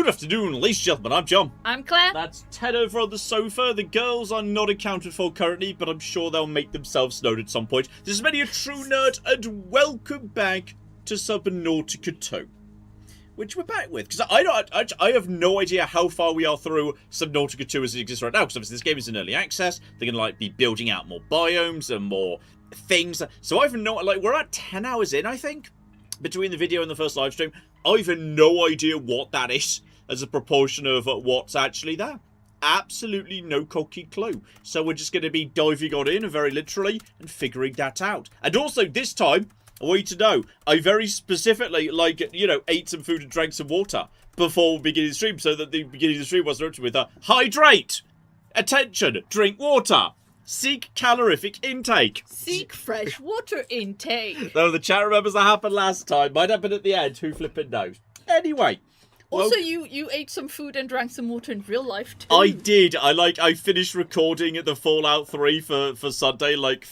Good afternoon, ladies and gentlemen, I'm John. I'm Claire. That's Ted over on the sofa. The girls are not accounted for currently, but I'm sure they'll make themselves known at some point. This is Many a True Nerd, and welcome back to Subnautica 2. Which we're back with, because I have no idea how far we are through Subnautica 2 as it exists right now, because obviously this game is in early access. They're going to, be building out more biomes and more things. So I've no, we're at 10 hours in, I think, between the video and the first live stream. I've no idea what that is as a proportion of what's actually there. Absolutely no cocky clue. So we're just going to be diving on in, very literally, and figuring that out. And also, this time, I want you to know, I very specifically, ate some food and drank some water before beginning the stream, so that the beginning of the stream wasn't with hydrate! Attention! Drink water! Seek calorific intake. Seek fresh water intake. Though the chat remembers that happened last time. Might happen at the end. Who flipping knows? Anyway. Also, you ate some food and drank some water in real life too. I did. I finished recording the Fallout 3 for Sunday like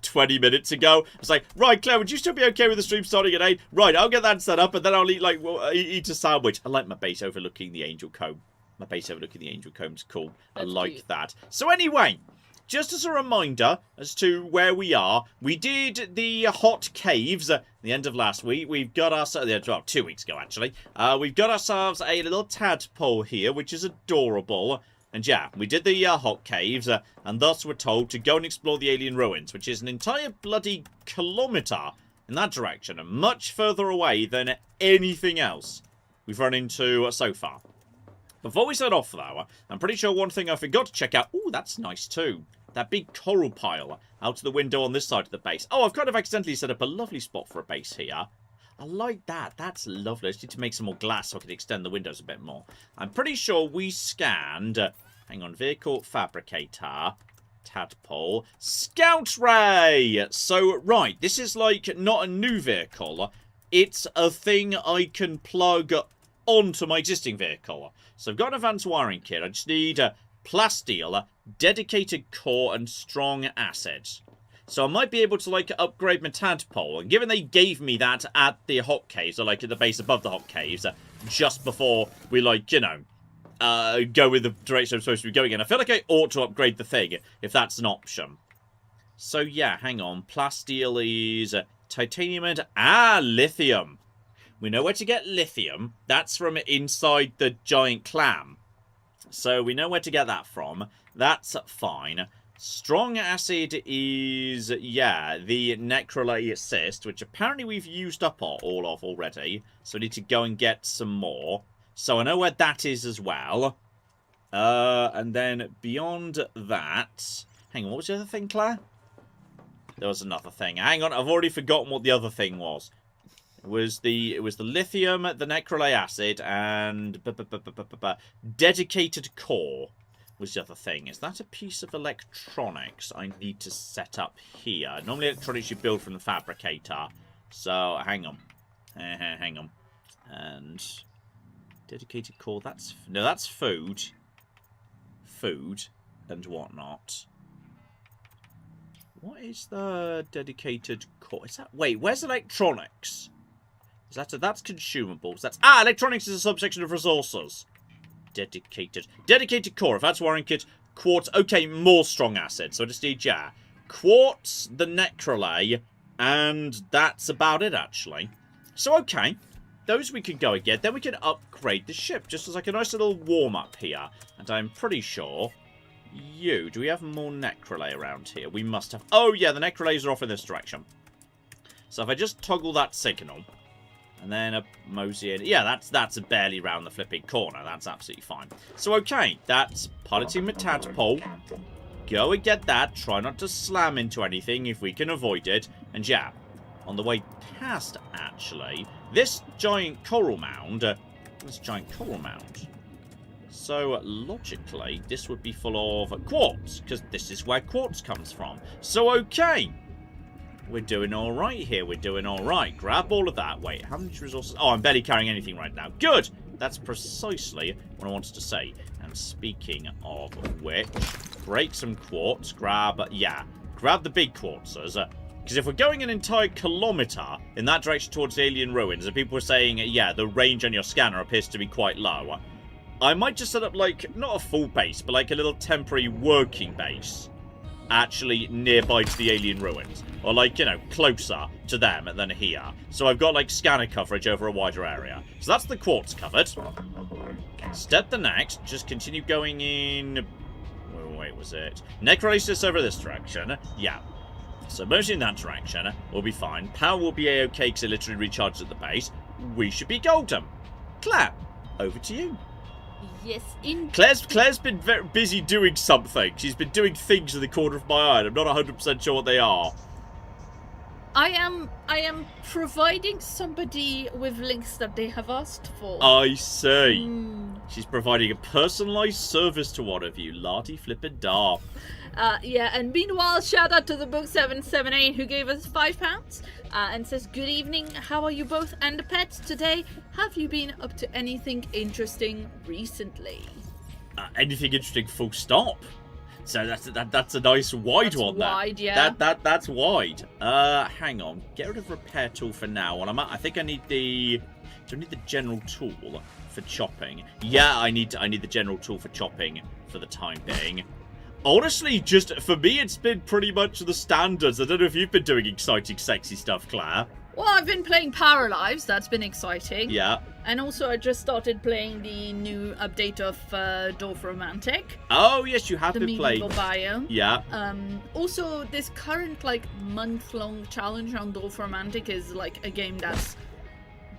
20 minutes ago. I was like, right, Claire, would you still be okay with the stream starting at 8? Right, I'll get that set up and then I'll eat a sandwich. I like my base overlooking the Angel Comb. My base overlooking the Angel Comb's cool. That's I like cute. That. So anyway, just as a reminder as to where we are, we did the hot caves at the end of last week. We've got ourselves, well, 2 weeks ago actually, we've got ourselves a little tadpole here, which is adorable. And yeah, we did the hot caves, and thus we're told to go and explore the alien ruins, which is an entire bloody kilometre in that direction, and much further away than anything else we've run into so far. Before we start off though, I'm pretty sure one thing I forgot to check out. Ooh, that's nice too. That big coral pile out of the window on this side of the base. Oh, I've kind of accidentally set up a lovely spot for a base here. I like that. That's lovely. I just need to make some more glass so I can extend the windows a bit more. I'm pretty sure we scanned... hang on. Vehicle fabricator. Tadpole. Scout ray! So, right. This is not a new vehicle. It's a thing I can plug onto my existing vehicle. So I've got an advanced wiring kit. I just need... plasteel, dedicated core, and strong acid. So I might be able to, upgrade my tadpole. And given they gave me that at the hot caves, or, at the base above the hot caves, just before we, go with the direction I'm supposed to be going in, I feel like I ought to upgrade the thing, if that's an option. So, yeah, hang on. Plasteel is titanium and... lithium. We know where to get lithium. That's from inside the giant clam. So we know where to get that from. That's fine. Strong acid is, yeah, the necrolay cyst, which apparently we've used up all of already. So we need to go and get some more. So I know where that is as well. And then beyond that... hang on, what was the other thing, Claire? There was another thing. Hang on, I've already forgotten what the other thing was. It was the lithium, the necrolay acid, and dedicated core was the other thing. Is that a piece of electronics I need to set up here? Normally electronics you build from the fabricator. So, hang on. Hang on. And dedicated core, that's... no, that's food. Food and whatnot. What is the dedicated core? Is that... wait, where's electronics? That's consumables. That's... electronics is a subsection of resources. Dedicated core. If that's wiring kit. Quartz. Okay, more strong acid. So I just need, yeah, quartz, the necrolay, and that's about it, actually. So, okay. Those we can go and get. Then we can upgrade the ship. Just as a nice little warm-up here. And I'm pretty sure... do we have more necrolay around here? We must have... oh, yeah, the necrolays are off in this direction. So if I just toggle that signal... and then a mosey in. Yeah, that's barely round the flipping corner. That's absolutely fine. So, okay. That's piloting my tadpole. Go and get that. Try not to slam into anything if we can avoid it. And, yeah, on the way past, actually, this giant coral mound... so, logically, this would be full of quartz. Because this is where quartz comes from. So, okay. We're doing alright here. We're doing alright. Grab all of that. Wait, how many resources? Oh, I'm barely carrying anything right now. Good! That's precisely what I wanted to say. And speaking of which, break some quartz. Grab the big quartzes. Because if we're going an entire kilometre in that direction towards the alien ruins, and people were saying, yeah, the range on your scanner appears to be quite low, I might just set up, like, not a full base, but like a little temporary working base actually nearby to the alien ruins. Or, like, you know, closer to them than here. So I've got, like, scanner coverage over a wider area. So that's the quartz covered. Step the next. Just continue going in... Wait, was it? Necrolysis over this direction. Yeah. So mostly in that direction. We'll be fine. Power will be a-okay because it literally recharges at the base. We should be golden. Claire, over to you. Yes, in Claire's been very busy doing something. She's been doing things in the corner of my eye. I'm not 100% sure what they are. I am providing somebody with links that they have asked for. I see. She's providing a personalised service to one of you. Lardy flippin' dar. Yeah, and meanwhile, shout out to the book 778 who gave us £5 and says, good evening, how are you both and the pets today? Have you been up to anything interesting recently? Anything interesting, full stop. So that's a nice wide one there. Wide, yeah. That's wide. Hang on. Get rid of repair tool for now. And I think I need the... Do I need the general tool for chopping? Yeah, I need the general tool for chopping for the time being. Honestly, just for me, it's been pretty much the standards. I don't know if you've been doing exciting, sexy stuff, Claire. Well, I've been playing Paralives. That's been exciting. Yeah. And also, I just started playing the new update of Dwarf Romantic. Oh, yes, you have the been playing. medieval biome. Yeah. Also, this current, like, month-long challenge on Dwarf Romantic is, like, a game that's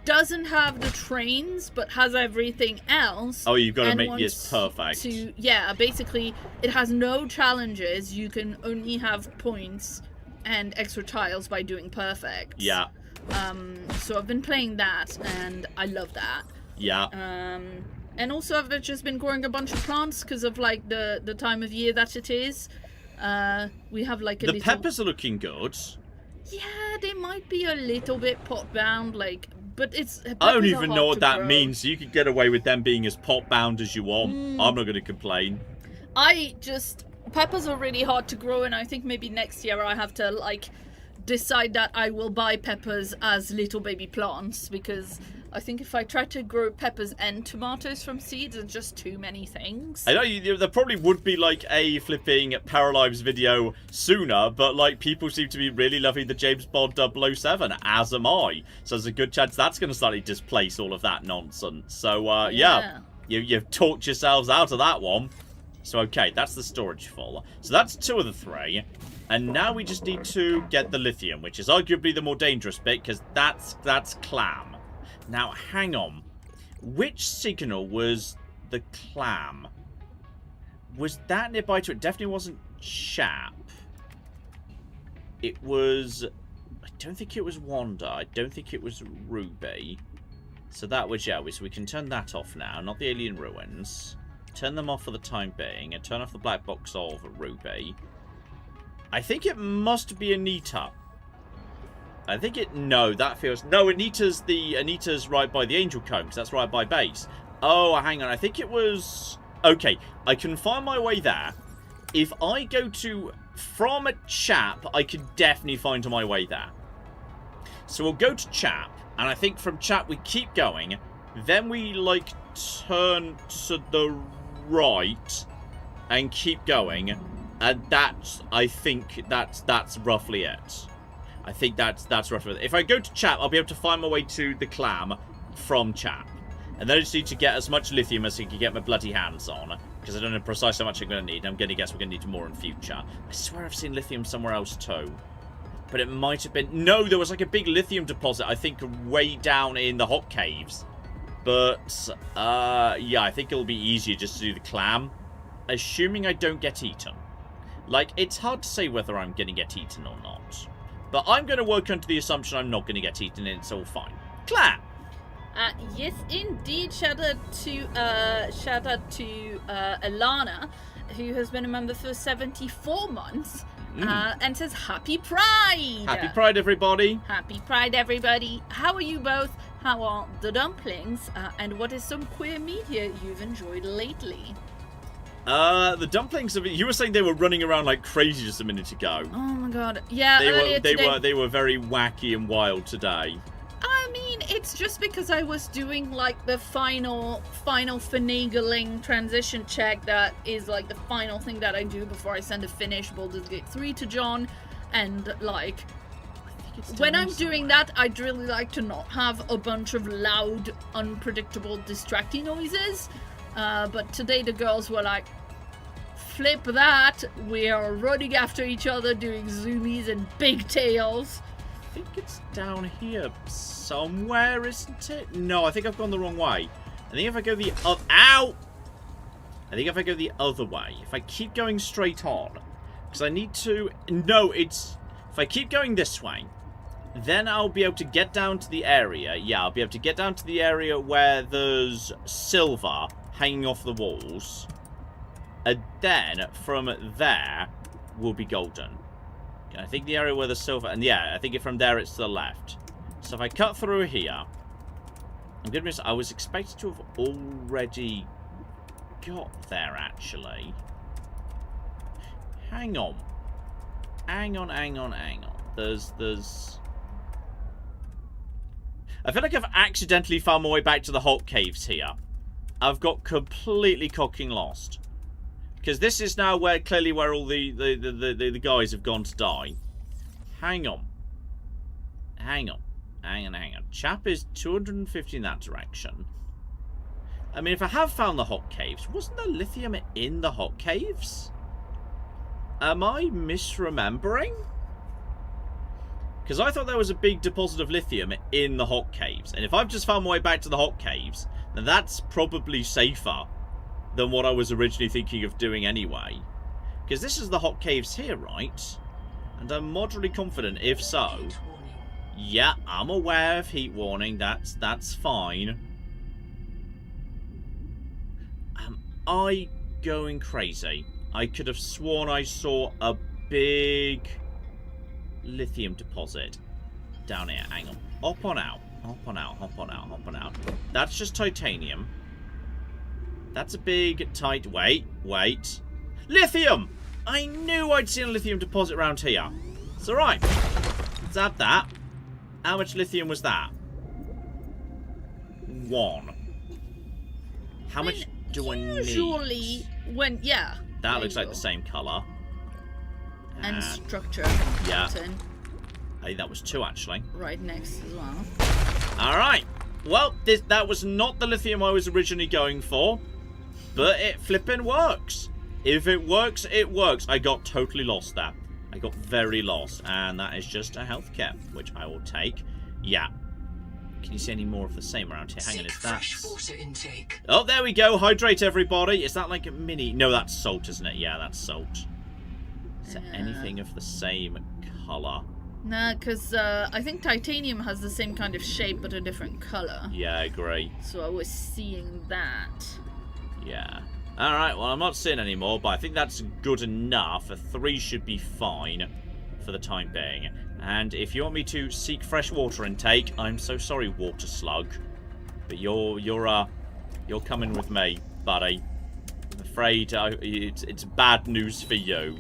doesn't have the trains, but has everything else. Oh, you've got to make this perfect. Yeah, basically, it has no challenges. You can only have points and extra tiles by doing perfect. Yeah. So I've been playing that, and I love that. Yeah. And also I've just been growing a bunch of plants because of, like, the time of year that it is. We have, like, the peppers are looking good. Yeah, they might be a little bit pot-bound, like... But it's... I don't even know what that means. You could get away with them being as pot-bound as you want. I'm not going to complain. Peppers are really hard to grow, and I think maybe next year I have to, like, decide that I will buy peppers as little baby plants, because I think if I try to grow peppers and tomatoes from seeds, it's just too many things. I know, there probably would be, like, a flipping Paralives video sooner, but, like, people seem to be really loving the James Bond 007, as am I. So there's a good chance that's going to slightly displace all of that nonsense. So, yeah. You've talked yourselves out of that one. So, okay, that's the storage full. So that's 2 of the 3. And now we just need to get the lithium, which is arguably the more dangerous bit, because that's clam. Now, hang on. Which signal was the clam? Was that nearby to it? Definitely wasn't Chap. It was... I don't think it was Wanda. I don't think it was Ruby. So that was, yeah, so we can turn that off now. Not the alien ruins. Turn them off for the time being. And turn off the black box of Ruby. I think it must be Anita. I think it... No, that feels... No, Anita's right by the Angel Comb, because that's right by base. Oh, hang on. I think it was... Okay, I can find my way there. If I go to... From a Chap, I can definitely find my way there. So we'll go to Chap, and I think from Chap we keep going. Then we, like, turn to the right and keep going. And that's... I think that's roughly it. I think that's roughly it. If I go to Chap, I'll be able to find my way to the clam from Chap. And then I just need to get as much lithium as I can get my bloody hands on. Because I don't know precisely how much I'm going to need. I'm going to guess we're going to need more in future. I swear I've seen lithium somewhere else too. But it might have been... No, there was like a big lithium deposit, I think, way down in the hot caves. But, yeah, I think it'll be easier just to do the clam. Assuming I don't get eaten. Like, it's hard to say whether I'm going to get eaten or not. But I'm going to work under the assumption I'm not going to get eaten and it's all fine. Clam! Yes, indeed. Shout out to Alana, who has been a member for 74 months, and says Happy Pride! Happy Pride, everybody! Happy Pride, everybody! How are you both? How are the dumplings? And what is some queer media you've enjoyed lately? The dumplings. You were saying they were running around like crazy just a minute ago. Oh my god. Yeah, They were very wacky and wild today. I mean, it's just because I was doing like the final finagling transition check that is like the final thing that I do before I send a finished Baldur's Gate 3 to John, and like when I'm doing that, I'd really like to not have a bunch of loud, unpredictable, distracting noises. But today the girls were like, flip that, we are running after each other doing zoomies and big tails. I think it's down here somewhere, isn't it? No, I think I've gone the wrong way. I think if I go the other... Ow! I think if I go the other way, if I keep going straight on, because I need to... No, it's... If I keep going this way, then I'll be able to get down to the area. Yeah, I'll be able to get down to the area where there's silver hanging off the walls. And then, from there, will be golden. I think the area where the silver... And yeah, I think from there it's to the left. So if I cut through here... I'm going to miss... I was expected to have already got there, actually. Hang on. Hang on. There's... I feel like I've accidentally found my way back to the hot caves here. I've got completely cocking lost. Because this is now clearly where all the guys have gone to die. Hang on. Chap is 250 in that direction. I mean, if I have found the hot caves, wasn't there lithium in the hot caves? Am I misremembering? Because I thought there was a big deposit of lithium in the hot caves. And if I've just found my way back to the hot caves, then that's probably safer than what I was originally thinking of doing anyway. Because this is the hot caves here, right? And I'm moderately confident, if so... Yeah, I'm aware of heat warning. That's fine. Am I going crazy? I could have sworn I saw a big lithium deposit down here. Hang on. Hop on out. That's just titanium. That's a big, tight... Wait. Lithium! I knew I'd seen a lithium deposit around here. It's alright. Let's add that. How much lithium was that? 1. How much do I need? Usually, yeah. That looks like the same colour. And structure. Yeah. I think that was 2, actually. Right next as well. Alright. Well, that was not the lithium I was originally going for. But it flipping works. If it works, it works. I got totally lost there. I got very lost. And that is just a health cap, which I will take. Yeah. Can you see any more of the same around here? Hang on, is that... water intake. Oh, there we go. Hydrate, everybody. Is that like a mini... No, that's salt, isn't it? Yeah, that's salt. Is there anything of the same colour? Nah, because I think titanium has the same kind of shape, but a different colour. Yeah, I agree. So I was seeing that. Yeah. Alright, well, I'm not seeing any more, but I think that's good enough. A 3 should be fine for the time being. And if you want me to seek fresh water intake, I'm so sorry, water slug. But you're coming with me, buddy. I'm afraid it's bad news for you.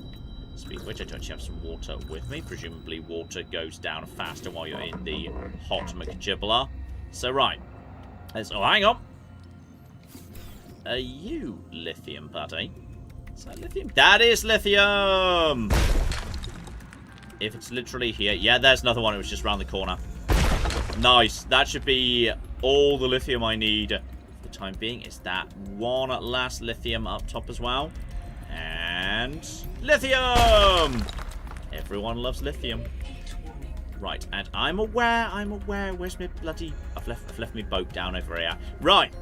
Speaking of which, I don't have some water with me. Presumably water goes down faster while you're in the hot McGibbler. So, right. Oh, hang on. Are you lithium, buddy? Is that lithium? That is lithium! If it's literally here. Yeah, there's another one. It was just around the corner. Nice. That should be all the lithium I need for the time being. Is that one last lithium up top as well? And... lithium! Everyone loves lithium. Right, and I'm aware. Where's my bloody... I've left my boat down over here. Right.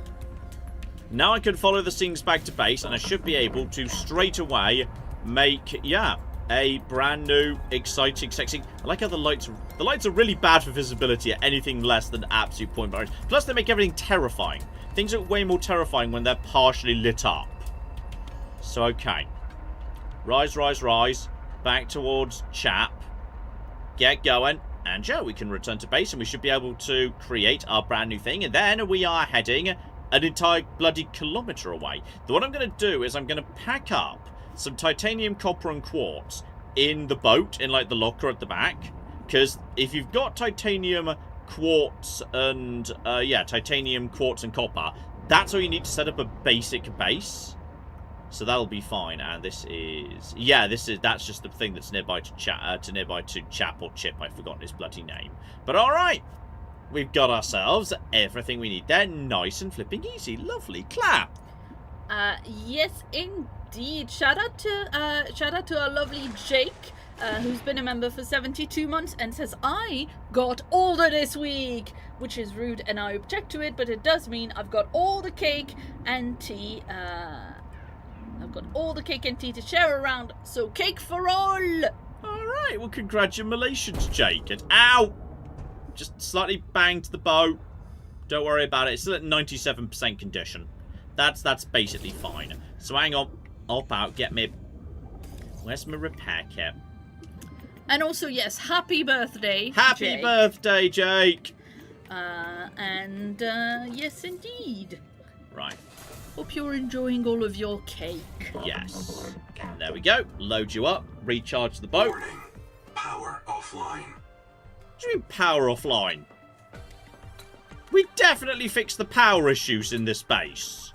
Now I can follow the things back to base, and I should be able to straight away make, yeah, a brand new, exciting, sexy... I like how the lights are really bad for visibility at anything less than absolute point values. Plus, they make everything terrifying. Things are way more terrifying when they're partially lit up. So, okay. Rise, rise, rise. Back towards Chap. Get going. And yeah, we can return to base, and we should be able to create our brand new thing. And then we are heading an entire bloody kilometre away. So what I'm going to do is I'm going to pack up some titanium, copper, and quartz in the boat, in like the locker at the back. Because if you've got titanium, quartz, and titanium, quartz, and copper, that's all you need to set up a basic base. So that'll be fine. And this is, that's just the thing that's nearby to Chap or Chip. I've forgotten his bloody name. But all right, we've got ourselves everything we need there. Nice and flipping easy. Lovely. Clap. Yes, indeed. Shout out to our lovely Jake, who's been a member for 72 months and says, I got older this week, which is rude and I object to it, but it does mean I've got all the cake and tea. I've got all the cake and tea to share around, so cake for all! Alright, well congratulations, Jake. And ow! Just slightly banged the boat. Don't worry about it, it's still at 97% condition. That's basically fine. So hang on, hop out, get me... Where's my repair kit? And also, yes, happy birthday, Happy Jake. birthday, Jake! Yes indeed. Right. Hope you're enjoying all of your cake. Yes. There we go. Load you up. Recharge the boat. Warning. Power offline. What do you mean power offline? We definitely fixed the power issues in this base.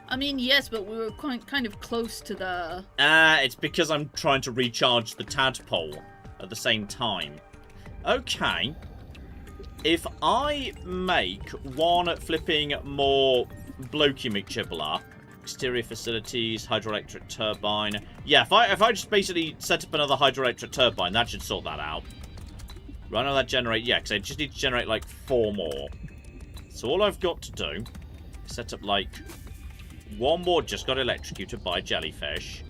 I mean, yes, but we were kind of close to the... It's because I'm trying to recharge the tadpole at the same time. Okay. If I make one flipping more blokey McChibbler, exterior facilities, hydroelectric turbine. Yeah, if I just basically set up another hydroelectric turbine, that should sort that out. Right now that generate, yeah, because I just need to generate like 4 more. So all I've got to do is set up like 1 more, just got electrocuted by a jellyfish.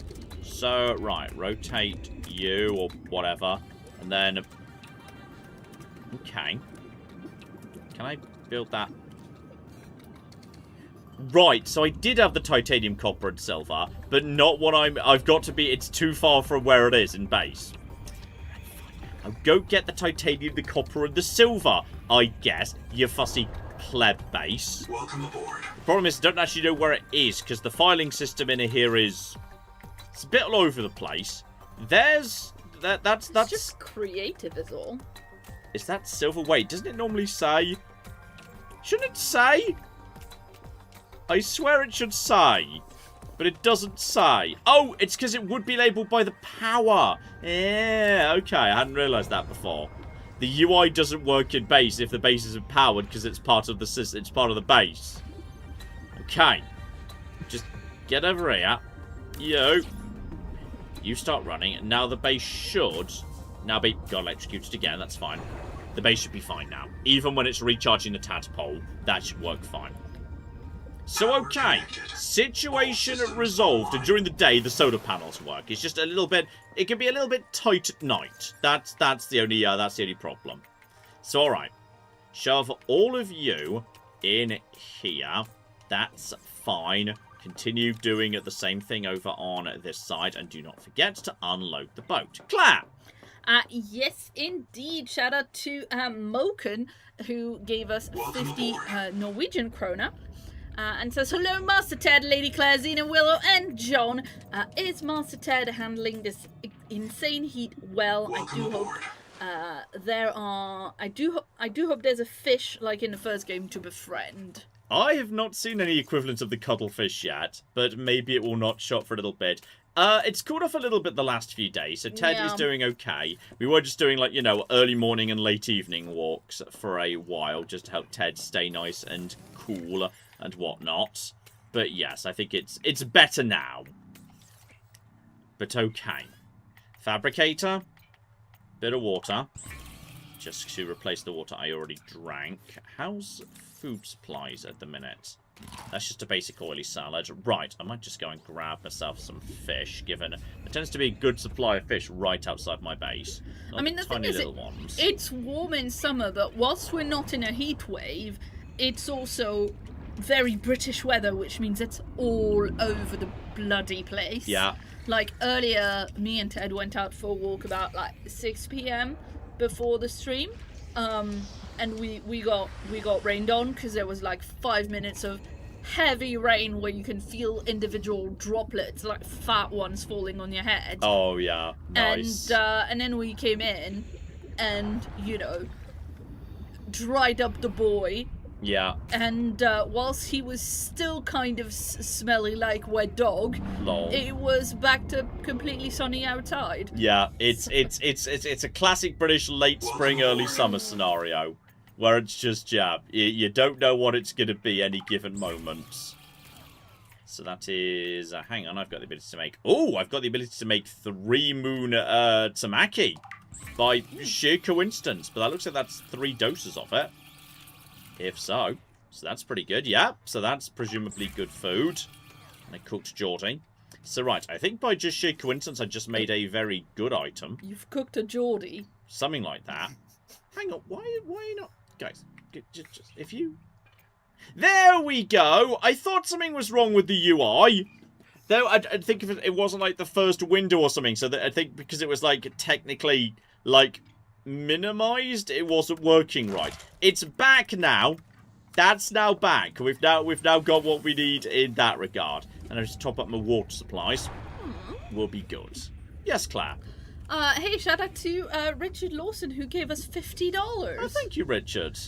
So, right, rotate you or whatever, and then... Okay. Can I build that? Right, so I did have the titanium, copper, and silver, but not what I've got to be... It's too far from where it is in base. I'll go get the titanium, the copper, and the silver, I guess, you fussy pleb base. Welcome aboard. The problem is I don't actually know where it is, because the filing system in here is... It's a bit all over the place. There's... That's just creative is all. Is that silver? Wait, doesn't it normally say... Shouldn't it say? I swear it should say. But it doesn't say. Oh, it's because it would be labelled by the power. Yeah, okay. I hadn't realised that before. The UI doesn't work in base if the base isn't powered because it's part of the system. It's part of the base. Okay. Just get over here. You start running. And now the base should... Now be got electrocuted again. That's fine. The base should be fine now. Even when it's recharging the tadpole, that should work fine. So, okay. Situation resolved. And during the day, the solar panels work. It's just a little bit... It can be a little bit tight at night. That's the only problem. So, alright. Shove all of you in here. That's fine. Continue doing the same thing over on this side. And do not forget to unload the boat. Clap! Yes, indeed. Shout out to Moken, who gave us 50 Norwegian kroner. And says, hello, Master Ted, Lady Claire, Xena, Willow, and John. Is Master Ted handling this insane heat well? Welcome aboard. I do hope there's a fish, like in the first game, to befriend. I have not seen any equivalent of the cuttlefish yet, but maybe it will not shot for a little bit. It's cooled off a little bit the last few days, so Ted is doing okay. We were just doing, like, early morning and late evening walks for a while, just to help Ted stay nice and cool and whatnot. But yes, I think it's better now. But okay. Fabricator. Bit of water. Just to replace the water I already drank. How's food supplies at the minute? That's just a basic oily salad. Right, I might just go and grab myself some fish, given there tends to be a good supply of fish right outside my base. Not I mean, the tiny thing is, little ones. It's warm in summer, but whilst we're not in a heat wave, it's also very British weather, which means it's all over the bloody place. Yeah. Like, earlier, me and Ted went out for a walk about, 6 p.m. before the stream, And we got rained on because there was like 5 minutes of heavy rain where you can feel individual droplets, like fat ones, falling on your head. Oh yeah, nice. And then we came in, and dried up the boy. Yeah. And whilst he was still kind of smelly like wet dog, Lol. it was back to completely sunny outside. Yeah, it's a classic British late spring, early summer scenario, where it's just you don't know what it's gonna be any given moment. So that is hang on, I've got the ability to make. Oh, I've got the ability to make 3 moon tamaki by sheer coincidence, but that looks like that's 3 doses of it. If so. So that's pretty good, yeah. So that's presumably good food. And a cooked Geordie. So right, I think by just sheer coincidence I just made a very good item. You've cooked a Geordie. Something like that. Hang on, why are you not... Guys, just if you... There we go! I thought something was wrong with the UI. Though I think if it wasn't like the first window or something, so that I think because it was like technically like minimized, it wasn't working right. It's back now. That's now back. We've now got what we need in that regard. And I just top up my water supplies. Will be good. Yes, Claire. Hey, shout out to Richard Lawson, who gave us $50. Oh, thank you, Richard.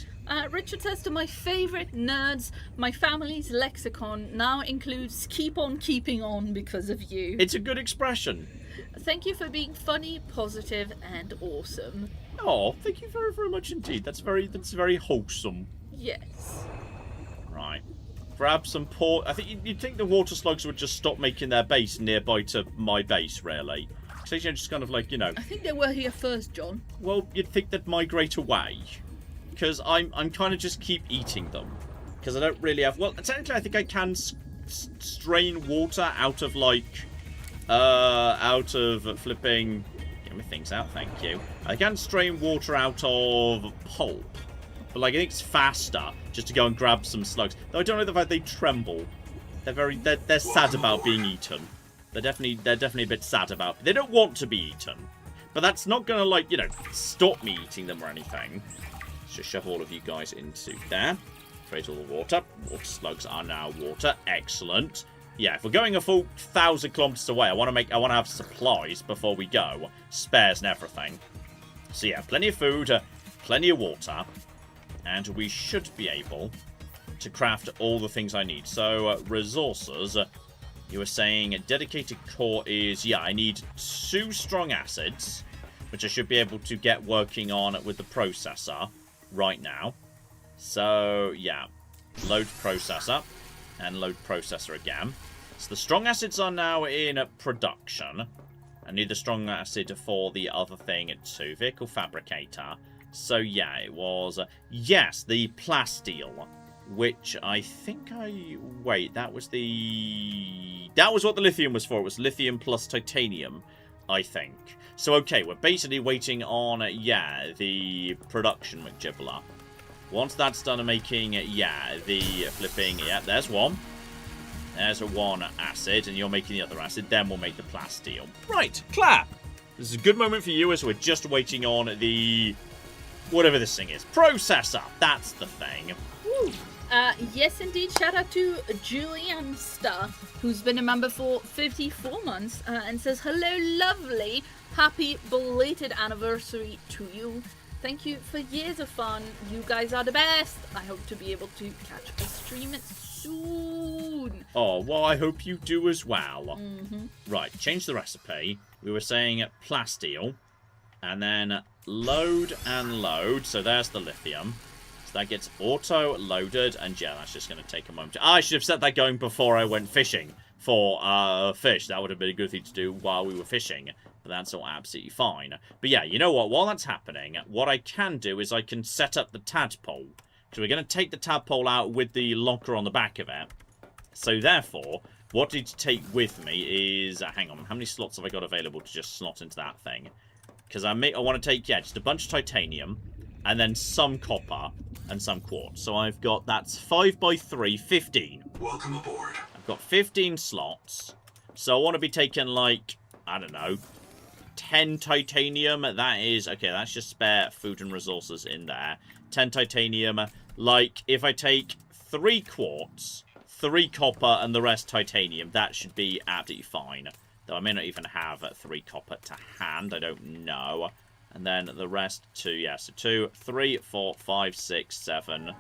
Richard says, to my favourite nerds, my family's lexicon now includes keep on keeping on because of you. It's a good expression. Thank you for being funny, positive, and awesome. Oh, thank you very, very much indeed. That's very wholesome. Yes. Right. Grab some I think you'd think the water slugs would just stop making their base nearby to my base, really. So just kind of like, I think they were here first, John. Well, you'd think they'd migrate away. Because I'm kind of just keep eating them. Because I don't really have... Well, technically I think I can strain water out of, like... out of flipping... Get my things out, thank you. I can strain water out of pulp. But, like, I think it's faster just to go and grab some slugs. Though I don't know the fact they tremble. They're sad about being eaten. They're definitely a bit sad about... They don't want to be eaten. But that's not going to, like, stop me eating them or anything. Let's just shove all of you guys into there. Create all the water. Water slugs are now water. Excellent. Yeah, if we're going a full 1,000 kilometers away, I want to have supplies before we go. Spares and everything. So yeah, plenty of food, plenty of water. And we should be able to craft all the things I need. So, resources... You were saying a dedicated core is... Yeah, I need 2 strong acids, which I should be able to get working on with the processor right now. So, yeah. Load processor. And load processor again. So the strong acids are now in production. I need the strong acid for the other thing too. Vehicle fabricator. So, yeah, it was... yes, the plasteel. Which I think wait, that was what the lithium was for. It was lithium plus titanium, I think. So, okay, we're basically waiting on, the production McGibbler. Once that's done making, the flipping... Yeah, there's one. There's a 1 acid, and you're making the other acid. Then we'll make the plasteel. Right, Claire! This is a good moment for you as we're just waiting on the... whatever this thing is. Processor! That's the thing. Woo! Yes, indeed. Shout out to Julian Star, who's been a member for 54 months, and says, hello, lovely. Happy belated anniversary to you. Thank you for years of fun. You guys are the best. I hope to be able to catch a stream soon. Oh, well, I hope you do as well. Mm-hmm. Right, change the recipe. We were saying plasteel, and then load and load. So there's the lithium. That gets auto-loaded, and yeah, that's just going to take a moment. I should have set that going before I went fishing for fish. That would have been a good thing to do while we were fishing, but that's all absolutely fine. But yeah, you know what? While that's happening, what I can do is I can set up the tadpole. So we're going to take the tadpole out with the locker on the back of it. So therefore, what I need to take with me is... hang on, how many slots have I got available to just slot into that thing? Because I want to take, just a bunch of titanium, and then some copper and some quartz. So I've got, that's 5 by 3, 15. Welcome aboard. I've got 15 slots. So I want to be taking, like, I don't know, 10 titanium. That is... Okay, that's just spare food and resources in there. 10 titanium. Like, if I take 3 quartz, 3 copper, and the rest titanium, that should be absolutely fine. Though I may not even have 3 copper to hand. I don't know. And then the rest 2. Yeah, so 2, 3, 4, 5, 6, 7.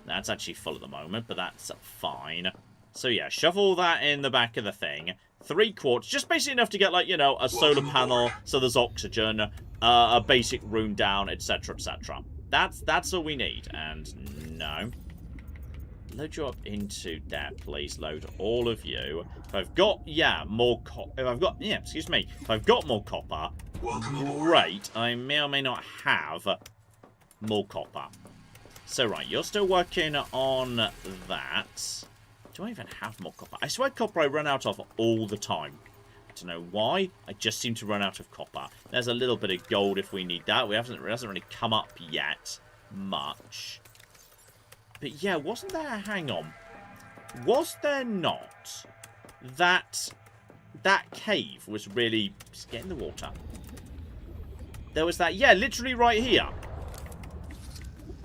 That's actually full at the moment, but that's fine. So yeah, shove all that in the back of the thing. 3 quartz, just basically enough to get, like, you know, a solar panel, so there's oxygen, a basic room down, etc, etc. That's all we need. And no. Load you up into there, please. Load all of you. If I've got, yeah, more copper. If I've got, yeah, excuse me. If I've got more copper, great. I may or may not have more copper. So, right, you're still working on that. Do I even have more copper? I swear copper I run out of all the time. I don't know why. I just seem to run out of copper. There's a little bit of gold if we need that. It hasn't really come up yet much. But yeah, wasn't there... Hang on. Was there not that cave was really... Just get in the water. There was that... Yeah, literally right here.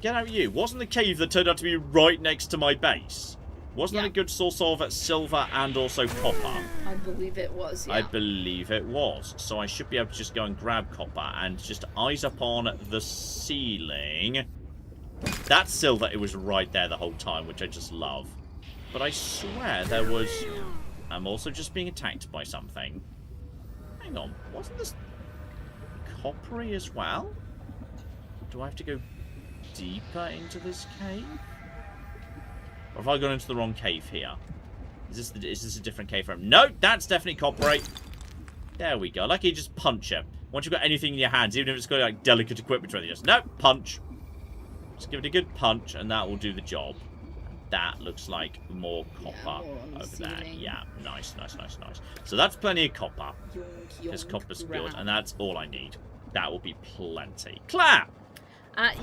Get out you. Wasn't the cave that turned out to be right next to my base? Wasn't that a good source of silver and also copper? I believe it was, yeah. I believe it was. So I should be able to just go and grab copper and just eyes up on the ceiling. That's silver. It was right there the whole time, which I just love. But I swear there was... I'm also just being attacked by something. Hang on. Wasn't this coppery as well? Do I have to go deeper into this cave? Or have I gone into the wrong cave here? Is this a different cave from... No, that's definitely coppery. There we go. Like you just punch it. Once you've got anything in your hands, even if it's got like delicate equipment or anything, just... Nope, punch. Just give it a good punch and that will do the job. That looks like more copper over there. Yeah, nice. So that's plenty of copper. Because copper's good. And that's all I need. That will be plenty. Claire!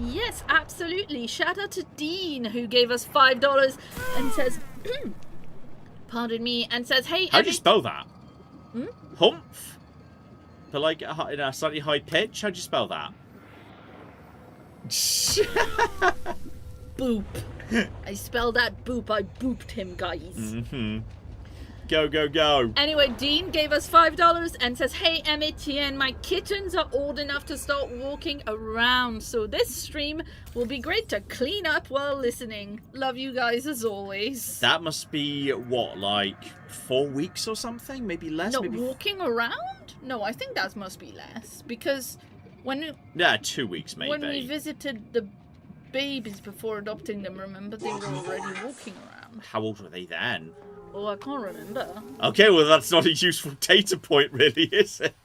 Yes, absolutely. Shout out to Dean, who gave us $5 and says, pardon me, and says, hey, how do you spell that? Hmm? Humph? But like in a slightly high pitch? How do you spell that? Boop. I spelled that boop. I booped him, guys. Mm-hmm. Go. Anyway, Dean gave us $5 and says, hey, Etienne, my kittens are old enough to start walking around, so this stream will be great to clean up while listening. Love you guys as always. That must be, what, like 4 weeks or something? Maybe less? No, maybe... walking around? No, I think that must be less, because when... Yeah, 2 weeks maybe. When we visited the babies before adopting them, remember, they were already walking around. How old were they then? Oh, I can't remember. Okay, well, that's not a useful data point, really, is it?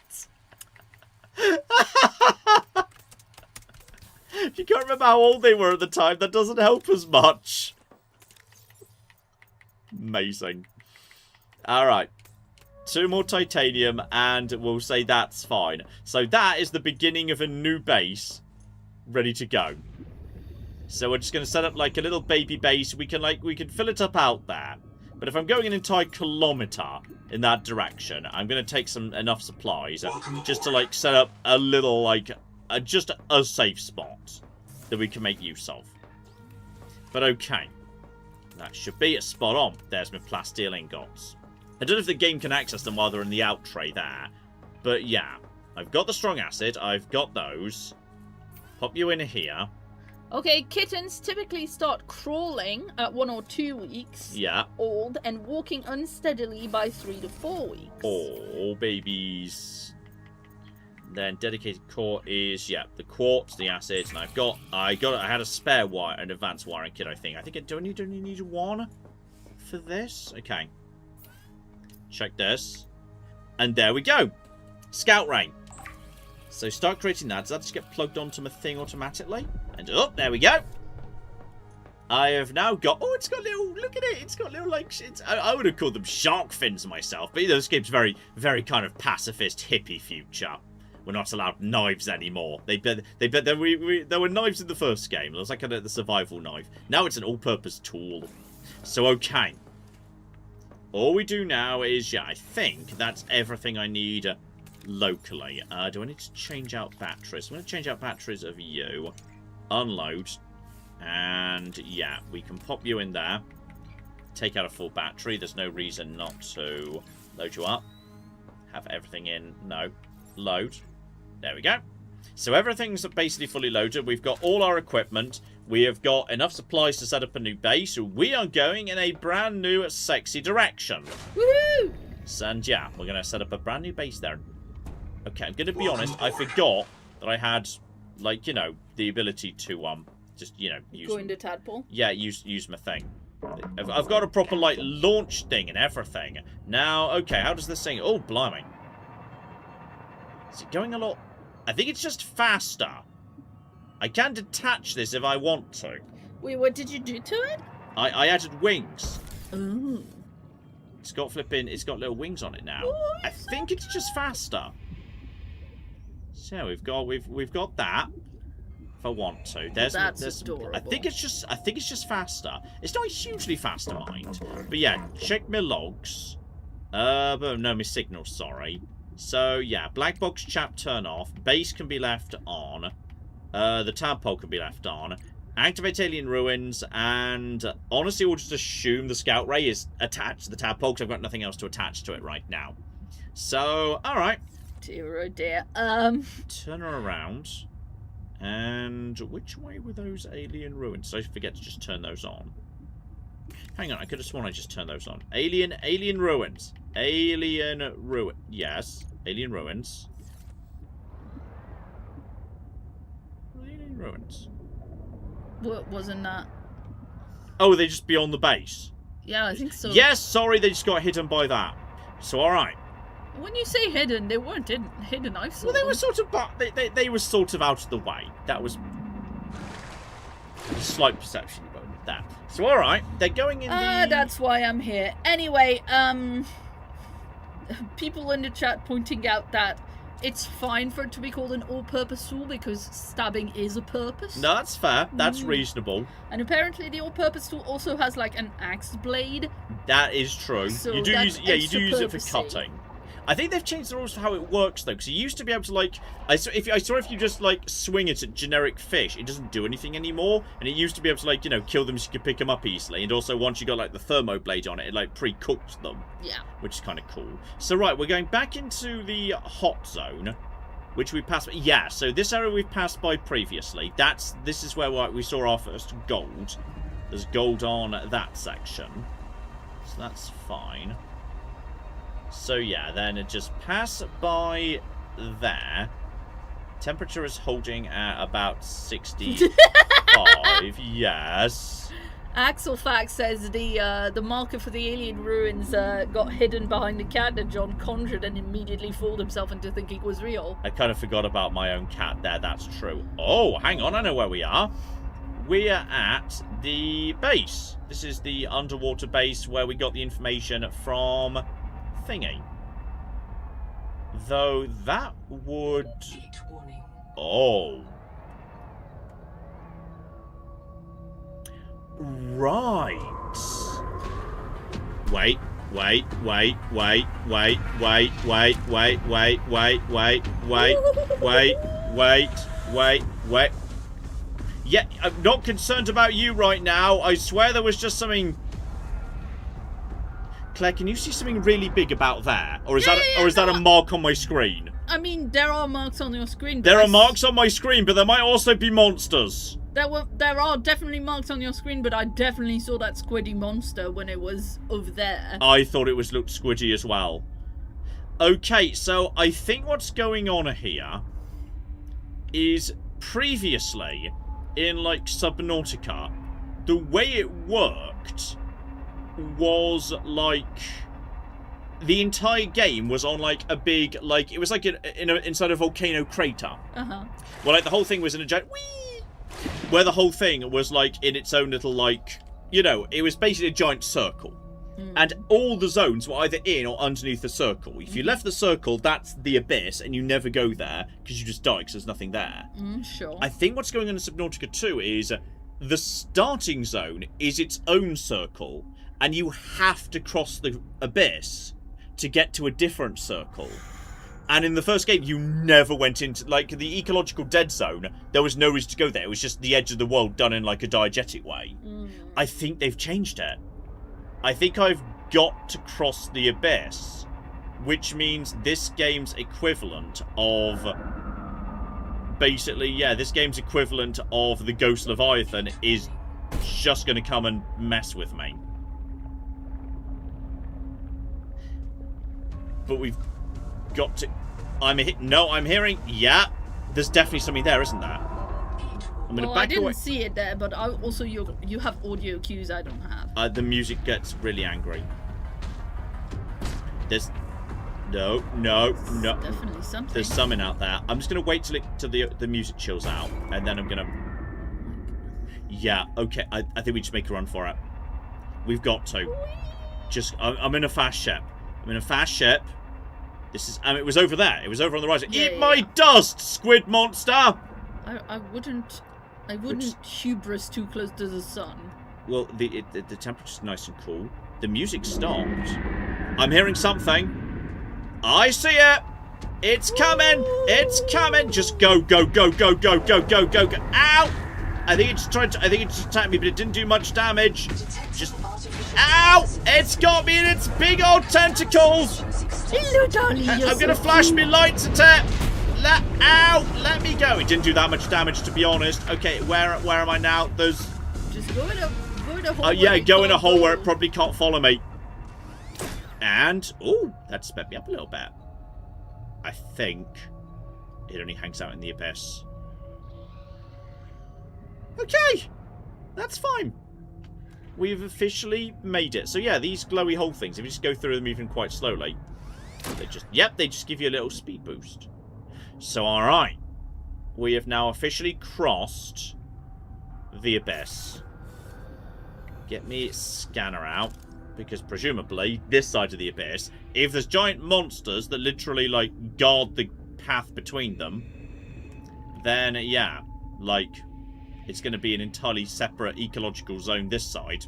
If you can't remember how old they were at the time, that doesn't help as much. Amazing. Alright. 2 more titanium, and we'll say that's fine. So that is the beginning of a new base ready to go. So we're just going to set up, like, a little baby base. We can fill it up out there. But if I'm going an entire kilometre in that direction, I'm going to take enough supplies just to, like, set up a little, like, just a safe spot that we can make use of. But okay. That should be spot on. There's my plasteel ingots. I don't know if the game can access them while they're in the out tray there. But yeah. I've got the strong acid. I've got those. Pop you in here. Okay, kittens typically start crawling at 1 or 2 weeks old and walking unsteadily by 3 to 4 weeks. Oh, babies. Then dedicated core is, the quartz, the acids, and I had a spare wire, an advanced wiring kit, I think. Do I need one for this? Okay. Check this. And there we go. Scout ray. So start creating that. Does that just get plugged onto my thing automatically? And there we go. I have now got... Oh, it's got little... Look at it. It's got little, like... I would have called them shark fins myself. But this game's very, very kind of pacifist, hippie future. We're not allowed knives anymore. There were knives in the first game. It was like the survival knife. Now it's an all-purpose tool. So, okay. All we do now is, I think that's everything I need locally. Do I need to change out batteries? I'm going to change out batteries of you. Unload. And, yeah, we can pop you in there. Take out a full battery. There's no reason not to load you up. Have everything in. No. Load. There we go. So everything's basically fully loaded. We've got all our equipment. We have got enough supplies to set up a new base. We are going in a brand new, sexy direction. Woohoo! And yeah, we're going to set up a brand new base there. Okay, I'm going to be honest. I forgot that I had, like, you know, the ability to, just, you know, use... Go into tadpole? Yeah, use my thing. I've got a proper, like, launch thing and everything. Now, okay, how does this thing... Oh, blimey. Is it going a lot... I think it's just faster. I can detach this if I want to. Wait, what did you do to it? I added wings. Ooh. It's got little wings on it now. Ooh, I think it's just faster. So we've got that. If I want to. There's adorable. I think it's just faster. It's not hugely faster, mind. But yeah, check my logs. But no, my signals, sorry. So yeah, black box chap turn off. Base can be left on. The tadpole can be left on. Activate alien ruins, and honestly, we'll just assume the scout ray is attached to the tadpole because I've got nothing else to attach to it right now. So, all right. Dear, oh dear. Turn her around. And which way were those alien ruins? Did I forget to just turn those on? Hang on, I could have sworn I just turned those on. Alien ruins. Alien ruin. Yes, alien ruins. Alien ruins. What wasn't that? Oh, are they just beyond the base? Yeah, I think so. Yes, sorry, they just got hidden by that. So, all right. When you say hidden, they weren't hidden. I saw Well, they them. were sort of, they were sort of out of the way. That was a slight perception moment there. So, all right, they're going in the... That's why I'm here. Anyway, people in the chat pointing out that it's fine for it to be called an all-purpose tool because stabbing is a purpose. No, that's fair. That's reasonable. And apparently the all-purpose tool also has like an axe blade. That is true. So you do use, yeah, you do use it for purposing. cutting. I think they've changed the rules for how it works though, because you used to be able to like, I saw if you just like swing it at generic fish, it doesn't do anything anymore, and it used to be able to like, you know, kill them so you could pick them up easily, and also once you got like the thermo blade on it, it like pre-cooked them. Yeah. Which is kind of cool. So right, we're going back into the hot zone, which we passed. Yeah, so this area we've passed by previously. This is where we saw our first gold. There's gold on that section, so that's fine. So yeah, then it just pass by there. Temperature is holding at about 65. Yes. Axelfax says the marker for the alien ruins got hidden behind the cat that John conjured and immediately fooled himself into thinking it was real. I kind of forgot about my own cat there, that's true. Oh, hang on, I know where we are. We're at the base. This is the underwater base where we got the information from thingy. Though that would... Oh. Right. Wait. Yeah, I'm not concerned about you right now. I swear there was just something... Claire, can you see something really big about there? Or is that a mark on my screen? I mean, there are marks on your screen. There are marks on my screen, but there might also be monsters. There are definitely marks on your screen, but I definitely saw that squiddy monster when it was over there. I thought it looked squidgy as well. Okay, so I think what's going on here is previously in like Subnautica, the way it worked was like the entire game was on like a big, like it was like inside a volcano crater. Well, like the whole thing was in a giant where the whole thing was like in its own little, like, you know, it was basically a giant circle. And all the zones were either in or underneath the circle. If you left the circle, that's the abyss, and you never go there because you just die because there's nothing there. Sure. I think what's going on in Subnautica 2 is the starting zone is its own circle, and you have to cross the abyss to get to a different circle. And in the first game, you never went into, like, the ecological dead zone. There was no reason to go there. It was just the edge of the world done in, like, a diegetic way. I think they've changed it. I think I've got to cross the abyss, which means this game's equivalent of... Basically, yeah, this game's equivalent of the Ghost Leviathan is just going to come and mess with me. But we've got to... I'm hearing... Yeah, there's definitely something there, isn't there? I'm gonna back I didn't away. see it there, but also you have audio cues I don't have. The music gets really angry. There's... No. Definitely something. There's something out there. I'm just going to wait till the music chills out, and then I'm going to... Yeah, okay, I think we just make a run for it. We've got to. I'm in a fast ship. This is... it was over there. It was over on the right. Eat my dust, squid monster! I wouldn't hubris too close to the sun. Well, the temperature's nice and cool. The music stopped. I'm hearing something. I see it! It's coming! It's coming! Just go. Ow! I think it just attacked me, but it didn't do much damage. Just... Ow! It's got me in its big old tentacles! Hello, darling. I'm gonna flash me lights at it! Ow! Let me go! It didn't do that much damage, to be honest. Okay, where am I now? There's... Just go in a hole. Oh, yeah, go in a hole where it probably can't follow me. And, ooh, that sped me up a little bit. I think it only hangs out in the abyss. Okay, that's fine. We've officially made it. So yeah, these glowy hole things, if you just go through them even quite slowly, they just give you a little speed boost. So alright, we have now officially crossed the abyss. Get me scanner out. Because presumably, this side of the abyss, if there's giant monsters that literally, like, guard the path between them, then, yeah, like, it's going to be an entirely separate ecological zone this side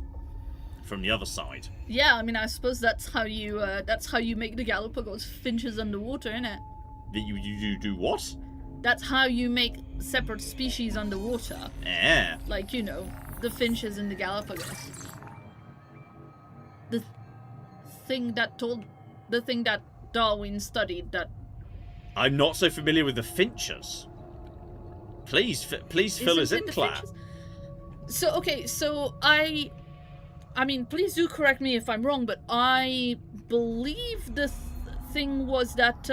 from the other side. Yeah, I mean, I suppose that's how you make the Galapagos finches underwater, innit? You do what? That's how you make separate species underwater. Yeah. Like, you know, the finches in the Galapagos. The thing that Darwin studied that... I'm not so familiar with the finches. Please fill us in, Claire. So, okay, so I mean, please do correct me if I'm wrong, but I believe the thing was that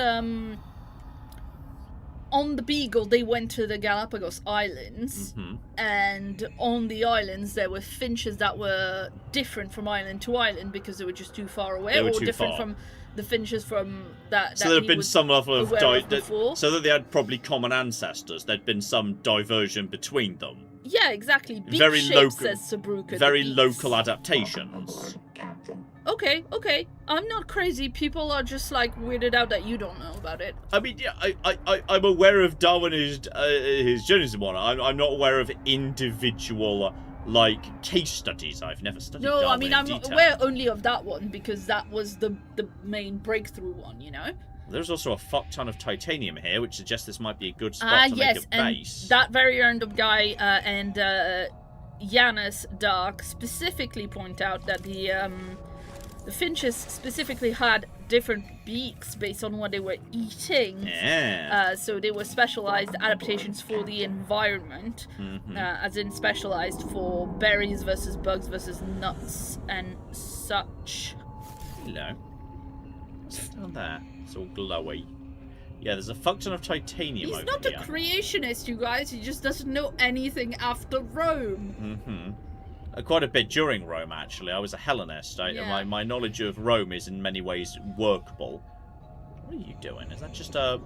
on the Beagle they went to the Galapagos Islands, and on the islands there were finches that were different from island to island because they were just too far away, or different from the finches from that. So there had been some level of so that they had probably common ancestors. There'd been some diversion between them. Yeah, exactly. Beak Very shape, local, says Subnautica, very local adaptations. Okay. I'm not crazy. People are just like weirded out that you don't know about it. I mean, yeah, I'm aware of Darwin his journeys and whatnot. I'm not aware of individual like case studies. I've never studied. No, Darwin I mean I'm detail. aware only of that one because that was the main breakthrough one, you know. There's also a fuck ton of titanium here, which suggests this might be a good spot to make a base. And that very random guy and Janus Dark specifically point out that the finches specifically had different beaks based on what they were eating. Yeah. So they were specialized adaptations for the environment, as in specialized for berries versus bugs versus nuts and such. Hello. What's down there? It's all glowy. Yeah, there's a fuck ton of titanium over here. He's not a creationist, you guys. He just doesn't know anything after Rome. Quite a bit during Rome, actually. I was a Hellenist. My knowledge of Rome is in many ways workable. What are you doing? Is that just a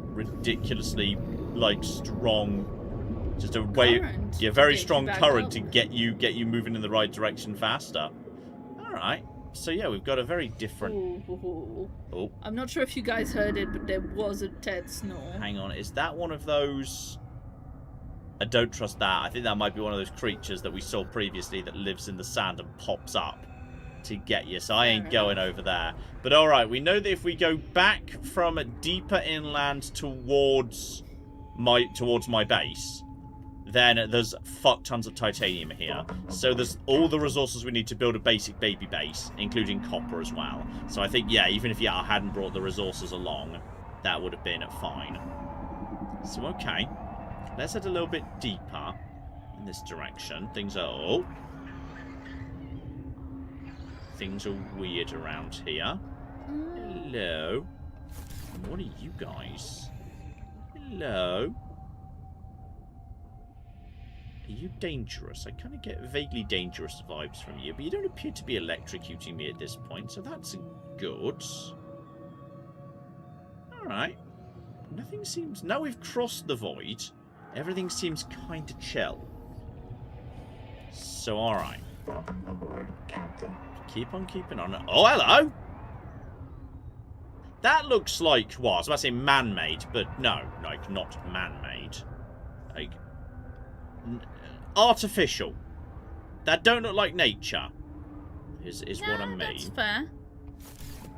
ridiculously, like, strong... Just a way... Current Yeah, very strong current up to get you moving in the right direction faster. Alright. So, yeah, we've got a very different... Oh. I'm not sure if you guys heard it, but there was a Ted snore. Hang on. Is that one of those... I don't trust that. I think that might be one of those creatures that we saw previously that lives in the sand and pops up. to get you, so I ain't going over there. But alright, we know that if we go back from deeper inland towards my base, then there's fuck tons of titanium here. So there's all the resources we need to build a basic baby base, including copper as well. So I think, yeah, even if I hadn't brought the resources along, that would have been fine. So, okay. Let's head a little bit deeper in this direction. Things are... Oh. Things are weird around here. Hello. What are you guys? Hello. Are you dangerous? I kind of get vaguely dangerous vibes from you, but you don't appear to be electrocuting me at this point, so that's good. Alright. Nothing seems... Now we've crossed the void, everything seems kind of chill. So, alright. Keep on keeping on. Oh, hello! That looks like... Well, I was about to say man-made, but no. Like, not man-made. Like... Artificial. That don't look like nature. Is what I mean. That's fair.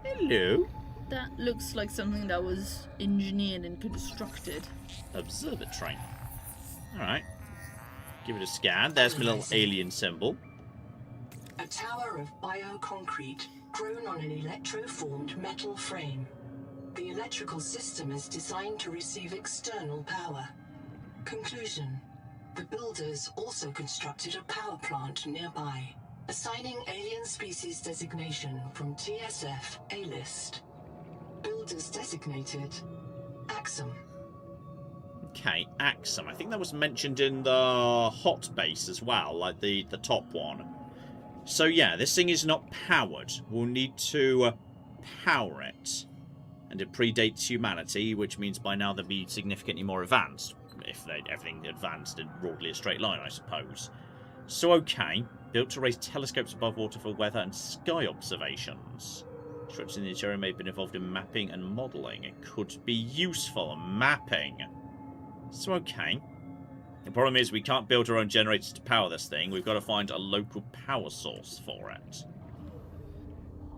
Hello. That looks like something that was engineered and constructed. Observatory. Alright. Give it a scan. There's my little alien symbol. A tower of bioconcrete grown on an electroformed metal frame. The electrical system is designed to receive external power. Conclusion. The builders also constructed a power plant nearby, assigning alien species designation from TSF A-list. Builders designated Axum. Okay, Axum. I think that was mentioned in the hot base as well, like the top one. So yeah, this thing is not powered. We'll need to power it. And it predates humanity, which means by now they'll be significantly more advanced. If everything advanced in broadly a straight line, I suppose. So, okay. Built to raise telescopes above water for weather and sky observations. Structures in the interior may have been involved in mapping and modelling. It could be useful. Mapping. So, okay. The problem is we can't build our own generators to power this thing. We've got to find a local power source for it.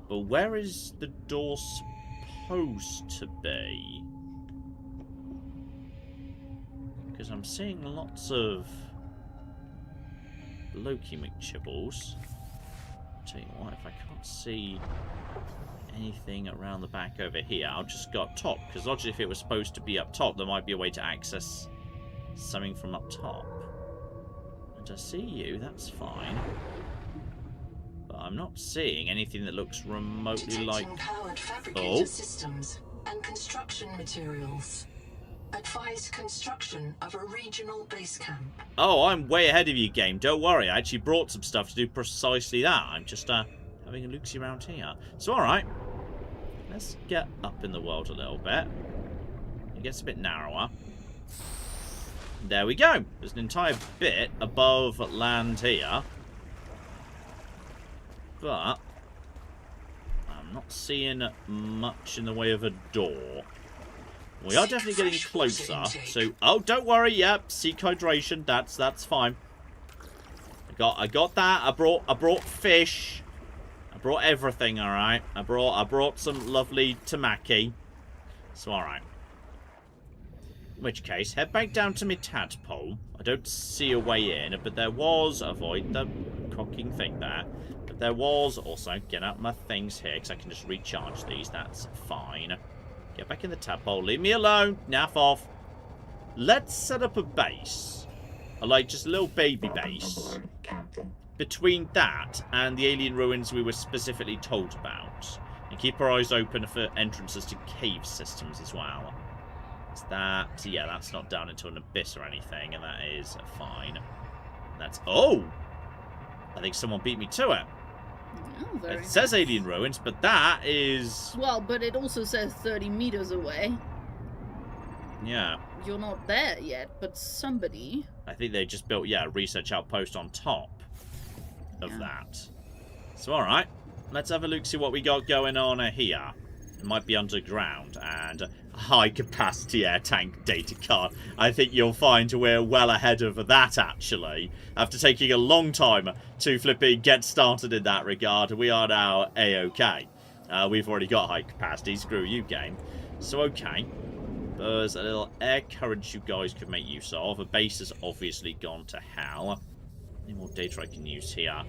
But where is the door supposed to be? Because I'm seeing lots of Loki McChibbles. Tell you what, if I can't see anything around the back over here, I'll just go up top. Because logically, if it was supposed to be up top, there might be a way to access something from up top. And I see you, that's fine. But I'm not seeing anything that looks remotely like... Powered fabricator systems and construction materials. Advise construction of a regional base camp. Oh, I'm way ahead of you, game. Don't worry. I actually brought some stuff to do precisely that. I'm just having a look-see around here. So, alright. Let's get up in the world a little bit. It gets a bit narrower. There we go. There's an entire bit above land here. But I'm not seeing much in the way of a door. We are definitely getting closer, so... Oh, don't worry, yep, seek hydration, that's fine. I got that, I brought fish. I brought everything, alright. I brought some lovely tamaki. So, alright. In which case, head back down to my tadpole. I don't see a way in, but there was... Avoid the cocking thing there. But there was also... Get out my things here, because I can just recharge these, that's fine. Get back in the tadpole. Leave me alone. Naff off. Let's set up a base. Like, just a little baby base. Between that and the alien ruins we were specifically told about. And keep our eyes open for entrances to cave systems as well. Is that... Yeah, that's not down into an abyss or anything. And that is fine. That's... Oh! I think someone beat me to it. Oh, It says alien ruins, but that is... Well, but it also says 30 meters away. Yeah. You're not there yet, but somebody... I think they just built, yeah, a research outpost on top of that. So, alright. Let's have a look, see what we got going on here. It might be underground, and a high-capacity air tank data card. I think you'll find we're well ahead of that, actually. After taking a long time to flipping get started in that regard, we are now A-OK. We've already got high capacity. Screw you, game. So, okay. There's a little air current you guys could make use of. A base has obviously gone to hell. Any more data I can use here?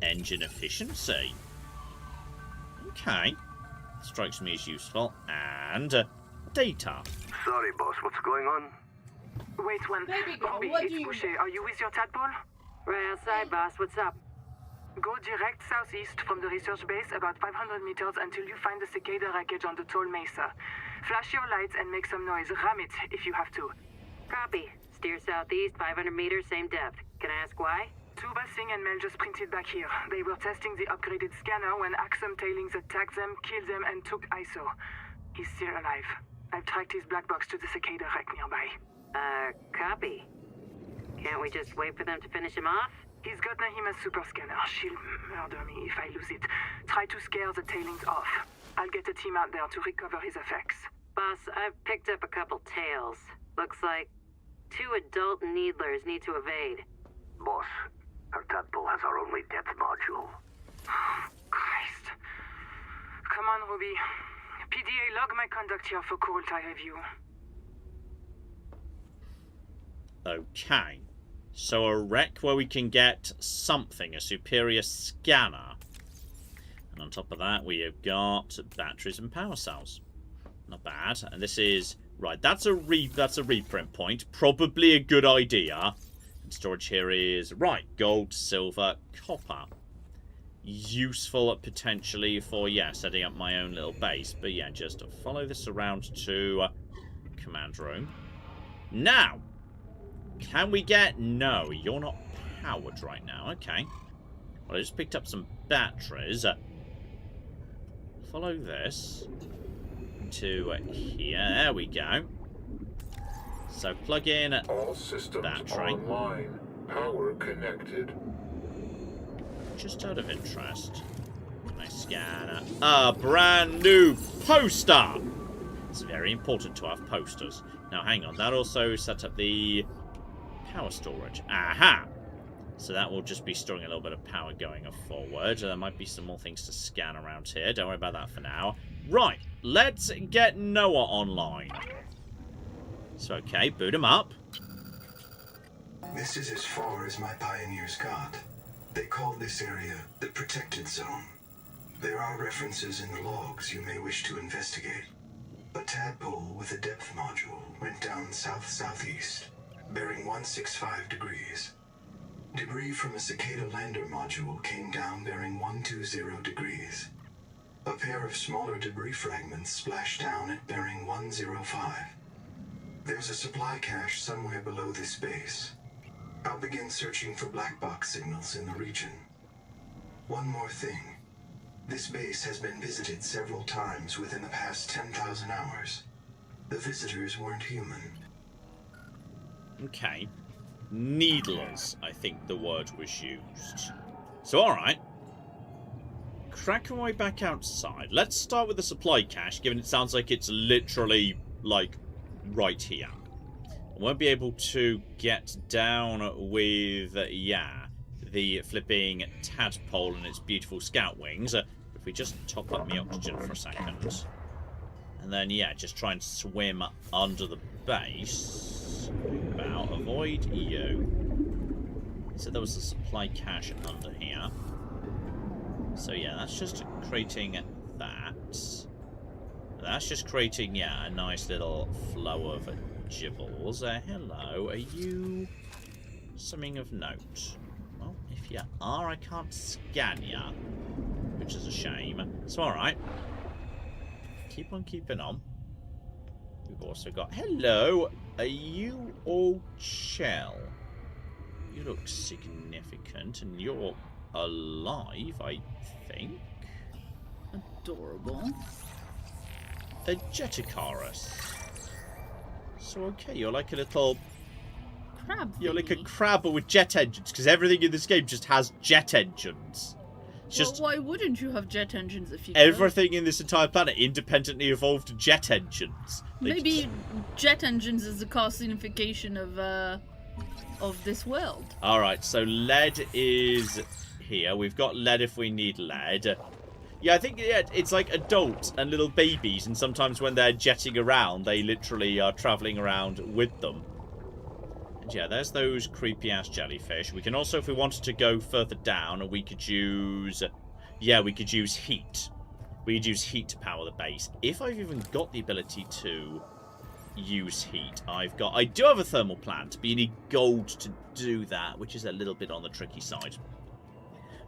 Engine efficiency. Okay. Strikes me as useful. And data. Sorry, boss. What's going on? Wait one. Baby girl, Robbie, what it's do you Boucher. Are you with your tadpole? Right outside, boss. What's up? Go direct southeast from the research base about 500 meters until you find the cicada wreckage on the tall mesa. Flash your lights and make some noise. Ram it if you have to. Copy. Steer southeast, 500 meters, same depth. Can I ask why? Tuba, Singh, and Mel just printed back here. They were testing the upgraded scanner when Axum tailings attacked them, killed them, and took ISO. He's still alive. I've tracked his black box to the cicada wreck nearby. Copy. Can't we just wait for them to finish him off? He's got Nahima's super scanner. She'll murder me if I lose it. Try to scare the tailings off. I'll get a team out there to recover his effects. Boss, I've picked up a couple tails. Looks like 2 adult needlers need to evade. Boss, our tadpole has our only depth module. Christ. Come on, Ruby. PDA, log my conduct here for Kurultai review. Okay. So a wreck where we can get something, a superior scanner. And on top of that, we have got batteries and power cells. Not bad. And this is... Right, that's a reprint point. Probably a good idea. And storage here is... Right, gold, silver, copper. Useful potentially for, yeah, setting up my own little base. But yeah, just follow this around to command room. Now, can we get... No, you're not powered right now. Okay. Well, I just picked up some batteries. Follow this to here. There we go. So plug in all systems battery. online. Power connected. Just out of interest, can I scan a brand new poster? It's very important to have posters. Now, hang on. That also set up the power storage. Aha! So that will just be storing a little bit of power going forward. There might be some more things to scan around here. Don't worry about that for now. Right, let's get Noah online. So, okay, boot him up. This is as far as my pioneers got. They called this area the Protected Zone. There are references in the logs you may wish to investigate. A tadpole with a depth module went down south-southeast, bearing 165 degrees. Debris from a cicada lander module came down bearing 120 degrees. A pair of smaller debris fragments splashed down at bearing 105. There's a supply cache somewhere below this base. I'll begin searching for black box signals in the region. One more thing. This base has been visited several times within the past 10,000 hours. The visitors weren't human. Okay. Needlers, I think the word was used. So, alright. Crack our way back outside. Let's start with the supply cache, given it sounds like it's literally, like, right here. I won't be able to get down with, yeah, the flipping tadpole and its beautiful scout wings. If we just top up my oxygen for a second. And then, yeah, just try and swim under the base. About avoid you. So there was a supply cache under here. So, yeah, that's just creating that. That's just creating, yeah, a nice little flow of gibbles. Hello, are you something of note? Well, if you are, I can't scan you, which is a shame. So, alright. Keep on keeping on. We've also got... Hello, are you all chill? You look significant, and you're alive, I think. Adorable. A Jeticarus. So, okay, you're like a little... Crab. You're like a crab but with jet engines, because everything in this game just has jet engines. It's just why wouldn't you have jet engines if you could? everything in this entire planet independently evolved jet engines. Maybe jet engines is the carcinification of this world. Alright, so lead is here. We've got lead if we need lead. Yeah, I think it's like adults and little babies, and sometimes when they're jetting around, they literally are travelling around with them. And yeah, there's those creepy-ass jellyfish. We can also, if we wanted to go further down, we could use... Yeah, we could use heat. We could use heat to power the base. If I've even got the ability to use heat, I do have a thermal plant, but you need gold to do that, which is a little bit on the tricky side.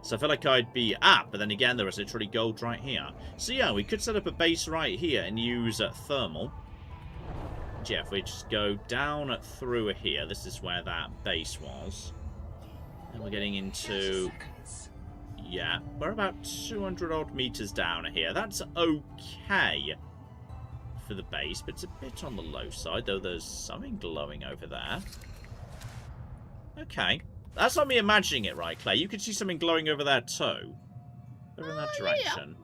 So I feel like I'd be... but then again, there is literally gold right here. So yeah, we could set up a base right here and use thermal. Yeah, if we just go down through here, this is where that base was. And we're getting into... Yeah, we're about 200 odd meters down here. That's okay for the base, but it's a bit on the low side, though there's something glowing over there. Okay. That's not me imagining it, right, Clay? You could see something glowing over there, too. Over in that direction.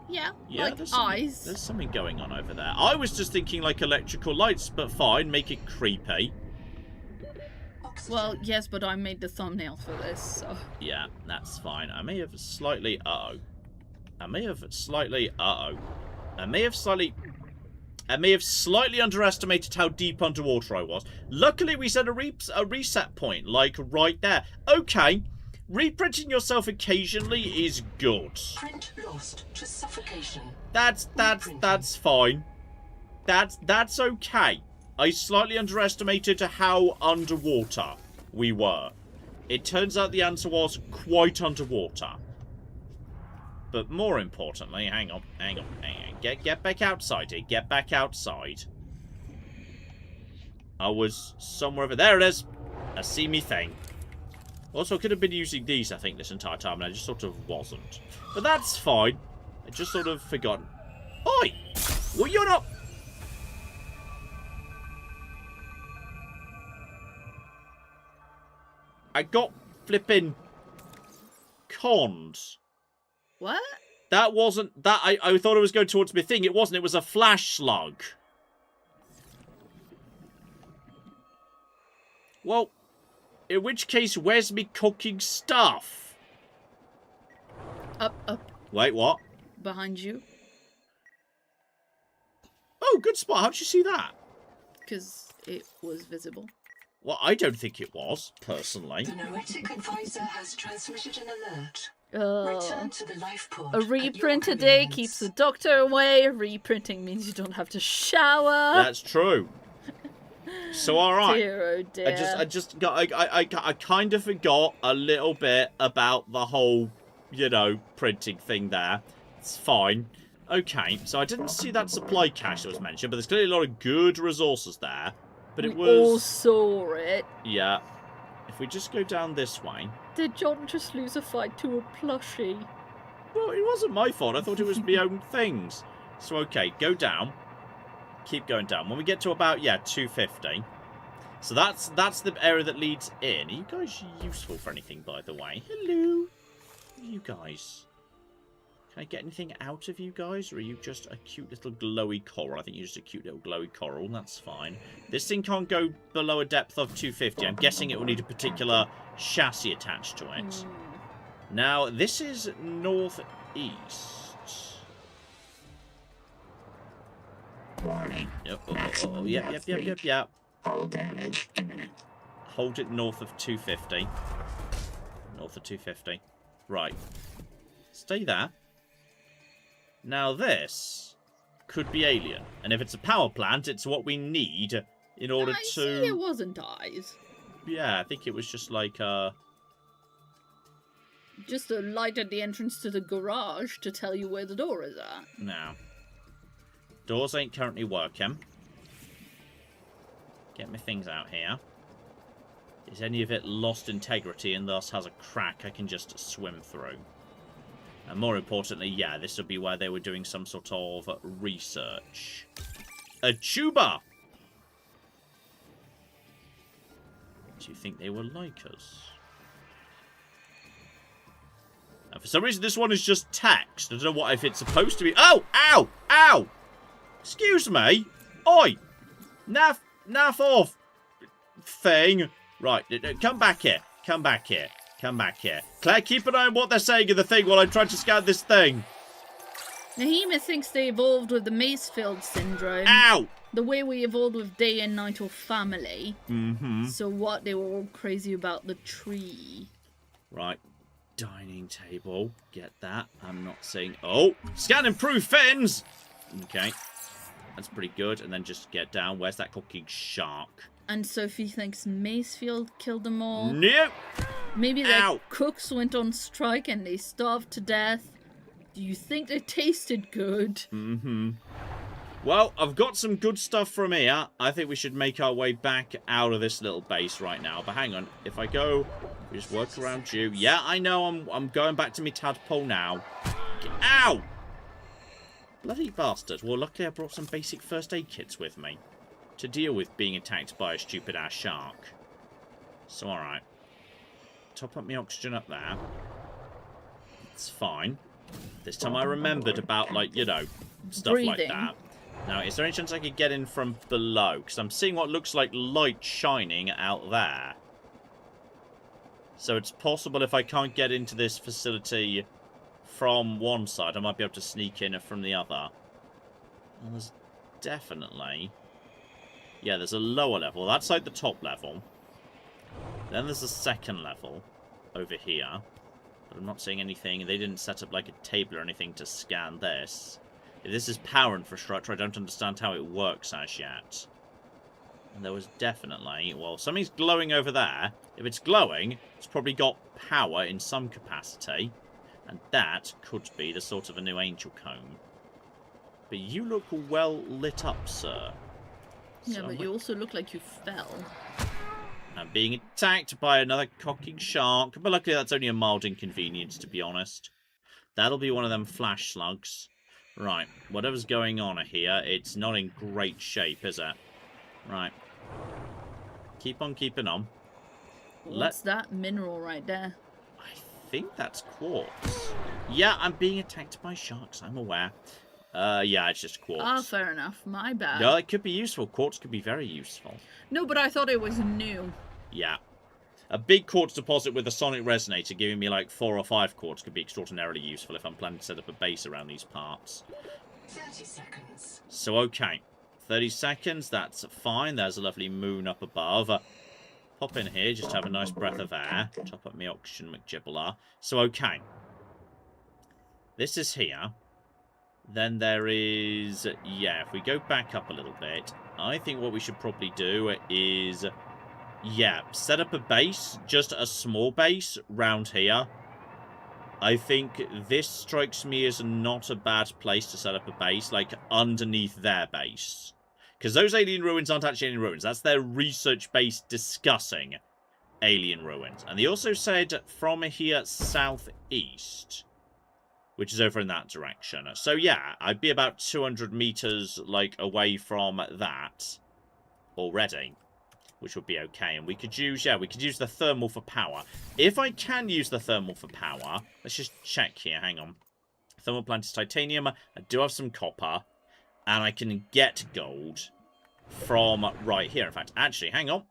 Yeah, Yeah, like eyes. There's something going on over there. I was just thinking like electrical lights, but fine, make it creepy. Well, yes, but I made the thumbnail for this, so... Yeah, that's fine. I may have slightly... I may have slightly underestimated how deep underwater I was. Luckily, we set a reset point, like, right there. Okay, reprinting yourself occasionally is good. Print lost to suffocation. That's fine. That's okay. I slightly underestimated how underwater we were. It turns out the answer was quite underwater. But more importantly, hang on. Get back outside here. Get back outside. I was somewhere over there. It is. I see me thing. Also, I could have been using these, I think, this entire time, and I just sort of wasn't. But that's fine. I just sort of forgotten. Oi! Well, you're not... I got flipping cons. What? That wasn't... That I thought it was going towards my thing. It wasn't. It was a flash slug. Well, in which case, where's me cooking stuff? Up. Wait, what? Behind you. Oh, good spot. How'd you see that? Because it was visible. Well, I don't think it was, personally. The Noetic advisor has transmitted an alert. Oh. Return to the life pod. A reprint a day keeps the doctor away. Reprinting means you don't have to shower. That's true. So, alright. Dear, oh dear. I kind of forgot a little bit about the whole, you know, printing thing there. It's fine. Okay, so I didn't see that supply cache that was mentioned, but there's clearly a lot of good resources there. But it was... We all saw it. Yeah. If we just go down this way... Did John just lose a fight to a plushie? Well, it wasn't my fault. I thought it was my own things. So, okay, go down. Keep going down. When we get to about, 250. So that's the area that leads in. Are you guys useful for anything, by the way? Hello. What are you guys? Can I get anything out of you guys? Or are you just a cute little glowy coral? I think you're just a cute little glowy coral. That's fine. This thing can't go below a depth of 250. I'm guessing it will need a particular chassis attached to it. Now, this is northeast. Yep. Hold it north of 250. North of 250. Right. Stay there. Now this could be alien. And if it's a power plant, it's what we need in order to... see it wasn't eyes. Yeah, I think it was just like, Just a light at the entrance to the garage to tell you where the door is at. No. Doors ain't currently working. Get my things out here. Is any of it lost integrity and thus has a crack I can just swim through? And more importantly, yeah, this would be where they were doing some sort of research. A tuba! Do you think they were like us? And for some reason, this one is just text. I don't know what if it's supposed to be. Oh! Ow! Ow! Excuse me. Oi! Naff off. Thing. Right, come back here. Come back here. Come back here. Claire, keep an eye on what they're saying in the thing while I try to scan this thing. Nahima thinks they evolved with the Macefield syndrome. Ow! The way we evolved with day and night or family. Mm-hmm. So what? They were all crazy about the tree. Right. Dining table. Get that. I'm not saying... Oh! Scan improve fins! Okay. That's pretty good. And then just get down. Where's that cooking shark? And Sophie thinks Macefield killed them all. Nope! Maybe their Ow. cooks went on strike and they starved to death. Do you think they tasted good? Mm-hmm. Well, I've got some good stuff from here. I think we should make our way back out of this little base right now. But hang on. If I go... We just work around you. Yeah, I know. I'm going back to me tadpole now. Ow! Bloody bastard. Well, luckily I brought some basic first aid kits with me to deal with being attacked by a stupid-ass shark. So, alright. Top up my oxygen up there. It's fine. This time I remembered about, like, you know, stuff Breathing. like that. Now, is there any chance I could get in from below? Because I'm seeing what looks like light shining out there. So it's possible if I can't get into this facility from one side, I might be able to sneak in from the other. Well, there's definitely... Yeah, there's a lower level. That's like the top level. Then there's a second level over here. But I'm not seeing anything. They didn't set up like a table or anything to scan this. If this is power infrastructure, I don't understand how it works as yet. And there was definitely... Well, something's glowing over there. If it's glowing, it's probably got power in some capacity. And that could be the sort of a new angel comb. But you look well lit up, sir. Yeah, So but you also look like you fell. I'm being attacked by another cocking shark. But luckily that's only a mild inconvenience, to be honest. That'll be one of them flash slugs. Right, whatever's going on here, it's not in great shape, is it? Right. Keep on keeping on. What's that mineral right there? I think that's quartz. Yeah, I'm being attacked by sharks, I'm aware. Yeah, it's just quartz. Ah, fair enough. My bad. No, it could be useful. Quartz could be very useful. No, but I thought it was new. Yeah. A big quartz deposit with a sonic resonator giving me like 4 or 5 quartz could be extraordinarily useful if I'm planning to set up a base around these parts. 30 seconds. So, okay. 30 seconds, that's fine. There's a lovely moon up above. Pop in here, just have a nice breath of air. Top up my oxygen, McGibbeler. So, okay. This is here. Then there is... Yeah, if we go back up a little bit, I think what we should probably do is... Yeah, set up a base, just a small base, round here. I think this strikes me as not a bad place to set up a base, like underneath their base. Because those alien ruins aren't actually alien ruins. That's their research base discussing alien ruins. And they also said from here southeast, which is over in that direction. So yeah, I'd be about 200 meters like away from that already, which would be okay. And we could use, yeah, we could use the thermal for power. If I can use the thermal for power, let's just check here, hang on. Thermal plant is titanium, I do have some copper, and I can get gold from right here. In fact, actually, hang on.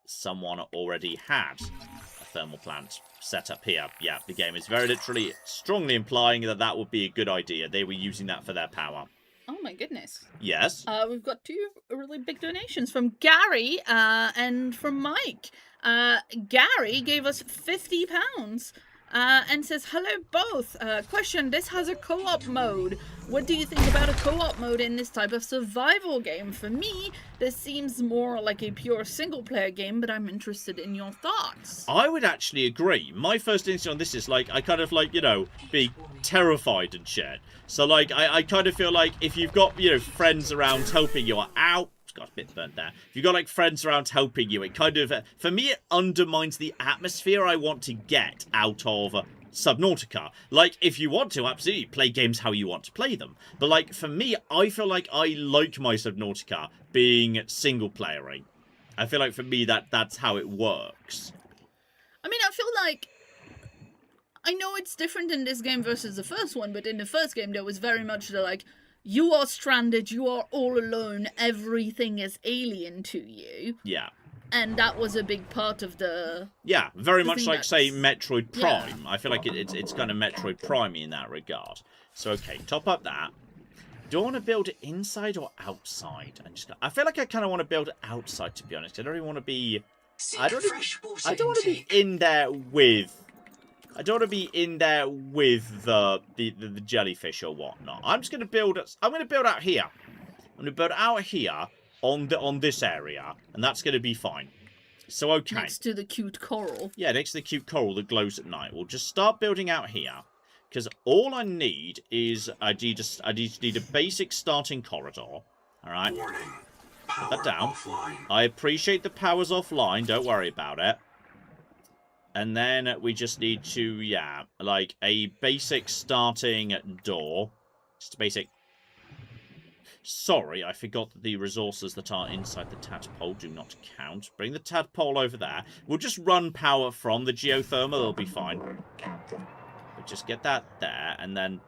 Someone already had a thermal plant set up here. Yeah, the game is very literally strongly implying that that would be a good idea. They were using that for their power. Oh my goodness. Yes? We've got 2 really big donations from Gary and from Mike. Gary gave us £50 and says, hello both. Question, this has a co-op mode. What do you think about a co-op mode in this type of survival game? For me, this seems more like a pure single-player game, but I'm interested in your thoughts. I would actually agree. My first instinct on this is, like, I kind of, like, you know, be terrified and shit. So, like, I kind of feel like if you've got, you know, friends around helping you, ow, got a bit burnt there. If you've got, like, friends around helping you, it kind of, for me, it undermines the atmosphere I want to get out of Subnautica. Like, if you want to, absolutely, play games how you want to play them. But, like, for me, I feel like I like my Subnautica being single-playery. I feel like, for me, that's how it works. I mean, I feel like I know it's different in this game versus the first one, but in the first game there was very much the like, you are stranded, you are all alone, everything is alien to you. Yeah. And that was a big part of the... Yeah, very much thing like, say, Metroid Yeah. Prime. I feel like it's kind of Metroid Prime in that regard. So, okay, top up that. Do I want to build it inside or outside? I feel like I kind of want to build it outside, to be honest. I don't really want to be... I don't want to be in there with... I don't want to be in there with the jellyfish or whatnot. I'm just going to build... I'm going to build out here. I'm going to build out here on this area, and that's going to be fine. So, okay. Next to the cute coral. Yeah, next to the cute coral that glows at night. We'll just start building out here. Because all I need is... I need a basic starting corridor. Alright? Put that down. Offline. I appreciate the power's offline. Don't worry about it. And then we just need to, yeah, like a basic starting door. Just a basic... Sorry, I forgot that the resources that are inside the tadpole do not count. Bring the tadpole over there. We'll just run power from the geothermal. It'll be fine. We'll just get that there, and then...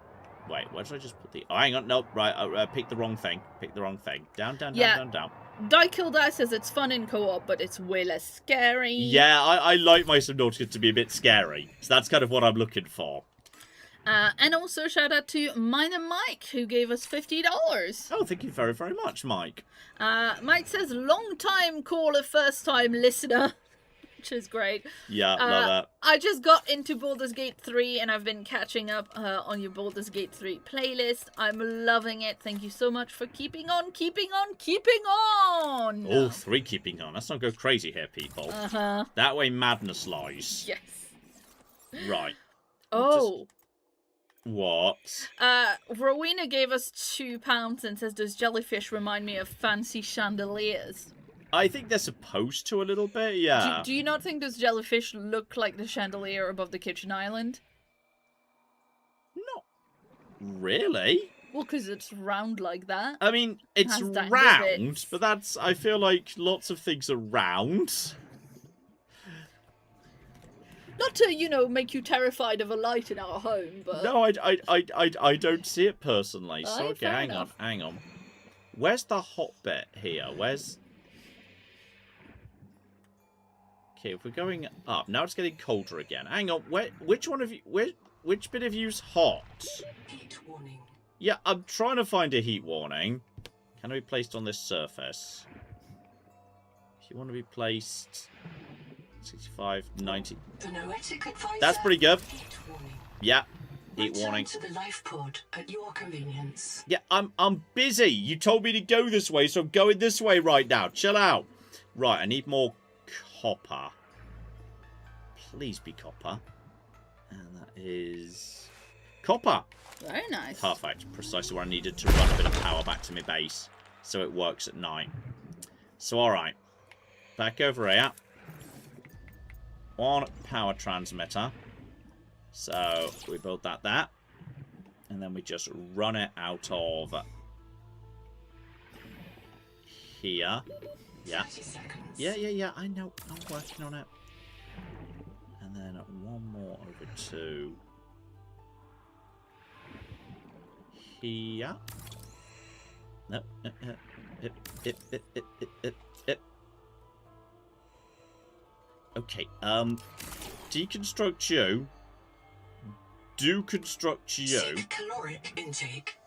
Wait, where did I just put the... Oh, hang on. Nope, right. I picked the wrong thing. Picked the wrong thing. Down, down, Yeah. down, down, down. Die says it's fun in co-op, but it's way less scary. Yeah, I like my Subnautica to be a bit scary. So that's kind of what I'm looking for. And also shout out to Miner Mike, who gave us $50. Oh, thank you very, very much, Mike. Mike says, long time caller, first time listener. Which is great. Yeah, love that. I just got into Baldur's Gate 3 and I've been catching up on your Baldur's Gate 3 playlist. I'm loving it. Thank you so much for keeping on, keeping on, keeping on. All three keeping on. Let's not go crazy here, people. Uh-huh. That way madness lies. Yes. Right. Oh. What? Rowena gave us £2 and says, does jellyfish remind me of fancy chandeliers? I think they're supposed to a little bit, yeah. Do you not think those jellyfish look like the chandelier above the kitchen island? Not really. Well, because it's round like that. I mean, it's Has that round, rivets. but that's... I feel like lots of things are round. Not to, you know, make you terrified of a light in our home, but... No, I don't see it personally. So, Aye, okay, fair enough. hang on. Where's the hot bit here? Where's... Okay, if we're going up, now it's getting colder again. Hang on, which one of you, which bit of you's hot? Heat warning. Yeah, I'm trying to find a heat warning. Can it be placed on this surface? If you want to be placed 65, 90. The noetic advisor. That's pretty good. Heat warning. Yeah, heat Return warning. to the life pod at your convenience. Yeah, I'm busy. You told me to go this way, so I'm going this way right now. Chill out. Right, I need more copper. Please be copper. And that is copper. Very nice. Perfect. Precisely where I needed to run a bit of power back to my base so it works at night. So, alright. Back over here. One power transmitter. So, we build that there. And then we just run it out of here. Yeah. 30 seconds. Yeah, I know. I'm working on it. And then one more over to here. No. Okay, deconstruct you. Do construct you. Seek caloric intake.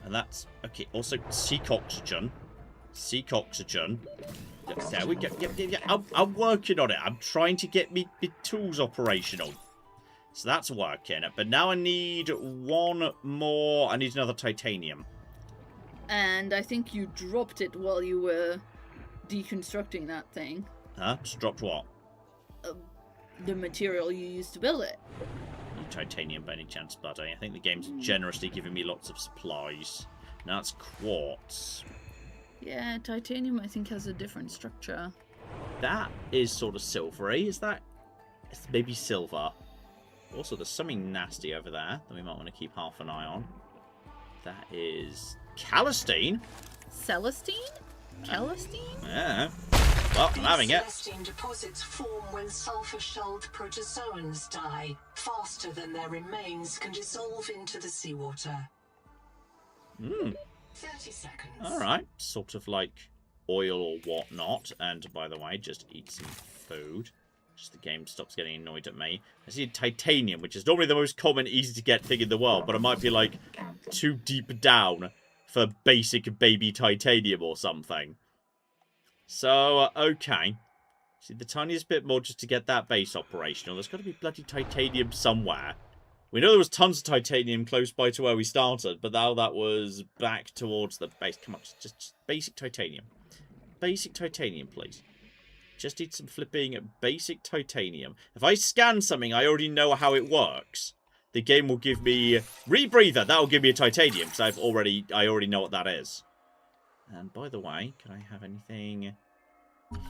And that's... Okay, also seek oxygen. Seek oxygen. There we go. Yeah. I'm working on it. I'm trying to get me tools operational. So that's working. But now I need one more. I need another titanium. And I think you dropped it while you were deconstructing that thing. Huh? Just dropped what? The material you used to build it. Need titanium by any chance, buddy? I think the game's generously giving me lots of supplies. Now it's quartz. Yeah, titanium I think has a different structure. That is sort of silvery. Is that... It's maybe silver. Also, there's something nasty over there that we might want to keep half an eye on. That is... Calistine? Celestine? Celestine? Yeah. Well, I'm having it. Celestine deposits form when sulfur-shelled protozoans die, faster than their remains can dissolve into the seawater. 30 seconds. Alright. Sort of like oil or whatnot. And by the way, just eat some food. Just the game stops getting annoyed at me. I see titanium, which is normally the most common, easy to get thing in the world, but it might be like too deep down for basic baby titanium or something. So, okay. See, the tiniest bit more just to get that base operational. There's got to be bloody titanium somewhere. We know there was tons of titanium close by to where we started, but now that was back towards the base. Come on, just basic titanium. Basic titanium, please. Just need some flipping basic titanium. If I scan something, I already know how it works. The game will give me rebreather. That will give me a titanium because I already know what that is. And by the way, can I have anything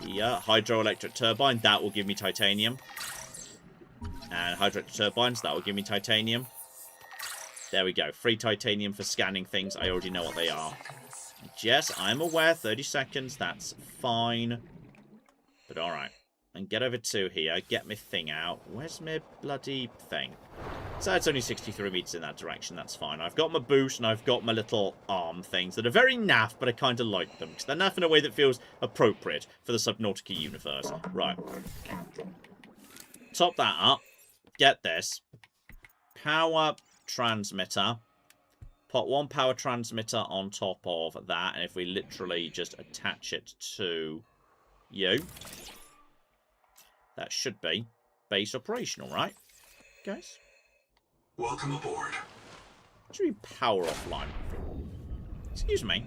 here? Hydroelectric turbine. That will give me titanium. And hydroelectric turbines. That will give me titanium. There we go. Free titanium for scanning things. I already know what they are. Yes, I'm aware. 30 seconds. That's fine. But alright. And get over to here. Get my thing out. Where's my bloody thing? So it's only 63 meters in that direction. That's fine. I've got my boost and I've got my little arm things that are very naff, but I kind of like them. Because they're naff in a way that feels appropriate for the Subnautica universe. Right. Top that up. Get this. Power transmitter. Put one power transmitter on top of that. And if we literally just attach it to you, that should be base operational, right, guys? Welcome aboard. What do you mean power offline? Excuse me.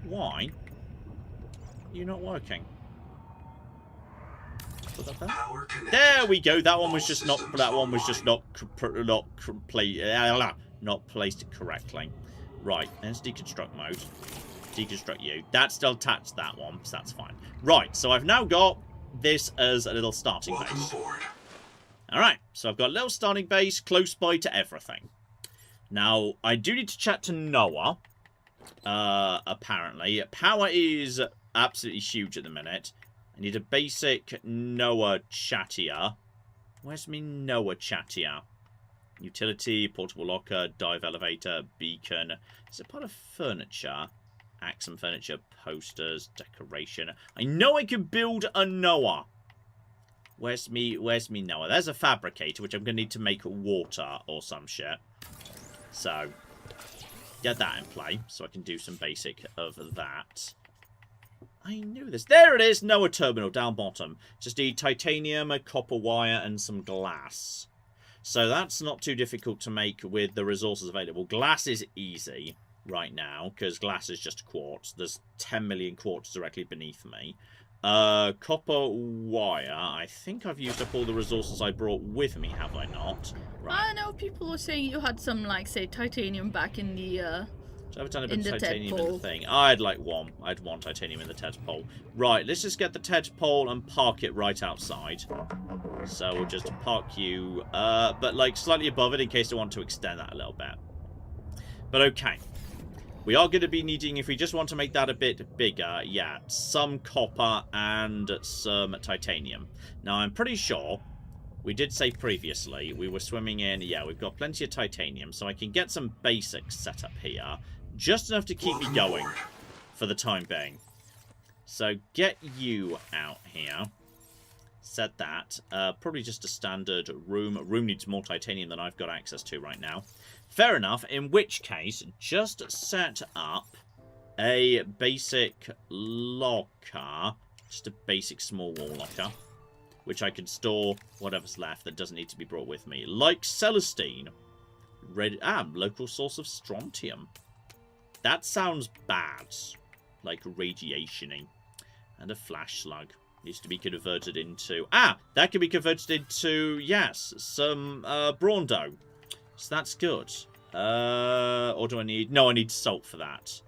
Why are you not working? Put that there. Power connected. There we go. That one was All just not. systems That one was just online. not placed correctly. Right. There's deconstruct mode. Deconstruct you. That still attached that one, so that's fine. Right. So I've now got this as a little starting Welcome base. aboard. Alright, so I've got a little starting base close by to everything. Now, I do need to chat to Noah. Apparently. Power is absolutely huge at the minute. I need a basic Noah chattier. Where's me Noah chattier? Utility, portable locker, dive elevator, beacon. Is it part of furniture? Axum furniture, posters, decoration. I know I can build a Noah. Where's me Noah? There's a fabricator, which I'm going to need to make water or some shit. So, get that in play, so I can do some basic of that. I knew this. There it is! Noah terminal, down bottom. Just need titanium, a copper wire, and some glass. So that's not too difficult to make with the resources available. Glass is easy right now, because glass is just quartz. There's 10 million quartz directly beneath me. Copper wire. I think I've used up all the resources I brought with me, have I not? Right. I know people were saying you had some, like, say, titanium back in the, So I've done a bit in of the titanium in the tadpole. thing. I'd like one. I'd want titanium in the tadpole. Right, let's just get the tadpole and park it right outside. So we'll just park you, but like slightly above it in case I want to extend that a little bit. But okay. We are going to be needing, if we just want to make that a bit bigger, yeah, some copper and some titanium. Now, I'm pretty sure, we did say previously, we were swimming in, yeah, we've got plenty of titanium, so I can get some basics set up here, just enough to keep me going for the time being. So, get you out here. Set that. Probably just a standard room. Room needs more titanium than I've got access to right now. Fair enough, in which case, just set up a basic locker. Just a basic small wall locker. Which I can store whatever's left that doesn't need to be brought with me. Like Celestine. Local source of strontium. That sounds bad. Like radiation-y. And a flash slug. Needs to be converted into... that can be converted into, yes, some brawn dough. So that's good. Or do I need... No, I need salt for that.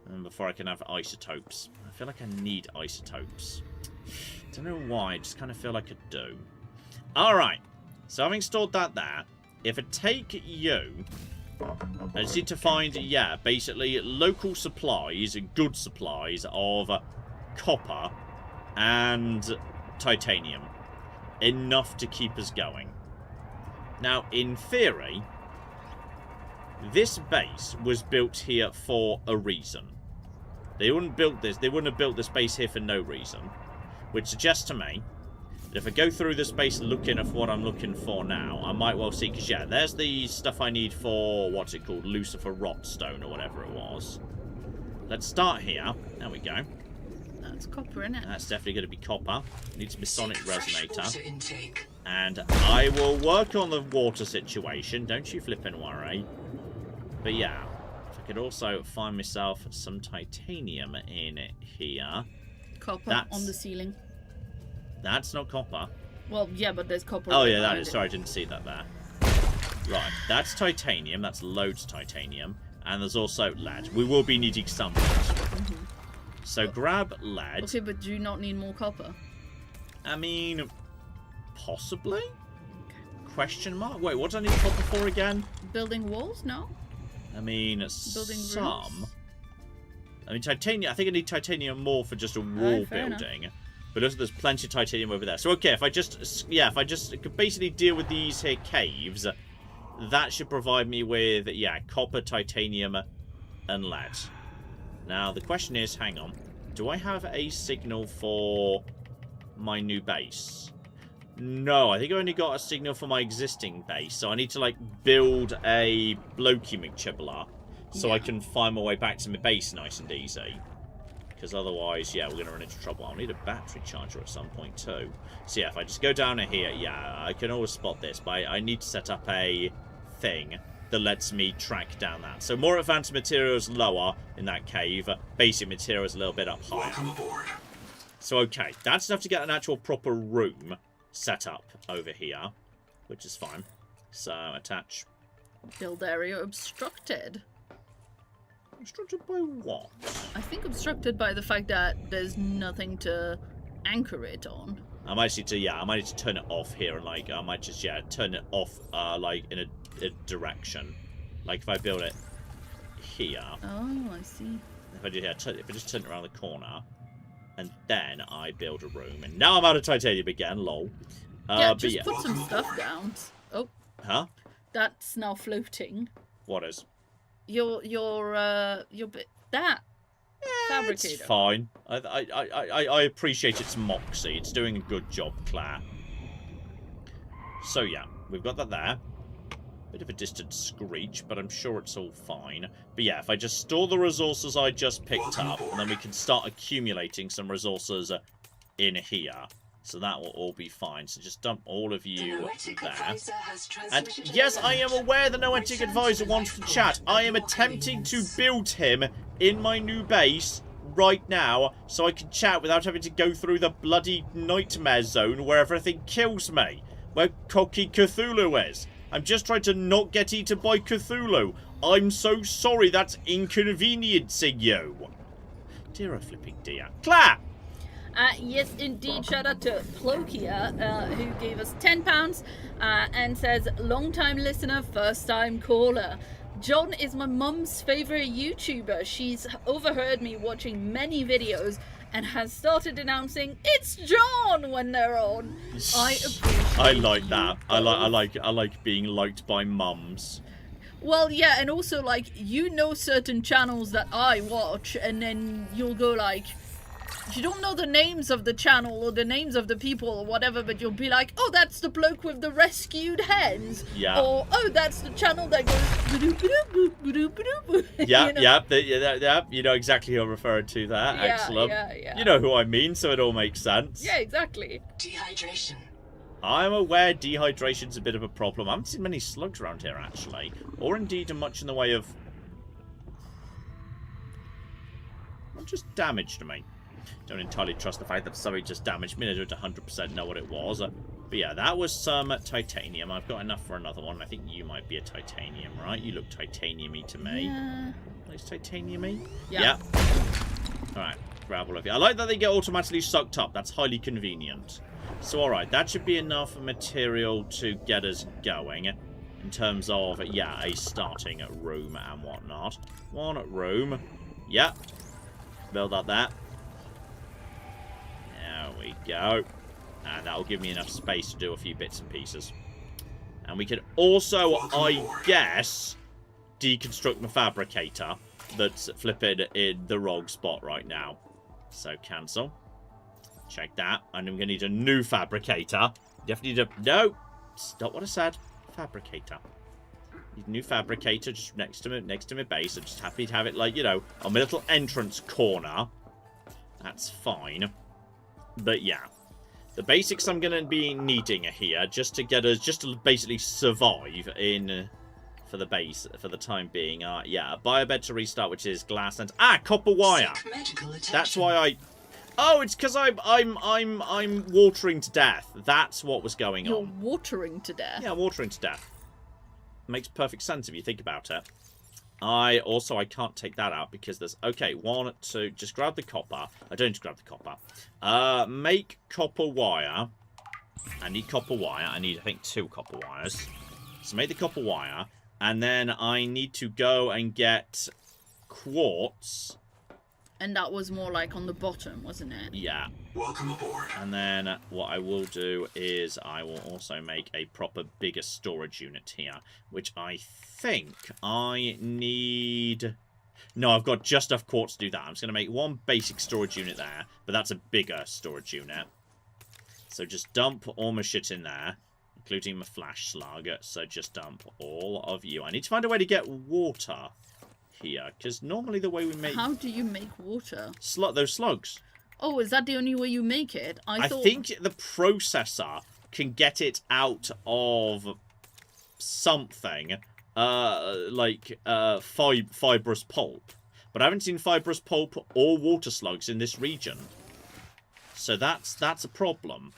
And before I can have isotopes. I feel like I need isotopes. Don't know why, I just kind of feel like I do. Alright. So having stored that there, if I take you... I just need to find, yeah, basically local supplies, good supplies of copper and titanium. Enough to keep us going. Now, in theory, this base was built here for a reason. They wouldn't have built this base here for no reason. Which suggests to me that if I go through this base looking at what I'm looking for now, I might well see, because yeah, there's the stuff I need for, what's it called, Lucifer Rotstone or whatever it was. Let's start here. There we go. That's copper, isn't it? That's definitely going to be copper. Needs to be sonic resonator. Intake. And I will work on the water situation. Don't you flippin' worry. But yeah, if I could also find myself some titanium in here. Copper on the ceiling. That's not copper. Well, yeah, but there's copper. Oh yeah, that is. Sorry, I didn't see that there. Right, that's titanium. That's loads of titanium. And there's also lead. We will be needing some lead. Mm-hmm. So grab lead. Okay, but do you not need more copper? I mean, possibly? Question mark? Wait, what do I need copper for again? Building walls? No? I mean, building some. rooms? I mean, titanium. I think I need titanium more for just a wall building. Enough. But also, there's plenty of titanium over there. So, okay, if I just basically deal with these here caves, that should provide me with, yeah, copper, titanium, and lead. Now, the question is, hang on, do I have a signal for my new base? No, I think I only got a signal for my existing base, so I need to, like, build a blokey McChibbler so I can find my way back to my base nice and easy. Because otherwise, yeah, we're going to run into trouble. I'll need a battery charger at some point, too. So, yeah, if I just go down here, yeah, I can always spot this, but I need to set up a thing that lets me track down that. So more advanced materials lower in that cave, basic materials a little bit up higher. Welcome aboard. So okay, that's enough to get an actual proper room set up over here, which is fine. So attach. Build area obstructed. Obstructed by what? I think obstructed by the fact that there's nothing to anchor it on. I might need to turn it off here and like I might just turn it off like in a direction. Like if I build it here. Oh, I see. If I just turn it around the corner, and then I build a room, and now I'm out of titanium again. Lol. Just put some stuff down. Oh. Huh? That's now floating. What is? Your bit that. Fabricator. It's fine. I appreciate its moxie. It's doing a good job, Claire. So yeah, we've got that there. Bit of a distant screech, but I'm sure it's all fine. But yeah, if I just store the resources I just picked up, and then we can start accumulating some resources in here. So that will all be fine. So just dump all of you there. And yes, I am aware the Noetic Advisor wants to chat. I am attempting to build him in my new base right now, so I can chat without having to go through the bloody nightmare zone where everything kills me. Where cocky Cthulhu is. I'm just trying to not get eaten by Cthulhu. I'm so sorry that's inconveniencing you. Dear oh flipping dear. Claire! Yes, indeed. Shout out to Plokia, who gave us £10 and says, long-time listener, first-time caller. John is my mum's favourite YouTuber. She's overheard me watching many videos and has started announcing, it's John, when they're on. I appreciate I like that. I like being liked by mums. Well, yeah, and also, like, you know certain channels that I watch, and then you'll go, like, you don't know the names of the channel or the names of the people or whatever, but you'll be like, oh, that's the bloke with the rescued hens. Yeah. Or, oh, that's the channel that goes... Yeah, you know exactly who I'm referring to there. Yeah, excellent. yeah. You know who I mean, so it all makes sense. Yeah, exactly. Dehydration. I'm aware dehydration's a bit of a problem. I haven't seen many slugs around here, actually. Or indeed much in the way of... What just damaged me? Don't entirely trust the fact that somebody just damaged me. I don't 100% know what it was. But yeah, that was some titanium. I've got enough for another one. I think you might be a titanium, right? You look titanium-y to me. Yeah. Nice titanium-y? Yeah. Alright, grab all of you. I like that they get automatically sucked up. That's highly convenient. So alright, that should be enough material to get us going. In terms of, yeah, a starting room and whatnot. One room. Yep. Build that there. we go. And that'll give me enough space to do a few bits and pieces. And we can also, I guess, deconstruct my fabricator that's flipping in the wrong spot right now. So cancel. Check that. And I'm going to need a new fabricator. Definitely need a... No! Stop what I said. Fabricator. Need a new fabricator just next to my base. I'm just happy to have it, like, you know, on my little entrance corner. That's fine. But yeah. The basics I'm going to be needing here just to get us, just to basically survive in, for the base, for the time being. Yeah, a biobed to restart, which is glass and, copper wire. That's why I, oh, it's because I'm watering to death. That's what was going on. You're watering to death? Yeah, watering to death. Makes perfect sense if you think about it. I can't take that out because there's... Okay, 1, 2... Just grab the copper. I don't need to grab the copper. Make copper wire. I need copper wire. I need, I think, 2 copper wires. So make the copper wire. And then I need to go and get quartz. And that was more like on the bottom, wasn't it? Yeah. Welcome aboard. And then what I will do is I will also make a proper bigger storage unit here, which I think I need... No, I've got just enough quartz to do that. I'm just going to make 1 basic storage unit there, but that's a bigger storage unit. So just dump all my shit in there, including my flash slug. So just dump all of you. I need to find a way to get water here, because normally the way we make... How do you make water? Those slugs. Oh, is that the only way you make it? I thought... think the processor can get it out of something like fibrous pulp. But I haven't seen fibrous pulp or water slugs in this region. So that's a problem.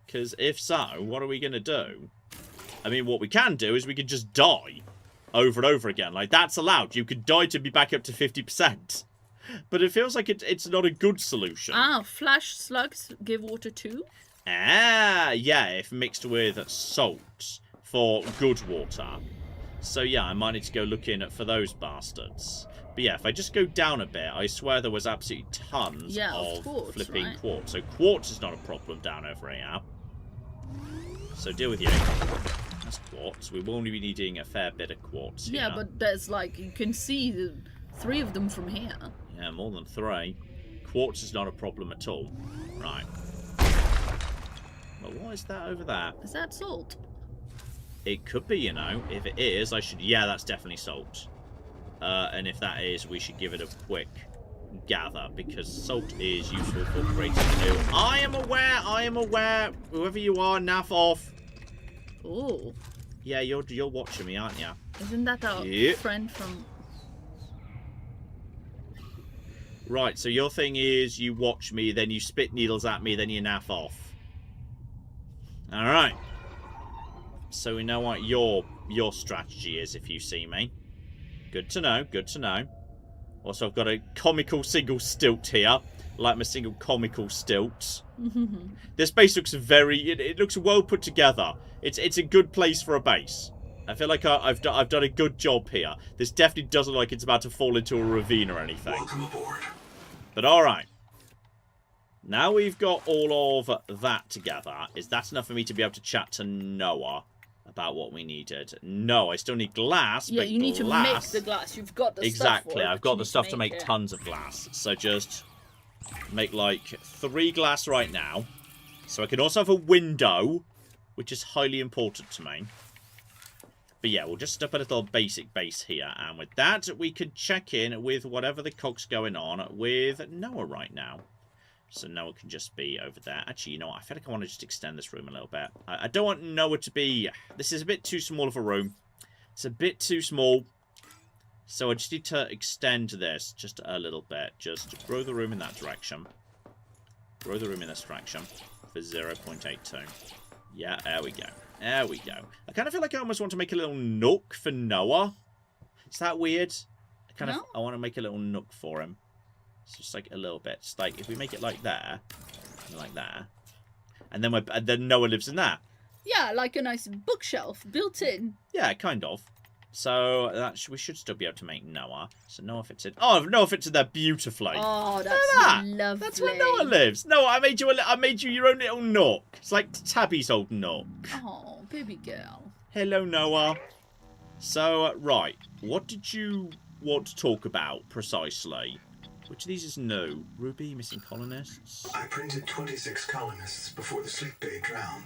Because if so, what are we going to do? I mean, what we can do is we can just die over and over again. Like, that's allowed. You could die to be back up to 50%. But it feels like it's not a good solution. Flash slugs give water too? Yeah, if mixed with salt for good water. So yeah, I might need to go looking for those bastards. But yeah, if I just go down a bit, I swear there was absolutely tons of quartz, flipping right? quartz. So quartz is not a problem down over here. So deal with you. That's quartz. We will only be needing a fair bit of quartz here. Yeah, but there's like, you can see 3 of them from here. Yeah, more than 3. Quartz is not a problem at all. Right. But what is that over there? Is that salt? It could be, you know. If it is, I should... Yeah, that's definitely salt. And if that is, we should give it a quick gather, because salt is useful for creating new... I am aware! Whoever you are, naff off! Oh. Yeah, you're watching me, aren't you? Isn't that our friend from... Right, so your thing is you watch me, then you spit needles at me, then you naff off. Alright. So we know what your strategy is if you see me. Good to know, good to know. Also, I've got a comical single stilt here. Like my single comical stilt. This base looks it looks well put together. It's a good place for a base. I feel like I've done a good job here. This definitely doesn't look like it's about to fall into a ravine or anything. Welcome aboard. But alright. Now we've got all of that together. Is that enough for me to be able to chat to Noah about what we needed? No, I still need glass. Yeah, but you need glass... to make the glass. You've got the stuff Exactly, for it, I've got the stuff to make tons of glass. So just make like 3 glass right now. So I can also have a window, which is highly important to me. But yeah, we'll just step a little basic base here. And with that, we could check in with whatever the cock's going on with Noah right now. So Noah can just be over there. Actually, you know what? I feel like I want to just extend this room a little bit. I don't want Noah to be... This is a bit too small of a room. It's a bit too small. So I just need to extend this just a little bit. Just grow the room in that direction. Grow the room in this direction for 0.82. Yeah, there we go. There we go. I kind of feel like I almost want to make a little nook for Noah. Is that weird? I want to make a little nook for him. It's just like a little bit. Just like if we make it like there, and like there, and then Noah lives in there. Yeah, like a nice bookshelf built in. Yeah, kind of. So we should still be able to make Noah. So Noah fits in. Oh, Noah fits in there beautifully. Oh, Look at that. lovely. That's where Noah lives. Noah, I made you your own little nook. It's like Tabby's old nook. Oh, baby girl. Hello, Noah. So, right. What did you want to talk about precisely? Which of these is no? Ruby, missing colonists? I printed 26 colonists before the sleep bay drowned.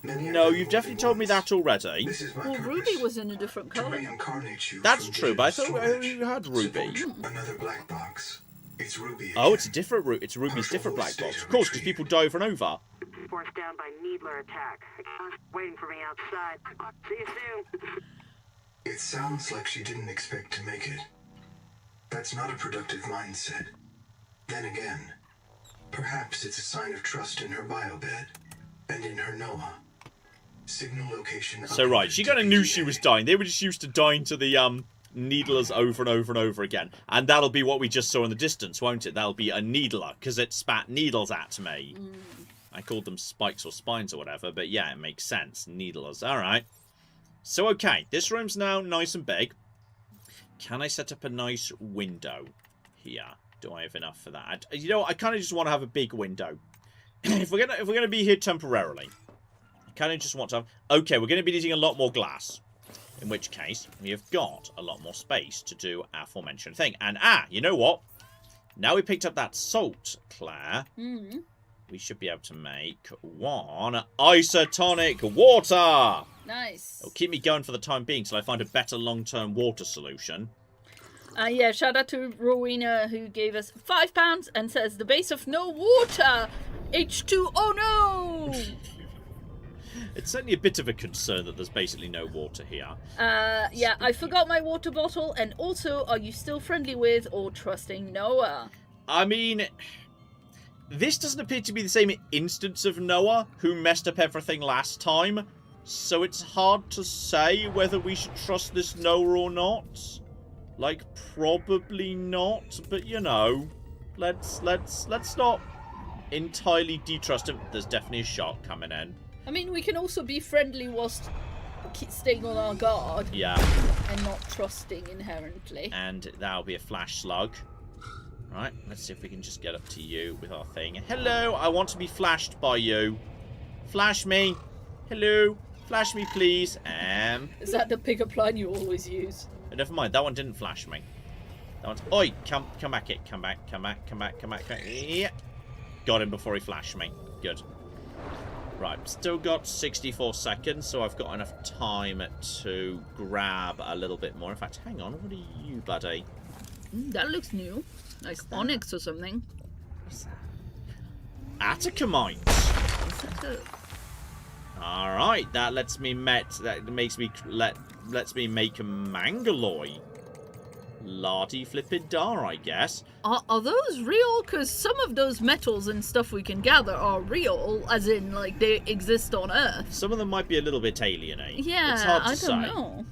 Many of No, them you've will definitely be told me once. that already. This is my Well, purpose, Ruby was in a different to colour. reincarnate you That's from true, but I digital thought storage. you had Ruby. Subnautica, another black box. It's Ruby Oh, again. it's a different route. It's Ruby's Partial different black state box. of Of course, because retreat. people die over and over. Forced down by Needler attack. Waiting for me outside. See you soon. It sounds like she didn't expect to make it. That's not a productive mindset. Then again, perhaps it's a sign of trust in her biobed and in her Noah. Signal location. So, right, she kind of knew she was dying. They were just used to dying to the, needlers over and over and over again. And that'll be what we just saw in the distance, won't it? That'll be a needler, because it spat needles at me. I called them spikes or spines or whatever, but yeah, it makes sense. Needlers. Alright. So, okay, this room's now nice and big. Can I set up a nice window here? Do I have enough for that? You know what? I kind of just want to have a big window. if we're gonna be here temporarily, I kind of just want to have... Okay, we're going to be needing a lot more glass. In which case, we have got a lot more space to do our aforementioned thing. And, you know what? Now we picked up that salt, Claire, we should be able to make one isotonic water. Nice. It'll keep me going for the time being till I find a better long-term water solution. Yeah, shout out to Rowena who gave us £5 and says the base of no water. H2, oh no! It's certainly a bit of a concern that there's basically no water here. Yeah, I forgot my water bottle. And also, are you still friendly with or trusting Noah? I mean, this doesn't appear to be the same instance of Noah who messed up everything last time. So it's hard to say whether we should trust this Noah or not. Like, probably not, but you know, let's not entirely detrust him. There's definitely a shark coming in. I mean, we can also be friendly whilst staying on our guard. Yeah. And not trusting inherently. And that'll be a flash slug. Right, let's see if we can just get up to you with our thing. Hello, I want to be flashed by you. Flash me. Hello, flash me, please. Is that the pickup line you always use? Never mind, that one didn't flash me. That one's... Oi, come back, come back. Yeah. Got him before he flashed me. Good. Right, still got 64 seconds, so I've got enough time to grab a little bit more. In fact, hang on, what are you, buddy? That looks new. Like onyx or something. What's that? Atacamite. Is that the... Alright, that lets me lets me make a mangaloy. Lardy flippin' dar, I guess. Are those real? Because some of those metals and stuff we can gather are real, as in, like, they exist on Earth. Some of them might be a little bit alien-y. Yeah, it's hard to I don't say. know.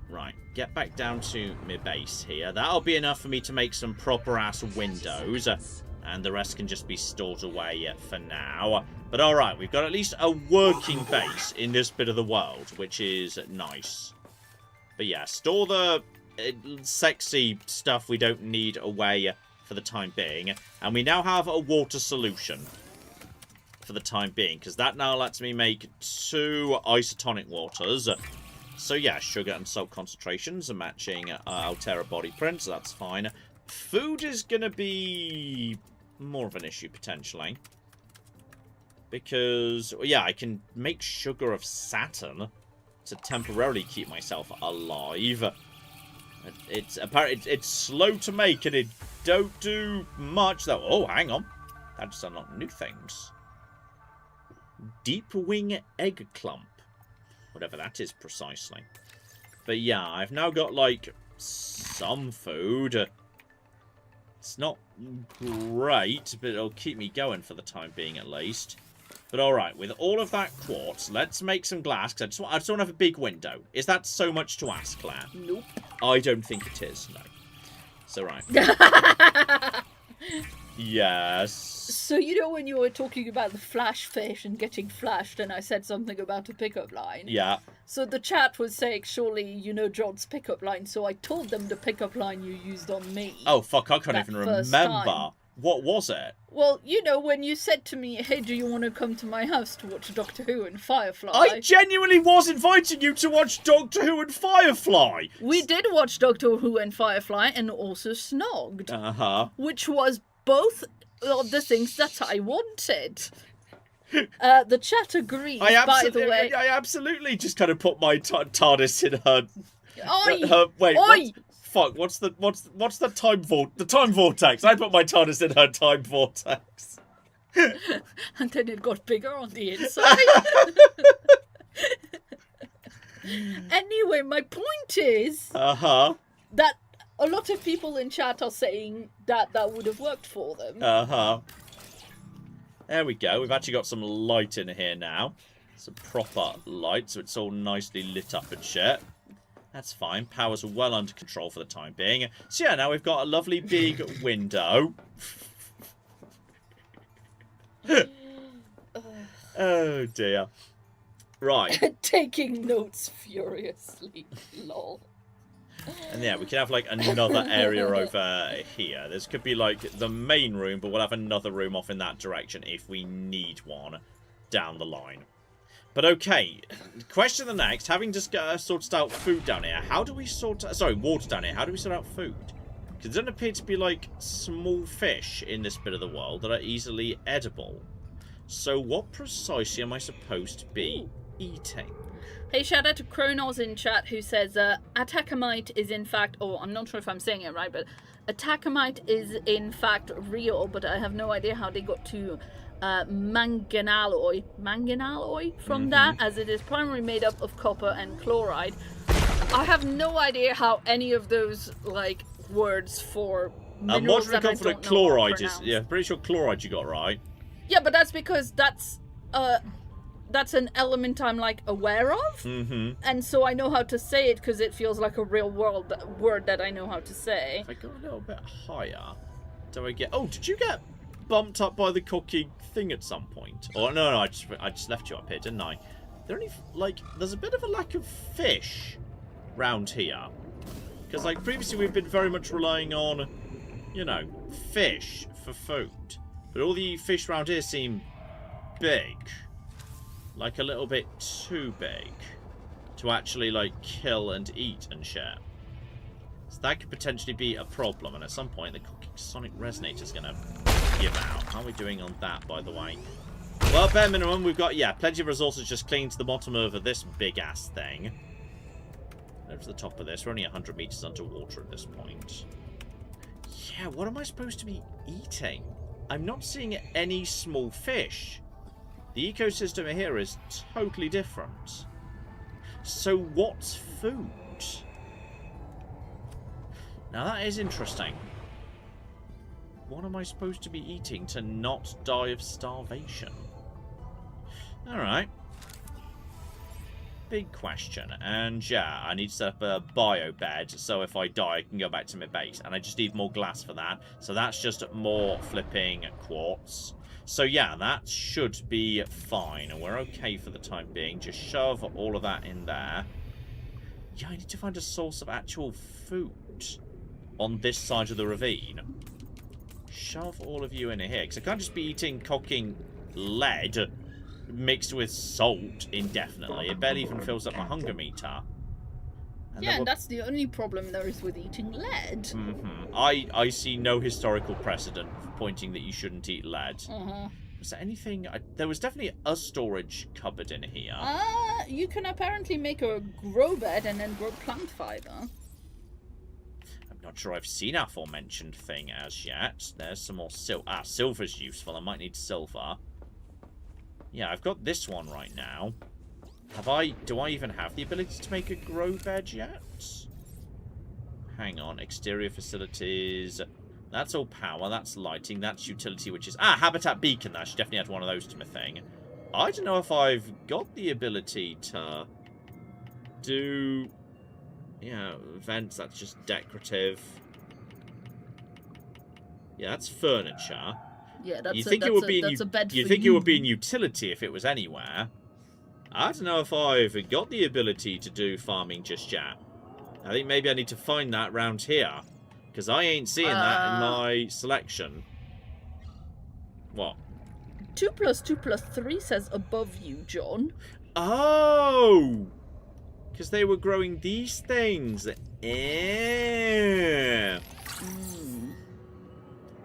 Right, get back down to my base here. That'll be enough for me to make some proper-ass windows. And the rest can just be stored away for now. But alright, we've got at least a working base in this bit of the world, which is nice. But yeah, store the sexy stuff we don't need away for the time being. And we now have a water solution for the time being, because that now lets me make 2 isotonic waters. So yeah, sugar and salt concentrations are matching Altera body print, so that's fine. Food is going to be more of an issue, potentially. Because, yeah, I can make sugar of Saturn to temporarily keep myself alive. It's slow to make, and it don't do much, though. Oh, hang on. That just unlocked new things. Deep wing egg clump. Whatever that is precisely. But yeah, I've now got, like, some food. It's not great, but it'll keep me going for the time being, at least. But alright, with all of that quartz, let's make some glass, because I just want to have a big window. Is that so much to ask, Claire? Nope. I don't think it is, no. So, right. Yes. So, you know when you were talking about the flash fish and getting flashed and I said something about a pickup line? Yeah. So the chat was saying, surely you know John's pickup line, so I told them the pickup line you used on me. Oh, fuck, I can't that even first remember. time. What was it? Well, you know, when you said to me, hey, do you want to come to my house to watch Doctor Who and Firefly? I genuinely was inviting you to watch Doctor Who and Firefly. We did watch Doctor Who and Firefly and also snogged. Uh-huh. Which was both of the things that I wanted. The chat agrees, by the way. I absolutely just kind of put my TARDIS in her... Oi! Wait, Oi! Fuck, what's the time vortex? I put my TARDIS in her time vortex. And then it got bigger on the inside. Anyway, my point is that a lot of people in chat are saying that that would have worked for them. There we go. We've actually got some light in here now. Some proper light, so it's all nicely lit up and shit. That's fine. Power's well under control for the time being. So yeah, now we've got a lovely big window. Oh dear. Right. Taking notes furiously. Lol. And yeah, we can have like another area over here. This could be like the main room, but we'll have another room off in that direction if we need one down the line. But okay, question the next. Having just sorted out food down here, how do we sort... Sorry, water down here. How do we sort out food? Because there doesn't appear to be like small fish in this bit of the world that are easily edible. So what precisely am I supposed to be eating? Hey, shout out to Kronos in chat who says Atacamite is in fact, or I'm not sure if I'm saying it right, but Atacamite is in fact real, but I have no idea how they got to manganalloy from that, as it is primarily made up of copper and chloride. I have no idea how any of those like words for minerals that I don't know how to chloride is, pronounce. yeah, pretty sure chloride you got right. Yeah, but that's because that's an element I'm like aware of, and so I know how to say it because it feels like a real world word that I know how to say. If I go a little bit higher, do I get? Oh, did you get bumped up by the cooking thing at some point? Or no, I just left you up here, didn't I? There only like there's a bit of a lack of fish round here, because like previously we've been very much relying on, you know, fish for food, but all the fish round here seem big. Like a little bit too big to actually like kill and eat and share. So that could potentially be a problem, and at some point the cooking sonic resonator is going to give out. How are we doing on that, by the way? Well, bare minimum, we've got, yeah, plenty of resources just clinging to the bottom of this big-ass thing. Over to the top of this. We're only 100 meters underwater at this point. Yeah, what am I supposed to be eating? I'm not seeing any small fish. The ecosystem here is totally different. So what's food? Now that is interesting. What am I supposed to be eating to not die of starvation? Alright. Big question. And yeah, I need to set up a bio bed so if I die I can go back to my base. And I just need more glass for that. So that's just more flipping quartz. So yeah, that should be fine, and we're okay for the time being. Just shove all of that in there. Yeah, I need to find a source of actual food on this side of the ravine. Shove all of you in here, because I can't just be eating cocking lead mixed with salt indefinitely. It barely even fills up my hunger meter. And that's the only problem there is with eating lead. I see no historical precedent pointing that you shouldn't eat lead. Was there anything? There was definitely a storage cupboard in here. You can apparently make a grow bed and then grow plant fiber. I'm not sure I've seen our aforementioned thing as yet. There's some more silver. Silver's useful. I might need silver. Yeah, I've got this one right now. Do I even have the ability to make a grow bed yet? Hang on, exterior facilities. That's all power, that's lighting, that's utility, which is... habitat beacon, I should definitely add one of those to my thing. I don't know if I've got the ability to do... Yeah, vents, that's just decorative. Yeah, that's furniture. Yeah, that's You'd a, think that's it would a, be that's a bed you'd for think you. it would be in utility if it was anywhere. I don't know if I've got the ability to do farming just yet. I think maybe I need to find that round here. Because I ain't seeing that in my selection. What? 2 + 2 + 3 says above you, John. Oh! Because they were growing these things.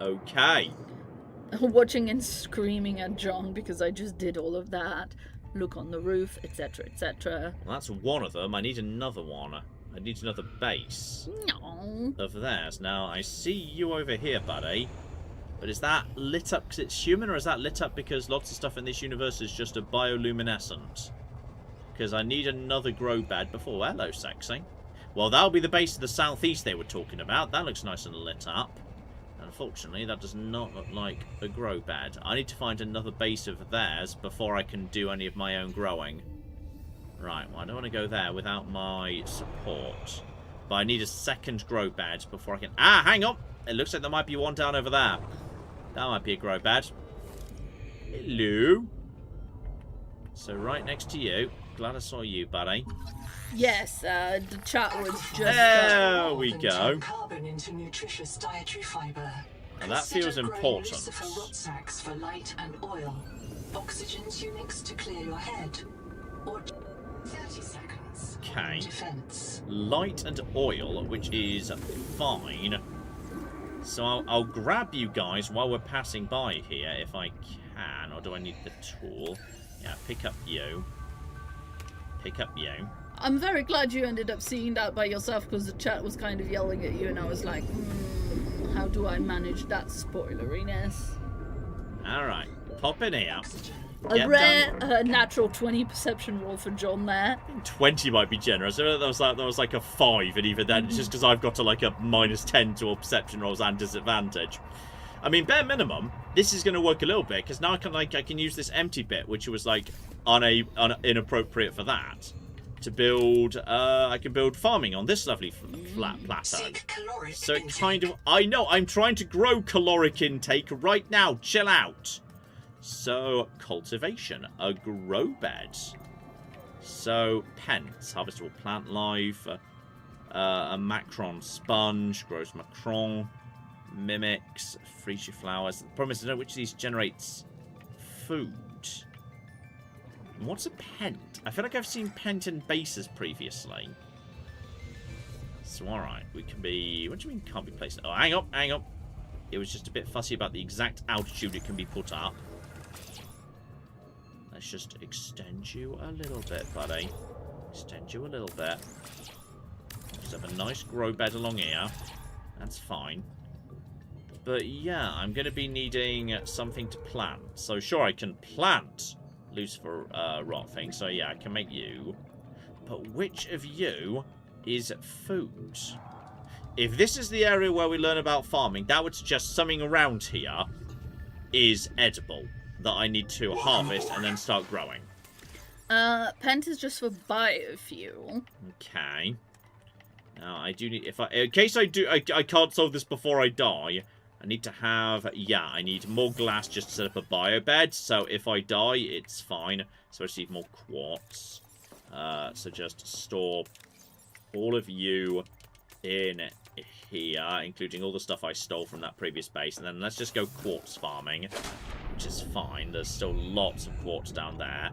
Okay. Watching and screaming at John because I just did all of that. Look on the roof, etc., etc. Well, that's one of them. I need another one. I need another base No. of theirs. Now, I see you over here, buddy. But is that lit up because it's human, or is that lit up because lots of stuff in this universe is just a bioluminescent? Because I need another grow bed before. Hello, sexy. Well, that'll be the base of the southeast they were talking about. That looks nice and lit up. Unfortunately, that does not look like a grow bed. I need to find another base of theirs before I can do any of my own growing. Right, well, I don't want to go there without my support. But I need a second grow bed before I can... Ah, hang on! It looks like there might be one down over there. That might be a grow bed. Hello. So right next to you. Glad I saw you, buddy. Yes, the chat was just... There we go. Turn carbon into nutritious dietary fiber. Now that feels Consider growing important. lucifer rot sacks for light and oil. Oxygen tunics to clear your head. Or 30 seconds. Okay. Defense. Light and oil, which is fine. So I'll grab you guys while we're passing by here, if I can. Or do I need the tool? Yeah, pick up you. Pick up you. I'm very glad you ended up seeing that by yourself, because the chat was kind of yelling at you, and I was like, how do I manage that spoileriness? Alright, pop in here. A Get rare natural 20 perception roll for John there. 20 might be generous. That was like a 5, and even then, it's just because I've got to like a -10 to all perception rolls and disadvantage. I mean, bare minimum, this is going to work a little bit, because now I can use this empty bit, which was like inappropriate for that, to build. I can build farming on this lovely flat plateau. Seek caloric So it intake. kind of. I know. I'm trying to grow caloric intake right now. Chill out. So cultivation, a grow bed. So pence, harvestable plant life, a macron sponge, grows macron. Mimics, freesia flowers. The problem is I don't know which of these generates food. And what's a pent? I feel like I've seen pent in bases previously. So alright, we can be... What do you mean can't be placed? Oh, hang on. It was just a bit fussy about the exact altitude it can be put up. Let's just extend you a little bit, buddy. Extend you a little bit. Just have a nice grow bed along here. That's fine. But yeah, I'm going to be needing something to plant. So sure, I can plant lucifer rot things. So yeah, I can make you. But which of you is food? If this is the area where we learn about farming, that would suggest something around here is edible that I need to harvest and then start growing. Pent is just for biofuel. Okay. Now I do need, in case I can't solve this before I die. I need to have, yeah, I need more glass just to set up a bio bed. So if I die, it's fine. So I just need more quartz. So just store all of you in here, including all the stuff I stole from that previous base. And then let's just go quartz farming, which is fine. There's still lots of quartz down there.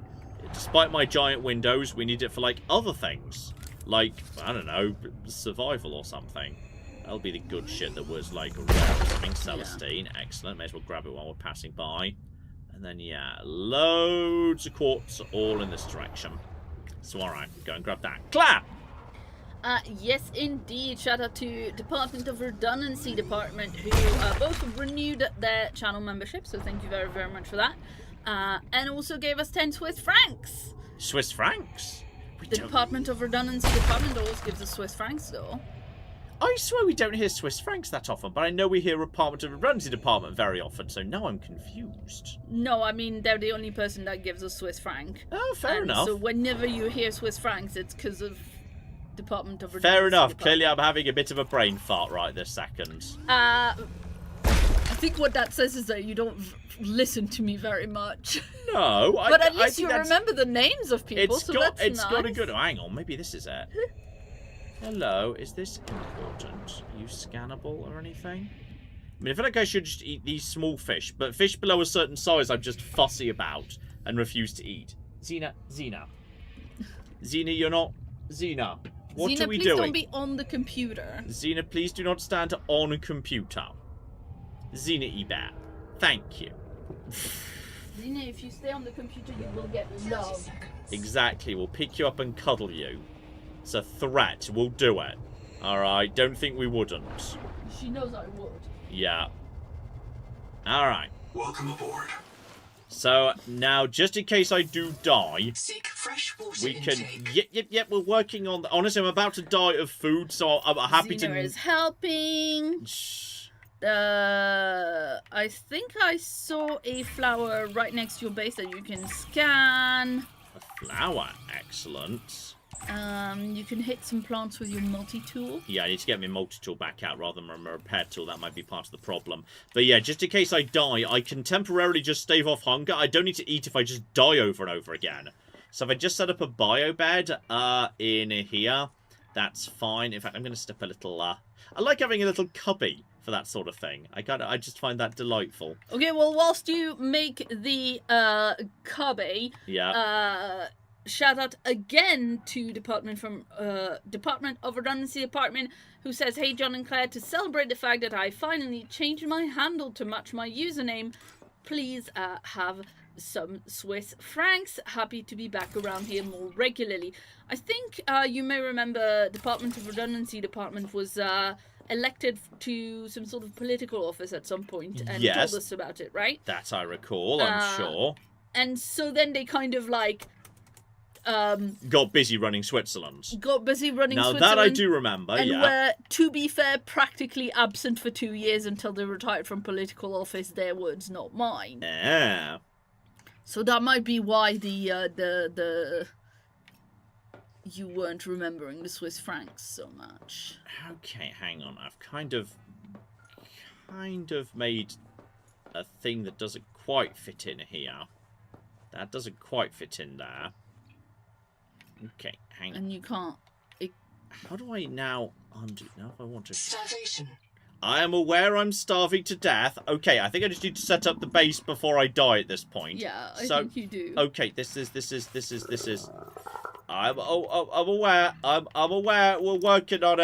Despite my giant windows, we need it for, like, other things. Like, I don't know, survival or something. That'll be the good shit that was, like, rare or something. Celestine. Yeah. Excellent. May as well grab it while we're passing by. And then, yeah, loads of quartz all in this direction. So, alright, go and grab that. Clap! Yes, indeed. Shout out to Department of Redundancy Department, who both renewed their channel membership, so thank you very, very much for that. And also gave us 10 Swiss francs. Swiss francs? The Department of Redundancy Department always gives us Swiss francs, though. I swear we don't hear Swiss francs that often, but I know we hear Department of Redundancy Department very often, so now I'm confused. No, I mean, they're the only person that gives us Swiss franc. Oh, fair enough. So whenever you hear Swiss francs, it's because of Department of Redundancy Fair enough. Department. Clearly I'm having a bit of a brain fart right this second. think what that says is that you don't listen to me very much. No, But at I least think you that's- remember the names of people, It's so got that's it's nice. got a good. Hang on, maybe this is it. Hello, is this important? Are you scannable or anything? I mean, I feel like I should just eat these small fish, but fish below a certain size I'm just fussy about and refuse to eat. Xena, you're not... Xena, what Xena, are we please doing? don't be on the computer. Xena, please do not stand on a computer. Xena bear. Thank you. Xena, if you stay on the computer, you will get 30 love. seconds. Exactly, we'll pick you up and cuddle you. It's a threat, we'll do it. Alright, don't think we wouldn't. She knows I would. Yeah. Alright. Welcome aboard. So, now, just in case I do die, Seek fresh water we can... intake. Yep, we're working on... Honestly, I'm about to die of food, so I'm happy Xena to... is helping. Shh. I think I saw a flower right next to your base that you can scan. A flower, excellent. You can hit some plants with your multi-tool. Yeah, I need to get my multi-tool back out rather than my repair tool. That might be part of the problem. But yeah, just in case I die, I can temporarily just stave off hunger. I don't need to eat if I just die over and over again. So if I just set up a bio bed in here, that's fine. In fact, I'm going to step a little... I like having a little cubby for that sort of thing. I just find that delightful. Okay, well, whilst you make the cubby, Yeah. shout out again to Department of Redundancy Department, who says, "Hey John and Claire, to celebrate the fact that I finally changed my handle to match my username, please have some Swiss francs. Happy to be back around here more regularly." I think you may remember Department of Redundancy Department was elected to some sort of political office at some point and Yes. told us about it, right? That I recall, I'm sure. And so then they kind of like Got busy running Switzerland. got busy running Now Switzerland. that I do remember, And yeah. were, to be fair, practically absent for 2 years until they retired from political office. Their words, not mine. Yeah. So that might be why the you weren't remembering the Swiss francs so much. Okay, hang on. I've kind of made a thing that doesn't quite fit in here. That doesn't quite fit in there. Okay, hang on. And you can't. How do I now undo? Now if I want to... Starvation. I am aware I'm starving to death. Okay, I think I just need to set up the base before I die at this point. Yeah, I So, think you do. Okay, this is. I'm aware. I'm aware. We're working on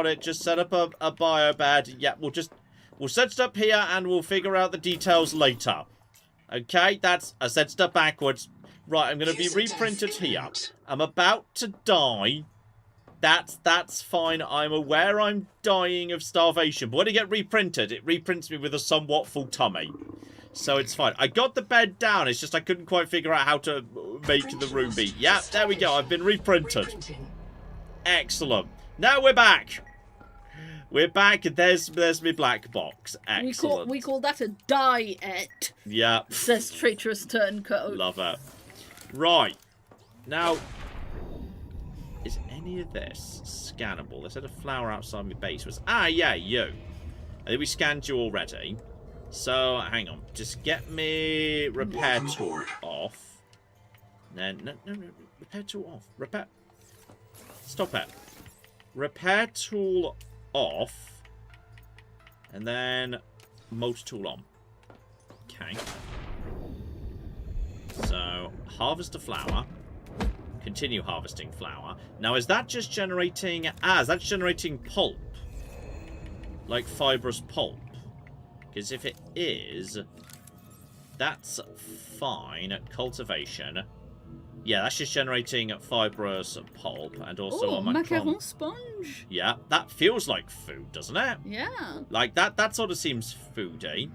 it. Just set up a bio bed. Yeah, we'll set it up here and we'll figure out the details later. Okay, I set it up backwards. Right, I'm gonna be Use the death reprinted here. imminent. I'm about to die. That's fine. I'm aware I'm dying of starvation. But when I get reprinted, it reprints me with a somewhat full tummy. So it's fine. I got the bed down. It's just I couldn't quite figure out how to make the room be. Yeah, there we go. I've been reprinted. Reprinting. Excellent. Now we're back. We're back. There's my black box. Excellent. We call that a die-et, Yeah. says Traitorous Turncoat. Love it. Right. Now, is any of this scannable? They said a flower outside my base was... Ah, yeah, you. I think we scanned you already. So, hang on. Just get me repair Welcome tool aboard. off. Then, no. Repair tool off. Repair... Stop it. Repair tool off. And then multi-tool on. Okay. So, harvest a flower. Continue harvesting flower. Now, is that just generating... Ah, is that generating pulp? Like fibrous pulp? Because if it is, that's fine. Cultivation. Yeah, that's just generating fibrous pulp. And also a macaron sponge. Yeah, that feels like food, doesn't it? Yeah. Like, that sort of seems foody.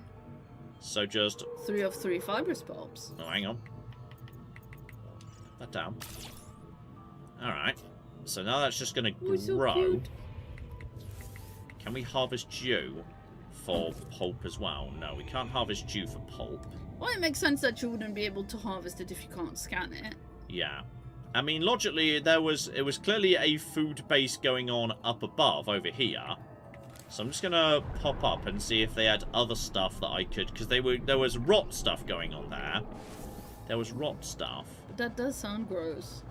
So just... 3 of 3 fibrous pulps. Oh, hang on. Put that down. Alright. So now that's just going to Oh, so grow. cute. Can we harvest dew for pulp as well? No, we can't harvest dew for pulp. Well, it makes sense that you wouldn't be able to harvest it if you can't scan it. Yeah. I mean, logically, it was clearly a food base going on up above over here. So I'm just gonna pop up and see if they had other stuff that I could, because there was rot stuff going on there. There was rot stuff. That does sound gross.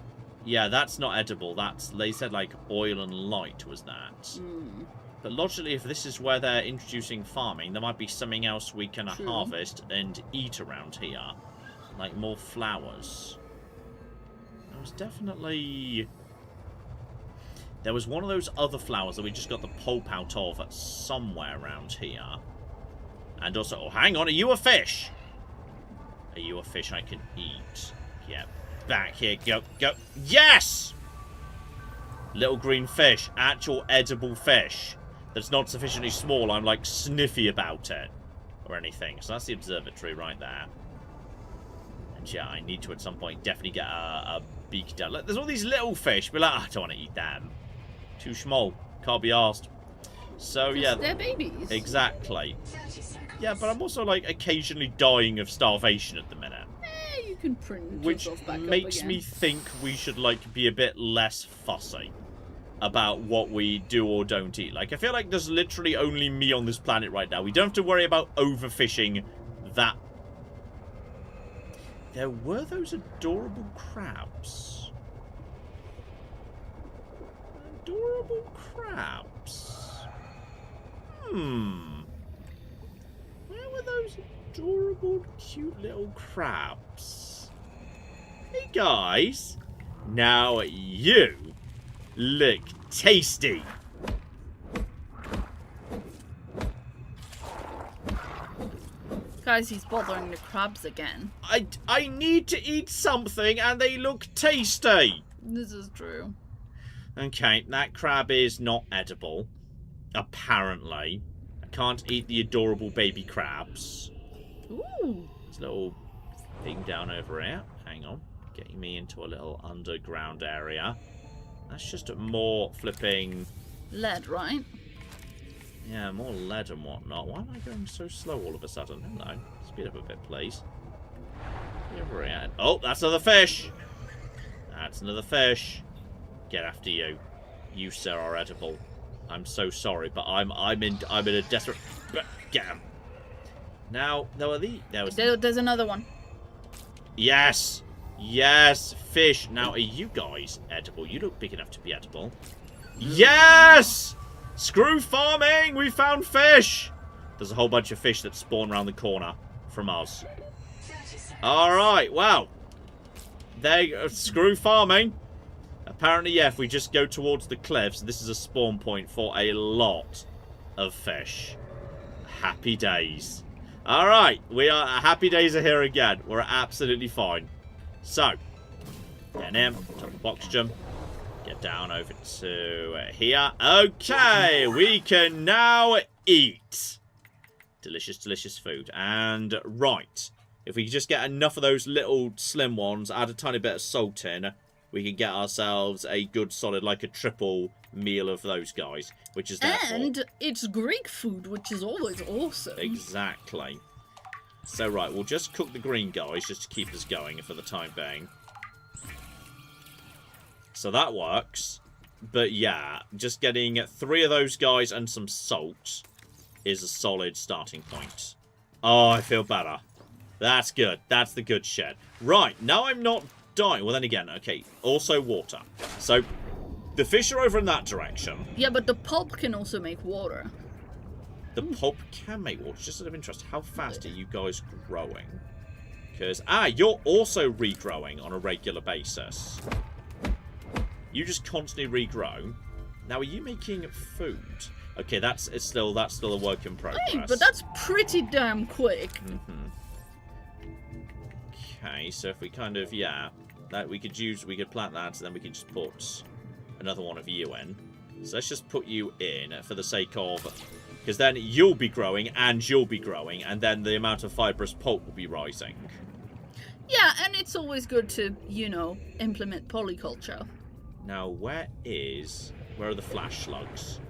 Yeah, that's not edible. They said like oil and light was that. Mm. But logically, if this is where they're introducing farming, there might be something else we can True. harvest and eat around here. Like more flowers. There was definitely... There was one of those other flowers that we just got the pulp out of somewhere around here. And also... Oh, hang on. Are you a fish? Are you a fish I can eat? Yep. Back here. Go. Go. Yes! Little green fish. Actual edible fish. That's not sufficiently small. I'm like sniffy about it. Or anything. So that's the observatory right there. And yeah, I need to at some point definitely get a beak down. Look, there's all these little fish. But like, I don't want to eat them. Too small. Can't be arsed. So yeah. They're babies. Exactly. 30 seconds. Yeah, but I'm also like occasionally dying of starvation at the minute. You can print Which yourself back makes up me again. think we should like be a bit less fussy about what we do or don't eat. Like, I feel like there's literally only me on this planet right now. We don't have to worry about overfishing that. There were those adorable crabs. Adorable crabs. Where were those adorable, cute little crabs? Hey guys, now you look tasty. Guys, he's bothering the crabs again. I need to eat something and they look tasty. This is true. Okay, that crab is not edible. Apparently. I can't eat the adorable baby crabs. Ooh. There's a little thing down over here. Hang on. Getting me into a little underground area. That's just more flipping... Lead, right? Yeah, more lead and whatnot. Why am I going so slow all of a sudden? Hello. Speed up a bit, please. Over here. Oh, that's another fish! That's another fish. Get after you. You, sir, are edible. I'm so sorry, but I'm in a desperate... Get him. Now, There's another one. Yes! Yes! Fish! Now, are you guys edible? You look big enough to be edible. Yes! Screw farming! We found fish! There's a whole bunch of fish that spawn around the corner from us. Alright, well. Screw farming. Apparently, yeah, if we just go towards the cliffs, this is a spawn point for a lot of fish. Happy days. Alright, happy days are here again. We're absolutely fine. So, get in, top of box jump. Get down over to here. Okay, we can now eat. Delicious, delicious food. And, right. If we just get enough of those little slim ones, add a tiny bit of salt in, we can get ourselves a good solid, like a triple meal of those guys. Which is therefore... And it's Greek food, which is always awesome. Exactly. So, right, we'll just cook the green guys just to keep us going for the time being. So that works. But yeah, just getting 3 of those guys and some salt is a solid starting point. Oh, I feel better. That's good. That's the good shit. Right, now I'm not dying. Well, then again, okay, also water. So, the fish are over in that direction. Yeah, but the pulp can also make water. The pulp can make water. Just out of interest, how fast are you guys growing? Because, you're also regrowing on a regular basis. You just constantly regrow. Now, are you making food? Okay, that's still a work in progress. Hey, but that's pretty damn quick. Okay, so if we kind of, that we could plant that, so then we can just put another one of you in. So let's just put you in for the sake of, because then you'll be growing and you'll be growing, and then the amount of fibrous pulp will be rising. Yeah, and it's always good to, you know, implement polyculture. Now, where are the flash slugs?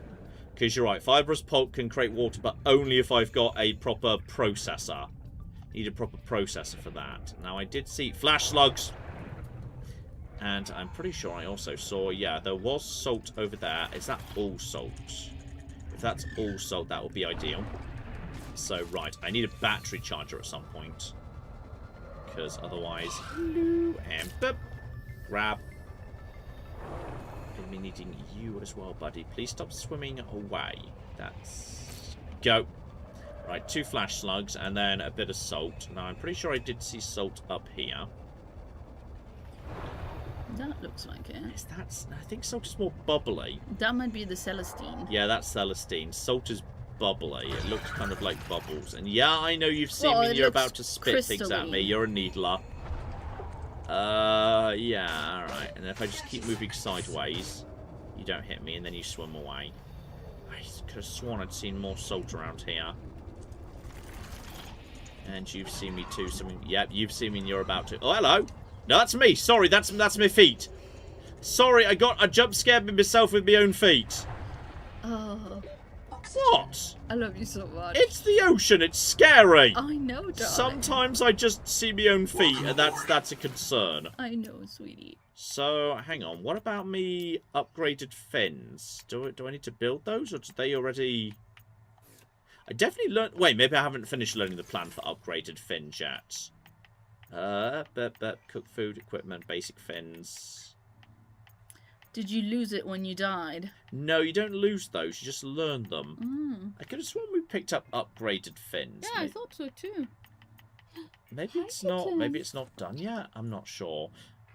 Because you're right, fibrous pulp can create water, but only if I've got a proper processor. Need a proper processor for that. Now, I did see flash slugs. And I'm pretty sure I also saw, there was salt over there. Is that all salt? If that's all salt, that would be ideal. So, right, I need a battery charger at some point. Because otherwise... Hello, and boop, grab. I'll be needing you as well, buddy. Please stop swimming away. That's... Go. Right, 2 flash slugs, and then a bit of salt. Now, I'm pretty sure I did see salt up here. That looks like it. Is that... I think salt is more bubbly. That might be the Celestine. Yeah, that's Celestine. Salt is bubbly. It looks kind of like bubbles. And yeah, I know you've seen me and you're about to spit things at me. You're a needler. Yeah, alright. And then if I just keep moving sideways, you don't hit me, and then you swim away. I could have sworn I'd seen more salt around here. And you've seen me too. Yep, you've seen me and you're about to... Oh, hello! No, that's me! Sorry, that's my feet. Sorry, I jump scared myself with my own feet. Oh. What? I love you so much. It's the ocean, it's scary! I know, darling. Sometimes I just see my own feet, and that's a concern. I know, sweetie. So, hang on, what about me upgraded fins? Do I need to build those, or did they already... I definitely learned... Wait, maybe I haven't finished learning the plan for upgraded fins yet. Cook food, equipment, basic fins. Did you lose it when you died? No, you don't lose those, you just learn them. I could have sworn we picked up upgraded fins. Yeah, I thought so too. Maybe it's not done yet? I'm not sure.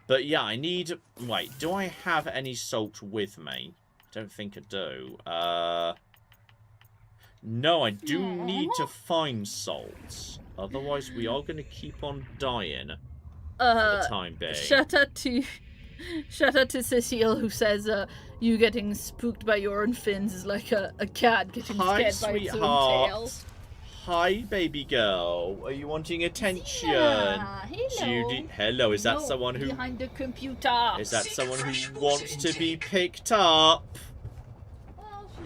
But yeah, I need... Wait, do I have any salt with me? I don't think I do. No, I do need to find salt. Otherwise, we are going to keep on dying for the time being. Shout out to Cecile, who says you getting spooked by your own fins is like a cat getting scared by its own tail. Hi, baby girl. Are you wanting attention? Yeah, hello. Judy, hello. Is that someone who behind the computer? Is that someone who wants to be picked up? Well, she's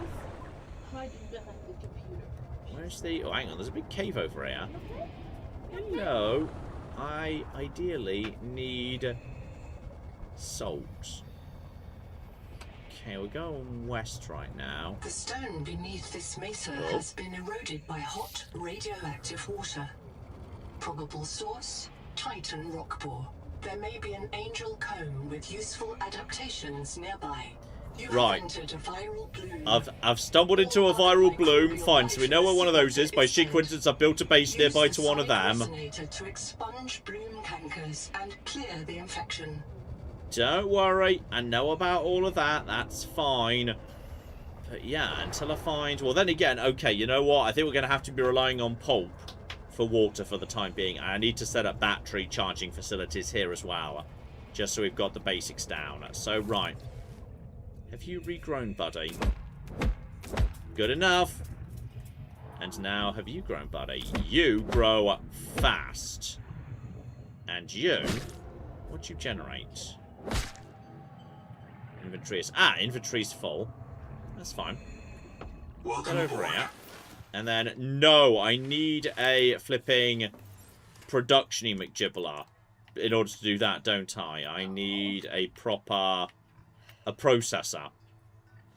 hiding behind the computer. Where's the... Oh, hang on. There's a big cave over here. Hello. I ideally need salt. Okay, we're going west right now. The stone beneath this mesa has been eroded by hot, radioactive water. Probable source, Titan rock bore. There may be an angel cone with useful adaptations nearby. You have entered a viral bloom. I've stumbled into a viral bloom. Fine, so we know where one of those is. By sheer coincidence, I've built a base nearby to one of them. To expunge bloom cankers and clear the infection. Don't worry, I know about all of that, that's fine. But yeah, until I find... Well, then again, okay, you know what? I think we're going to have to be relying on pulp for water for the time being. I need to set up battery charging facilities here as well, just so we've got the basics down. So, right. Have you regrown, buddy? Good enough. And now, have you grown, buddy? You grow fast. And you... What'd you generate? Inventory's full. That's fine. Get over here. And then, no, I need a flipping production-y McGibbler in order to do that, don't I? I need a proper... a processor.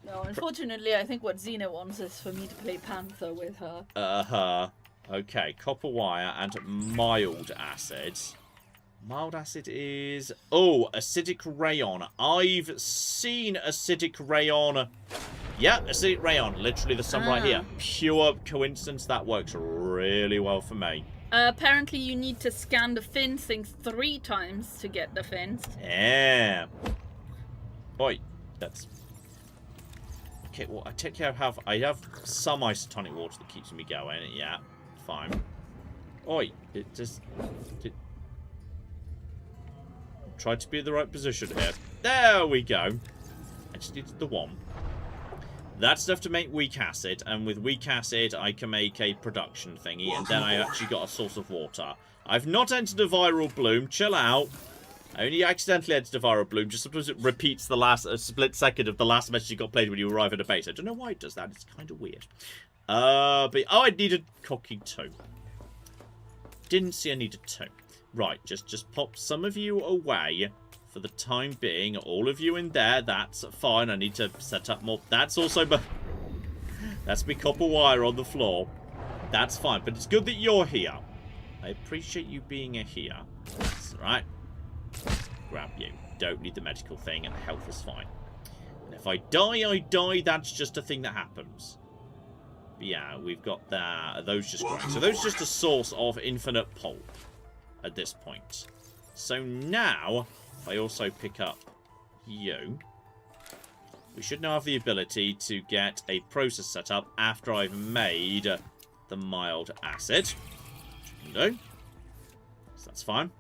No, unfortunately, I think what Xena wants is for me to play Panther with her. Okay, copper wire and mild acid. Mild acid is... Oh, acidic rayon. I've seen acidic rayon. Yeah, acidic rayon. Literally the sun right here. Pure coincidence. That works really well for me. Apparently you need to scan the fins thing 3 times to get the fins. Yeah. Oi, that's... Okay, well, I take care of I have some isotonic water that keeps me going. Yeah, fine. Oi, it just... Try to be in the right position here. There we go. I just needed the one. That's enough to make weak acid, and with weak acid, I can make a production thingy, and then I actually got a source of water. I've not entered a viral bloom. Chill out. I only accidentally entered a viral bloom. Just sometimes it repeats the last split second of the last message you got played when you arrive at a base. I don't know why it does that. It's kind of weird. But I needed cooking too. Didn't see I needed 2. Right, just pop some of you away for the time being. All of you in there, that's fine. I need to set up more. That's also... That's my copper wire on the floor. That's fine, but it's good that you're here. I appreciate you being here. That's alright. Grab you. Don't need the medical thing, and health is fine. And if I die, I die. That's just a thing that happens. But yeah, we've got that. Those just great. So those are just a source of infinite pulp at this point. So now, if I also pick up you, we should now have the ability to get a process set up after I've made the mild acid. No. So that's fine.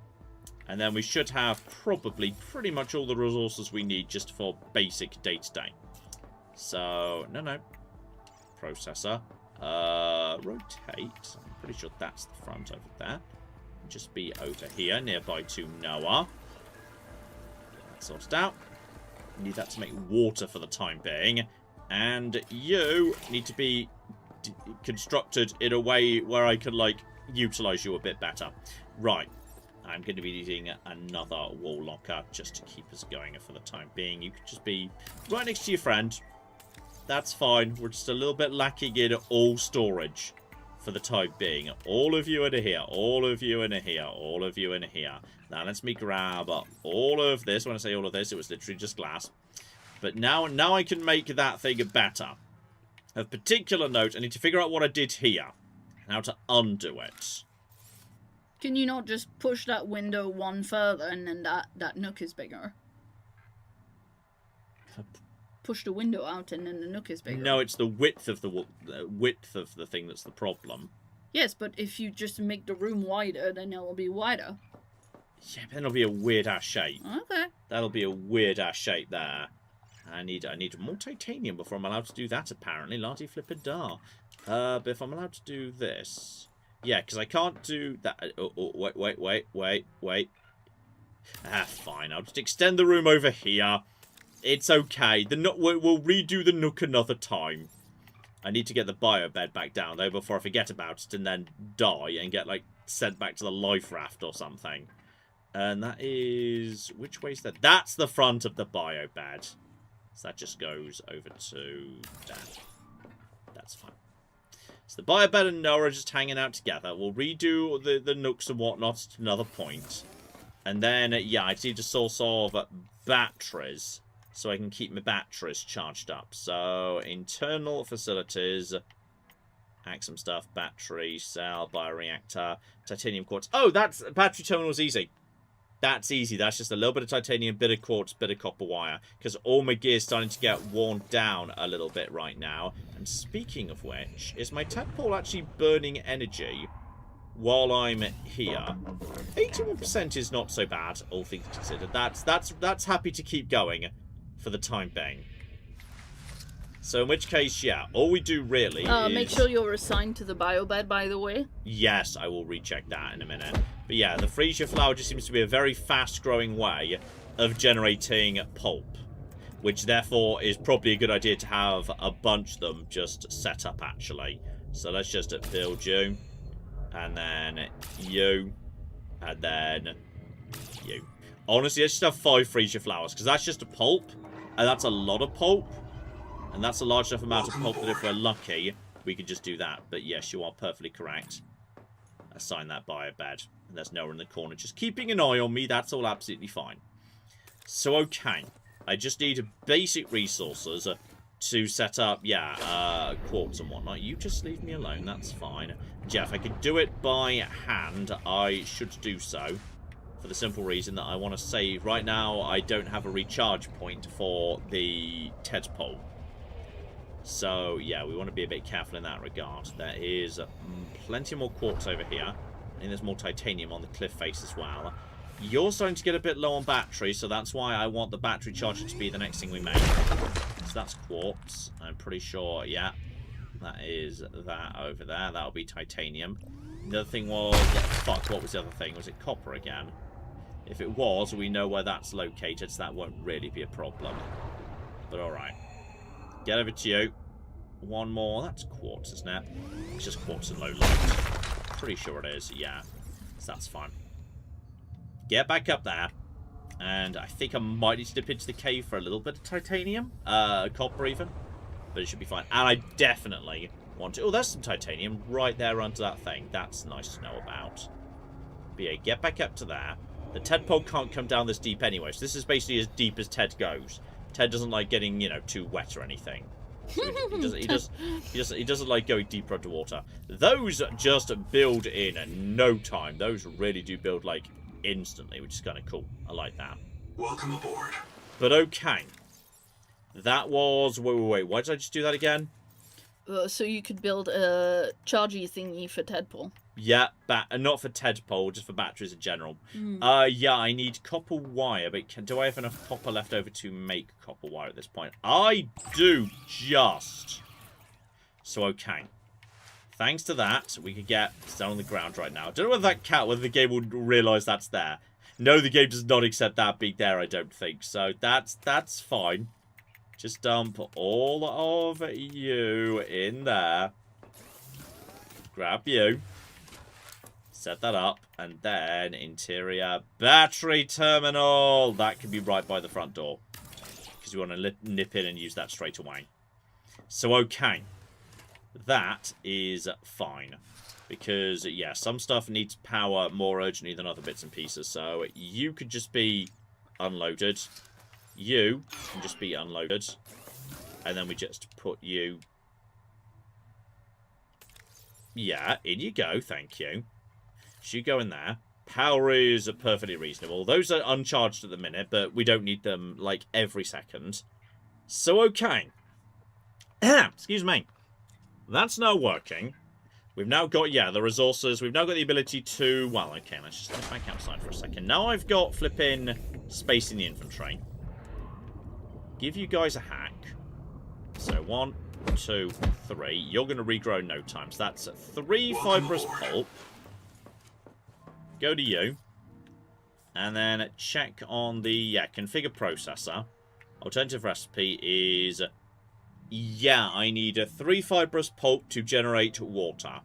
And then we should have probably pretty much all the resources we need just for basic day-to-day. So, no. Processor. Rotate. I'm pretty sure that's the front over there. Just be over here, nearby to Noah. Get that sorted out. Need that to make water for the time being. And you need to be constructed in a way where I can, like, utilize you a bit better. Right. I'm going to be needing another wall locker just to keep us going for the time being. You could just be right next to your friend. That's fine. We're just a little bit lacking in all storage for the time being. All of you in here. All of you in here. All of you in here. Now, let me grab all of this. When I say all of this, it was literally just glass. But now I can make that thing better. Of particular note, I need to figure out what I did here. And how to undo it. Can you not just push that window one further and then that nook is bigger? Push the window out and then the nook is bigger. No, it's the width of the thing that's the problem. Yes, but if you just make the room wider, then it will be wider. Yeah, but then it'll be a weird-ass shape. Okay. That'll be a weird-ass shape there. I need more titanium before I'm allowed to do that, apparently. Lardy flippin' dar. But if I'm allowed to do this... Yeah, because I can't do that... Oh, wait. Ah, fine. I'll just extend the room over here. It's okay. We'll redo the nook another time. I need to get the bio bed back down, though, before I forget about it and then die and get, like, sent back to the life raft or something. And that is... Which way is that? That's the front of the bio bed. So that just goes over to that. That's fine. So the bio bed and Noah are just hanging out together. We'll redo the nooks and whatnot to another point. And then, yeah, I need a source of batteries so I can keep my batteries charged up. So, internal facilities, hack some stuff, battery, cell, bioreactor, titanium quartz. Oh, that's battery terminal's easy. That's easy. That's just a little bit of titanium, bit of quartz, bit of copper wire. Because all my gear's starting to get worn down a little bit right now. And speaking of which, is my tadpole actually burning energy while I'm here? 81% is not so bad, all things considered. That's happy to keep going for the time being. So in which case, yeah, all we do really is... Make sure you're assigned to the biobed, by the way. Yes, I will recheck that in a minute. But yeah, the freesia flower just seems to be a very fast-growing way of generating pulp, which therefore is probably a good idea to have a bunch of them just set up, actually. So let's just build you, and then you, and then you. Honestly, let's just have 5 freesia flowers, because that's just a pulp, and that's a lot of pulp. And that's a large enough amount of pulp that if we're lucky, we could just do that. But yes, you are perfectly correct. Assign that bio bed. And there's Noah in the corner just keeping an eye on me. That's all absolutely fine. So, okay. I just need basic resources to set up, quartz and whatnot. You just leave me alone. That's fine. Yeah, if I could do it by hand, I should do so. For the simple reason that I want to save. Right now, I don't have a recharge point for the tadpole. So, yeah, we want to be a bit careful in that regard. There is plenty more quartz over here. And there's more titanium on the cliff face as well. You're starting to get a bit low on battery, so that's why I want the battery charger to be the next thing we make. So that's quartz. I'm pretty sure, yeah, that is that over there. That'll be titanium. The other thing was... fuck, what was the other thing? Was it copper again? If it was, we know where that's located, so that won't really be a problem. But alright. Get over to you. One more. That's quartz, isn't it? It's just quartz and low light. Pretty sure it is, yeah. So that's fine. Get back up there. And I think I might need to dip into the cave for a little bit of titanium. Copper even. but it should be fine. And I definitely want to... Oh, there's some titanium right there under that thing. That's nice to know about. But yeah, get back up to that. The Ted pole can't come down this deep anyway, so this is basically as deep as Ted goes. Ted doesn't like getting, you know, too wet or anything. He doesn't like going deeper underwater. Those just build in no time. Those really do build, like, instantly, which is kind of cool. I like that. Welcome aboard. But okay. That was... Wait. Why did I just do that again? So you could build a chargy thingy for Tedpole. Yeah, not for Tedpole, just for batteries in general. Yeah, I need copper wire, but do I have enough copper left over to make copper wire at this point? I do, just. So, okay. Thanks to that, we could get... It's down on the ground right now. I don't know whether the game would realise that's there. No, the game does not accept that being there, I don't think. So, that's fine. Just dump all of you in there. Grab you. Set that up. And then interior battery terminal. That can be right by the front door. Because we want to nip in and use that straight away. So, okay. That is fine. Because, yeah, some stuff needs power more urgently than other bits and pieces. So, you could just be unloaded. You can just be unloaded. And then we just put you... Yeah, in you go, thank you. So you go in there. Power is perfectly reasonable. Those are uncharged at the minute, but we don't need them, like, every second. So, okay. Excuse me. That's now working. We've now got, yeah, the resources. We've now got the ability to... Well, okay, let's just step back outside for a second. Now I've got flipping space in the infantry. Give you guys a hack. So 1, 2, 3. You're going to regrow in no time. So that's 3 fibrous pulp. Go to you. And then check on the, yeah, configure processor. Alternative recipe is... Yeah, I need a 3 fibrous pulp to generate water.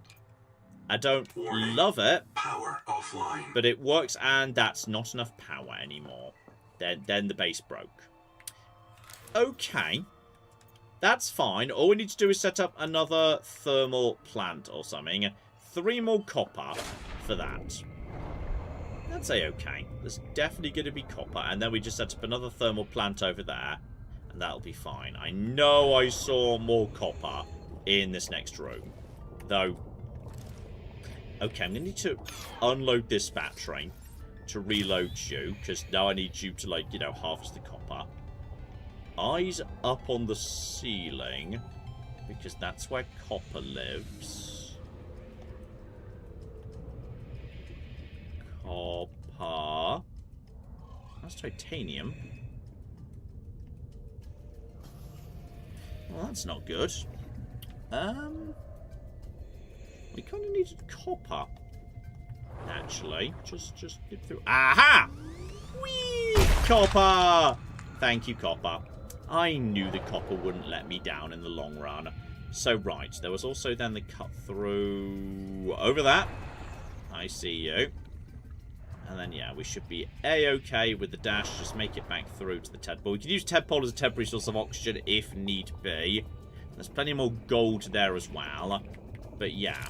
I don't love it. Power offline. But it works, and that's not enough power anymore. Then the base broke. Okay. That's fine. All we need to do is set up another thermal plant or something. 3 more copper for that. That's a-okay. There's definitely going to be copper. And then we just set up another thermal plant over there. And that'll be fine. I know I saw more copper in this next room. Though... Okay, I'm going to need to unload this battery to reload you. Because now I need you to, like, you know, harvest the copper. Eyes up on the ceiling. Because that's where copper lives. Copper. That's titanium. Well, that's not good. We kind of needed copper. Actually, just get through. Aha! Whee! Copper! Thank you, copper. I knew the copper wouldn't let me down in the long run. So, right, there was also then the cut through over that. I see you. And then, yeah, we should be A-okay with the dash. Just make it back through to the Tedpole. We can use Tedpole as a temporary source of oxygen if need be. There's plenty more gold there as well. But, yeah,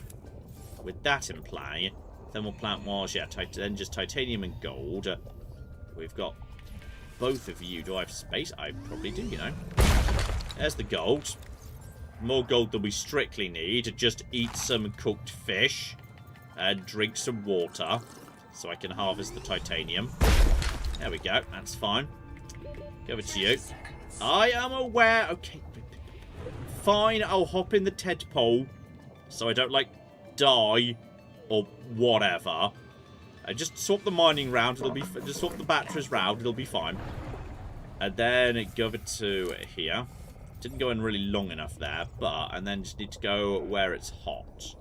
with that in play, thermal plant was, yeah, then just titanium and gold. We've got both of you. Do I have space? I probably do, you know. There's the gold. More gold than we strictly need. Just eat some cooked fish and drink some water. So I can harvest the titanium. There we go. That's fine. Go over to you. I am aware. Okay. Fine. I'll hop in the Tedpole. So I don't, like, die. Or whatever. I just swap the mining round. It'll be... Just swap the batteries round. It'll be fine. And then go over to here. Didn't go in really long enough there. But... And then just need to go where it's hot.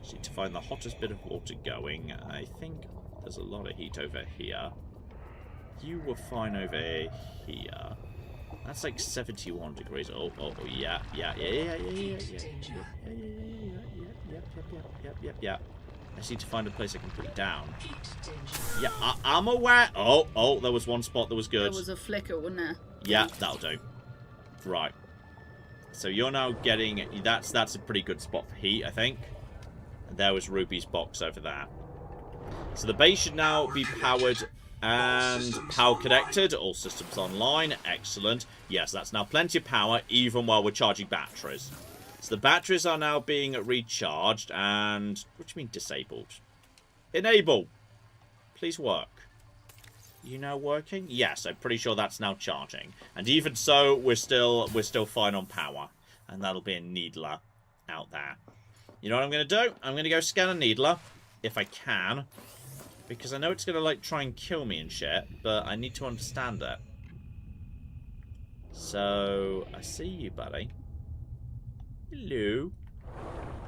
Just need to find the hottest bit of water going. I think there's a lot of heat over here. You were fine over here. That's like 71 degrees. Oh, yeah. I just need to find a place I can put it down. Yeah, I'm aware. Oh, there was one spot that was good. There was a flicker, wasn't there? Yeah, that'll do. Right. So you're now getting... That's a pretty good spot for heat, I think. And there was Ruby's box over there. So the base should now be powered and power connected. All systems online. Excellent. Yes, that's now plenty of power, even while we're charging batteries. So the batteries are now being recharged and... What do you mean disabled? Enable. Please work. You now working? Yes, I'm pretty sure that's now charging. And even so, we're still fine on power. And that'll be a needler out there. You know what I'm going to do? I'm going to go scan a needler, if I can. Because I know it's going to, like, try and kill me and shit. But I need to understand it. So, I see you, buddy. Hello.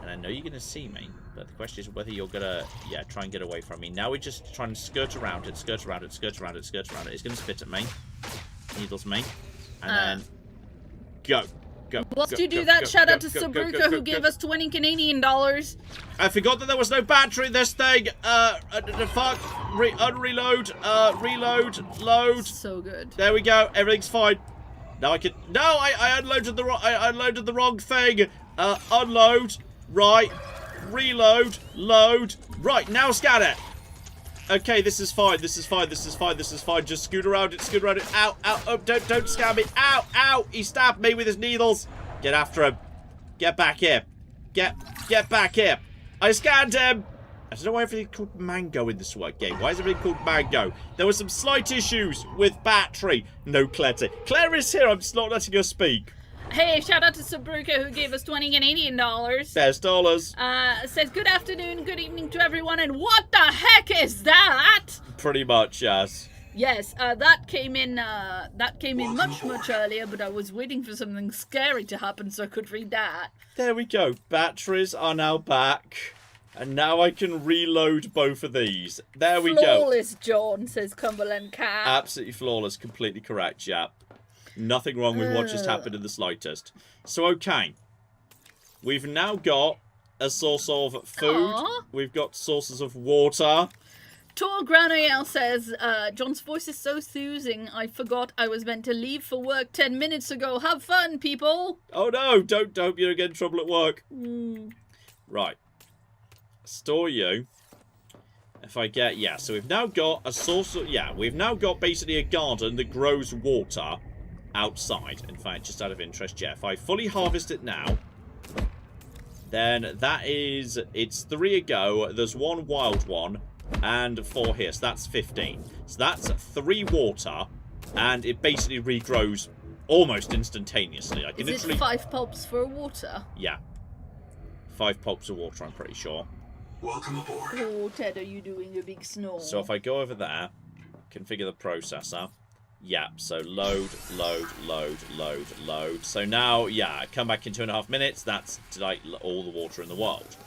And I know you're going to see me. But the question is whether you're going to, yeah, try and get away from me. Now we're just trying to skirt around it, skirt around it, skirt around it, skirt around it. It's going to spit at me. Needles me. And then go. Go. Whilst go, you do go, that, go, shout go, out to go, go, Subnautica go, go, who gave us 20 Canadian dollars. I forgot that there was no battery in this thing. Fuck. Unreload. Reload. Load. So good. There we go. Everything's fine. Now I can... No, I unloaded the wrong... I unloaded the wrong thing. Unload. Right. Reload. Load. Right, now scan it. Okay, this is fine. This is fine. This is fine. This is fine. Just scoot around it. Scoot around it. Ow. Ow. Oh, don't scam me. Ow. Ow. He stabbed me with his needles. Get after him. Get back here. Get back here. I scanned him. I don't know why everything's called Mango in this game. Why is everything called Mango? There were some slight issues with battery. No Claire. Claire is here. I'm just not letting her speak. Hey, shout out to Subnautica who gave us 20 Canadian dollars. There's dollars. Says good afternoon, good evening to everyone, and what the heck is that? Pretty much, yes. Yes, that came in much earlier, but I was waiting for something scary to happen so I could read that. There we go. Batteries are now back. And now I can reload both of these. There we go. Flawless, John, says Cumberland Cat. Absolutely flawless. Completely correct, yeah. Nothing wrong with what just happened in the slightest. So, okay. We've now got a source of food. Aww. We've got sources of water. Tor Granoyel says, John's voice is so soothing, I forgot I was meant to leave for work 10 minutes ago. Have fun, people! Oh no, don't you get in trouble at work. Right. Store you. If I get, yeah, so we've now got a source of, yeah, we've now got basically a garden that grows water outside. In fact, just out of interest, yeah, if I fully harvest it now, then that is, it's 3 a go, there's 1 wild one, and 4 here, so that's 15. So that's 3 water, and it basically regrows almost instantaneously. I can Is it 5 pulps for water? Yeah. 5 pulps of water, I'm pretty sure. Welcome aboard. Oh, Ted, are you doing a big snore? So if I go over there, configure the processor. Yeah, so load. So now, yeah, come back in 2.5 minutes. That's like all the water in the world.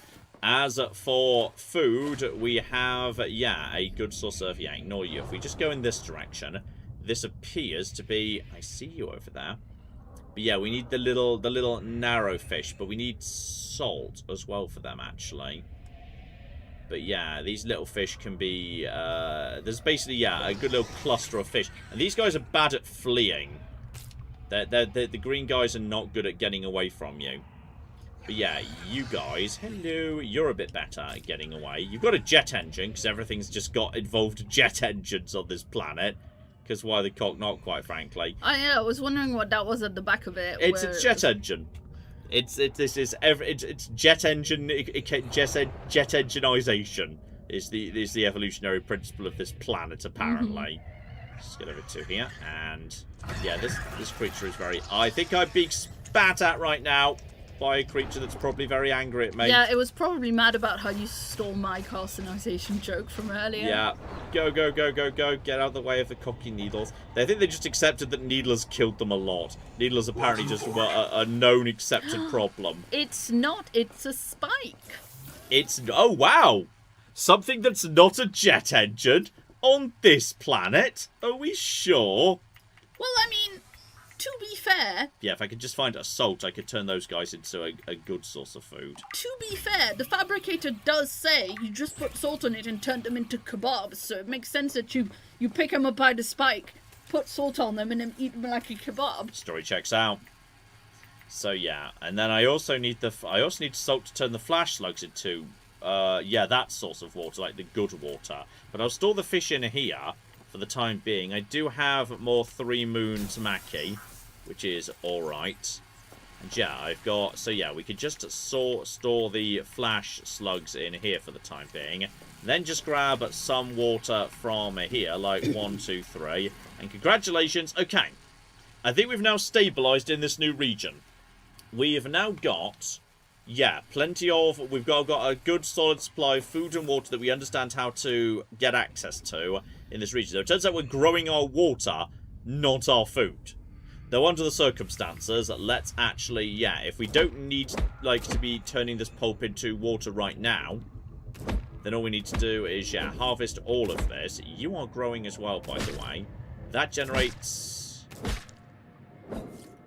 As for food, we have, yeah, a good source of, yeah, ignore you. If we just go in this direction, this appears to be, I see you over there. But yeah, we need the little narrow fish, but we need salt as well for them, actually. But yeah, these little fish can be, there's basically, yeah, a good little cluster of fish. And these guys are bad at fleeing. The green guys are not good at getting away from you. But yeah, you guys, hello, you're a bit better at getting away. You've got a jet engine, because everything's just got involved jet engines on this planet. Because why the cock not, quite frankly. Oh yeah, I was wondering what that was at the back of it. It's a jet engine. It's jet engine, jet engineization is the evolutionary principle of this planet, apparently. Let's get over to here, and yeah, this creature is very. I think I'm being spat at right now by a creature that's probably very angry at me. Yeah, it was probably mad about how you stole my carcinization joke from earlier. Yeah, go, get out of the way of the cocky needles. I think they just accepted that needlers killed them a lot. Needlers apparently just were a known accepted problem. It's not, it's a spike. It's, oh wow! Something that's not a jet engine on this planet? Are we sure? Well, I mean, to be fair... Yeah, if I could just find a salt, I could turn those guys into a good source of food. To be fair, the fabricator does say you just put salt on it and turn them into kebabs, so it makes sense that you pick them up by the spike, put salt on them, and then eat them like a kebab. Story checks out. So yeah, and then I also need salt to turn the flash slugs into that source of water, like the good water. But I'll store the fish in here for the time being. I do have more 3 moon tamaki, which is alright. And yeah, I've got... So yeah, we could just store the flash slugs in here for the time being. Then just grab some water from here, like 1, 2, 3. And congratulations. Okay. I think we've now stabilised in this new region. We've now got... Yeah, plenty of... We've got a good solid supply of food and water that we understand how to get access to in this region. So it turns out we're growing our water, not our food. Though under the circumstances, let's actually... Yeah, if we don't need, like, to be turning this pulp into water right now, then all we need to do is, yeah, harvest all of this. You are growing as well, by the way. That generates...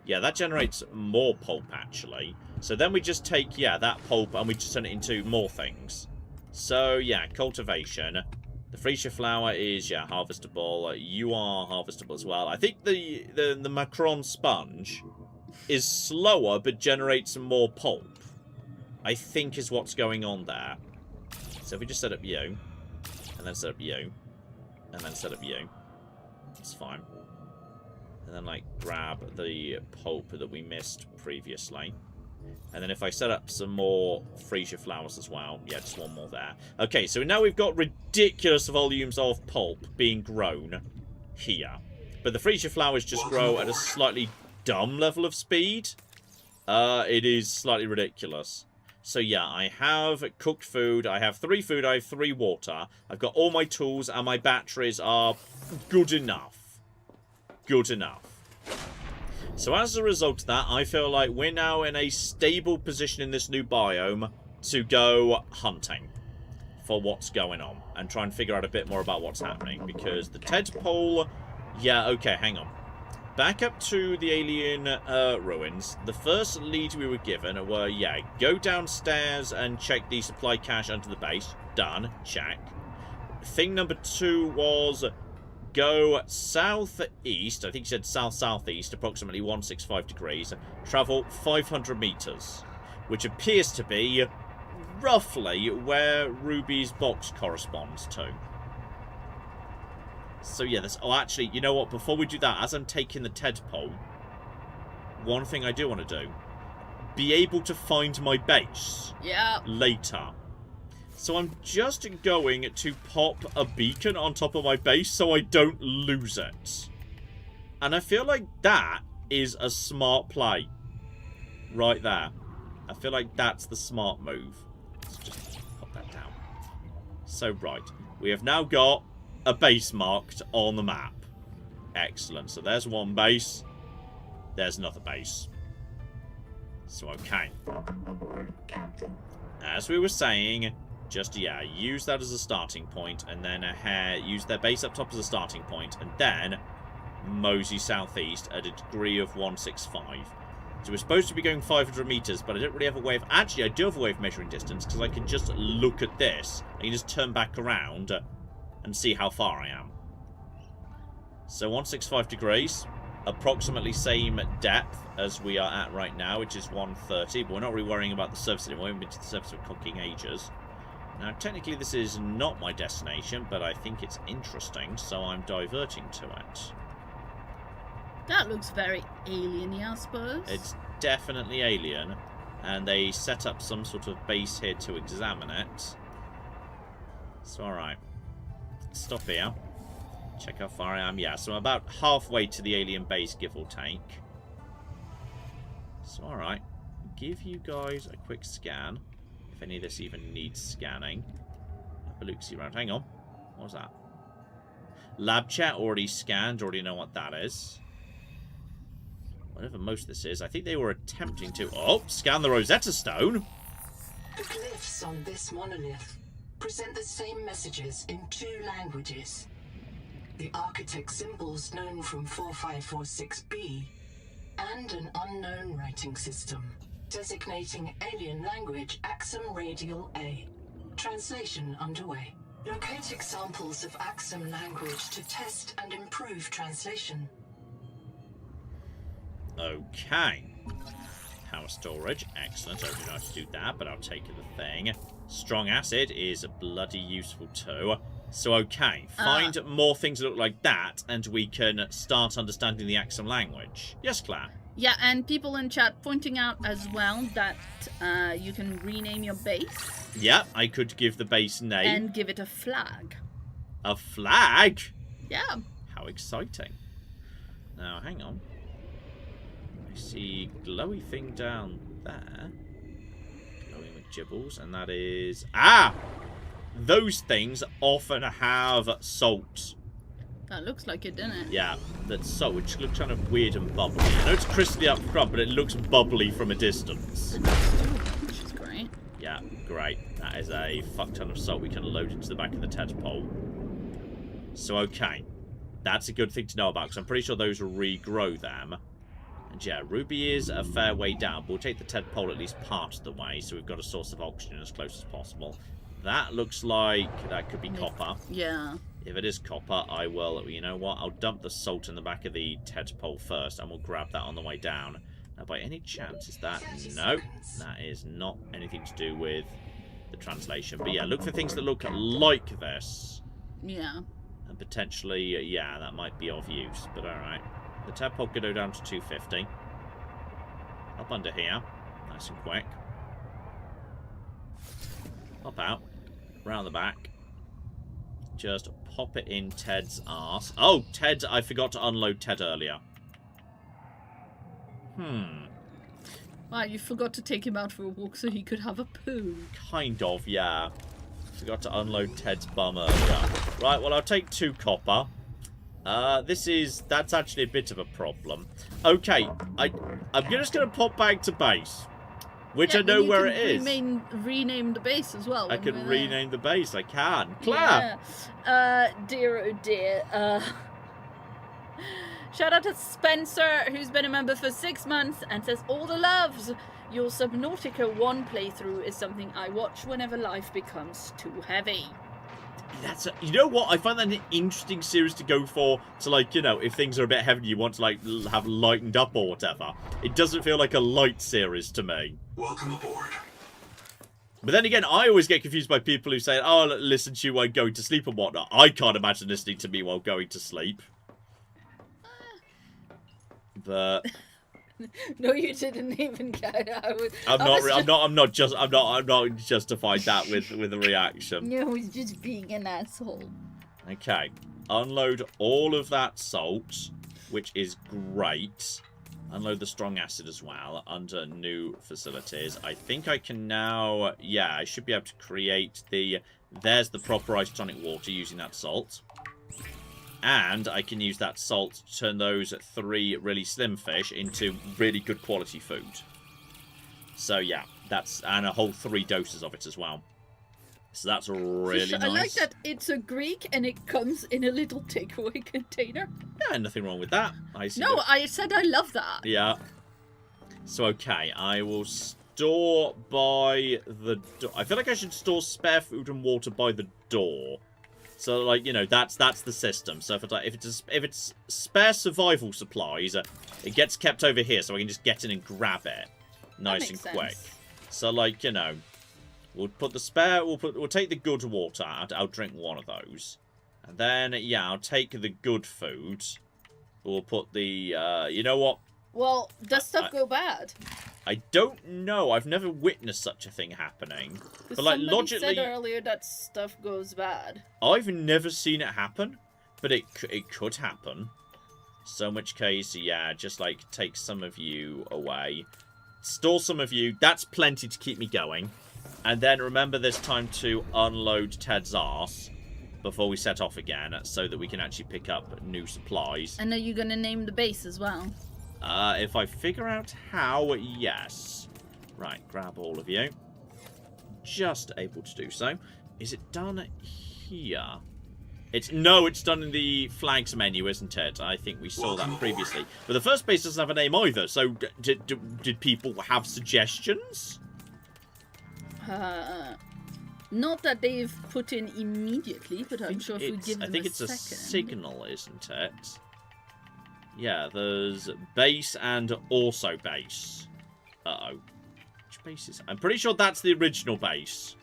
Yeah, that generates more pulp, actually. So then we just take, yeah, that pulp and we just turn it into more things. So, yeah, cultivation. The freesia flower is, yeah, harvestable. You are harvestable as well. I think the Macron sponge is slower but generates more pulp. I think is what's going on there. So if we just set up you, and then set up you, and then set up you, it's fine. And then, like, grab the pulp that we missed previously. And then if I set up some more freesia flowers as well. Yeah, just one more there. Okay, so now we've got ridiculous volumes of pulp being grown here. But the freesia flowers just grow at a slightly dumb level of speed. It is slightly ridiculous. So yeah, I have cooked food. I have 3 food. I have 3 water. I've got all my tools and my batteries are good enough. Good enough. So as a result of that, I feel like we're now in a stable position in this new biome to go hunting for what's going on and try and figure out a bit more about what's happening. Because the tadpole... Yeah, okay, hang on. Back up to the alien ruins. The first lead we were given were, yeah, go downstairs and check the supply cache under the base. Done. Check. Thing number 2 was... go southeast, I think you said south-southeast, approximately 165 degrees, travel 500 meters, which appears to be roughly where Ruby's box corresponds to. So yeah, that's... Oh, actually, you know what? Before we do that, as I'm taking the tadpole, one thing I do want to do, be able to find my base later. So I'm just going to pop a beacon on top of my base so I don't lose it. And I feel like that is a smart play. Right there. I feel like that's the smart move. Let's just pop that down. So, right. We have now got a base marked on the map. Excellent. So there's one base. There's another base. So, okay. As we were saying... Just, yeah, use that as a starting point, and then use their base up top as a starting point, and then mosey southeast at a degree of 165. So we're supposed to be going 500 meters, but I don't really have a way of... Actually, I do have a way of measuring distance, because I can just look at this, and you just turn back around and see how far I am. So 165 degrees, approximately same depth as we are at right now, which is 130, but we're not really worrying about the surface anymore. We haven't been to the surface of cooking ages. Now, technically, this is not my destination, but I think it's interesting, so I'm diverting to it. That looks very alien-y, I suppose. It's definitely alien, and they set up some sort of base here to examine it. So, alright. Stop here. Check how far I am. Yeah, so I'm about halfway to the alien base, give or take. So, alright. Give you guys a quick scan. If any of this even needs scanning. Have a look-see around. Hang on. What was that? Lab chat already scanned. Already know what that is. Whatever most of this is. I think they were attempting to... Oh! Scan the Rosetta Stone! The glyphs on this monolith present the same messages in 2 languages. The architect symbols known from 4546B and an unknown writing system. Designating alien language Axum Radial A. Translation underway. Locate examples of Axum language to test and improve translation. Okay. power storage. Excellent. I don't know how to do that, but I'll take the thing. Strong acid is bloody useful too. So, okay. Find more things that look like that, and we can start understanding the Axum language. Yes, Claire? Yeah, and people in chat pointing out as well that you can rename your base. Yeah, I could give the base name. And give it a flag. A flag? Yeah. How exciting. Now, hang on. I see glowy thing down there. Glowing with gibbles, and that is... Ah! Those things often have salt. That looks like it, doesn't it? Yeah, that's salt, which looks kind of weird and bubbly. I know it's crystally up front, but it looks bubbly from a distance. Which is great. Yeah, great. That is a fuck ton of salt we can load into the back of the tadpole. So, okay. That's a good thing to know about, because I'm pretty sure those will regrow them. And yeah, Ruby is a fair way down, but we'll take the tadpole at least part of the way, so we've got a source of oxygen as close as possible. That looks like that could be copper. Yeah. If it is copper, I will, you know what, I'll dump the salt in the back of the tadpole first, and we'll grab that on the way down. Now, by any chance, is that... No, that is not anything to do with the translation. But yeah, look for things that look like this. Yeah. And potentially, yeah, that might be of use, but alright. The tadpole could go down to 250. Up under here. Nice and quick. Pop out. Round the back. Just pop it in Ted's arse. Oh, Ted, I forgot to unload Ted earlier. Wow, you forgot to take him out for a walk so he could have a poo. Kind of, yeah. Forgot to unload Ted's bum earlier. Right, well, I'll take 2 copper. That's actually a bit of a problem. Okay, I'm just going to pop back to base. Which yeah, I know where it is. Rename the base as well. I can rename the base, I can. Claire! Yeah. Dear, oh dear. Shout out to Spencer, who's been a member for 6 months and says, all the loves. Your Subnautica 1 playthrough is something I watch whenever life becomes too heavy. You know what? I find that an interesting series to go for. To, like, you know, if things are a bit heavy, you want to, like, have lightened up or whatever. It doesn't feel like a light series to me. Welcome aboard. But then again, I always get confused by people who say, oh, listen to you while going to sleep and whatnot. I can't imagine listening to me while going to sleep. But... No, you didn't even get it. I'm not justifying that with a reaction. No, he's just being an asshole. Okay. Unload all of that salt, which is great. Unload the strong acid as well under new facilities. I think I can now... Yeah, I should be able to create the... There's the proper isotonic water using that salt. And I can use that salt to turn those 3 really slim fish into really good quality food. So yeah, and a whole 3 doses of it as well. So that's really nice. I like that it's a Greek and it comes in a little takeaway container. Yeah, nothing wrong with that. I said I love that. Yeah. So okay, I will store by the door. I feel like I should store spare food and water by the door. So, like, you know, that's the system. So if it's spare survival supplies, it gets kept over here, so I can just get in and grab it, nice and quick. So, like, you know, we'll put the spare. We'll take the good water. I'll drink 1 of those, and then yeah, I'll take the good food. We'll put the. You know what? Well, does stuff go bad? I don't know. I've never witnessed such a thing happening. But like logically, said earlier that stuff goes bad. I've never seen it happen, but it could happen. So in which case, yeah, just like take some of you away, store some of you. That's plenty to keep me going. And then remember this time to unload Ted's arse before we set off again, so that we can actually pick up new supplies. And are you gonna name the base as well? If I figure out how, yes. Right, grab all of you. Just able to do so. Is it done here? No, it's done in the flags menu, isn't it? I think we saw that previously. But the first base doesn't have a name either, so did people have suggestions? Not that they've put in immediately, but I'm sure if we give them a second. I think it's a signal, isn't it? Yeah, there's base and also base. Uh-oh. Which base is... I'm pretty sure that's the original base.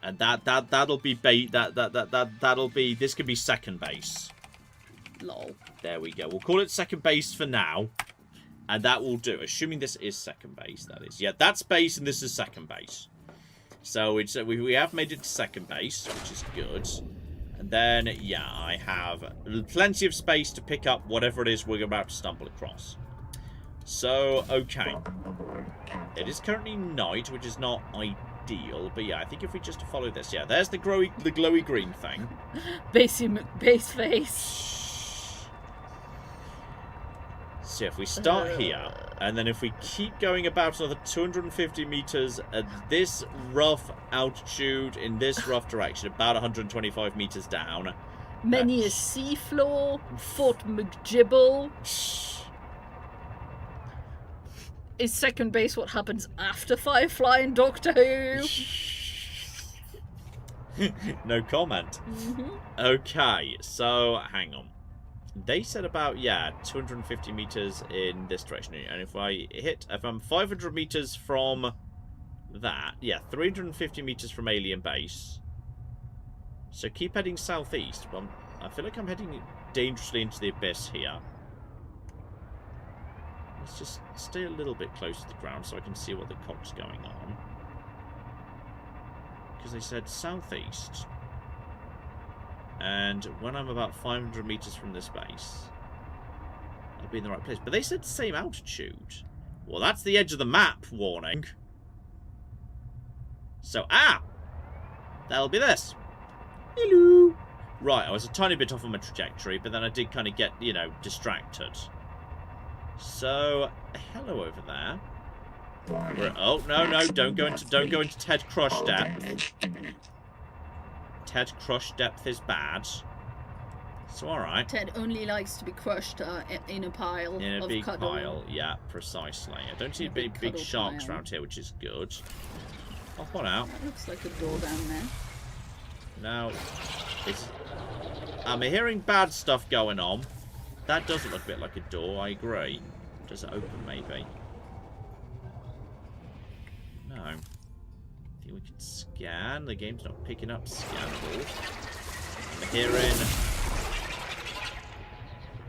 And that'll be that'll be... This could be second base. Lol. There we go. We'll call it second base for now. And that will do. Assuming this is second base, that is. Yeah, that's base and this is second base. So it's we have made it to second base, which is good. And then, yeah, I have plenty of space to pick up whatever it is we're about to stumble across. So, okay. It is currently night, which is not ideal. But yeah, I think if we just follow this. Yeah, there's the glowy green thing. Base face. So if we start here, and then if we keep going about another 250 meters at this rough altitude, in this rough direction, about 125 meters down. Many a seafloor, Fort McGibble. Is second base what happens after Firefly and Doctor Who? No comment. Okay, so hang on. They said about, yeah, 250 meters in this direction. And if I'm 500 meters from that, yeah, 350 meters from alien base. So keep heading southeast. Well, I feel like I'm heading dangerously into the abyss here. Let's just stay a little bit close to the ground so I can see what the cock's going on. Because they said southeast. And when I'm about 500 meters from this base, I'll be in the right place. But they said same altitude. Well, that's the edge of the map, warning. So, that'll be this. Hello. Right, I was a tiny bit off on my trajectory, but then I did kind of get, you know, distracted. So, hello over there. Oh, no, don't go into Ted Crush depth. Ted Crush depth is bad. So, alright. Ted only likes to be crushed in a pile in a of big cuddle. pile, yeah, precisely. I don't see big sharks around here, which is good. Hop on out. That looks like a door down there. Now, I'm hearing bad stuff going on. That doesn't look a bit like a door, I agree. Does it open, maybe? No. I think we can scan. The game's not picking up scannables. I'm hearing...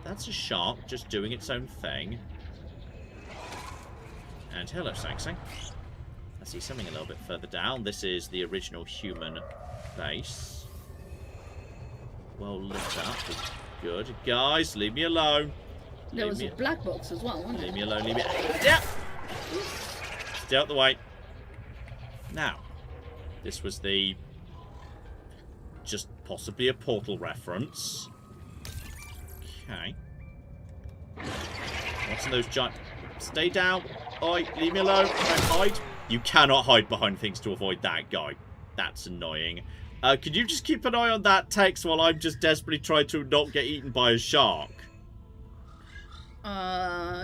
That's a shark just doing its own thing. And hello, Sexy. I see something a little bit further down. This is the original human base. Well lit up. Good. Guys, leave me alone. There was a black box as well, wasn't there? Leave me alone, leave me... Yeah! Stay out the way. Now, this was the... just possibly a portal reference. Okay. What's in those giant... Stay down. Oi, leave me alone. Don't hide. You cannot hide behind things to avoid that guy. That's annoying. Could you just keep an eye on that text while I'm just desperately trying to not get eaten by a shark?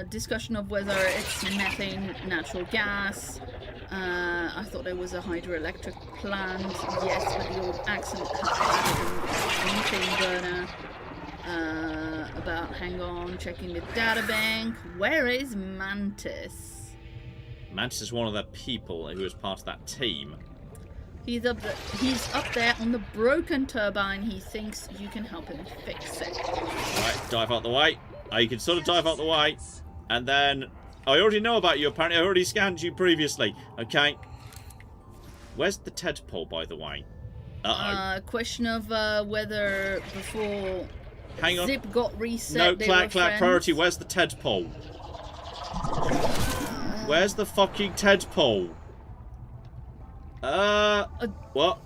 Discussion of whether it's methane, natural gas. I thought there was a hydroelectric plant. Yes, but the old accent has methane burner. Hang on, checking the data bank. Where is Mantis? Mantis is one of the people who is part of that team. He's up there on the broken turbine. He thinks you can help him fix it. Right, dive out the way. You can sort of dive out the way. And then... I already know about you, apparently. I already scanned you previously. Okay. Where's the tadpole, by the way? Uh-oh. Question of whether before Hang on. Zip got reset, no, they clack, were friends. priority. Where's the tadpole? Where's the fucking tadpole? What?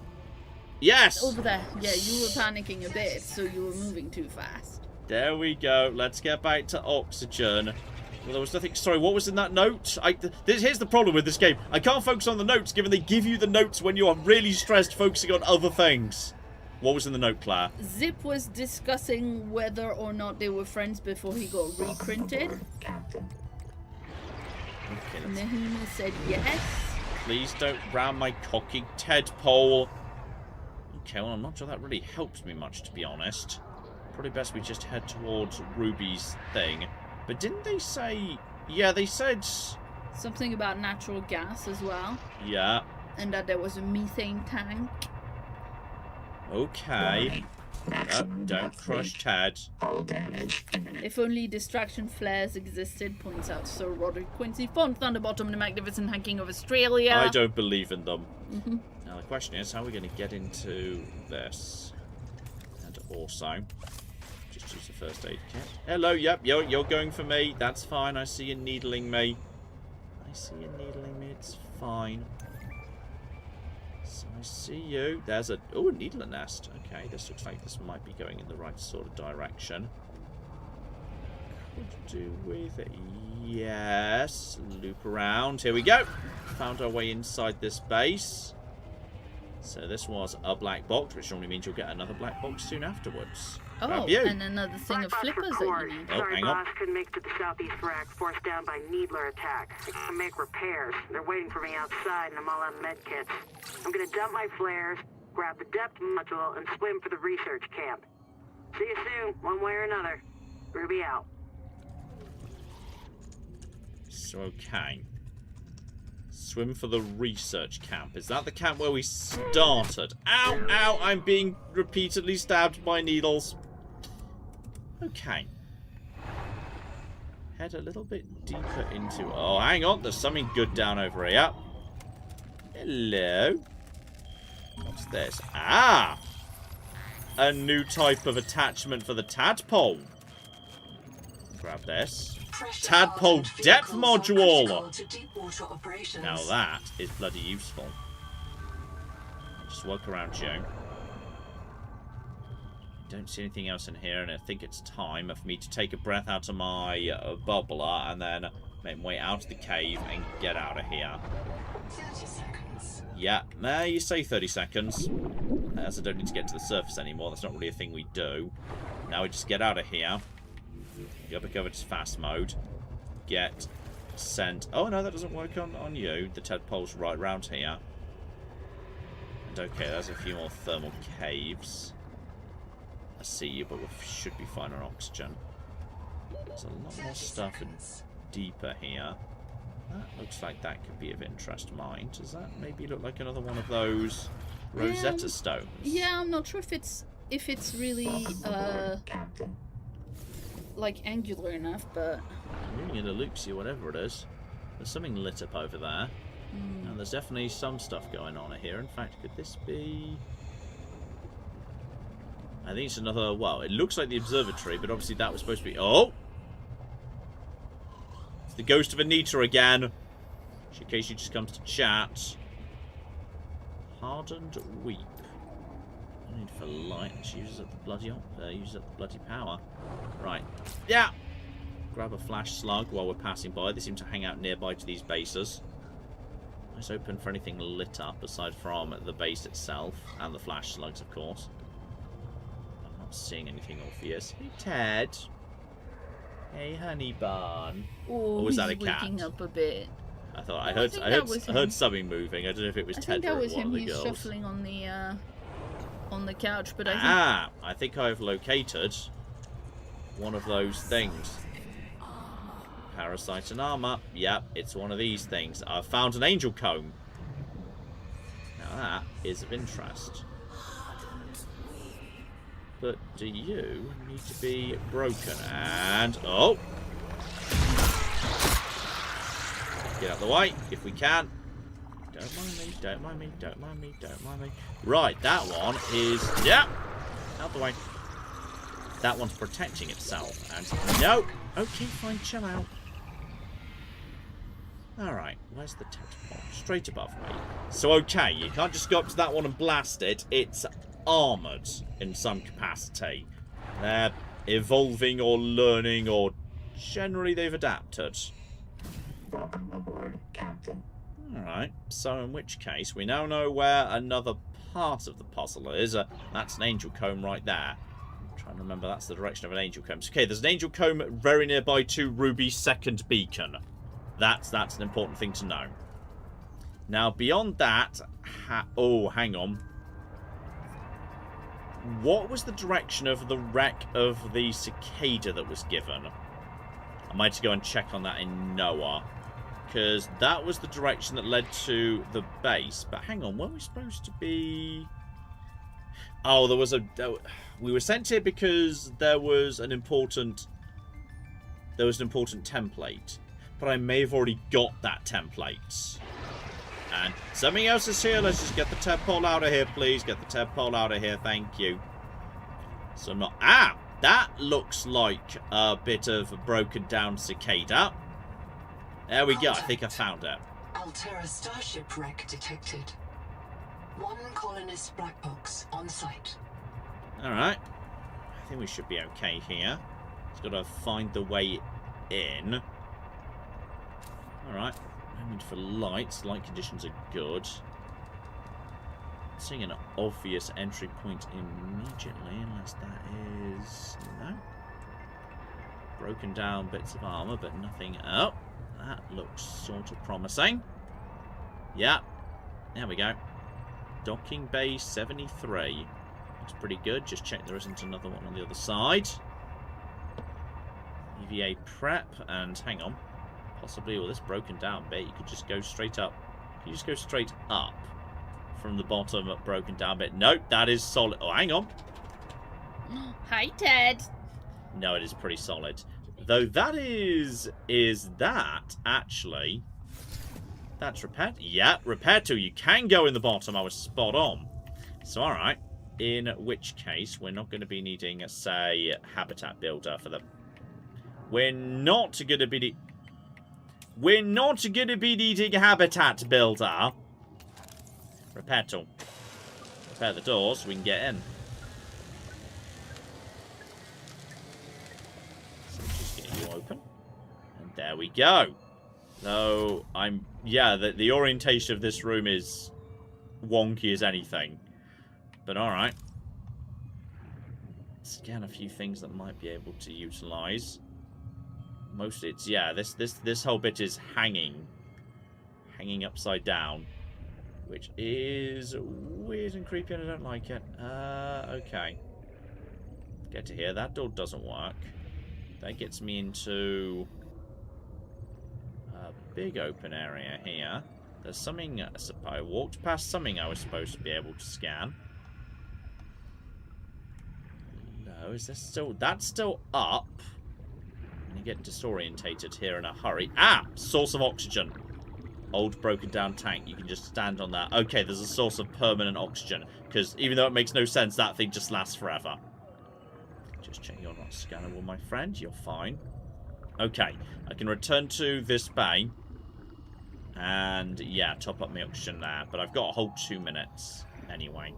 Yes! Over there. Yeah, you were panicking a bit, so you were moving too fast. There we go. Let's get back to oxygen. Well, there was nothing... Sorry, what was in that note? Here's the problem with this game. I can't focus on the notes, given they give you the notes when you are really stressed focusing on other things. What was in the note, Claire? Zip was discussing whether or not they were friends before he got reprinted. Okay, Nahima said yes. Please don't ram my cocky tadpole. Okay, well, I'm not sure that really helps me much, to be honest. Probably best we just head towards Ruby's thing. But didn't they say... Yeah, they said Something about natural gas as well. Yeah. And that there was a methane tank. Okay. No, don't crush Ted. If only distraction flares existed, points out Sir Roderick Quincy, Font Thunderbottom, the magnificent High King of Australia. I don't believe in them. Now the question is, how are we going to get into this? And also, just use the first aid kit. Hello, yep, you're going for me. That's fine. I see you needling me. It's fine. So I see you. There's a... Oh, a needler nest. Okay, this looks like this might be going in the right sort of direction. Could do with it. Yes. Loop around. Here we go. Found our way inside this base. So this was a black box, which normally means you'll get another black box soon afterwards. Oh, and another thing of flippers that you need. Oh, Sorry, hang on. boss. Couldn't make it to the southeast rack, forced down by Needler attack. I gotta make repairs. They're waiting for me outside, and I'm all out of med kits. I'm gonna dump my flares, grab the depth module, and swim for the research camp. See you soon, one way or another. Ruby out. So, okay. Swim for the research camp. Is that the camp where we started? Ow, ow, I'm being repeatedly stabbed by needles. Okay. Head a little bit deeper into... Oh, hang on. There's something good down over here. Hello. What's this? Ah! A new type of attachment for the tadpole. Grab this. Tadpole depth module. Now that is bloody useful. Just walk around, Joe. Don't see anything else in here, and I think it's time for me to take a breath out of my bubbler and then make my way out of the cave and get out of here. 30 seconds. Yeah, there you say 30 seconds. As I don't need to get to the surface anymore, that's not really a thing we do. Now we just get out of here. Go back over to fast mode. Get sent. Oh no, that doesn't work on you. The tadpole's right round here. And okay, there's a few more thermal caves. I see you, but we should be fine on oxygen. There's a lot more stuff deeper here. That looks like that could be of interest. Mine. Does that maybe look like another one of those Rosetta Stones? Yeah, I'm not sure if it's really like angular enough, but Moving into Luxia, whatever it is. There's something lit up over there. And there's definitely some stuff going on here. In fact, could this be... I think it's another... Well, it looks like the observatory, but obviously that was supposed to be... Oh! It's the ghost of Anita again. In case she just comes to chat. Hardened Weep. I need for light. She uses up the bloody power. Right. Yeah! Grab a flash slug while we're passing by. They seem to hang out nearby to these bases. Nice open for anything lit up aside from the base itself and the flash slugs, of course. I'm not seeing anything obvious. Hey, Ted. Hey, honey bun. or was he's that a cat? waking up a bit. I thought I I think that was heard him. something moving. I don't know if it was I Ted think that or was one him. of the He's girls. shuffling on the couch, but I think I think I've located one of those things. Parasite and armor. Yep, it's one of these things. I've found an angel comb. Now that is of interest. But do you need to be broken? And... Oh! Get out of the way, if we can. Don't mind me, don't mind me, don't mind me, don't mind me. Right, that one is... Yeah! Out the way. That one's protecting itself. And... No! Okay, fine, chill out. Alright, where's the tadpole? Straight above me. So, okay, you can't just go up to that one and blast it. It's armoured in some capacity. They're evolving or learning, or generally they've adapted. Alright, so in which case, we now know where another part of the puzzle is. That's an angel comb right there. I'm trying to remember that's the direction of an angel comb. So, okay, there's an angel comb very nearby to Ruby's second beacon. That's an important thing to know. Now, beyond that... Oh, hang on. What was the direction of the wreck of the cicada that was given? I might have to go and check on that in Noah. Because that was the direction that led to the base. But hang on, were we supposed to be... Oh, there was a... We were sent here because there was an important... There was an important template. But I may have already got that template. And something else is here. Let's just get the tadpole out of here, please. Get the tadpole out of here. Thank you. So I'm not... Ah! That looks like a bit of a broken down cicada. There we go. I think I found it. Altera starship wreck detected. One colonist black box on site. Alright. I think we should be okay here. Just got to find the way in. Alright. No need for lights. Light conditions are good. Seeing an obvious entry point immediately, unless that is... No. Broken down bits of armor, but nothing... Oh, that looks sort of promising. Yeah. There we go. Docking bay 73. Looks pretty good. Just check there isn't another one on the other side. EVA prep, and hang on. Possibly with this broken down bit, you could just go straight up. You just go straight up from the bottom broken down bit. Nope, that is solid. Oh, hang on. Hi, Ted. No, it is pretty solid. Though that is that actually... That's repaired. Yeah, repaired to. You can go in the bottom. I was spot on. So, alright. In which case, we're not going to be needing, say, habitat builder for the... We're not going to be... We're not going to be needing habitat builder. Repair tool. Repair the doors so we can get in. So just get you open. And there we go. So, yeah, the orientation of this room is wonky as anything. But alright. Scan a few things that might be able to utilize. Mostly it's, yeah, this whole bit is hanging upside down, which is weird and creepy and I don't like it. Okay. Get to here. That door doesn't work. That gets me into a big open area here. There's something, I walked past something I was supposed to be able to scan. No, is this still, that's still up. You get disorientated here in a hurry. Ah! Source of oxygen. Old broken down tank. You can just stand on that. Okay, there's a source of permanent oxygen. Because even though it makes no sense, that thing just lasts forever. Just check you're not scannable, my friend. You're fine. Okay. I can return to this bay. And, yeah, top up my oxygen there. But I've got a whole 2 minutes. Anyway.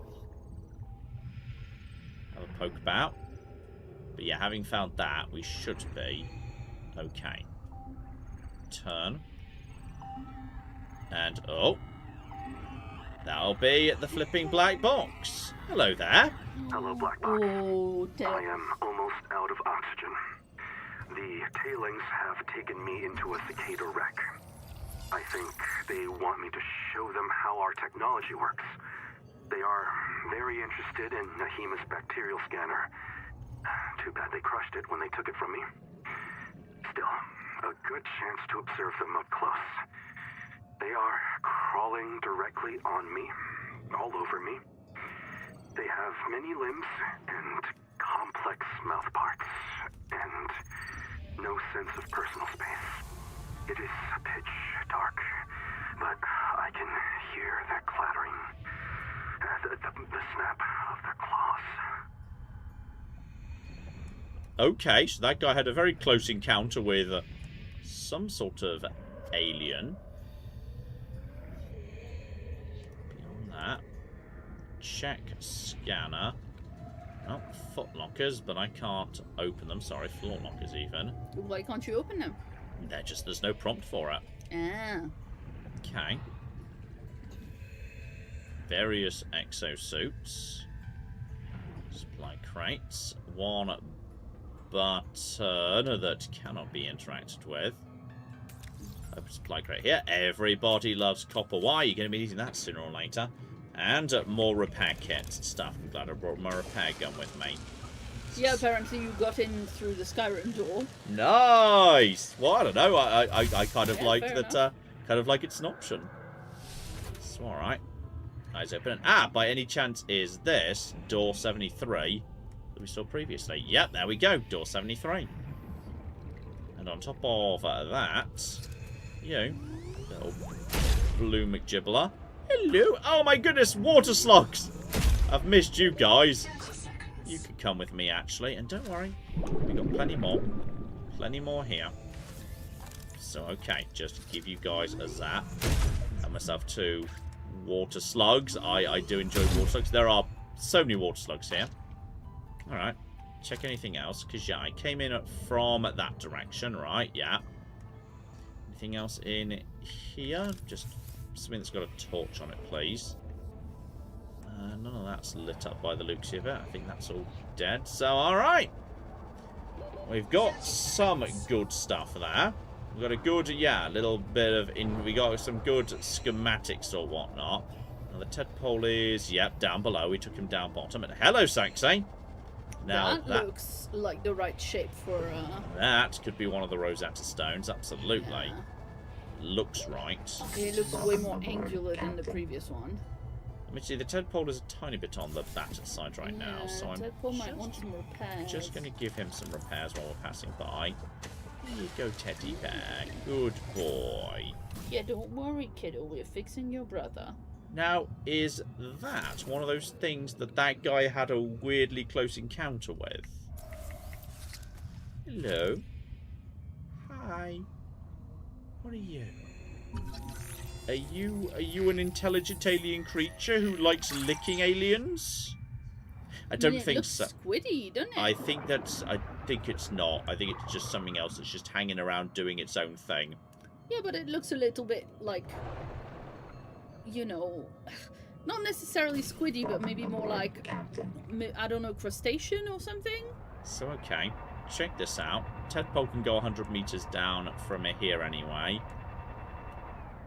Have a poke about. But yeah, having found that, we should be okay. Turn. And, oh. That'll be the flipping black box. Hello there. Hello, Black Box. Oh, Ted. I am almost out of oxygen. The tailings have taken me into a cicada wreck. I think they want me to show them how our technology works. They are very interested in Nahima's bacterial scanner. Too bad they crushed it when they took it from me. Still, a good chance to observe them up close. They are crawling directly on me, all over me. They have many limbs and complex mouth parts, and no sense of personal space. It is pitch dark, but I can hear their clattering, the snap of their claws. Okay, so that guy had a very close encounter with some sort of alien. Beyond that, check scanner. Oh, foot lockers, but I can't open them. Sorry, floor lockers even. Why can't you open them? There's no prompt for it. Ah. Okay. Various exosuits. Supply crates. One button that cannot be interacted with. Open supply crate here. Everybody loves copper wire. You're going to be needing that sooner or later. And more repair kit stuff. I'm glad I brought my repair gun with me. Yeah, apparently you got in through the Skyrim door. Nice. Well, I don't know. I kind of like fair that. Kind of like it's an option. It's all right. Eyes open. Ah, by any chance, is this door 73 that we saw previously? Yep, there we go. Door 73. And on top of that, you little blue McGibbler. Hello. Oh my goodness, water slugs. I've missed you guys. You could come with me, actually. And don't worry, we got plenty more. Plenty more here. So, okay, just to give you guys a zap. Have myself 2 water slugs. I do enjoy water slugs. There are so many water slugs here. Alright. Check anything else. Because, yeah, I came in from that direction, right? Yeah. Anything else in here? Just something that's got a torch on it, please. None of that's lit up by the looks of it. I think that's all dead. So, alright. We've got some good stuff there. We've got a good, yeah, little bit of... we got some good schematics or whatnot. Now, the tadpole is, yep, down below. We took him down bottom. And hello, Saxy. Now, that looks like the right shape for... That could be one of the Rosetta Stones, absolutely. Yeah. Looks right. It looks way more angular than the previous one. Let me see, the tadpole is a tiny bit on the battered side right now, so I'm tadpole might want some repairs. just going to give him some repairs while we're passing by. Here you go, teddy bear. Good boy. Yeah, don't worry, kiddo. We're fixing your brother. Now, is that one of those things that guy had a weirdly close encounter with? Hello. Hi. What are you? Are you an intelligent alien creature who likes licking aliens? I don't think so. It looks squiddy, doesn't it? I think it's not. I think it's just something else that's just hanging around doing its own thing. Yeah, but it looks a little bit like, you know, not necessarily squiddy, but maybe more like, I don't know, crustacean or something? So, okay. Check this out. Tadpole can go 100 meters down from here anyway.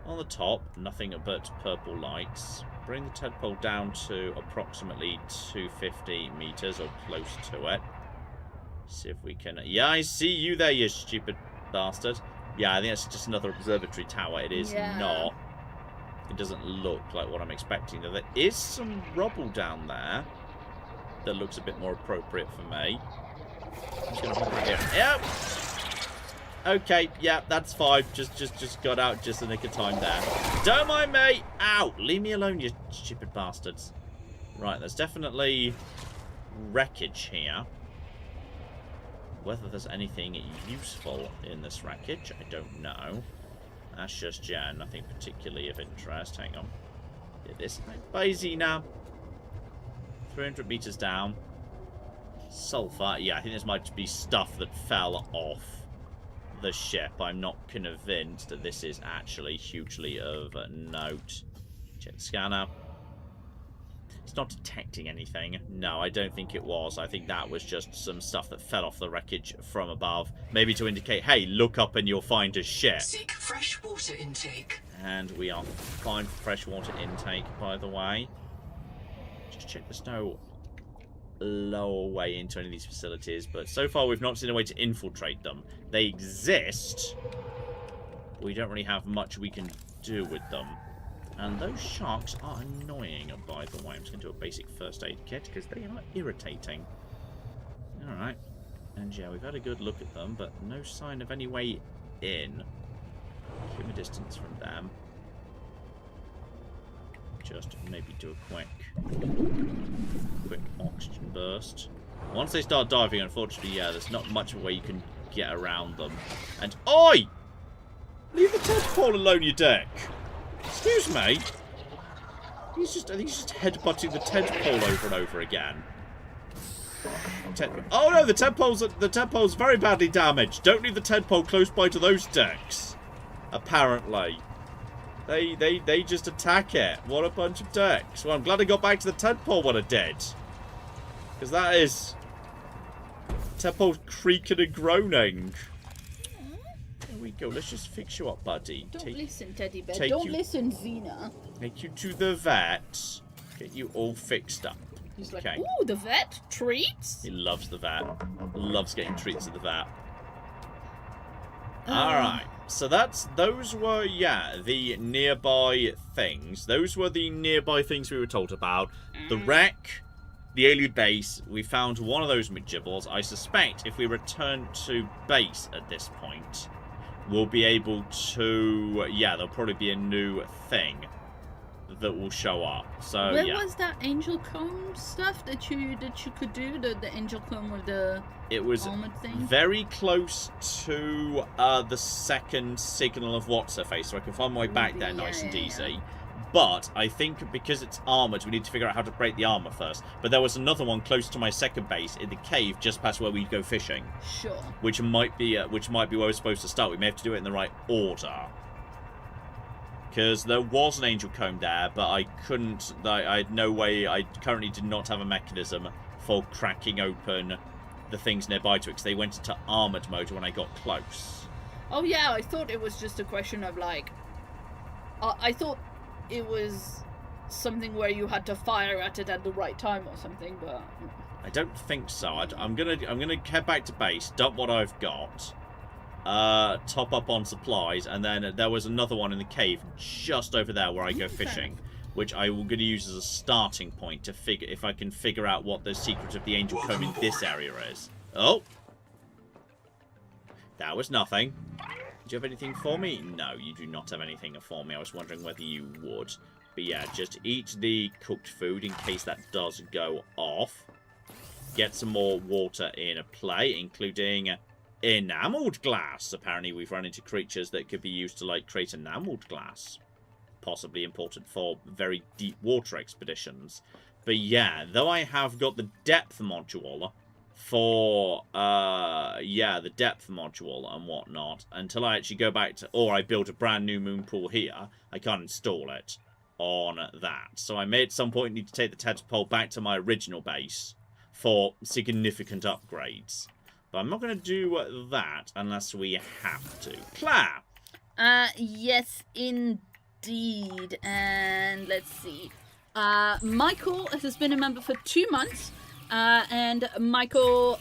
On the top, nothing but purple lights. Bring the tadpole down to approximately 250 meters or close to it. See if we can... Yeah, I see you there, you stupid bastard. Yeah, I think that's just another observatory tower. It is not. It doesn't look like what I'm expecting. There is some rubble down there that looks a bit more appropriate for me. I'm just going to put it here. Yep. Okay, yeah, that's 5. Just got out just in the nick of time there. Don't mind me! Ow! Leave me alone, you stupid bastards. Right, there's definitely wreckage here. Whether there's anything useful in this wreckage, I don't know. That's just, yeah, nothing particularly of interest. Hang on. Did this Bazy now. 300 meters down. Sulfur. Yeah, I think this might be stuff that fell off the ship. I'm not convinced that this is actually hugely of note. Check the scanner. It's not detecting anything. No, I don't think it was. I think that was just some stuff that fell off the wreckage from above. Maybe to indicate, hey, look up and you'll find a ship. Seek fresh water intake. And we are fine for fresh water intake, by the way. Just check there's no lower way into any of these facilities, but so far we've not seen a way to infiltrate them. They exist, but we don't really have much we can do with them. And those sharks are annoying, by the way. I'm just going to do a basic first aid kit, because they are irritating. Alright. And yeah, we've had a good look at them, but no sign of any way in. Keep a distance from them. Just maybe do a quick oxygen burst. Once they start diving, unfortunately, yeah, there's not much of a way you can get around them. And oi! Leave the tadpole alone, you dick! Excuse me. I think he's just headbutting the tadpole over and over again. Oh no, the tadpole's very badly damaged. Don't leave the tadpole close by to those decks. Apparently. They just attack it. What a bunch of dicks. Well, I'm glad I got back to the tadpole when I did. Because that is... Tadpole's creaking and groaning. There we go. Let's just fix you up, buddy. Don't listen, Teddy Bear. Don't listen, Xena. Take you to the vet. Get you all fixed up. He's like, Okay. ooh, the vet treats. He loves the vet. Loves getting treats at the vet. Alright. So those were, the nearby things. Those were the nearby things we were told about. The wreck, the alien base. We found one of those McGibbles. I suspect if we return to base at this point, we'll be able to... there'll probably be a new thing that will show up. So, Where was that angel comb stuff that you could do? The angel comb with the it was armored thing? very close to the second signal of what's-her-face, so I can find my way back there nice and easy. But I think because it's armoured, we need to figure out how to break the armour first. But there was another one close to my second base in the cave just past where we go fishing. Sure. Which might be where we're supposed to start. We may have to do it in the right order. Because there was an angel comb there, but I couldn't... I had no way... I currently did not have a mechanism for cracking open the things nearby to it, because they went into armoured mode when I got close. Oh yeah, I thought it was just a question of like... I thought it was something where you had to fire at it at the right time or something, but... I don't think so. I'm gonna head back to base, dump what I've got... top up on supplies, and then there was another one in the cave just over there where I go fishing, which I will going to use as a starting point to figure if I can figure out what the secret of the angel comb in this area is. Oh, that was nothing. Do you have anything for me? No, you do not have anything for me. I was wondering whether you would. But yeah, just eat the cooked food in case that does go off. Get some more water in play, including enamelled glass. Apparently we've run into creatures that could be used to like create enamelled glass, possibly important for very deep water expeditions. But yeah, though I have got the depth module for the depth module and whatnot, until I actually go back to, or I build a brand new moon pool here, I can't install it on that. So I may at some point need to take the tadpole back to my original base for significant upgrades. But I'm not going to do that unless we have to. Claire! Yes, indeed. And let's see. Michael has been a member for 2 months. And Michael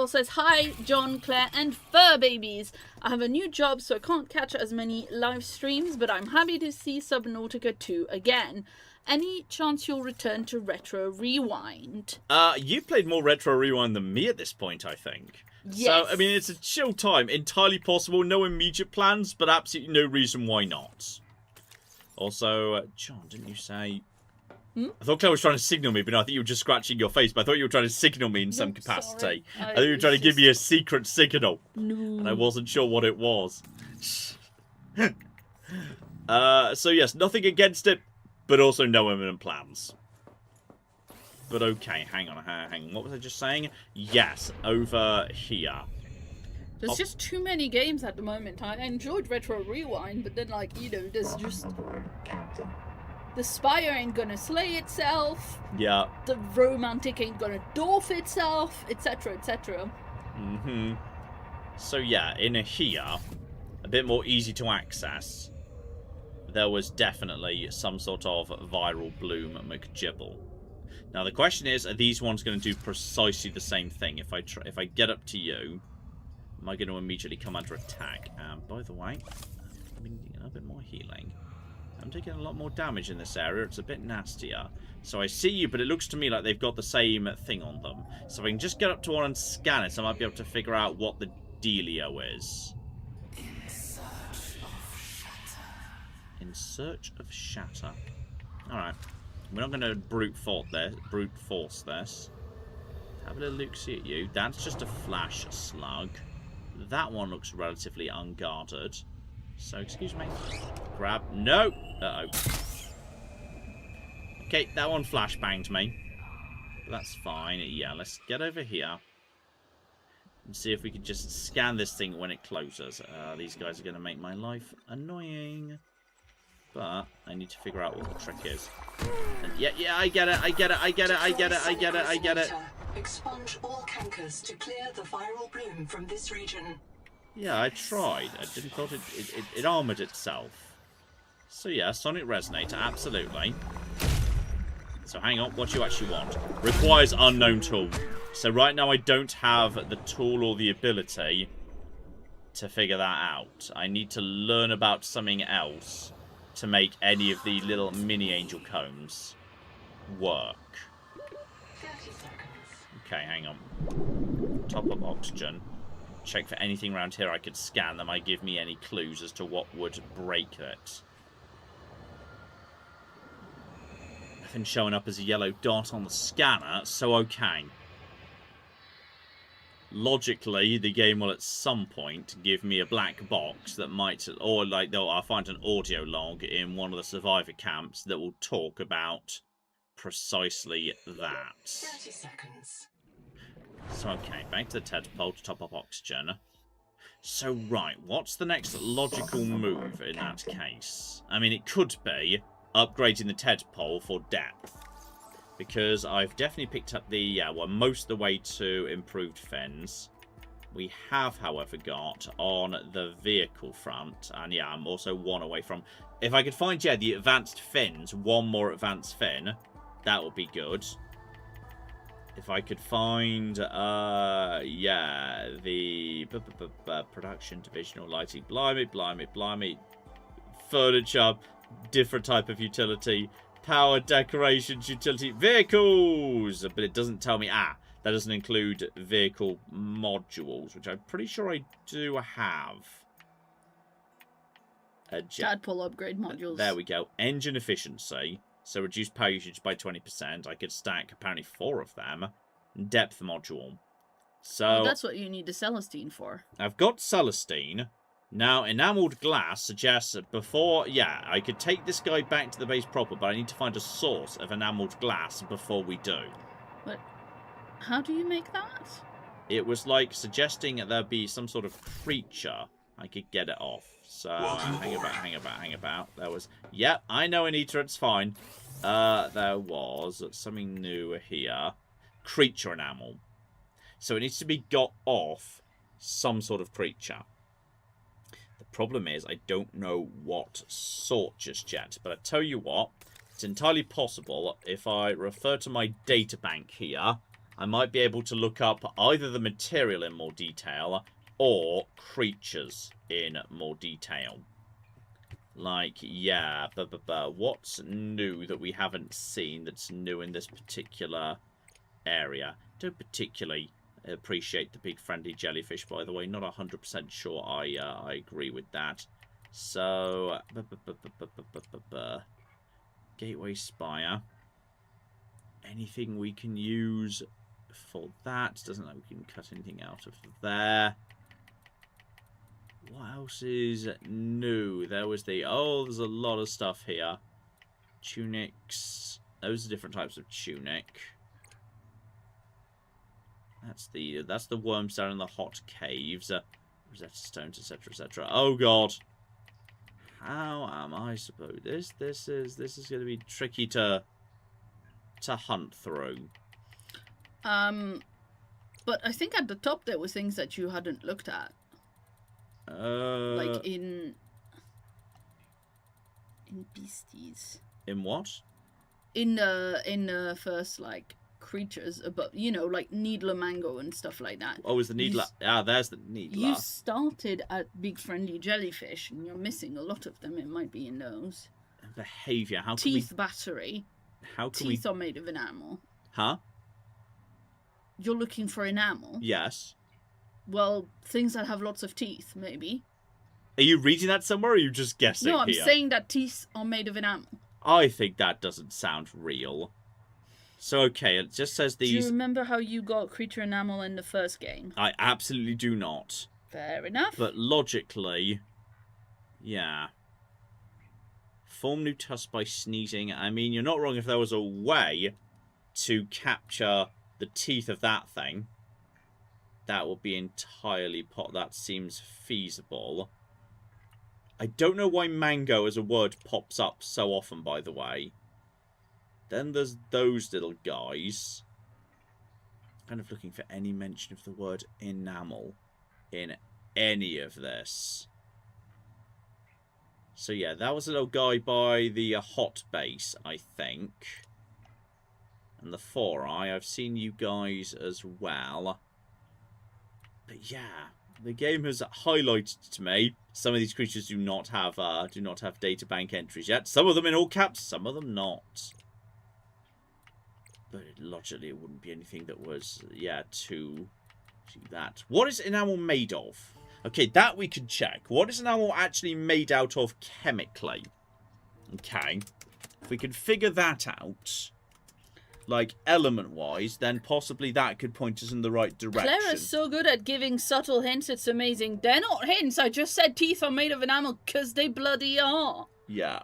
says, hi, John, Claire, and fur babies. I have a new job, so I can't catch as many live streams, but I'm happy to see Subnautica 2 again. Any chance you'll return to Retro Rewind? You've played more Retro Rewind than me at this point, I think. Yes. So, I mean, it's a chill time. Entirely possible. No immediate plans, but absolutely no reason why not. Also, John, didn't you say... I thought Claire was trying to signal me, but no, I think you were just scratching your face. But I thought you were trying to signal me in some capacity. I thought you were trying to give me a secret signal. No. And I wasn't sure what it was. So, yes, nothing against it. But also no imminent plans. But okay, hang on. What was I just saying? Yes, over here. There's just too many games at the moment. I enjoyed Retro Rewind, but then, like, there's just... The Spire ain't gonna slay itself. Yeah. The Romantic ain't gonna dwarf itself, etc., etc. Mm-hmm. So yeah, in here, a bit more easy to access. There was definitely some sort of viral bloom McGibble. Now the question is, are these ones going to do precisely the same thing? If I get up to you, am I going to immediately come under attack? By the way, I'm needing a bit more healing. I'm taking a lot more damage in this area. It's a bit nastier. So I see you, but it looks to me like they've got the same thing on them. So if I can just get up to one and scan it, I might be able to figure out what the dealio is. In search of shatter. Alright. We're not going to brute force this. Have a little look-see at you. That's just a flash slug. That one looks relatively unguarded. So, excuse me. Grab. No! Uh-oh. Okay, that one flashbanged me. But that's fine. Yeah, let's get over here. And see if we can just scan this thing when it closes. These guys are going to make my life annoying. But I need to figure out what the trick is. And yeah, I get it. Expunge all cankers to clear the viral bloom from this region. Yeah, I tried. I didn't thought it armoured itself. So yeah, Sonic Resonator, absolutely. So hang on, what do you actually want? Requires unknown tool. So right now I don't have the tool or the ability to figure that out. I need to learn about something else to make any of the little mini angel combs work. 30 seconds. Okay, hang on. Top up oxygen. Check for anything around here I could scan that might give me any clues as to what would break it. Nothing showing up as a yellow dot on the scanner, so okay. Logically, the game will at some point give me a black box that might, or like, I'll find an audio log in one of the survivor camps that will talk about precisely that. 30 seconds. So, okay, back to the tadpole to top up oxygen. So, right, what's the next logical move in that case? I mean, it could be upgrading the tadpole for depth. Because I've definitely picked up the, well, most of the way to improved fins. We have, however, got on the vehicle front. And yeah, I'm also one away from... If I could find, yeah, the advanced fins, one more advanced fin, that would be good. If I could find, yeah, the production, divisional lighting, blimey, furniture, different type of utility, power, decorations, utility, vehicles, but it doesn't tell me, that doesn't include vehicle modules, which I'm pretty sure I do have. Tadpole upgrade modules. There we go. Engine efficiency. So reduce power usage by 20%. I could stack apparently 4 of them. Depth module. So well, that's what you need the Celestine for. I've got Celestine. Now, enameled glass suggests that before... Yeah, I could take this guy back to the base proper, but I need to find a source of enameled glass before we do. But how do you make that? It was like suggesting that there'd be some sort of creature I could get it off. So, hang about. There was... Yep, I know, Anita, it's fine. There was something new here. Creature enamel. So it needs to be got off some sort of creature. The problem is I don't know what sort just yet. But I tell you what, it's entirely possible if I refer to my databank here, I might be able to look up either the material in more detail or creatures in more detail. Like, yeah, what's new that we haven't seen that's new in this particular area? Don't particularly appreciate the big friendly jellyfish, by the way. Not 100% sure I agree with that. So, Gateway Spire. Anything we can use for that? Doesn't look like we can cut anything out of there. What else is new? There was the... Oh, there's a lot of stuff here. Tunics. Those are different types of tunic. That's the worms down in the hot caves. Rosetta stones, etc., etc. Oh god. How am I supposed... This is going to be tricky to hunt through. But I think at the top there were things that you hadn't looked at. Like in beasties. In what? In the first like creatures above, you know, like Needler Mango and stuff like that. Oh, is the Needler? There's the Needler. You started at big friendly jellyfish, and you're missing a lot of them. It might be in those. Behavior. How can Teeth battery. How can Teeth are made of enamel. Huh? You're looking for enamel. Yes. Well, things that have lots of teeth, maybe. Are you reading that somewhere, or are you just guessing? No, I'm here? saying that teeth are made of enamel. I think that doesn't sound real. So, okay, it just says these... Do you remember how you got creature enamel in the first game? I absolutely do not. Fair enough. But logically, yeah. Form new tusk by sneezing. I mean, you're not wrong if there was a way to capture the teeth of that thing. That would be entirely... That seems feasible. I don't know why mango as a word pops up so often, by the way. Then there's those little guys. Kind of looking for any mention of the word enamel in any of this. So yeah, that was a little guy by the hot base, I think. And the 4-eye, I've seen you guys as well. But yeah, the game has highlighted to me some of these creatures do not have databank entries yet. Some of them in all caps, some of them not. But logically, it wouldn't be anything that was, yeah, to that. What is enamel made of? Okay, that we can check. What is enamel actually made out of chemically? Okay. If we can figure that out, like element-wise, then possibly that could point us in the right direction. Claire is so good at giving subtle hints, it's amazing. They're not hints, I just said teeth are made of enamel because they bloody are. Yeah.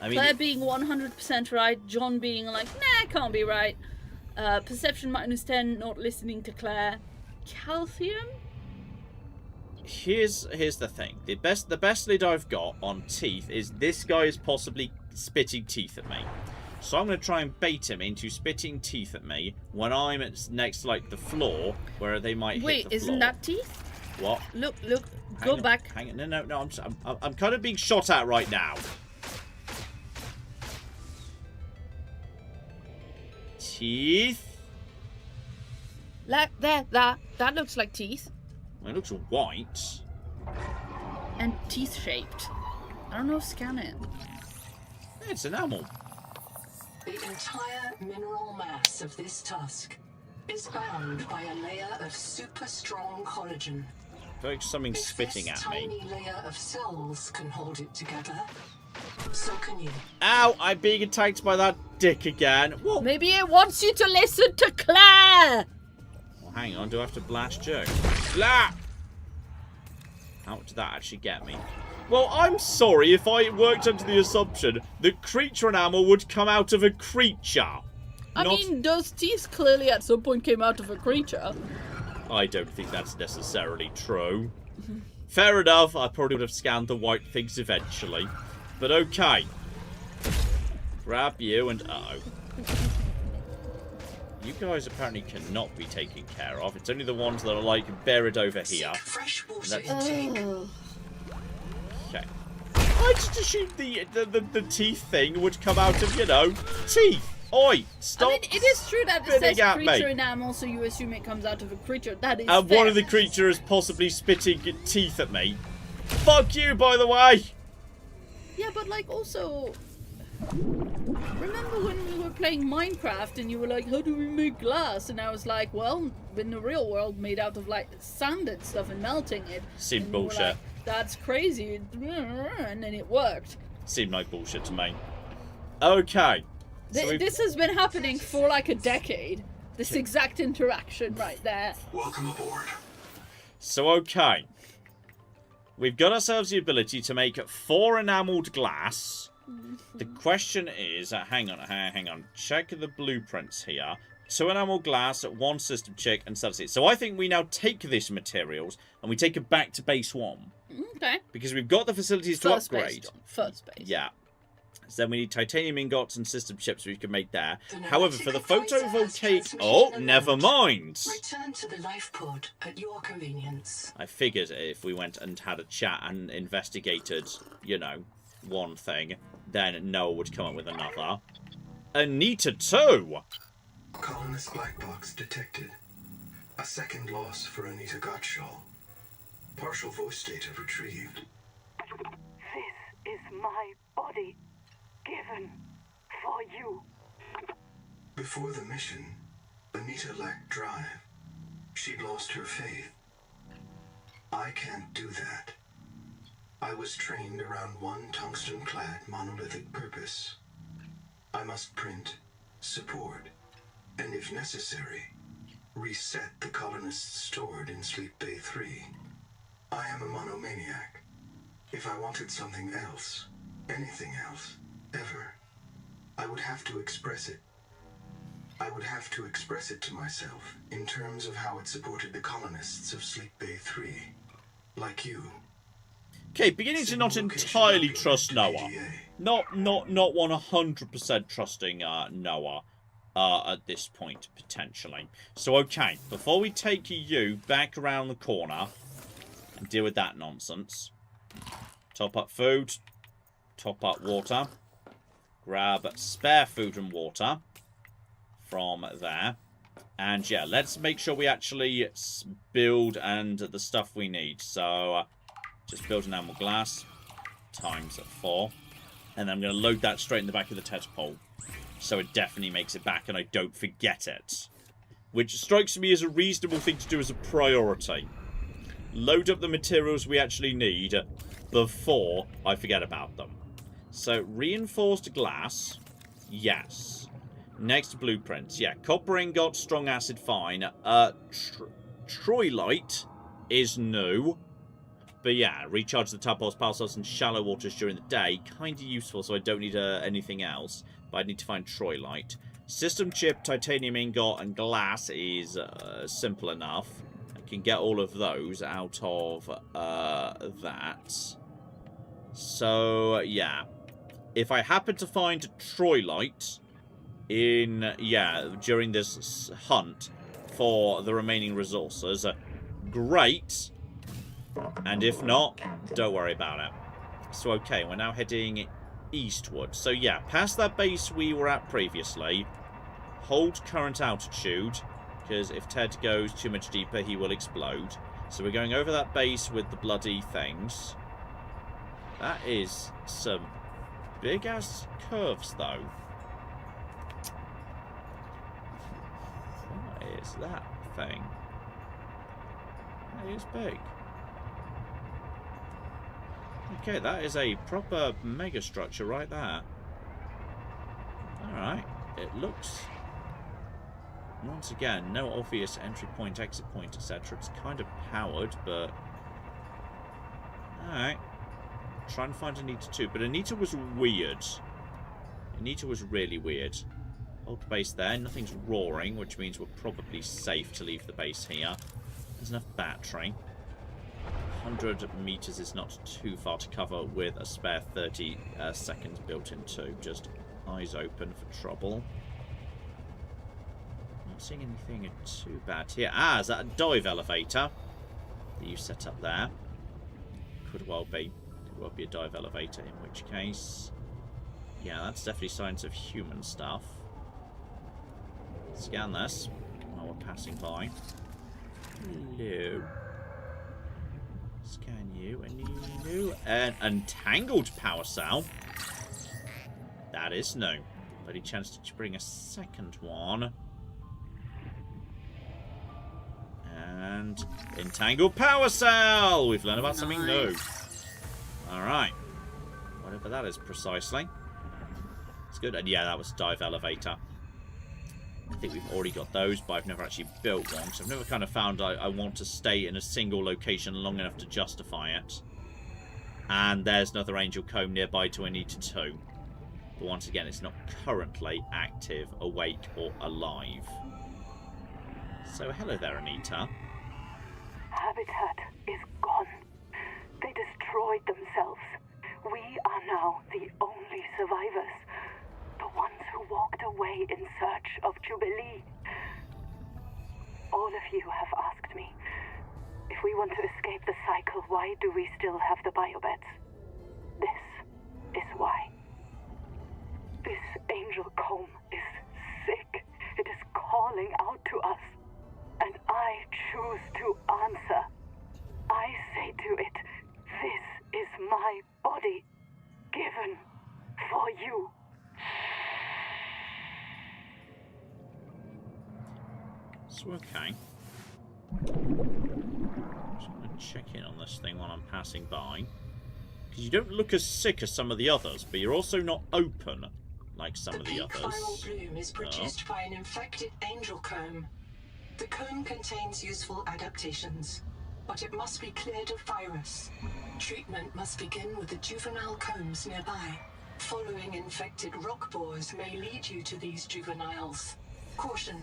I mean, Claire being 100% right, John being like, nah, can't be right. Perception -10, not listening to Claire. Calcium? Here's the thing. The best lead I've got on teeth is this guy is possibly spitting teeth at me. So I'm going to try and bait him into spitting teeth at me when I'm next to, like, the floor where they might hit the floor. Wait, isn't that teeth? What? Look, go back. Hang on. No, I'm kind of being shot at right now. Teeth. Like that looks like teeth. It looks white. And teeth shaped. I don't know, scan it. It's enamel. The entire mineral mass of this tusk is bound by a layer of super strong collagen. Like something spitting at me. If this tiny layer of cells can hold it together, so can you. Ow! I'm being attacked by that dick again. Whoa. Maybe it wants you to listen to Claire! Well, hang on. Do I have to blast Joe? Blah! How did that actually get me? Well, I'm sorry if I worked under the assumption that creature enamel would come out of a creature. I mean, those teeth clearly at some point came out of a creature. I don't think that's necessarily true. Fair enough, I probably would have scanned the white things eventually. But okay. Grab you and uh-oh. You guys apparently cannot be taken care of. It's only the ones that are, like, buried over here. Fresh water intake. Okay. I just assumed the teeth thing would come out of, you know, teeth. Oi, stop. I mean, it is true that it says at me. creature enamel, so you assume it comes out of a creature. That is And fair. one of the creatures possibly spitting teeth at me. Fuck you, by the way. Yeah, but like also, remember when we were playing Minecraft and you were like, how do we make glass? And I was like, well, in the real world, made out of like sand and stuff and melting it. Seemed And you were bullshit. like, that's crazy. And then it worked. Seemed like bullshit to me. Okay. So This has been happening for like a decade. This exact interaction right there. Welcome aboard. So, okay. We've got ourselves the ability to make 4 enameled glass. The question is, hang on. Check the blueprints here. 2 enamel glass, 1 system chip, and subsea. So I think we now take these materials and we take it back to base 1. Okay. Because we've got the facilities to upgrade. First base. Yeah. So then we need titanium ingots and system chips we can make there. However, for the photovoltaic... Oh, never mind! Return to the life pod at your convenience. I figured if we went and had a chat and investigated, you know, one thing, then Noah would come up with another. Anita too! Colonist black box detected. A second loss for Anita Gottschall. Partial voice data retrieved. This is my body, given for you. Before the mission, Anita lacked drive. She'd lost her faith. I can't do that. I was trained around one tungsten-clad monolithic purpose. I must print, support, and if necessary, reset the colonists stored in Sleep Bay 3. I am a monomaniac. If I wanted something else, anything else, ever, I would have to express it. I would have to express it to myself in terms of how it supported the colonists of Sleep Bay 3. Like you. Okay, beginning to not entirely trust Noah. Not 100% trusting Noah at this point, potentially. So, okay, before we take you back around the corner and deal with that nonsense, top up food, top up water, Grab spare food and water from there. And yeah, let's make sure we actually build and the stuff we need. So just build an animal glass times 4. And I'm going to load that straight in the back of the tadpole. So it definitely makes it back and I don't forget it. Which strikes me as a reasonable thing to do as a priority. Load up the materials we actually need before I forget about them. So, reinforced glass. Yes. Next, blueprints. Yeah, copper ingot, strong acid, fine. Troilite is new. But yeah, recharge the tadpoles, power source, and shallow waters during the day. Kind of useful, so I don't need anything else. But I need to find troilite. System chip, titanium ingot, and glass is simple enough. I can get all of those out of that. So, yeah. If I happen to find troilite during this hunt for the remaining resources, great. And if not, don't worry about it. So, okay, we're now heading eastward. So, yeah, past that base we were at previously. Hold current altitude, because if Ted goes too much deeper, he will explode. So we're going over that base with the bloody things. That is some big-ass curves, though. What is that thing? That is big. Okay, that is a proper mega structure right there. Alright, it looks... Once again, no obvious entry point, exit point, etc. It's kind of powered, but... Alright. Try and find Anita too. But Anita was weird. Anita was really weird. Hold the base there. Nothing's roaring, which means we're probably safe to leave the base here. There's enough battery. 100 meters is not too far to cover with a spare 30 seconds built in too. Just eyes open for trouble. Not seeing anything too bad here. Ah, is that a dive elevator that you set up there? Could well be. Could well be a dive elevator, in which case... Yeah, that's definitely signs of human stuff. Scan this while we're passing by. Hello. Scan you, and you. An untangled power cell. That is new. Bloody chance to bring a second one. And entangled power cell! We've learned about something new. Alright. Whatever that is precisely. It's good. And yeah, that was dive elevator. I think we've already got those, but I've never actually built one. So I've never kind of found I want to stay in a single location long enough to justify it. And there's another angel comb nearby to Anita 2. But once again, it's not currently active, awake, or alive. So hello there, Anita. Habitat is gone. They destroyed themselves. We are now the only survivors. The ones who walked away in search of Jubilee. All of you have asked me, if we want to escape the cycle, why do we still have the biobeds? This is why. This angel comb is sick. It is calling out to us. And I choose to answer. I say to it, this is my body, given for you. So, okay. Just going to check in on this thing while I'm passing by. Because you don't look as sick as some of the others, but you're also not open like some of the others. The final bloom is produced by an infected angel comb. The comb contains useful adaptations, but it must be cleared of virus. Treatment must begin with the juvenile combs nearby. Following infected rock boars may lead you to these juveniles. Caution.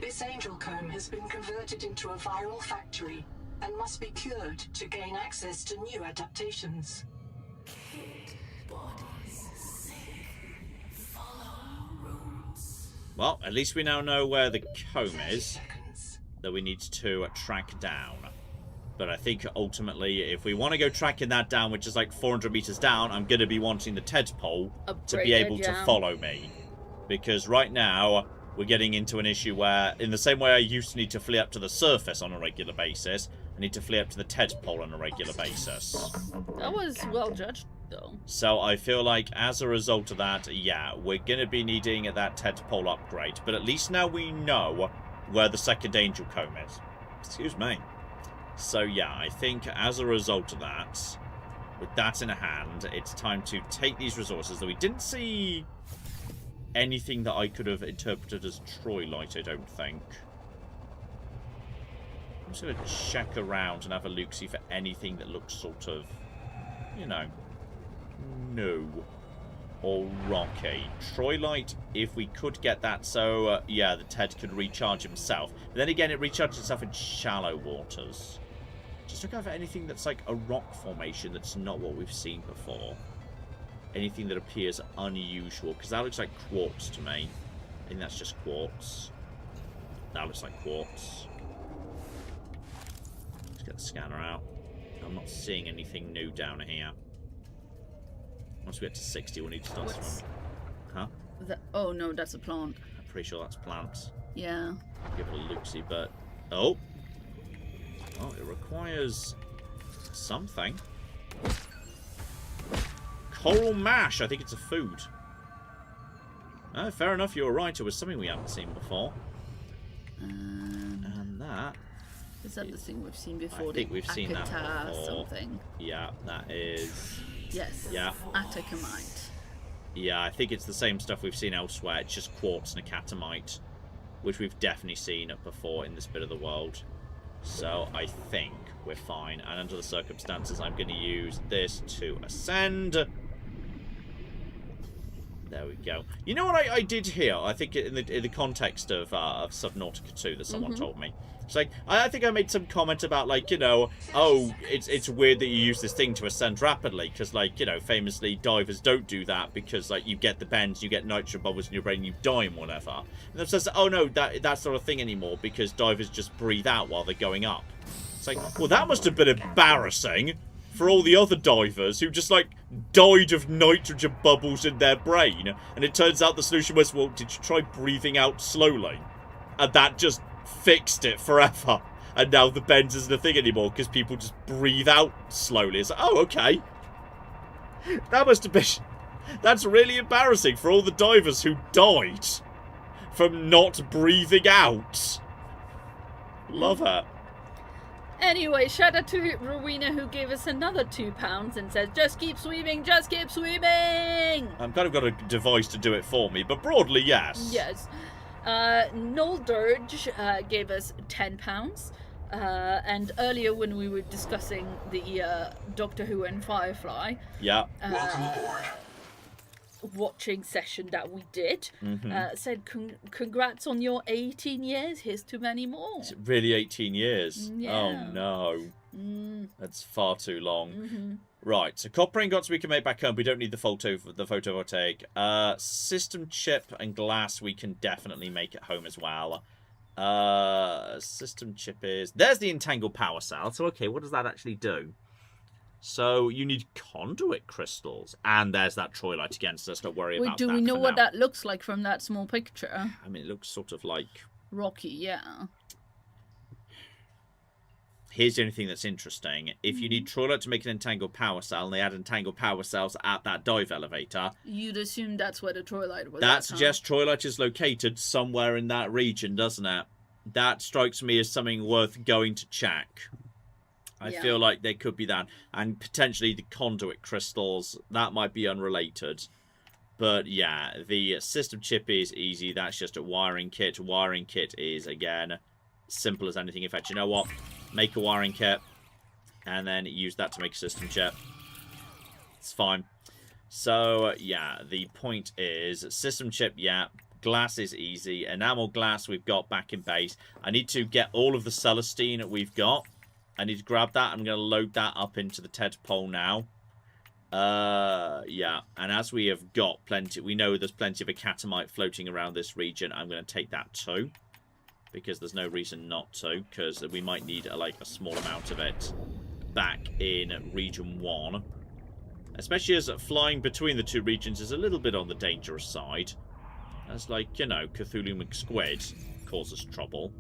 This angel comb has been converted into a viral factory and must be cured to gain access to new adaptations. Well, at least we now know where the comb is that we need to track down. But I think ultimately, if we want to go tracking that down, which is like 400 meters down, I'm going to be wanting the tadpole to be able to follow me. Because right now, we're getting into an issue where, in the same way I used to need to flee up to the surface on a regular basis, I need to flee up to the tadpole on a regular basis. That was well judged, though. So I feel like, as a result of that, yeah, we're going to be needing that tadpole upgrade. But at least now we know where the second angel comb is. Excuse me. So yeah, I think as a result of that, with that in hand, it's time to take these resources that we didn't see anything that I could have interpreted as Troilite, I don't think. I'm just going to check around and have a look, see for anything that looks sort of, you know, no. Or rocky. Troilite, if we could get that, so, yeah, the Ted could recharge himself. But then again, it recharges itself in shallow waters. Just look out for anything that's like a rock formation that's not what we've seen before. Anything that appears unusual, because that looks like quartz to me. I think that's just quartz. That looks like quartz. Let's get the scanner out. I'm not seeing anything new down here. Once we get to 60, we'll need to start swimming. Huh? Oh no, that's a plant. I'm pretty sure that's plants. Yeah. Give it a look-see, but... Oh! Oh, it requires something. Coral mash! I think it's a food. Fair enough, you were right. It was something we haven't seen before. And that... Is that the thing we've seen before? I think we've seen that before. Something. Yeah, that is... Yes. Yeah. Atacamite. Yeah, I think it's the same stuff we've seen elsewhere. It's just quartz and a catamite, which we've definitely seen before in this bit of the world. So I think we're fine. And under the circumstances, I'm going to use this to ascend. There we go. You know what I did here? I think in the context of Subnautica 2 that someone told me. It's like, I think I made some comment about, like, you know, oh, it's weird that you use this thing to ascend rapidly. Because, like, you know, famously, divers don't do that because, like, you get the bends, you get nitrogen bubbles in your brain, you die and whatever. And it says, oh, no, that's not a thing anymore because divers just breathe out while they're going up. It's like, well, that must have been embarrassing for all the other divers who just, like, died of nitrogen bubbles in their brain. And it turns out the solution was, well, did you try breathing out slowly? And that just fixed it forever. And now the bends isn't a thing anymore because people just breathe out slowly. It's like, oh, okay. That must have been... That's really embarrassing for all the divers who died from not breathing out. Love it. Anyway, shout out to Rowena who gave us another £2 and says, just keep swimming, just keep swimming! I've kind of got a device to do it for me, but broadly, yes. Yes. Noel Dirge gave us £10. And earlier when we were discussing the Doctor Who and Firefly... Yeah. Welcome aboard. Watching session that we did, said congrats on your 18 years, here's to many more. Is it really 18 years? Yeah. Oh no. That's far too long. Right, so copper ingots we can make back home. We don't need the photovoltaic. System chip and glass we can definitely make at home as well. System chip is... There's the entangled power cell. So okay, what does that actually do? So you need conduit crystals, and there's that Troilite again. So let's not worry about that. Do we know what that looks like from that small picture? I mean, it looks sort of like rocky, yeah. Here's the only thing that's interesting: if you need Troilite to make an entangled power cell, and they add entangled power cells at that dive elevator, you'd assume that's where the Troilite was. That suggests Troilite is located somewhere in that region, doesn't it? That strikes me as something worth going to check. I feel like there could be that. And potentially the conduit crystals. That might be unrelated. But yeah, the system chip is easy. That's just a wiring kit. Wiring kit is, again, simple as anything. In fact, you know what? Make a wiring kit. And then use that to make a system chip. It's fine. So, yeah, the point is, system chip, yeah. Glass is easy. Enamel glass we've got back in base. I need to get all of the Celestine we've got. I need to grab that. I'm going to load that up into the tadpole now. Yeah. And as we have got plenty, we know there's plenty of a catamite floating around this region. I'm going to take that too. because there's no reason not to, because we might need like a small amount of it back in Region 1. Especially as flying between the two regions is a little bit on the dangerous side. As, like, you know, Cthulhu McSquid causes trouble.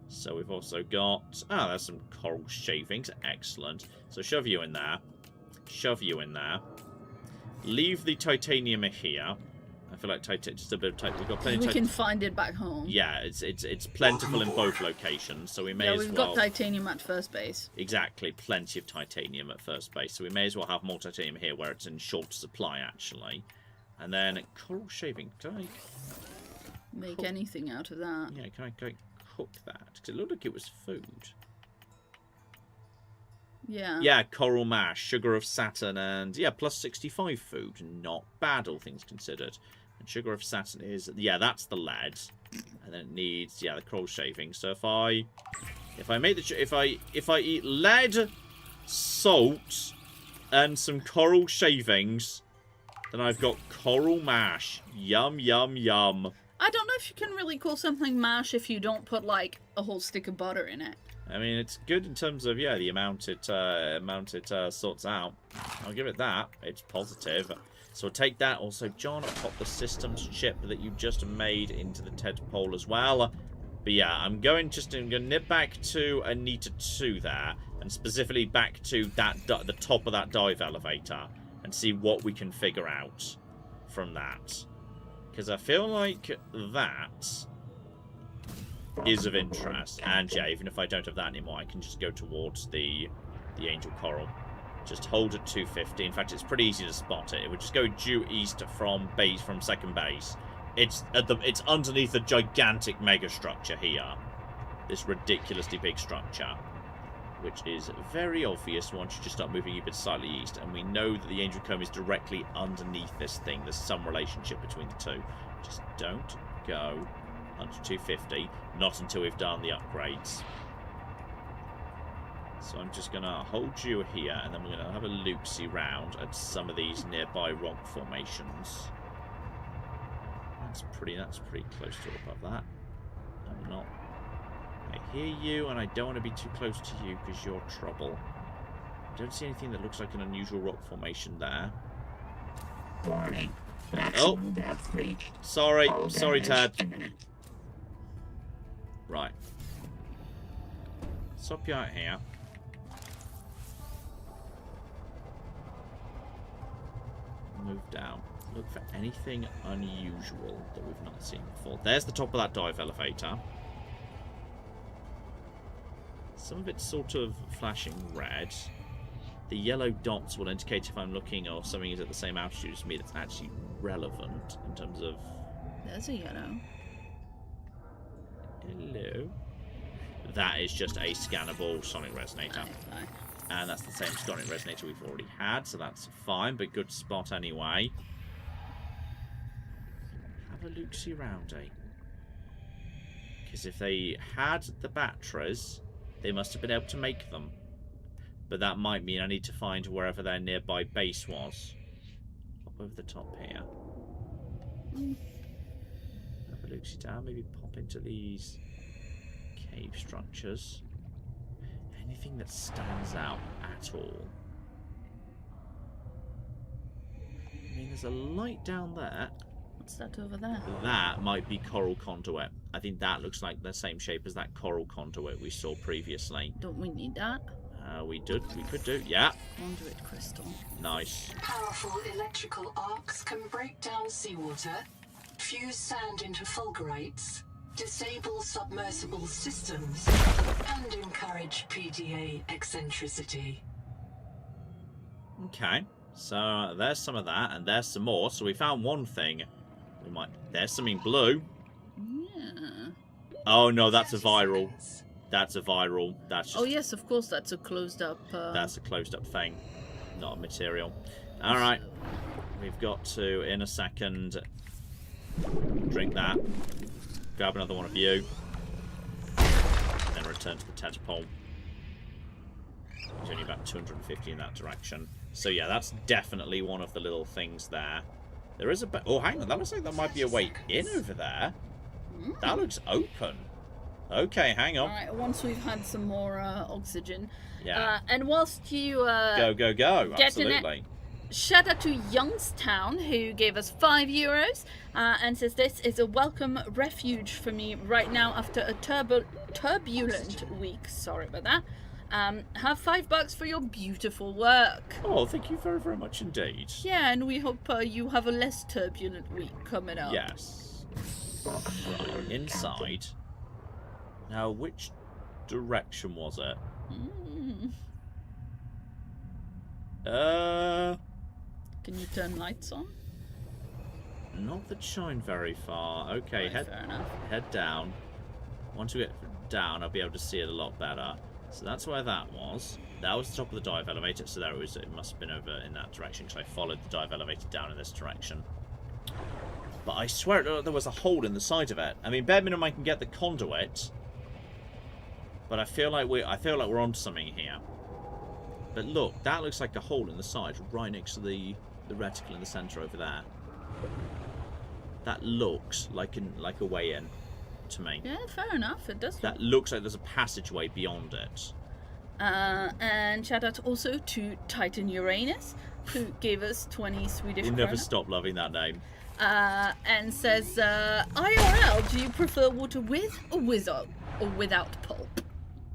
So we've also got... Ah, there's some coral shavings. Excellent. So shove you in there. Shove you in there. Leave the titanium here. I feel like just a bit of titanium. We've got plenty. We can find it back home. Yeah, it's plentiful in both locations, so we may as well. Yeah, we've got titanium at first base. Exactly, plenty of titanium at first base, so we may as well have more titanium here, where it's in short supply actually. And then coral shaving. Can I make anything out of that? Yeah, can I cook that? Because it looked like it was food. Yeah. Yeah, coral mash, sugar of Saturn, and yeah, plus 65 food. Not bad, all things considered. And sugar of Saturn is, yeah, that's the lead, and then it needs, yeah, the coral shaving. So if I make the if I eat lead, salt, and some coral shavings, then I've got coral mash. Yum yum yum. I don't know if you can really call something mash if you don't put like a whole stick of butter in it. I mean, it's good in terms of, yeah, the amount it sorts out. I'll give it that. It's positive. So I'll take that. Also, John, I'll pop the systems chip that you just made into the tadpole as well. But yeah, I'm going to nip back to Anita 2 there, and specifically back to that the top of that dive elevator, and see what we can figure out from that. Because I feel like that is of interest. And yeah, even if I don't have that anymore, I can just go towards the angel coral. Just hold at 250. In fact, it's pretty easy to spot it. It would just go due east from second base. It's underneath a gigantic mega structure here. This ridiculously big structure, which is very obvious once you just start moving a bit slightly east. And we know that the angel comb is directly underneath this thing. There's some relationship between the two. Just don't go under 250, not until we've done the upgrades. So I'm just going to hold you here, and then we're going to have a loop-see round at some of these nearby rock formations. That's pretty close to above that. I'm not... I hear you, and I don't want to be too close to you because you're trouble. I don't see anything that looks like an unusual rock formation there. Oh! Sorry, Tad. Right. Stop you out here. Move down. Look for anything unusual that we've not seen before. There's the top of that dive elevator. Some of it's sort of flashing red. The yellow dots will indicate if I'm looking or something is at the same altitude as me that's actually relevant in terms of... There's a yellow. Hello. That is just a scannable sonic resonator. Aye. And that's the same sonic resonator we've already had, so that's fine, but good spot anyway. Have a look-see round, eh? Because if they had the batteries, they must have been able to make them. But that might mean I need to find wherever their nearby base was. Pop over the top here. Have a look-see down, maybe pop into these cave structures. Anything that stands out at all. I mean, there's a light down there. What's that over there? That might be coral conduit. I think that looks like the same shape as that coral conduit we saw previously. Don't we need that? We could do, yeah. Conduit crystal. Nice. Powerful electrical arcs can break down seawater, fuse sand into fulgurites, disable submersible systems, and encourage PDA eccentricity. Okay, so there's some of that, and there's some more. So we found one thing. There's something blue. Yeah. Oh no, that's a viral. That's a viral. That's just... Oh yes, of course. That's a closed up. That's a closed up thing, not a material. All right, we've got to in a second drink that. Grab another one of you, and then return to the tadpole. It's only about 250 in that direction. So yeah, that's definitely one of the little things there. There is a... Oh, hang on. That looks like there might be a way in over there. That looks open. Okay, hang on. Alright, once we've had some more oxygen. Yeah. And whilst you Go. getting Absolutely. shout out to Youngstown, who gave us €5 and says, this is a welcome refuge for me right now after a turbulent week. Sorry about that. Have $5 for your beautiful work. Oh, thank you very, very much indeed. Yeah, and we hope you have a less turbulent week coming up. Yes. Right, inside. Now, which direction was it? Can you turn lights on? Not that shine very far. Okay, Right, fair enough. head down. Once we get down, I'll be able to see it a lot better. So that's where that was. That was the top of the dive elevator, so there it was. It must have been over in that direction, because I followed the dive elevator down in this direction. But I swear there was a hole in the side of it. I mean, bare minimum I can get the conduit, but I feel like we're onto something here. But look, that looks like a hole in the side, right next to the reticle in the centre over there. That looks like a way in to me. Yeah, fair enough. It does. That looks like there's a passageway beyond it. And shout out also to Titan Uranus, who gave us 20 Swedish We'll never krona. stop loving that name. And says, IRL, do you prefer water with or without pulp?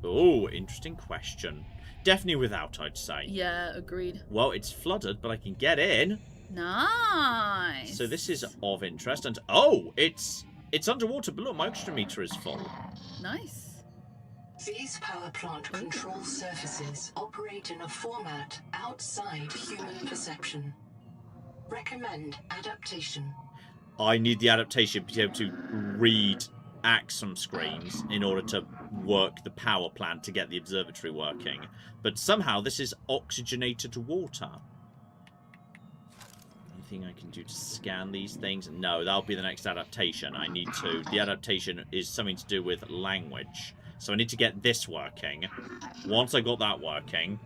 Oh, interesting question. Definitely without, I'd say. Yeah, agreed. Well, it's flooded, but I can get in. Nice. So this is of interest. And oh, it's underwater, but look, my oxygen meter is full. Nice. These power plant control surfaces operate in a format outside human perception. Recommend adaptation. I need the adaptation to be able to read Axum screens in order to work the power plant to get the observatory working. But somehow this is oxygenated water. Anything I can do to scan these things? No, that'll be the next adaptation. I need to... The adaptation is something to do with language. So I need to get this working. Once I got that working,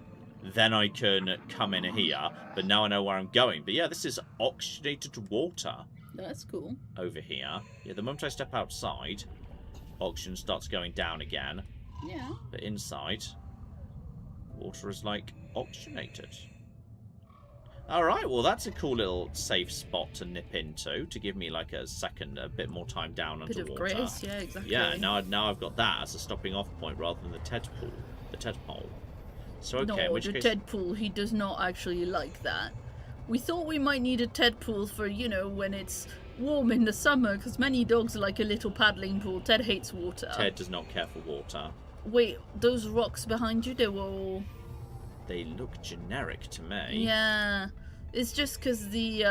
then I can come in here. But now I know where I'm going. But yeah, this is oxygenated water. That's cool. Over here. Yeah, the moment I step outside, oxygen starts going down again. Yeah. But inside, water is like oxygenated. Alright, well that's a cool little safe spot to nip into to give me like a bit more time down Bit underwater. of grace, yeah, exactly. Yeah, now I've got that as a stopping off point rather than the tadpole. So okay, no, in which the case... tadpole, he does not actually like that. We thought we might need a tadpole for, you know, when it's warm in the summer, because many dogs are like a little paddling pool. Ted hates water. Ted does not care for water. Wait, those rocks behind you, they were all... They look generic to me. Yeah, it's just because the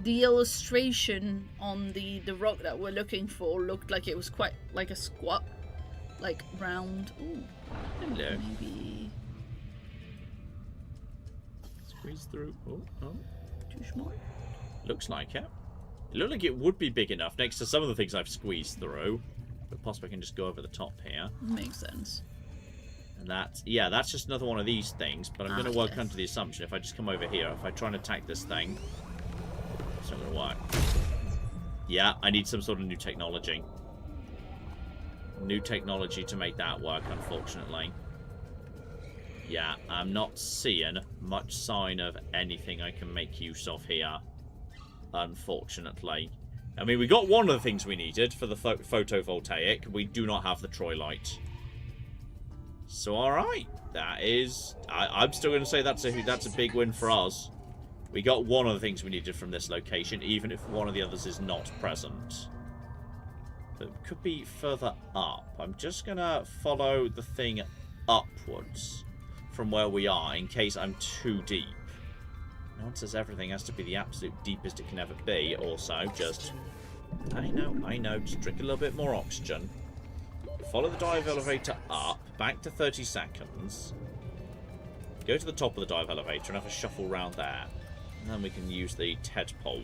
illustration on the rock that we're looking for looked like it was quite like a squat, like round. Ooh, Hello. maybe Squeeze through. Oh. too small. Looks like it. It looked like it would be big enough next to some of the things I've squeezed through. But possibly I can just go over the top here. Makes sense. And that's just another one of these things. But I'm going to work yes. under the assumption if I just come over here, if I try and attack this thing, it's not going to work. Yeah, I need some sort of new technology. New technology to make that work, unfortunately. Yeah, I'm not seeing much sign of anything I can make use of here, unfortunately. I mean, we got one of the things we needed for the photovoltaic. We do not have the Troy light. So, alright. That is... I'm still going to say that's a big win for us. We got one of the things we needed from this location, even if one of the others is not present. But it could be further up. I'm just going to follow the thing upwards from where we are in case I'm too deep. No one says everything has to be the absolute deepest it can ever be. Also, just... I know. Just drink a little bit more oxygen. Follow the dive elevator up, back to 30 seconds. Go to the top of the dive elevator and have a shuffle around there. And then we can use the tadpole.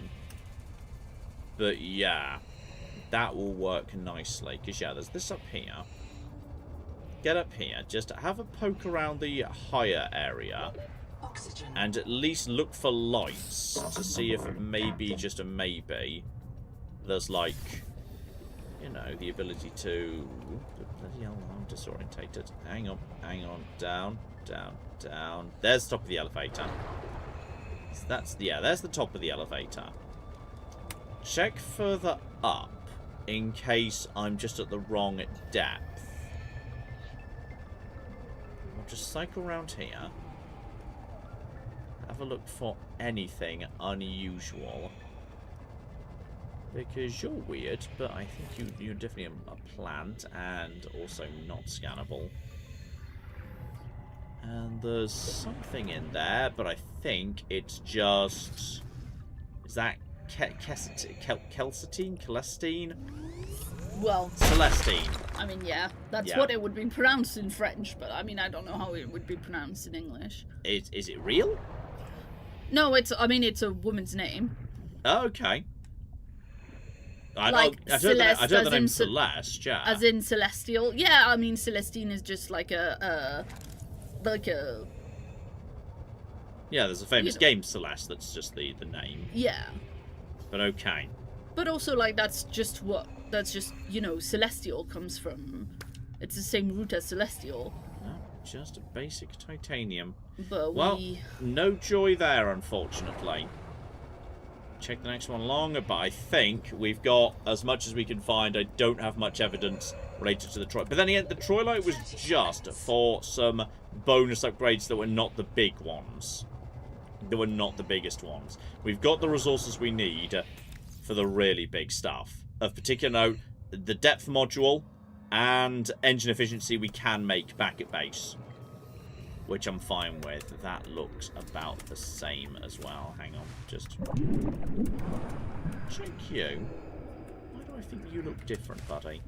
But yeah, that will work nicely. Because yeah, there's this up here. Get up here, just have a poke around the higher area. Oxygen. And at least look for lights to see if maybe, just a maybe, there's like you know, the ability to... Bloody hell, I'm disorientated. Hang on. Down. There's the top of the elevator. So that's, yeah, there's the top of the elevator. Check further up in case I'm just at the wrong depth. I'll just cycle around here. Have a look for anything unusual. Because you're weird, but I think you're definitely a plant and also not scannable. And there's something in there, but I think it's just... Is that Celestine? Well, Celestine. I mean, yeah, that's Yeah. what it would be pronounced in French, but I mean, I don't know how it would be pronounced in English. Is it real? No, it's a woman's name. Oh, okay. I Like don't Celeste, know the as name in Celeste, yeah. As in celestial. Yeah, I mean, Celestine is just like a Yeah, there's a famous you know. game, Celeste, that's just the name. Yeah. But okay. But also, like, that's just, you know, celestial comes from. It's the same root as celestial. No, just a basic titanium. But Well, no joy there, unfortunately. Check the next one along, but I think we've got as much as we can find. I don't have much evidence related to the Troy. But then again, the Troilite was just for some bonus upgrades that were not the big ones. They were not the biggest ones. We've got the resources we need for the really big stuff. Of particular note, the depth module and engine efficiency we can make back at base, which I'm fine with. That looks about the same as well. Hang on, just check you. Why do I think you look different, buddy?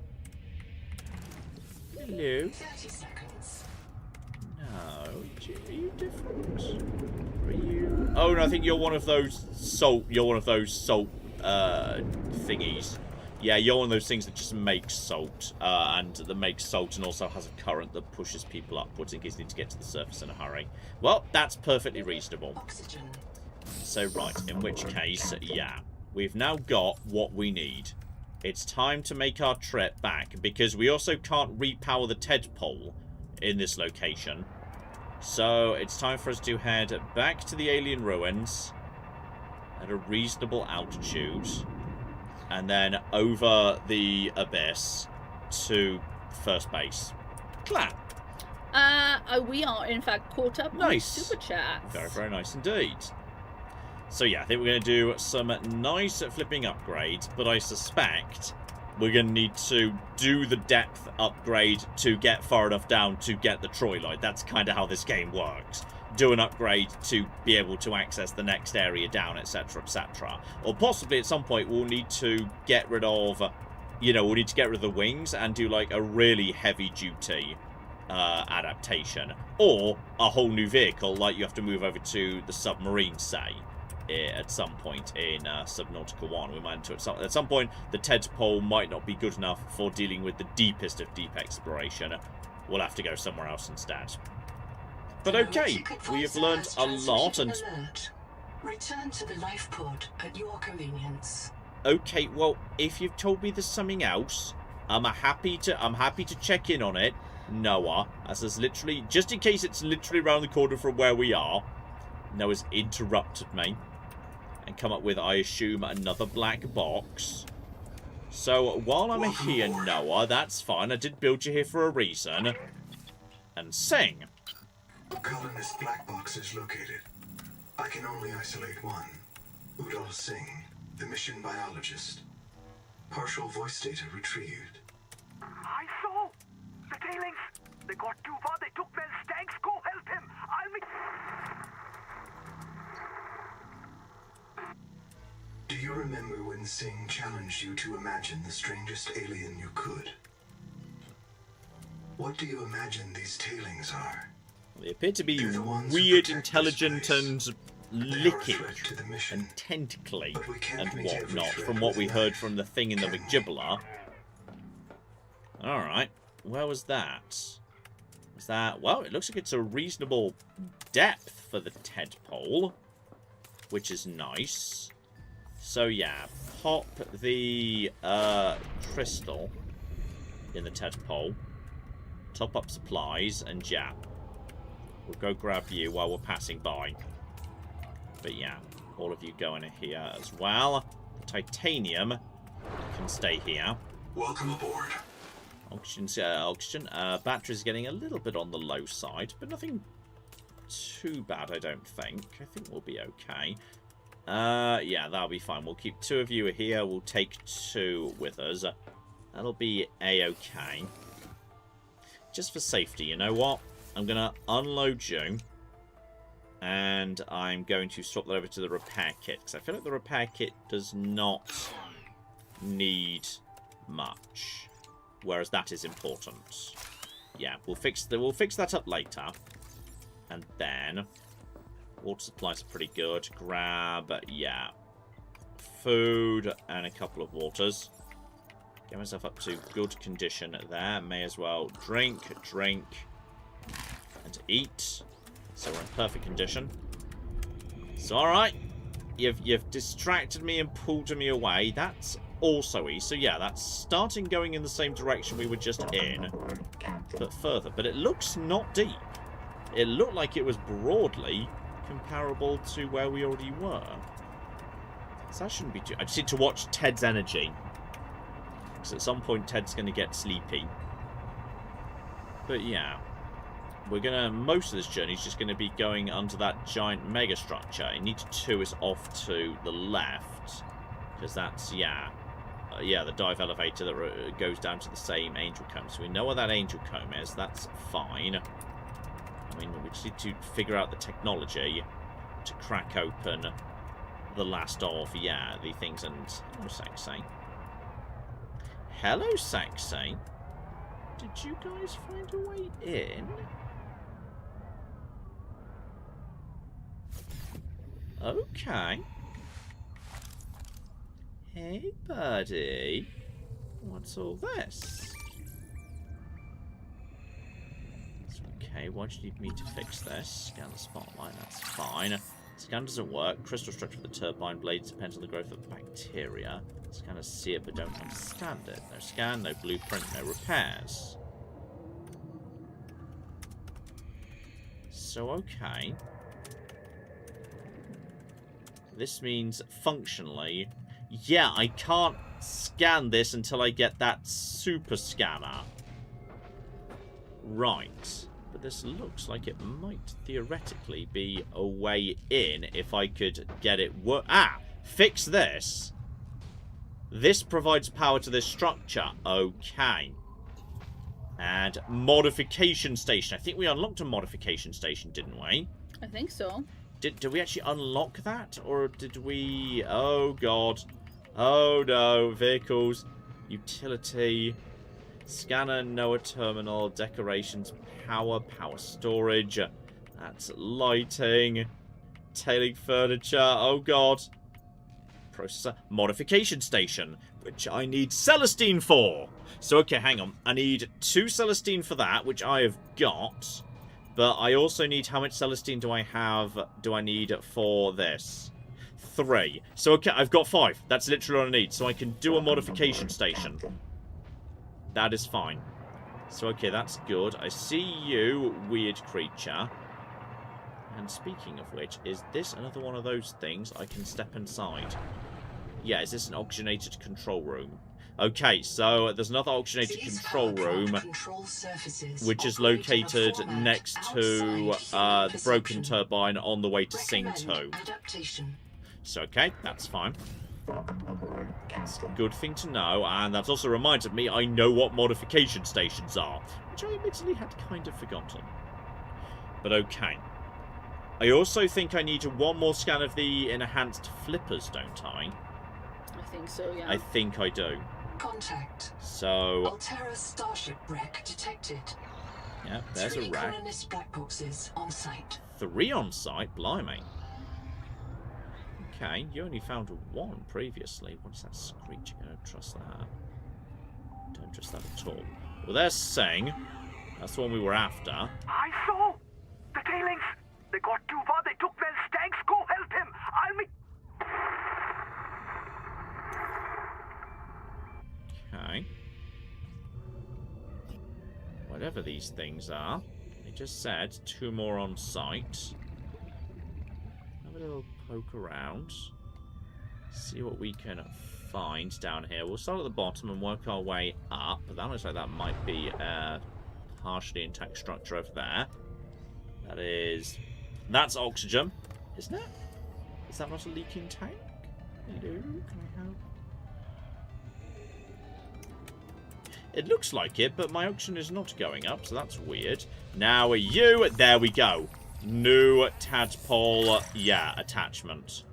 Hello? 30 seconds. No, are you different? Are you? Oh no, I think you're one of those salt. You're one of those salt thingies. Yeah, you're one of those things that just makes salt, and that makes salt and also has a current that pushes people upwards in case they need to get to the surface in a hurry. Well, that's perfectly reasonable. Oxygen. So, right, in which case, yeah, we've now got what we need. It's time to make our trip back, because we also can't repower the tadpole in this location. So, it's time for us to head back to the alien ruins at a reasonable altitude. And then over the abyss to first base. Clap. We are in fact caught up. Nice. With super chats. Very, very nice indeed. So yeah, I think we're going to do some nice flipping upgrades, but I suspect we're going to need to do the depth upgrade to get far enough down to get the Troilite. That's kind of how this game works. Do an upgrade to be able to access the next area down, etc, etc. Or possibly at some point we'll need to get rid of, you know, we'll need to get rid of the wings and do like a really heavy duty adaptation. Or a whole new vehicle, like you have to move over to the submarine, say, at some point in Subnautica 1. We might at some point the tadpole might not be good enough for dealing with the deepest of deep exploration. We'll have to go somewhere else instead. But okay, we have learned a lot, and return to the life pod at your convenience. Okay, well, if you've told me there's something else, I'm happy to check in on it, Noah, as there's literally, just in case it's literally around the corner from where we are. Noah's interrupted me and come up with, I assume, another black box. So while I'm here, Noah, that's fine. I did build you here for a reason. And sing. Colonist black box is located. I can only isolate one. Udal Singh, the mission biologist. Partial voice data retrieved. I saw the tailings. They got too far. They took Mel's tanks. Go help him. I'll meet. Do you remember when Singh challenged you to imagine the strangest alien you could? What do you imagine these tailings are? They appear to be They're the ones who weird, protect intelligent, this place. and They are a licking, threat to the mission. and tentacly, But we can't and meet every whatnot, threat from what we with heard knife, from the thing in the can we? Magibula. Alright, where was that? Was that... Well, it looks like it's a reasonable depth for the tadpole, which is nice. So yeah, pop the crystal in the tadpole, top up supplies, and yeah, we'll go grab you while we're passing by. But yeah, all of you go in here as well. The titanium can stay here. Welcome aboard. Oxygen. Battery's getting a little bit on the low side, but nothing too bad, I don't think. I think we'll be okay. Yeah, that'll be fine. We'll keep 2 of you here. We'll take 2 with us. That'll be a-okay. Just for safety, you know what? I'm going to unload you. And I'm going to swap that over to the repair kit. Because I feel like the repair kit does not need much. Whereas that is important. Yeah, we'll fix that up later. And then water supplies are pretty good. Grab, yeah, food and a couple of waters. Get myself up to good condition there. May as well drink, and eat. So we're in perfect condition. So alright. You've distracted me and pulled me away. That's also easy. So yeah, that's starting going in the same direction we were just in. But further. But it looks not deep. It looked like it was broadly comparable to where we already were. So that shouldn't be too... I just need to watch Ted's energy. Because at some point Ted's going to get sleepy. But yeah. We're going to... Most of this journey is just going to be going under that giant mega structure. I need to 2 us off to the left. Because that's... Yeah. Yeah, the dive elevator that goes down to the same angel comb. So we know where that angel comb is. That's fine. I mean, we just need to figure out the technology to crack open the last of, yeah, the things. And hello, Saxay. Hello, Saxay. Did you guys find a way in? Okay. Hey, buddy. What's all this? Okay, why do you need me to fix this? Scan the spotlight, that's fine. Scan doesn't work. Crystal structure of the turbine blades depends on the growth of bacteria. Scanners see it but don't understand it. No scan, no blueprint, no repairs. So, okay. This means, functionally... Yeah, I can't scan this until I get that super scanner. Right. But this looks like it might theoretically be a way in if I could get it work. Ah! Fix this. This provides power to this structure. Okay. And modification station. I think we unlocked a modification station, didn't we? I think so. Did we actually unlock that? Or did we... Oh, God. Oh, no. Vehicles. Utility. Scanner, NOAA terminal. Decorations. Power storage. That's lighting. Tailing furniture. Oh, God. Processor. Modification station. Which I need Celestine for. So, okay, hang on. I need 2 Celestine for that, which I have got. But I also need... How much Celestine do I have? Do I need for this? 3. So, okay, I've got 5. That's literally what I need. So I can do a modification station. That is fine. So, okay, that's good. I see you, weird creature. And speaking of which, is this another one of those things I can step inside? Yeah, is this an oxygenated control room? Okay, so there's another oxygenated control room, which is located next to the broken turbine on the way to Sing 2. So, okay, that's fine. That's a good thing to know, and that also reminded me I know what modification stations are, which I admittedly had kind of forgotten. But okay. I also think I need one more scan of the enhanced flippers, don't I? I think so, yeah. I think I do. Contact. So... Altera starship wreck detected. Yeah, there's a 3 wreck. colonist black boxes on site. 3 on site? Blimey. Okay, you only found 1 previously. What is that screech? I don't trust that. Don't trust that at all. Well, there's Sing. That's the one we were after. I saw the tailings. They got too far. They took their stags. Go help him. I'll meet... whatever these things are. They just said 2 more on site. Have a little poke around. See what we can find down here. We'll start at the bottom and work our way up. But that looks like that might be a partially intact structure over there. That's oxygen, isn't it? Is that not a leaking tank? Hello, can I help? It looks like it, but my oxygen is not going up, so that's weird. Now you, there we go. New tadpole, yeah, attachment.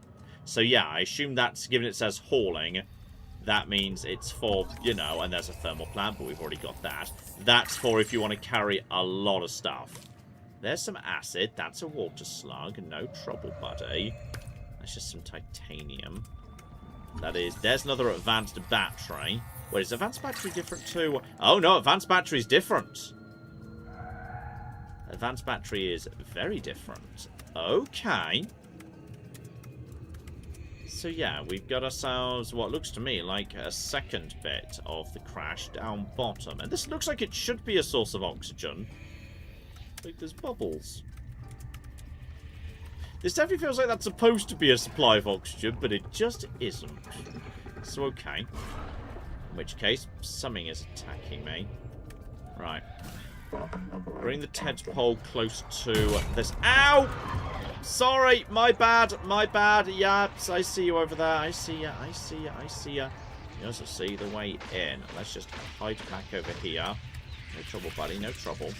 So yeah, I assume that's, given it says hauling, that means it's for, you know, and there's a thermal plant, but we've already got that. That's for if you want to carry a lot of stuff. There's some acid, that's a water slug, no trouble, buddy. That's just some titanium. There's another advanced battery. Wait, is advanced battery different too? Oh no, advanced battery is different. Advanced battery is very different. Okay. So yeah, we've got ourselves what looks to me like a second bit of the crash down bottom. And this looks like it should be a source of oxygen. Like there's bubbles. This definitely feels like that's supposed to be a supply of oxygen, but it just isn't. So okay. In which case, something is attacking me. Right. Bring the tadpole close to this. Ow! Sorry, my bad, my bad. Yeah, I see you over there. I see ya, I see ya, I see ya. You also see the way in. Let's just hide back over here. No trouble, buddy, no trouble.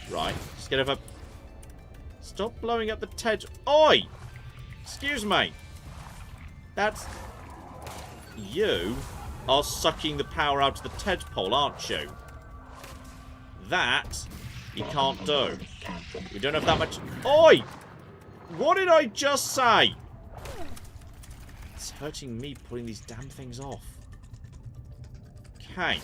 Right, just get over. Stop blowing up the Ted. Oi! Excuse me. That's... You are sucking the power out of the tadpole, aren't you? That you can't do. We don't have that much... Oi! What did I just say? It's hurting me putting these damn things off. Okay.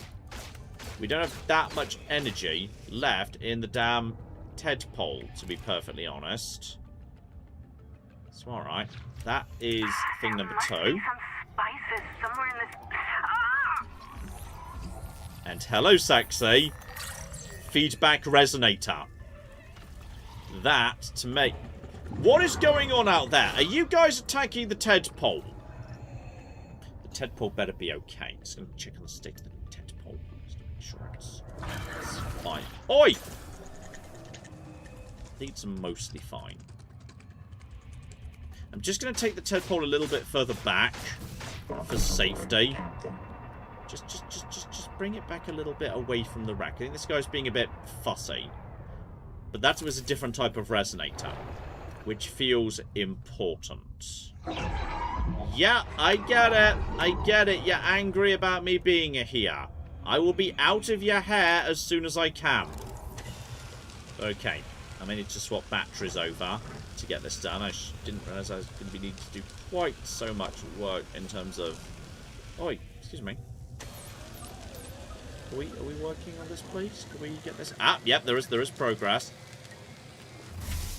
We don't have that much energy left in the damn tadpole, to be perfectly honest. So, alright. That is thing number 2. Some spices somewhere in this... Ah! And hello, sexy. Feedback resonator. That to make... What is going on out there? Are you guys attacking the tadpole? The tadpole better be okay. Just going to check on the state of the tadpole. Just to make sure it's fine. Oi! I think it's mostly fine. I'm just going to take the tadpole a little bit further back for safety. Just bring it back a little bit away from the wreck. I think this guy's being a bit fussy. But that was a different type of resonator, which feels important. Yeah, I get it. I get it. You're angry about me being here. I will be out of your hair as soon as I can. Okay. I may need to swap batteries over to get this done. I didn't realise I was going to be needing to do quite so much work in terms of... Oi, excuse me. Are we working on this, please? Can we get this... Ah, yep, there is progress.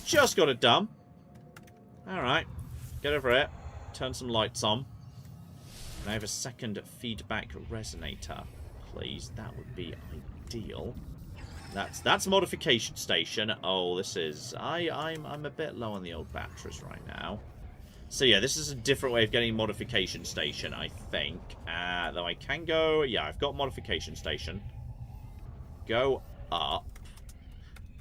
Just got it done. Alright. Get over it. Turn some lights on. And I have a second feedback resonator, please. That would be ideal. That's a modification station. Oh, this is... I'm a bit low on the old batteries right now. So yeah, this is a different way of getting modification station, I think. Though I can go... Yeah, I've got modification station. Go up.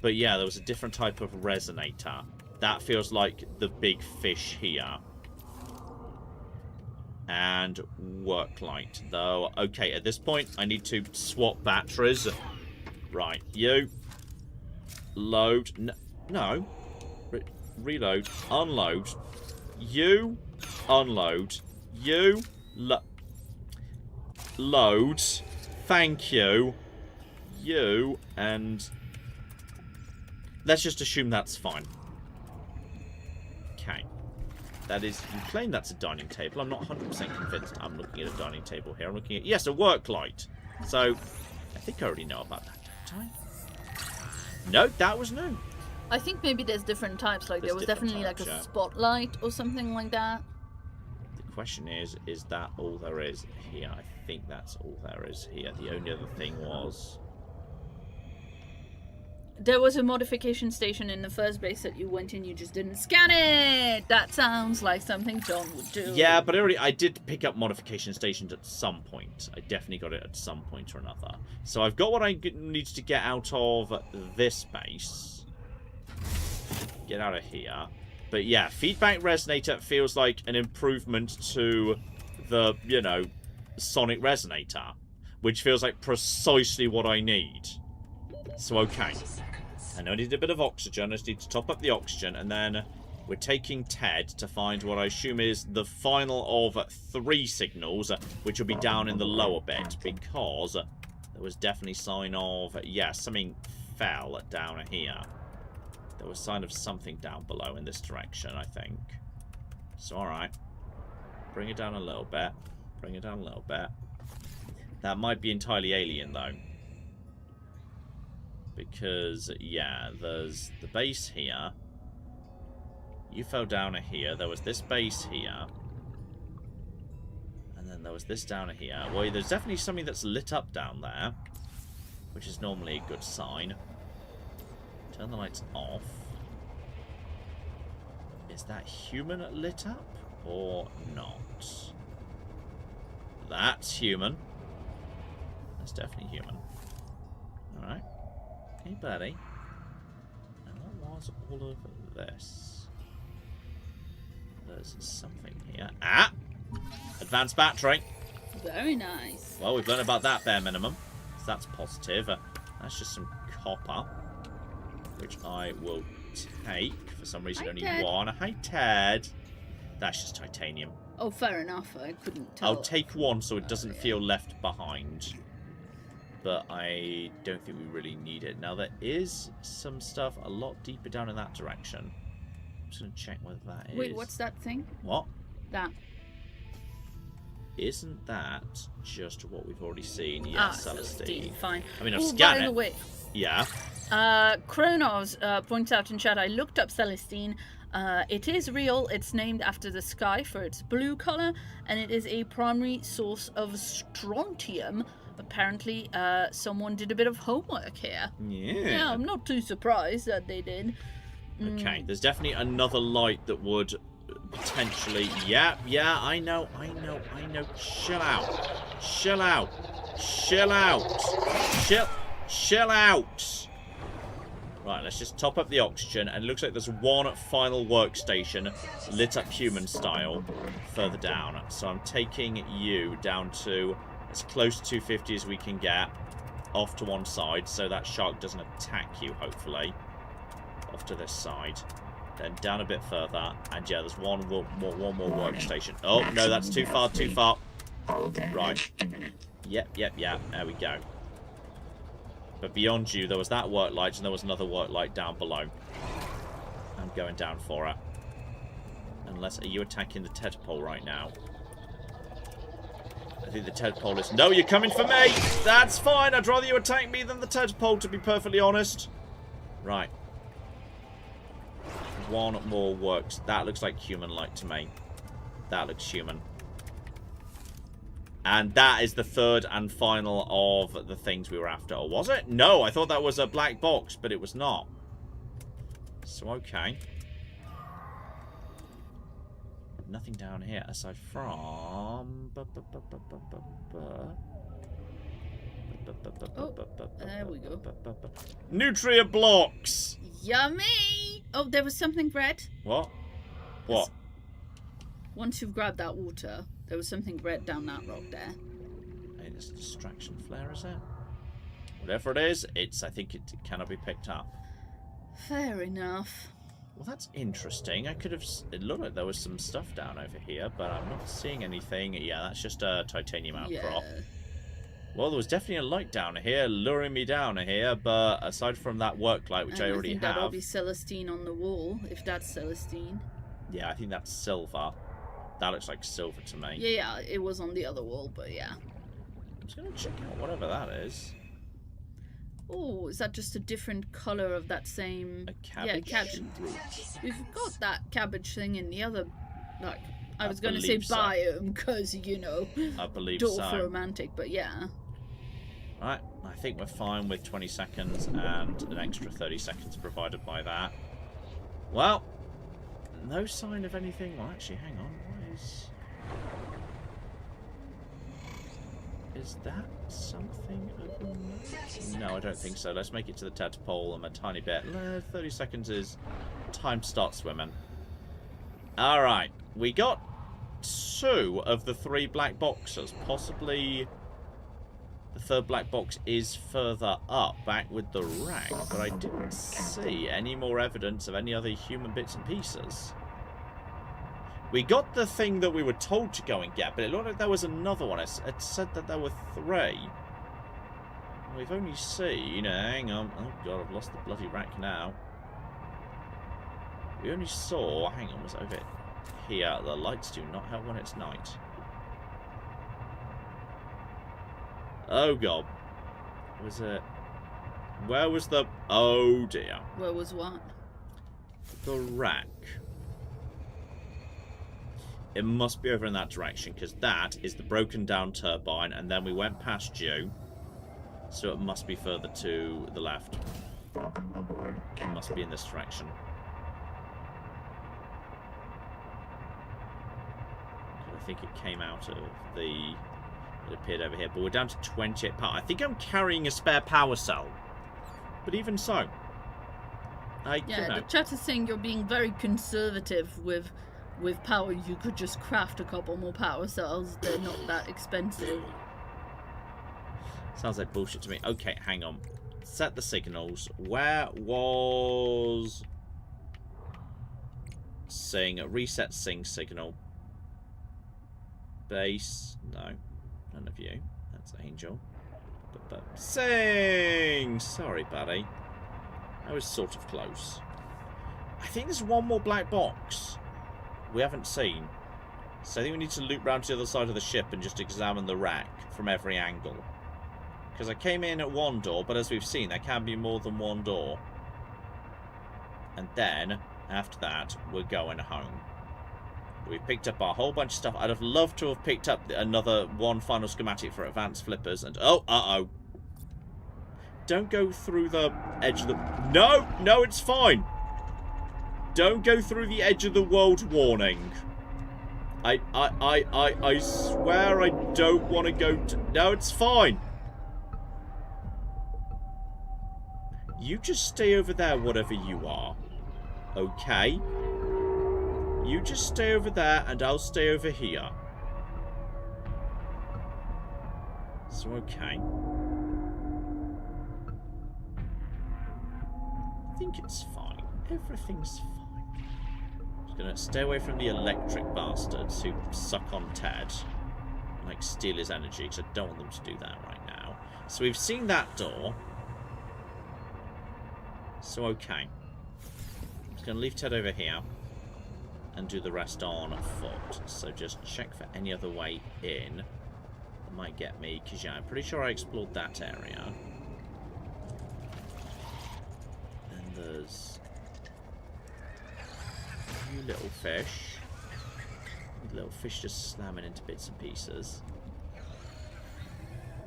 But yeah, there was a different type of resonator. That feels like the big fish here. And work light, though. Okay, at this point, I need to swap batteries. Right, you. Load. No. Reload. Unload. You. Unload. You. Load. Thank you. You. And... Let's just assume that's fine. Okay. That is... You claim that's a dining table. I'm not 100% convinced I'm looking at a dining table here. I'm looking at... Yes, a work light. So, I think I already know about that, don't I? No, that was new. I think maybe there's different types. Like, there was definitely types, like a yeah. spotlight or something like that. The question is that all there is here? I think that's all there is here. The only other thing was... there was a modification station in the first base that you went in, you just didn't scan it. That sounds like something John would do. Yeah, but I did pick up modification stations at some point. I definitely got it at some point or another. So I've got what I need to get out of this base. Get out of here. But yeah, feedback resonator feels like an improvement to the, you know, sonic resonator, which feels like precisely what I need. So, okay. I know I need a bit of oxygen. I just need to top up the oxygen, and then we're taking Ted to find what I assume is the final of 3 signals, which will be down in the lower bit, because there was definitely sign of, yeah, something fell down here. There was sign of something down below in this direction, I think. So, alright. Bring it down a little bit. Bring it down a little bit. That might be entirely alien, though. Because, yeah, there's the base here. You fell down here. There was this base here. And then there was this down here. Well, there's definitely something that's lit up down there, which is normally a good sign. Turn the lights off. Is that human lit up or not? That's human. That's definitely human. Alright. Hey, buddy. And what was all of this? There's something here. Ah! Advanced battery. Very nice. Well, we've learned about that bare minimum. So that's positive. That's just some copper, which I will take. For some reason, only Ted. one. Hi, Ted. That's just titanium. Oh, fair enough. I couldn't tell. I'll take one so it doesn't feel left behind. But I don't think we really need it. Now, there is some stuff a lot deeper down in that direction. I'm just going to check whether that is. Wait, what's that thing? What? That. Isn't that just what we've already seen? Yeah, Celestine. Fine. I mean, I've Ooh, scanned by it. the way, Yeah. Kronos points out in chat, I looked up Celestine. It is real. It's named after the sky for its blue color, and it is a primary source of strontium. Apparently, someone did a bit of homework here. Yeah, I'm not too surprised that they did. Okay, there's definitely another light that would potentially... Yeah, I know. Chill out. Chill out. Right, let's just top up the oxygen, and it looks like there's one final workstation lit up human style further down. So I'm taking you down to as close to 250 as we can get, off to one side, so that shark doesn't attack you, hopefully. Off to this side. Then down a bit further, and yeah, there's one more workstation. Oh, no, that's too far. Right. Yep, there we go. But beyond you, there was that work light, and there was another work light down below. I'm going down for it. Unless, are you attacking the tadpole right now? I think the tadpole is... No, you're coming for me! That's fine, I'd rather you attack me than the tadpole, to be perfectly honest. Right. One more works. That looks like human light to me. That looks human. And that is the third and final of the things we were after. Or was it? No, I thought that was a black box, but it was not. So, okay. Nothing down here aside from... Oh, there we go. Nutria blocks! Yummy! Oh, there was something red. What? What? Once you've grabbed that water, there was something red down that rock there. I think it's a distraction flare, is it? Whatever it is, I think it cannot be picked up. Fair enough. Well, that's interesting. It looked like there was some stuff down over here, but I'm not seeing anything. Yeah, that's just a titanium outcrop. Yeah. Well, there was definitely a light down here, luring me down here, but aside from that work light, which I already think have... that'll be Celestine on the wall, if that's Celestine. Yeah, I think that's silver. That looks like silver to me. Yeah, it was on the other wall, but yeah. I'm just going to check out whatever that is. Oh, is that just a different colour of that same... A cabbage? Yeah, cabbage. We've got that cabbage thing in the other... Like, I was going to say believe so. biome, because, you know... I believe Dwarf so. romantic, but yeah. Right, I think we're fine with 20 seconds and an extra 30 seconds provided by that. Well, no sign of anything. Well, actually, hang on. What is that something over there? No, I don't think so. Let's make it to the tadpole a tiny bit. 30 seconds is time to start swimming. Alright, we got 2 of the 3 black boxes. Possibly the third black box is further up, back with the wreck, but I didn't see any more evidence of any other human bits and pieces. We got the thing that we were told to go and get, but it looked like there was another one. It said that there were 3. We've only seen... hang on. Oh god, I've lost the bloody rack now. We only saw... hang on, was it over here? The lights do not help when it's night. Oh god. Was it... where was the... oh dear. Where was what? The rack. It must be over in that direction, because that is the broken down turbine, and then we went past you. So it must be further to the left. It must be in this direction. I think it came out of the... it appeared over here, but we're down to 28 power. I think I'm carrying a spare power cell. But even so... yeah, the chat is saying you're being very conservative with power. You could just craft a couple more power cells. They're not that expensive. Sounds like bullshit to me. Okay, hang on. Set the signals. Where was... Sing. Reset sing signal. Base. No. None of you. That's Angel. But sing! Sorry, buddy. I was sort of close. I think there's one more black box we haven't seen. So I think we need to loop round to the other side of the ship and just examine the wreck from every angle. Because I came in at one door, but as we've seen, there can be more than one door. And then, after that, we're going home. We've picked up a whole bunch of stuff. I'd have loved to have picked up another one final schematic for advanced flippers. And oh, uh-oh. Don't go through the edge of the... no, no, it's fine. Don't go through the edge of the world warning. I swear I don't want to go to... no, it's fine. You just stay over there, whatever you are. Okay? You just stay over there, and I'll stay over here. So, okay. I think it's fine. Everything's fine. Just gonna stay away from the electric bastards who suck on Ted. Like, steal his energy, because I don't want them to do that right now. So we've seen that door. So, okay. I'm just gonna leave Ted over here. And do the rest on foot. So just check for any other way in. That might get me, because yeah, I'm pretty sure I explored that area. And there's a few little fish. Little fish just slamming into bits and pieces.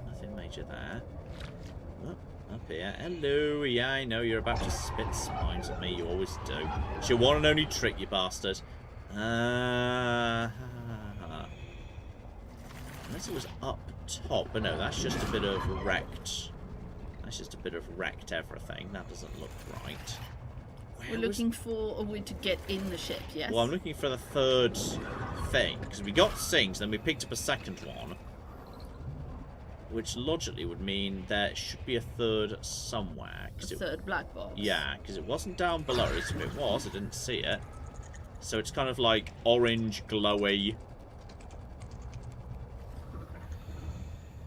Nothing major there. Oh, up here. Hello, yeah, I know you're about to spit spines at me. You always do. It's your one and only trick, you bastard. Unless it was up top. But no, that's just a bit of wrecked. That's just a bit of wrecked everything. That doesn't look right. We're looking for a way to get in the ship, yes? Well, I'm looking for the third thing. Because we got Sings, then we picked up a second one. Which logically would mean there should be a third somewhere. A third black box. Yeah, because it wasn't down below. If it was, I didn't see it. So it's kind of like orange, glowy.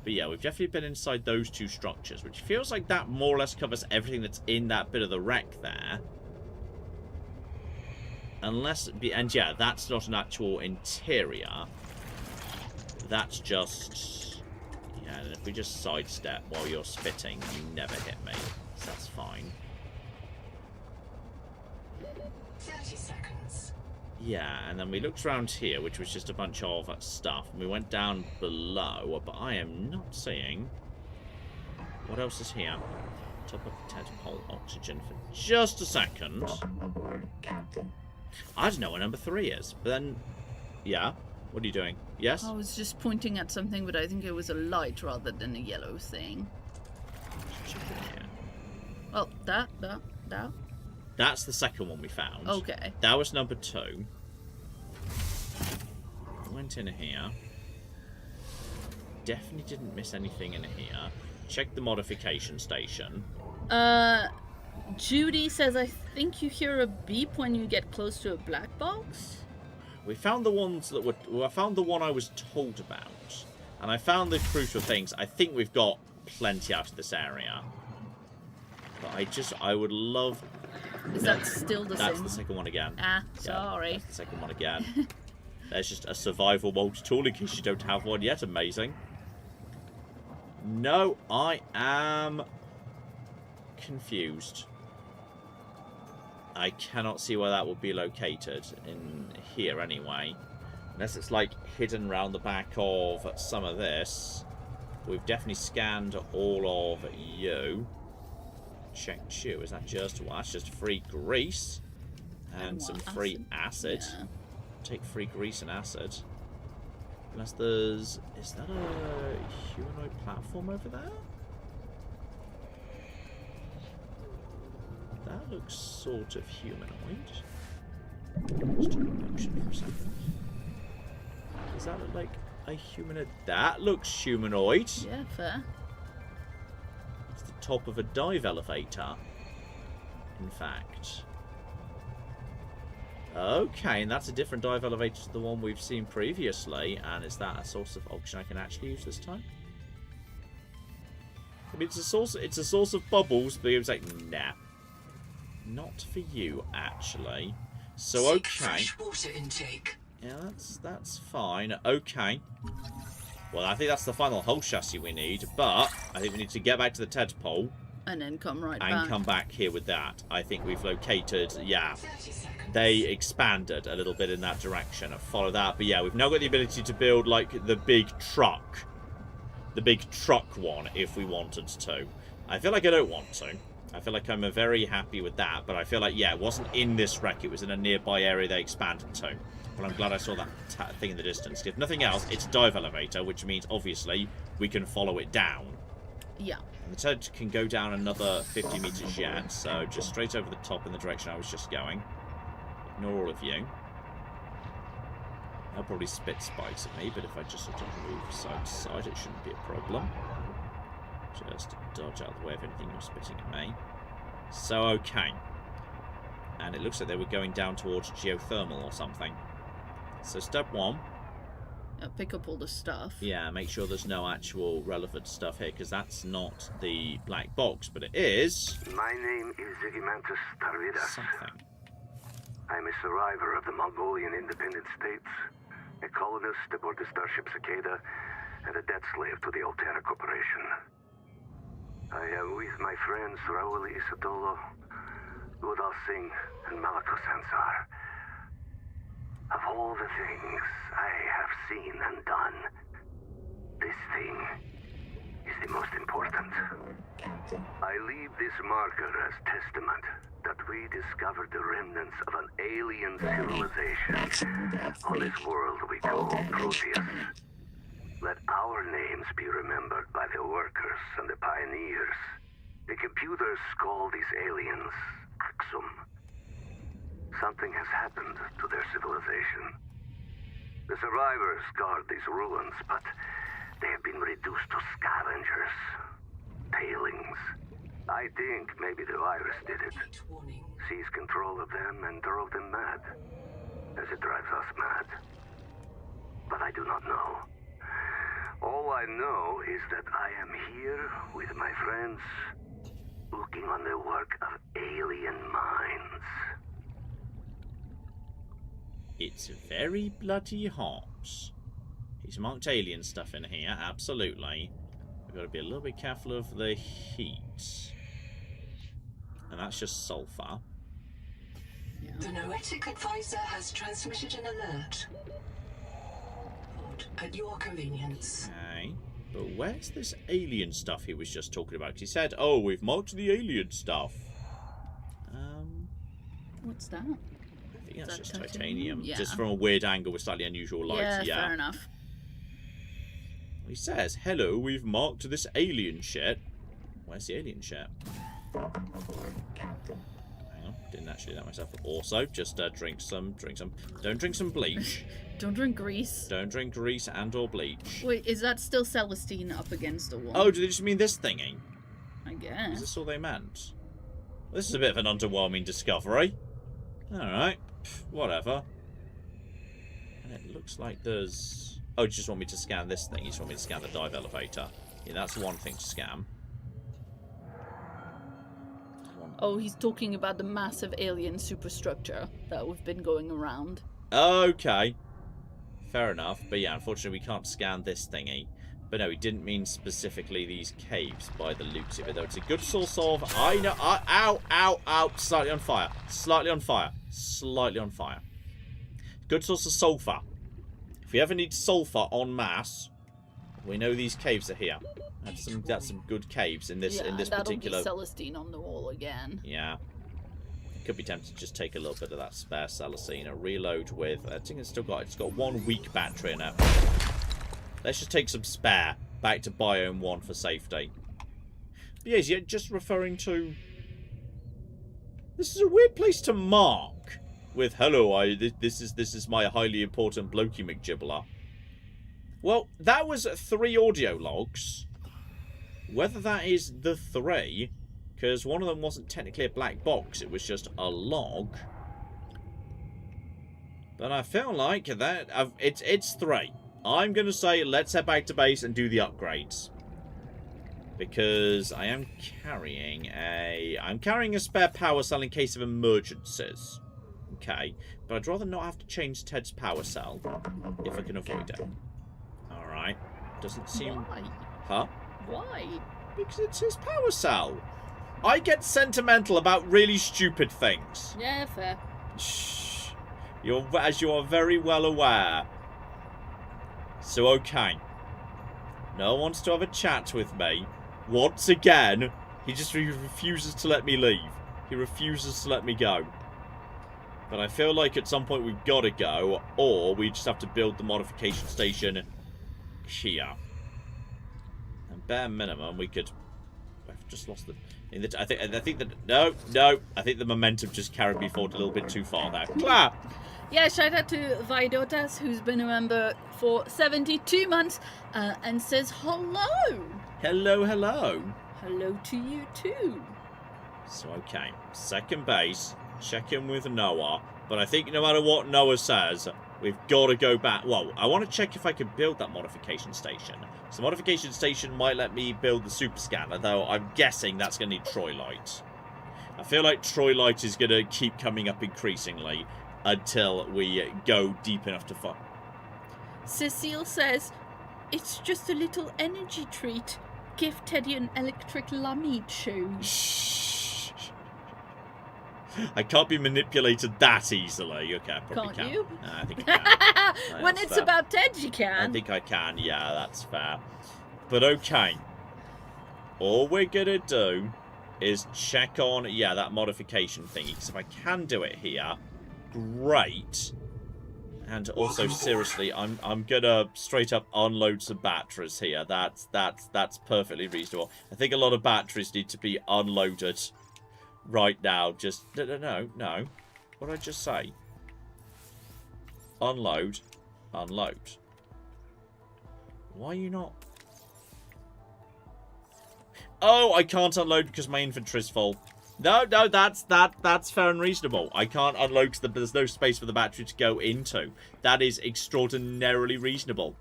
But yeah, we've definitely been inside those two structures, which feels like that more or less covers everything that's in that bit of the wreck there. Unless, and yeah, that's not an actual interior. That's just... yeah, and if we just sidestep while you're spitting, you never hit me. So that's fine. 30 seconds. Yeah, and then we looked around here, which was just a bunch of stuff. And we went down below, but I am not seeing What else is here? Top of the tadpole oxygen for just a second. I don't know what number 3 is, but then... Yeah? What are you doing? Yes? I was just pointing at something, but I think it was a light rather than a yellow thing. Check it here. Oh, that. That's the second one we found. Okay. That was number 2. Went in here. Definitely didn't miss anything in here. Check the modification station. Judy says, I think you hear a beep when you get close to a black box. We found the ones that were... Well, I found the one I was told about. And I found the crucial things. I think we've got plenty out of this area. But I would love... Is that still the same? That's the second one again. Ah, Yeah, sorry. that's the second one again. There's just a survival multi-tool in case you don't have one yet. Amazing. No, I am confused. I cannot see where that would be located in here anyway. Unless it's like hidden around the back of some of this. We've definitely scanned all of you. Checked you. Is that just... Well, that's just free grease. And some free acid. Yeah. Take free grease and acid. Unless there's... Is that a humanoid platform over there? That looks sort of humanoid. Let's do a motion for a second. Does that look like a humanoid? That looks humanoid. Yeah, fair. It's the top of a dive elevator. In fact. Okay, and that's a different dive elevator to the one we've seen previously. And is that a source of oxygen I can actually use this time? I mean, it's a source of bubbles, but it was like, nah. Not for you, actually. So, okay. Fresh water intake. Yeah, that's fine. Okay. Well, I think that's the final hull chassis we need, but I think we need to get back to the tadpole. And then come right back. And come back here with that. I think we've located, yeah. 30 seconds. They expanded a little bit in that direction. I follow that. But yeah, we've now got the ability to build, like, the big truck. The big truck one, if we wanted to. I feel like I don't want to. I feel like I'm very happy with that. But I feel like, yeah, it wasn't in this wreck. It was in a nearby area they expanded to. But I'm glad I saw that thing in the distance. If nothing else, it's a dive elevator, which means, obviously, we can follow it down. Yeah. And the turret can go down another 50 meters yet. So just straight over the top in the direction I was just going. Ignore all of you. They'll probably spit spikes at me, but if I just sort of move side to side, it shouldn't be a problem. Just dodge out of the way of anything you're spitting at me. So, okay. And it looks like they were going down towards geothermal or something. So, step 1. Pick up all the stuff. Yeah, make sure there's no actual relevant stuff here, because that's not the black box, but it is... My name is Zigimantus Tarvidas. something. I'm a survivor of the Mongolian independent states, a colonist aboard the starship Cicada, and a debt slave to the Altera Corporation. I am with my friends Raul Isatolo, Udal Singh, and Malato Sansar. Of all the things I have seen and done, this thing is the most important. I leave this marker as testament that we discovered the remnants of an alien civilization on this world we call Proteus. Let our names be remembered by the workers and the pioneers. The computers call these aliens Axum. Something has happened to their civilization. The survivors guard these ruins, but they have been reduced to scavengers. Tailings. I think maybe the virus did it. Seized control of them and drove them mad. As it drives us mad. But I do not know. All I know is that I am here with my friends, looking on the work of alien minds. It's very bloody hot. He's marked alien stuff in here, absolutely. We've got to be a little bit careful of the heat. And that's just sulfur. Yeah. The Noetic advisor has transmitted an alert. At your convenience. Okay. But where's this alien stuff he was just talking about? 'Cause he said, oh, we've marked the alien stuff. What's that? I think that's just titanium? titanium. Yeah. Just from a weird angle with slightly unusual light. Yeah, fair enough. He says, hello, we've marked this alien shit. Where's the alien shit? Hang on, didn't actually do that myself. Also, just drink some. Don't drink some bleach. Don't drink grease. Don't drink grease and or bleach. Wait, is that still Celestine up against the wall? Oh, do they just mean this thingy? I Is guess. this all they meant? This is a bit of an underwhelming discovery. Alright, whatever. And it looks like there's... Oh, you just want me to scan this thing? You just want me to scan the dive elevator? Yeah, that's one thing to scan. Oh, he's talking about the massive alien superstructure that we've been going around. Okay. Fair enough. But yeah, unfortunately we can't scan this thingy. But no, he didn't mean specifically these caves by the looks of it, though. It's a good source of... I know... ow, ow, ow. Slightly on fire. Slightly on fire. Slightly on fire. Good source of sulfur. If we ever need sulfur en masse, we know these caves are here. That's some good caves in this particular... that'll be Celestine on the wall again. Yeah. Could be tempted to just take a little bit of that spare Celestine. Reload with... I think it's got 1 weak battery in it. Let's just take some spare back to Biome 1 for safety. But yes, yeah, just referring to... This is a weird place to mark. With, hello, this is my highly important blokey McGibbler. Well, that was 3 audio logs. Whether that is the 3, because one of them wasn't technically a black box, it was just a log. But I feel like that it's 3. I'm going to say let's head back to base and do the upgrades. Because I am carrying a spare power cell in case of emergencies. Okay, but I'd rather not have to change Ted's power cell if I can avoid it. Alright. Doesn't seem... Why? Huh? Why? Because it's his power cell. I get sentimental about really stupid things. Yeah, fair. Shh. As you are very well aware. So, okay. No one wants to have a chat with me. Once again, he refuses to let me leave. He refuses to let me go. But I feel like at some point we've got to go, or we just have to build the modification station here. And bare minimum, we could... I've just lost the... I think that... No. I think the momentum just carried me forward a little bit too far there. Claire! Yeah, shout out to Vidotas, who's been a member for 72 months, and says hello. Hello. Hello to you too. So, okay. Second base. Check in with Noah. But I think no matter what Noah says, we've got to go back. Well, I want to check if I can build that modification station. So, modification station might let me build the super scanner, though I'm guessing that's going to need Troilite. I feel like Troilite is going to keep coming up increasingly until we go deep enough to find. Cecile says, it's just a little energy treat. Give Teddy an electric lamide shoe. Shh. I can't be manipulated that easily. Okay, I probably Can't can. you? I think I can. When That's it's fair. about Ted, you I can. think I can. Yeah, that's fair. But okay. All we're going to do is check on, yeah, that modification thingy. Because if I can do it here, great. And also, seriously, I'm gonna straight up unload some batteries here. That's perfectly reasonable. I think a lot of batteries need to be unloaded right now. Just no. What did I just say? Unload. Why are you not? Oh, I can't unload because my inventory's full. No, that's fair and reasonable. I can't unload because there's no space for the battery to go into. That is extraordinarily reasonable,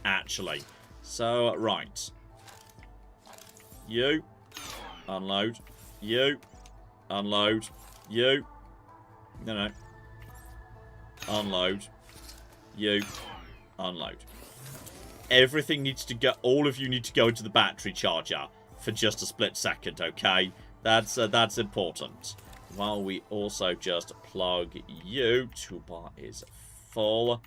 actually. So, right. You. Unload. You. Unload. You. No. Unload. You. Unload. Everything needs to go... All of you need to go into the battery charger for just a split second, okay? That's important. While we also just plug you. Toolbar is full.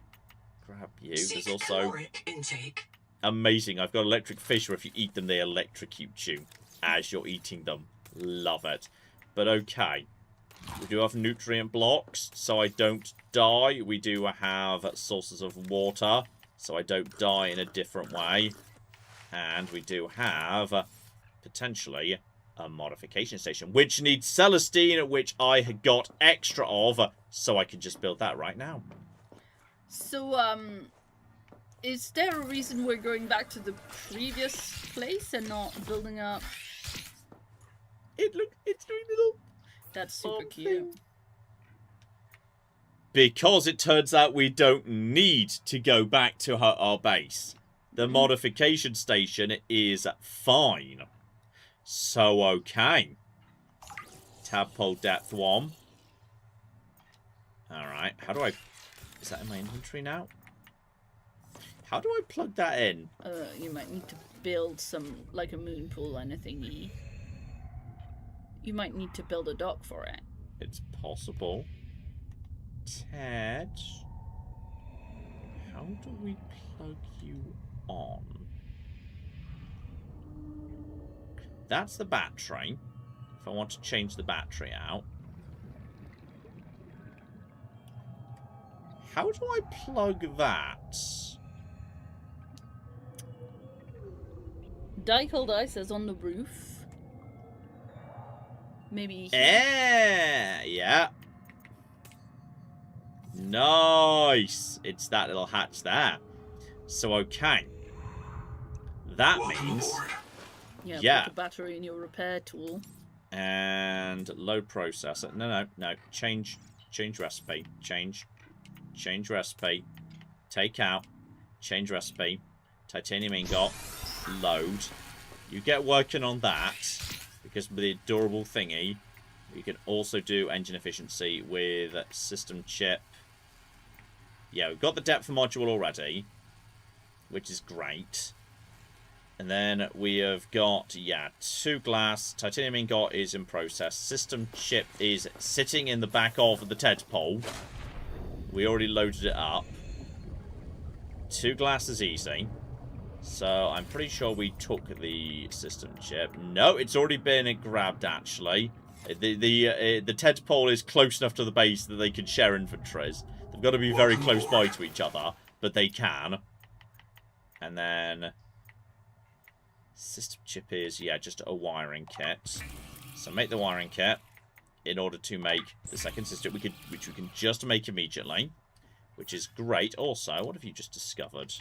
Grab you. There's also... Caloric intake. Amazing. I've got electric fish where if you eat them, they electrocute you as you're eating them. Love it. But okay. We do have nutrient blocks, so I don't die. We do have sources of water, so I don't die in a different way. And we do have, potentially, a modification station, which needs Celestine, which I had got extra of, so I can just build that right now. So, is there a reason we're going back to the previous place and not building up? It's doing little... That's super cute. Because it turns out we don't need to go back to our base. The modification station is fine. So, okay. Tadpole depth 1. Alright, how do I... Is that in my inventory now? How do I plug that in? You might need to build some, like a moon pool and a thingy. You might need to build a dock for it. It's possible. Ted, how do we plug you on? That's the battery. If I want to change the battery out. How do I plug that? Dicled ice is on the roof. Maybe. Yeah. Nice. It's that little hatch there. So, okay. That means... Yeah, put the battery in your repair tool. And load processor. No. Change recipe. Change recipe. Take out. Change recipe. Titanium ingot. Load. You get working on that. Because with the adorable thingy, you can also do engine efficiency with system chip. Yeah, we've got the depth module already, which is great. And then we have got, 2 glass. Titanium ingot is in process. System chip is sitting in the back of the tadpole. We already loaded it up. 2 glass is easy. So I'm pretty sure we took the system chip. No, it's already been grabbed, actually. The tadpole is close enough to the base that they can share inventories. They've got to be very close by to each other, but they can. And then system chip is, just a wiring kit. So make the wiring kit in order to make the second system, which we can just make immediately, which is great. Also, what have you just discovered?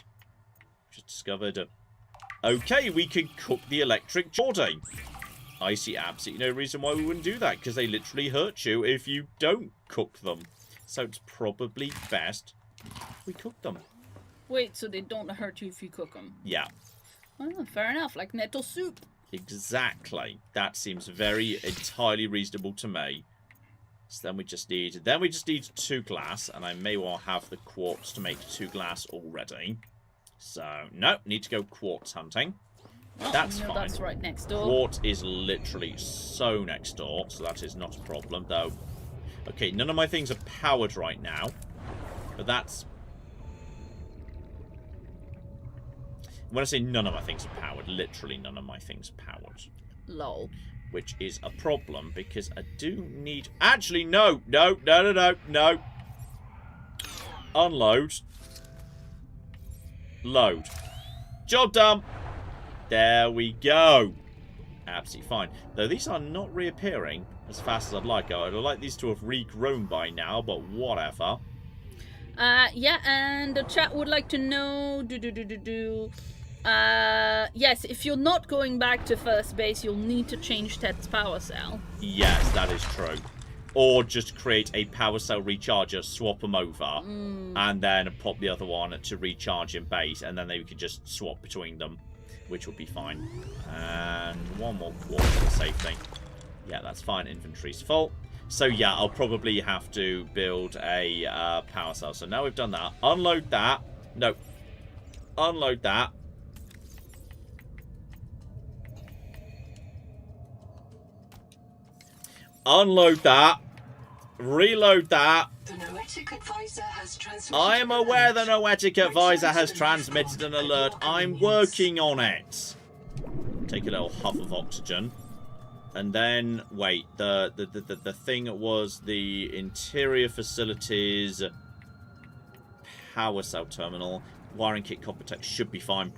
Okay, we can cook the electric Geordie. I see absolutely no reason why we wouldn't do that, because they literally hurt you if you don't cook them. So it's probably best we cook them. Wait, so they don't hurt you if you cook them? Yeah. Oh, fair enough, like nettle soup. Exactly. That seems entirely reasonable to me. So then we just need 2 glass, and I may well have the quartz to make 2 glass already. So, no, need to go quartz hunting. That's fine. That's right next door. Quartz is literally so next door, so that is not a problem, though. Okay, none of my things are powered right now, but that's... When I say none of my things are powered, literally none of my things are powered. Lol. Which is a problem, because I do need... Actually, no! Unload. Load. Job done. There we go. Absolutely fine. Though these are not reappearing as fast as I'd like. I'd like these to have regrown by now, but whatever. Yeah, and the chat would like to know... yes, if you're not going back to first base, you'll need to change Ted's power cell. Yes, that is true. Or just create a power cell recharger, swap them over, and then pop the other one to recharge in base, and then they could just swap between them, which would be fine. And one more quarter for safety. Yeah, that's fine. Inventory's full. So yeah, I'll probably have to build a power cell. So now we've done that. Unload that. No. Unload that. Unload that. reload that. The Noetic Advisor has transmitted. I am aware the Noetic Advisor has Return to transmitted an alert. I'm working on it. Take a little huff of oxygen. And then, wait, the thing was the interior facilities, power cell terminal, wiring kit copper tech should be fine.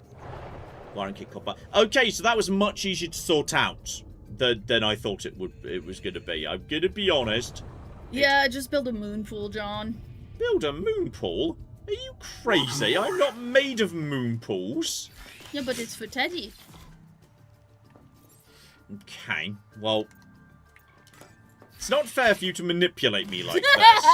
Wiring kit copper. Okay, so that was much easier to sort out than I thought it was going to be. I'm going to be honest. Yeah, just build a moon pool, John. Build a moon pool? Are you crazy? I'm not made of moon pools. Yeah, but it's for Teddy. Okay, well, it's not fair for you to manipulate me like this.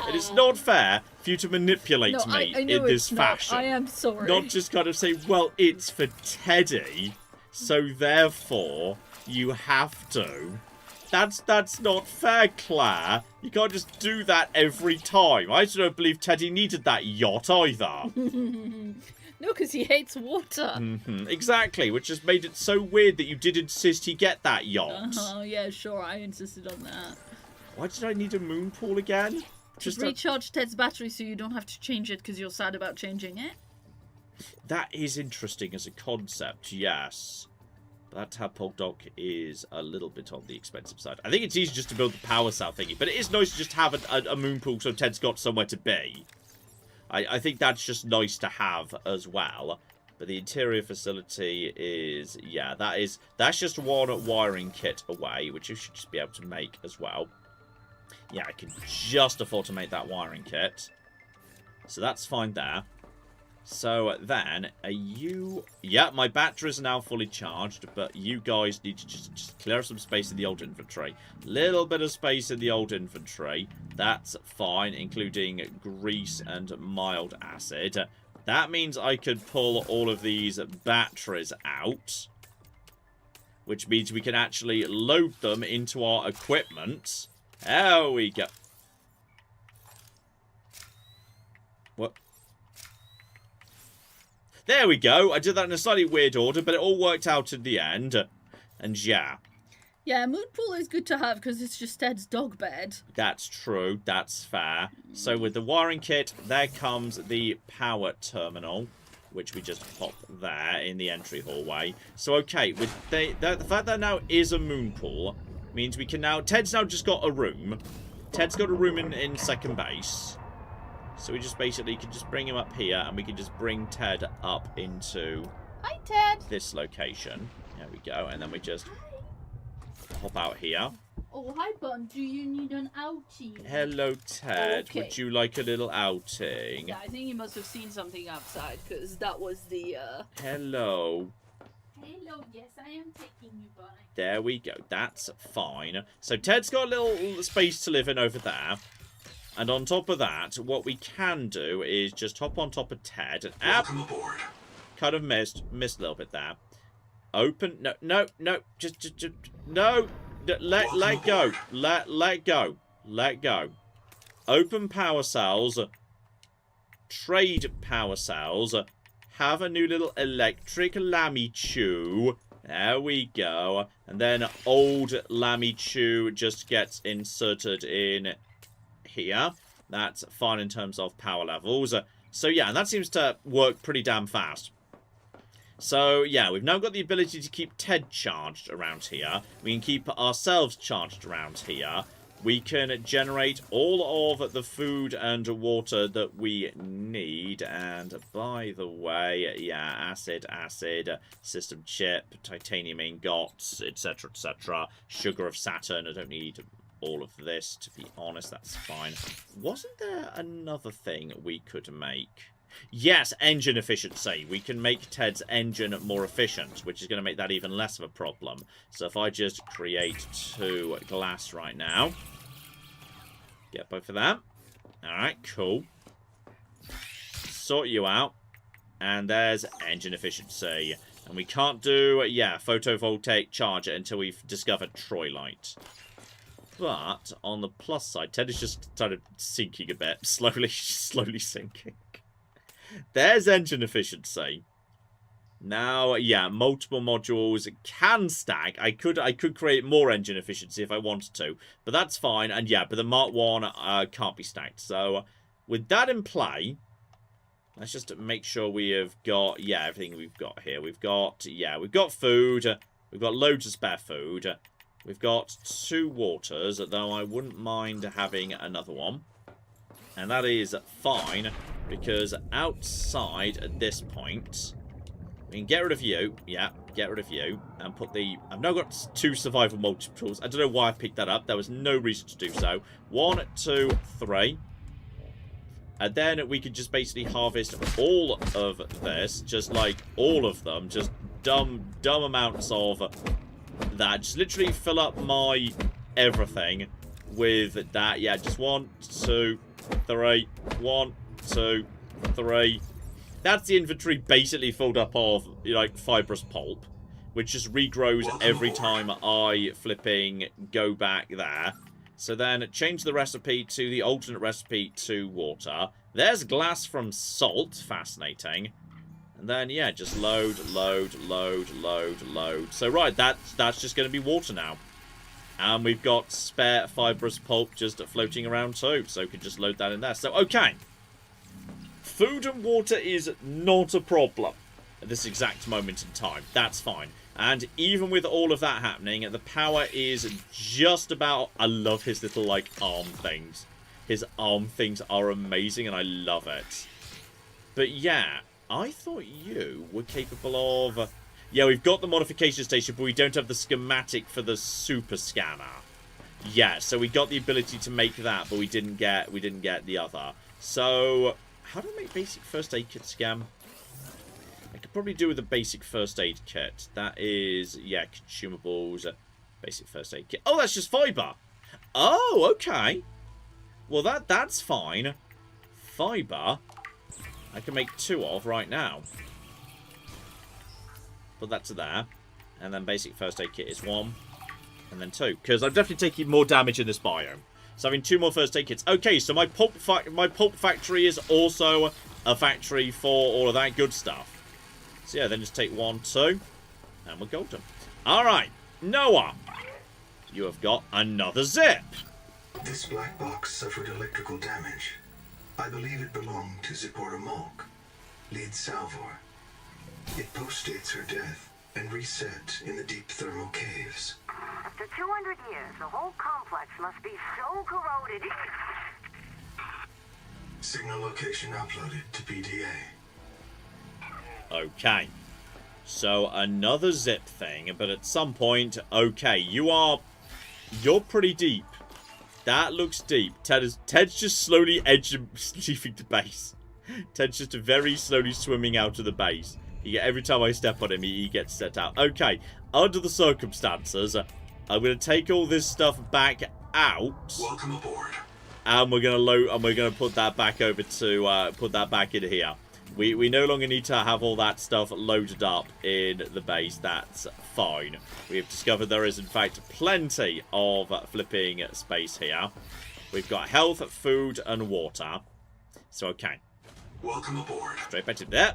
It is not fair for you to manipulate me in this fashion. I am sorry. Not just kind of say, well, it's for Teddy, so therefore you have to. That's not fair, Claire. You can't just do that every time. I also don't believe Teddy needed that yacht either. No, because he hates water. Exactly, which just made it so weird that you did insist he get that yacht. Yeah, sure, I insisted on that. Why did I need a moon pool again? Just recharge Ted's battery so you don't have to change it because you're sad about changing it. That is interesting as a concept, yes. But that tadpole dock is a little bit on the expensive side. I think it's easy just to build the power cell thingy, but it is nice to just have a moon pool so Ted's got somewhere to be. I think that's just nice to have as well. But the interior facility is, yeah, that's just one wiring kit away, which you should just be able to make as well. Yeah, I can just afford to make that wiring kit. So that's fine there. So then, are you... Yeah, my batteries are now fully charged, but you guys need to just clear some space in the old inventory. Little bit of space in the old inventory. That's fine, including grease and mild acid. That means I could pull all of these batteries out, which means we can actually load them into our equipment. There we go. What? There we go. I did that in a slightly weird order, but it all worked out in the end. And yeah. Yeah, moon pool is good to have because it's just Ted's dog bed. That's true. That's fair. So with the wiring kit, there comes the power terminal, which we just pop there in the entry hallway. So okay, with the fact that now is a moon pool means we can now... Ted's now just got a room. Ted's got a room in second base. So we just basically can just bring him up here, and we can just bring Ted up into Hi, Ted. This location. There we go, and then we just hop out here. Oh, hi, Bun. Do you need an outie? Hello, Ted. Okay. Would you like a little outing? Yeah, I think you must have seen something outside, because that was the, Hello. Hello, yes, I am taking you, Bunny. There we go. That's fine. So Ted's got a little space to live in over there. And on top of that, what we can do is just hop on top of Ted. And Welcome aboard. Kind of missed a little bit there. Open. No. Just no. Let go. Let go. Let go. Open power cells. Trade power cells. Have a new little electric Lammy Chew. There we go. And then old Lammy Chew just gets inserted in here. That's fine in terms of power levels. So yeah, and that seems to work pretty damn fast. So yeah, we've now got the ability to keep Ted charged around here. We can keep ourselves charged around here. We can generate all of the food and water that we need. And by the way, yeah, acid, system chip, titanium ingots, etc., etc. Sugar of Saturn. I don't need all of this, to be honest. That's fine. Wasn't there another thing we could make? Yes, engine efficiency. We can make Ted's engine more efficient, which is going to make that even less of a problem. So if I just create 2 glass right now. Get both of that. Alright, cool. Sort you out. And there's engine efficiency. And we can't do, yeah, photovoltaic charger until we've discovered Troilite. But on the plus side, Ted is just started sinking a bit. Slowly sinking. There's engine efficiency. Now, yeah, multiple modules can stack. I could create more engine efficiency if I wanted to, but that's fine. And yeah, but the Mark 1 can't be stacked. So with that in play, let's just make sure we have got, yeah, everything we've got here. We've got, yeah, we've got food. We've got loads of spare food. We've got 2 waters, though I wouldn't mind having another one. And that is fine, because outside at this point, we can get rid of you. Yeah, get rid of you. And put the... I've now got 2 survival multiples. I don't know why I picked that up. There was no reason to do so. 1, 2, 3. And then we could just basically harvest all of this. Just like all of them. Just dumb amounts of that. Just literally fill up my everything with that. Yeah, just 1, 2, 3. 1, 2, 3. That's the inventory basically filled up of, like, fibrous pulp, which just regrows every time I flipping go back there. So then change the recipe to the alternate recipe to water. There's glass from salt. Fascinating. And then, yeah, just load. So, right, that's just going to be water now. And we've got spare fibrous pulp just floating around too. So we can just load that in there. So, okay. Food and water is not a problem at this exact moment in time. That's fine. And even with all of that happening, the power is just about... I love his little, like, arm things. His arm things are amazing, and I love it. But, yeah, I thought you were capable of... Yeah, we've got the modification station, but we don't have the schematic for the super scanner. Yeah, so we got the ability to make that, but we didn't get the other. So... How do I make basic first aid kit scam? I could probably do with a basic first aid kit. That is, yeah, consumables, basic first aid kit. Oh, that's just fiber. Oh, okay. Well, that's fine. Fiber, I can make 2 of right now. Put that to there. And then basic first aid kit is 1. And then 2. Because I'm definitely taking more damage in this biome. So having 2 more first aid kits. Okay, so my pulp factory is also a factory for all of that good stuff. So yeah, then just take 1, 2, and we're golden. Alright, Noah, you have got another zip. This black box suffered electrical damage. I believe it belonged to Zipporah Malk, lead Salvor. It postdates her death and reset in the deep thermal caves. After 200 years, the whole complex must be so corroded. Signal location uploaded to PDA. Okay. So, another zip thing, but at some point, okay, you're pretty deep. That looks deep. Ted's just slowly leaving the base. Ted's just very slowly swimming out of the base. Every time I step on him, he gets set out. Okay, under the circumstances, I'm going to take all this stuff back out. Welcome aboard. And we're going to load, and we're going to put that back over to, put that back in here. We no longer need to have all that stuff loaded up in the base. That's fine. We have discovered there is, in fact, plenty of flipping space here. We've got health, food, and water. So, okay. Welcome aboard. Straight back to there.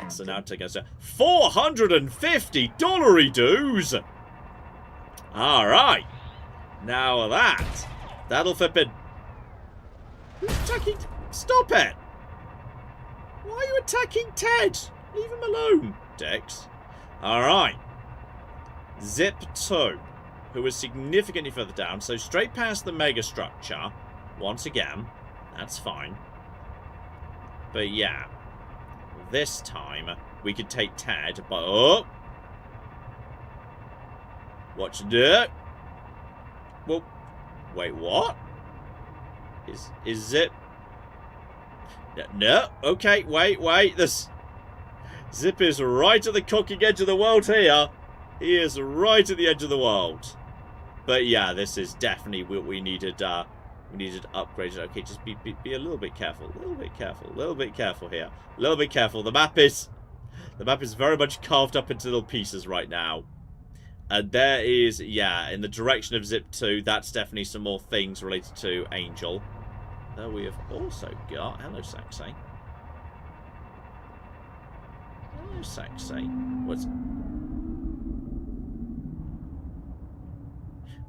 So now take us to $450 dues. Alright. Now that'll flip in. Who's attacking? Stop it! Why are you attacking Ted? Leave him alone, Dex. Alright. Zip 2, who is significantly further down, so straight past the mega structure. Once again. That's fine. But yeah. This time, we could take Ted, but... Oh! What you do? Well, wait, what? Is Zip... No, okay, wait. This... Zip is right at the cocking edge of the world here. He is right at the edge of the world. But yeah, this is definitely what we needed... We needed upgraded. Okay, just be a little bit careful. A little bit careful here. A little bit careful. The map is very much carved up into little pieces right now. And there is, yeah, in the direction of Zip 2, that's definitely some more things related to Angel. Though we have also got... Hello, Saxay. too sexy.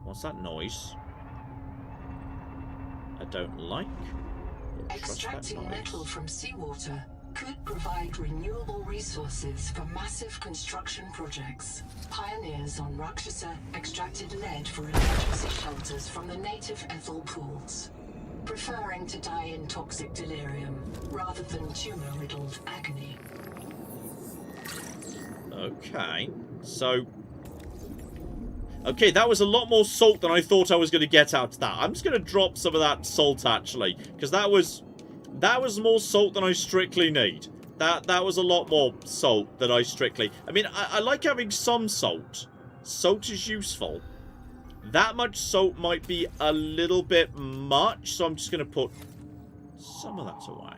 What's that noise? I don't like. Extracting metal from seawater could provide renewable resources for massive construction projects. Pioneers on Rakshasa extracted lead for emergency shelters from the native ethel pools, preferring to die in toxic delirium rather than tumor-riddled agony. Okay, so... Okay, that was a lot more salt than I thought I was going to get out of that. I'm just going to drop some of that salt, actually, because that was more salt than I strictly need. That was a lot more salt than I strictly... I mean, I like having some salt. Salt is useful. That much salt might be a little bit much, so I'm just going to put some of that away.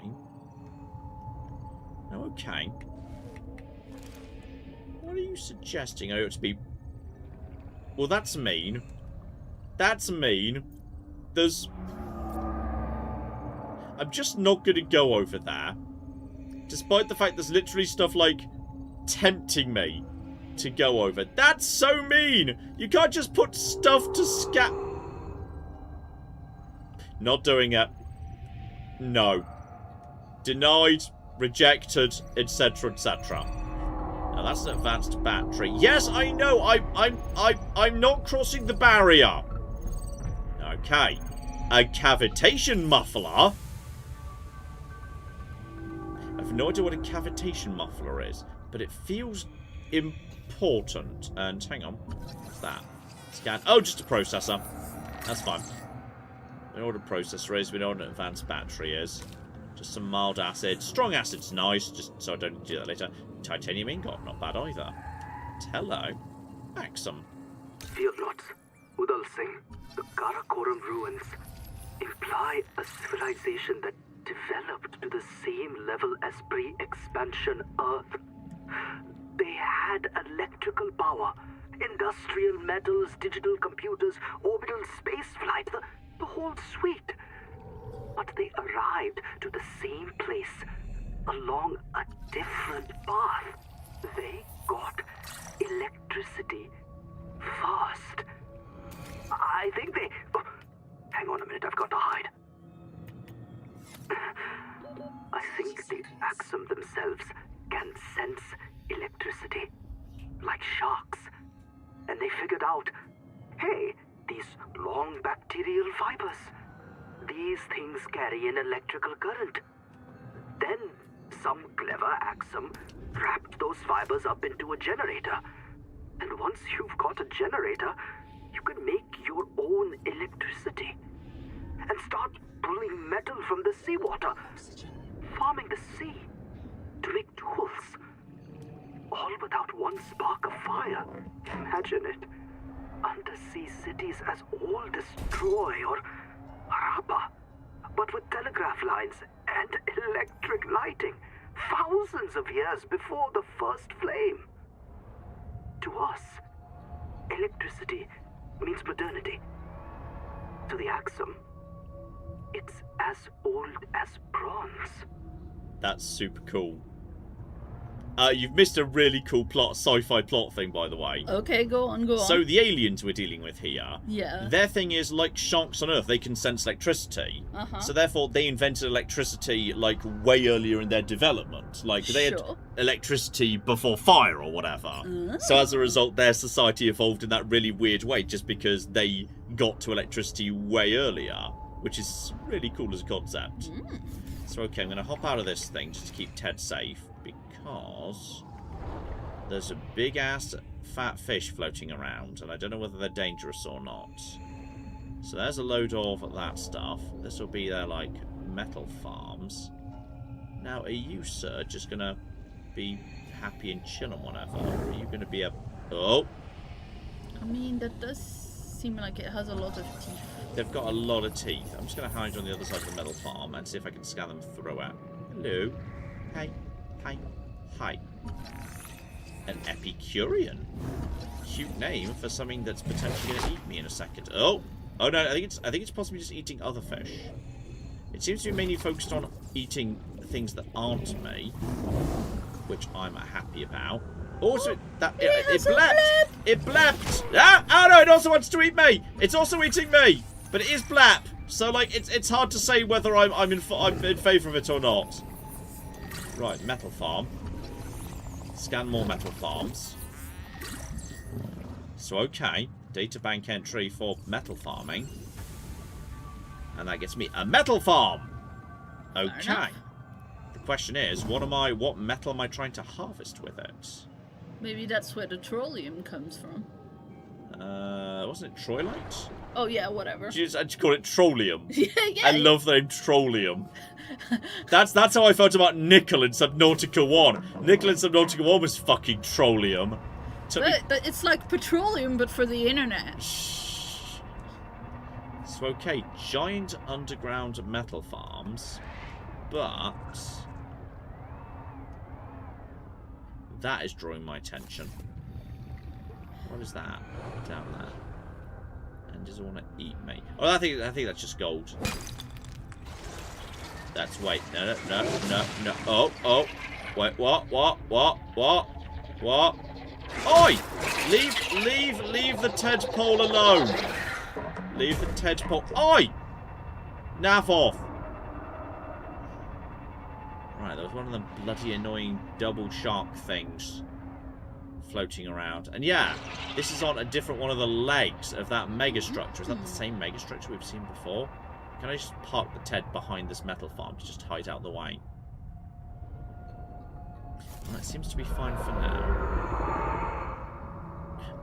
Okay. What are you suggesting I ought to be... Well, that's mean. That's mean. There's... I'm just not going to go over there. Despite the fact there's literally stuff, like, tempting me to go over. That's so mean! You can't just put stuff to scat... Not doing it. No. Denied, rejected, etc., etc. Now that's an advanced battery. Yes, I know. I'm not crossing the barrier. Okay. A cavitation muffler. I have no idea what a cavitation muffler is, but it feels important. And hang on, what's that? Scan. Oh, just a processor. That's fine. We know what a processor is. We know what an advanced battery is. Just some mild acid. Strong acid's nice, just so I don't do that later. Titanium ingot, not bad either. Hello. Axum. Fear not, Udal Singh. The Karakoram ruins imply a civilization that developed to the same level as pre-expansion Earth. They had electrical power, industrial metals, digital computers, orbital space flight, the whole suite. But they arrived to the same place along a different path. They got electricity first. I think they... Oh, hang on a minute, I've got to hide. I think the Axum themselves can sense electricity, like sharks. And they figured out, hey, these long bacterial fibers, these things carry an electrical current. Then some clever Axum wrapped those fibers up into a generator. And once you've got a generator, you can make your own electricity. And start pulling metal from the seawater, farming the sea, to make tools. All without one spark of fire. Imagine it. Undersea cities as old as Troy or Harappa, but with telegraph lines and electric lighting, thousands of years before the first flame. To us, electricity means modernity. To the Axum, it's as old as bronze. That's super cool. You've missed a really cool plot, sci-fi plot thing, by the way. Okay, go on, go on. So the aliens we're dealing with here, yeah, their thing is, like sharks on Earth, they can sense electricity. So therefore, they invented electricity, like, way earlier in their development. Like, they had electricity before fire or whatever. So as a result, their society evolved in that really weird way, just because they got to electricity way earlier, which is really cool as a concept. So, okay, I'm going to hop out of this thing just to keep Ted safe, because there's a big-ass fat fish floating around, and I don't know whether they're dangerous or not. So there's a load of that stuff. This will be their, like, metal farms. Now, are you, sir, just going to be happy and chill and whatever? Or are you going to be a... Oh! I mean, that does seem like it has a lot of teeth. They've got a lot of teeth. I'm just going to hide on the other side of the metal farm and see if I can scan them through it. Hello. Hi. Hi. Hi. An Epicurean. Cute name for something that's potentially going to eat me in a second. Oh! Oh no, I think it's possibly just eating other fish. It seems to be mainly focused on eating things that aren't me. which I'm happy about. Also, it blepped. It blepped. Ah! Oh no! It also wants to eat me. It's also eating me. But it is blap. So like, it's hard to say whether I'm in favour of it or not. Right, metal farm. Scan more metal farms. So okay, databank entry for metal farming, and that gets me a metal farm. Okay. The question is, what metal am I trying to harvest with it? Maybe that's where the trollium comes from. Wasn't it Troilite? Oh yeah, whatever. I just call it Trollium. Yeah. I love the name Trollium. That's how I felt about nickel in Subnautica 1. Nickel in Subnautica 1 was fucking Trollium. But it's like petroleum, but for the internet. So okay, giant underground metal farms, but that is drawing my attention. What is that down there? And does it want to eat me? Oh, I think that's just gold. That's wait. No. Oh. Wait. What? Oi! Leave the tadpole alone. Leave the tadpole. Oi! Naff off. Right, there was one of them bloody annoying double shark things floating around. And yeah, this is on a different one of the legs of that megastructure. Is that the same megastructure we've seen before? Can I just park the Ted behind this metal farm to just hide out the way? Well, that seems to be fine for now.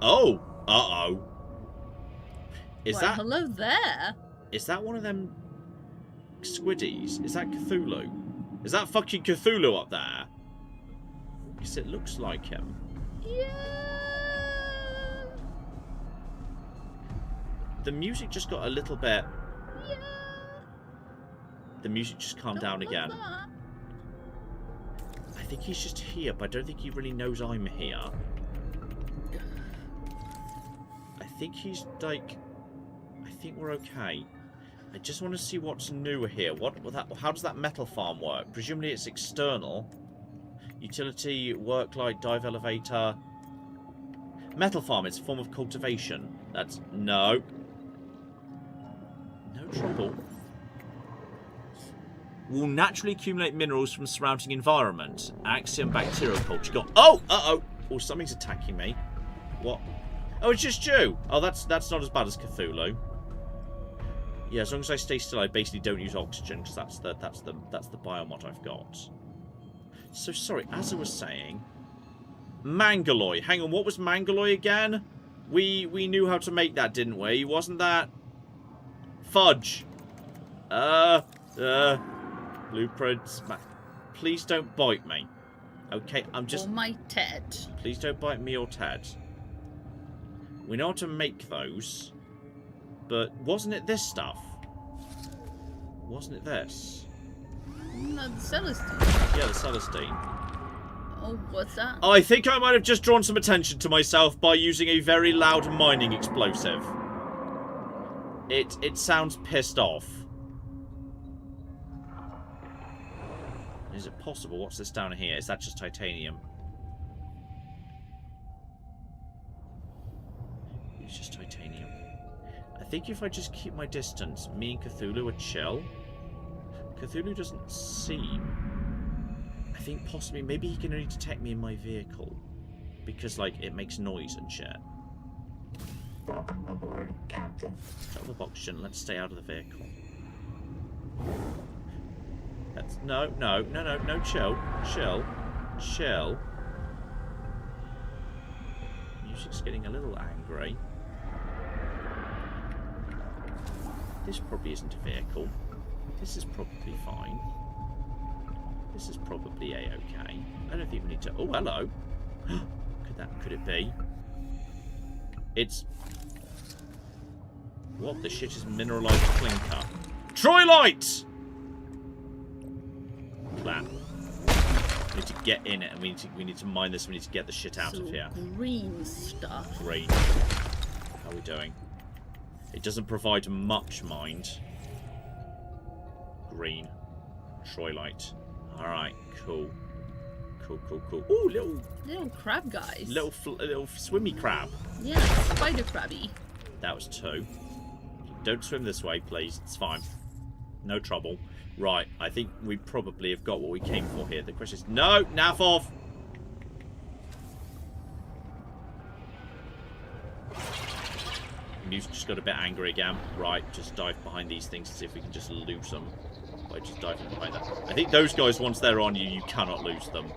Oh! Uh-oh. Hello there. Is that one of them squiddies? Is that Cthulhu? Is that fucking Cthulhu up there? Because it looks like him. Yeah. The music just got a little bit... Yeah. The music just calmed down again. I think he's just here, but I don't think he really knows I'm here. I think he's like... I think we're okay. I just want to see what's new here. How does that metal farm work? Presumably it's external. Utility, work light, dive elevator. Metal farm, it's a form of cultivation. That's... No. No trouble. Will naturally accumulate minerals from surrounding environment. Axiom bacterial culture. Oh! Uh-oh! Oh, something's attacking me. What? Oh, it's just you! Oh, that's not as bad as Cthulhu. Yeah, as long as I stay still, I basically don't use oxygen, because that's the biomod I've got. So, sorry, as I was saying... Mangaloy. Hang on, what was Mangaloy again? We knew how to make that, didn't we? Wasn't that... Fudge. Blueprints. Please don't bite me. Okay, I'm just... Or my Ted. Please don't bite me or Ted. We know how to make those. But wasn't it this stuff? Wasn't it this? No, the Celestine. Yeah, the Celestine. Oh, what's that? I think I might have just drawn some attention to myself by using a very loud mining explosive. It sounds pissed off. Is it possible? What's this down here? Is that just titanium? It's just titanium. I think if I just keep my distance, me and Cthulhu are chill. Cthulhu doesn't seem... I think possibly, maybe he can only detect me in my vehicle. Because, like, it makes noise and shit. Out of the oxygen, let's stay out of the vehicle. No, chill. Music's getting a little angry. This probably isn't a vehicle. This is probably fine. This is probably a-okay. I don't think we need to... Oh, hello. Could it be? It's... What the shit is mineralized clinker? Troilite! Clap. We need to get in it, and we need to mine this. We need to get the shit out of here. Green stuff. Green. How are we doing? It doesn't provide much mind. Green. Troilite. Alright, cool. Cool. Ooh, Little crab guys. little swimmy crab. Yeah, spider crabby. That was 2. Don't swim this way, please. It's fine. No trouble. Right, I think we probably have got what we came for here. The question is, no, naff off. Mew's just got a bit angry again. Right, just dive behind these things to see if we can just lose them. By just diving behind that. I think those guys, once they're on you, you cannot lose them.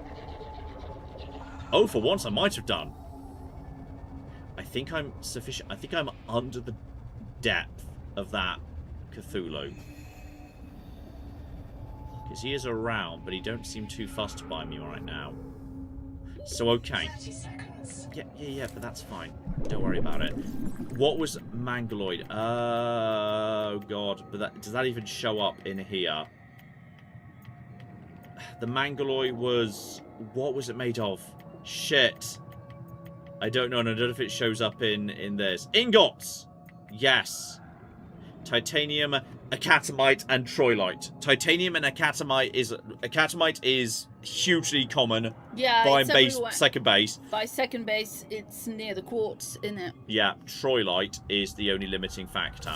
Oh, for once I might have done. I think I'm sufficient. I think I'm under the depth of that Cthulhu. Because he is around, but he don't seem too fussed by me right now. So, okay. 30 seconds. Yeah, but that's fine. Don't worry about it. What was MacLeod? Oh, God. But does that even show up in here? The MacLeod was... What was it made of? Shit. I don't know, and I don't know if it shows up in this. Ingots! Yes. Titanium, acatamite, and troilite. Titanium and acatamite is hugely common. Yeah, by it's base, everywhere. second base. By second base, it's near the quartz, isn't it? Yeah, troilite is the only limiting factor.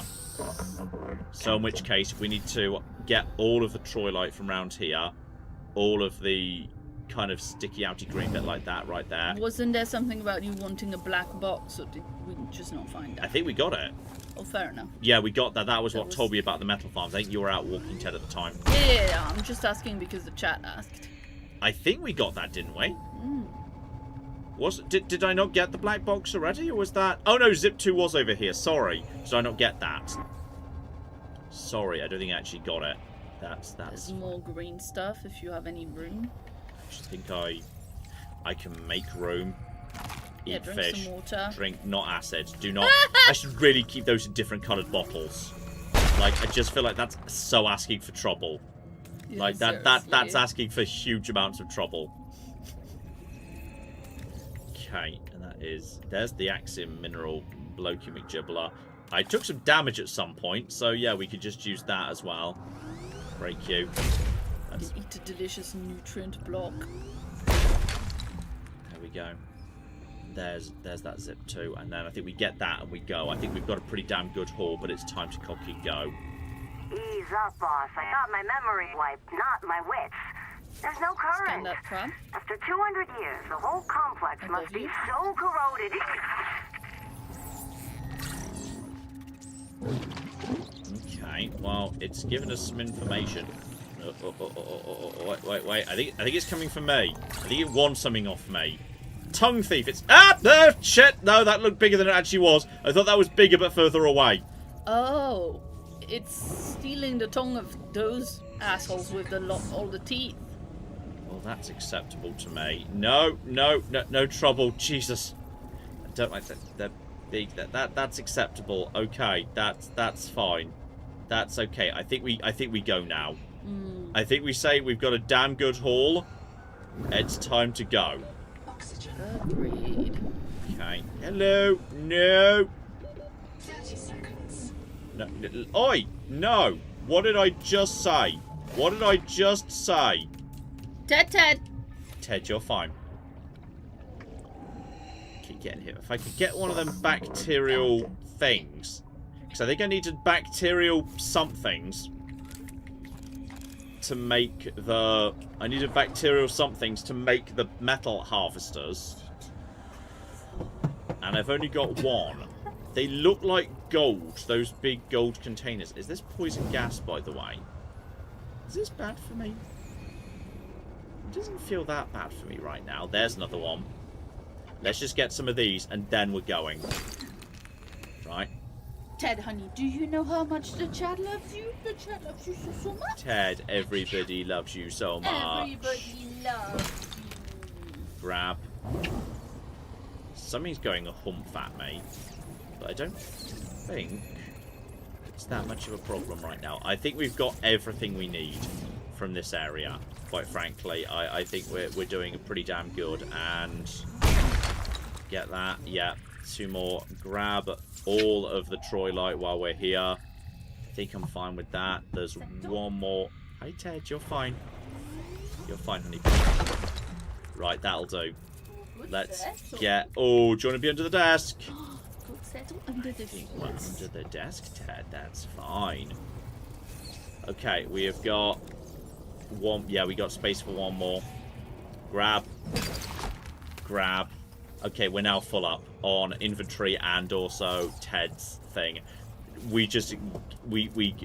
So in which case, we need to get all of the troilite from around here. All of the kind of sticky outy green bit like that right there. Wasn't there something about you wanting a black box, or did we just not find that? I think we got it. Oh, fair enough. Yeah, we got that. That was what told me about the metal farms. I think you were out walking, Ted, at the time. Yeah, I'm just asking because the chat asked. I think we got that, didn't we? Mm. Did I not get the black box already, or was that... Oh, no, Zip 2 was over here. Sorry. Did I not get that? Sorry, I don't think I actually got it. That's... There's more green stuff if you have any room. I just think I can make room. Yeah, Eat drink fish. some water. Drink, not acid. Do not... I should really keep those in different coloured bottles. Like, I just feel like that's so asking for trouble. Yeah, Like, that's asking for huge amounts of trouble. Okay, and that is... There's the Axiom Mineral Blokey McGibbler. I took some damage at some point, so yeah, we could just use that as well. Very cute. That's... Eat a delicious nutrient block. There we go. There's that Zip 2, and then I think we get that and we go. I think we've got a pretty damn good haul, but it's time to cocky go. Ease up, boss. I got my memory wiped, not my wits. There's no current. Scan that crab. After 200 years, the whole complex must be so corroded. Okay, well, it's given us some information. Wait. I think it's coming from me. I think it wants something off me. Tongue thief. It's... Ah! No, shit! No, that looked bigger than it actually was. I thought that was bigger but further away. Oh, it's stealing the tongue of those assholes with all the teeth. Well, that's acceptable to me. No trouble. Jesus. I don't like that. They're big. That's acceptable. Okay, that's fine. That's okay. I think we go now. I think we say we've got a damn good haul. It's time to go. Oxygen. Agreed. Okay. Hello. No. 30 seconds. No. Oi. No. What did I just say? What did I just say? Ted. Ted, you're fine. Keep getting hit. If I could get one of them bacterial things. Because I think I needed bacterial somethings to make the... I needed bacterial somethings to make the metal harvesters. And I've only got one. They look like gold. Those big gold containers. Is this poison gas, by the way? Is this bad for me? It doesn't feel that bad for me right now. There's another one. Let's just get some of these, and then we're going. Right. Ted, honey, do you know how much the chat loves you? The chat loves you so much. Ted, everybody loves you so much. Everybody loves you. Grab. Something's going a hump at me. But I don't think it's that much of a problem right now. I think we've got everything we need from this area. Quite frankly, I think we're doing pretty damn good. And get that. Yeah. 2 more. Grab all of the troilite while we're here. I think I'm fine with that. There's one more. Hey, Ted, you're fine. You're fine, honey. Right, that'll do. Good Let's settle. get... Oh, do you want to be under the desk? Good settle under the seat. Well, under the desk, Ted. That's fine. Okay, we have got one... Yeah, we got space for one more. Grab. Grab. Okay, we're now full up on inventory and also Ted's thing. We just...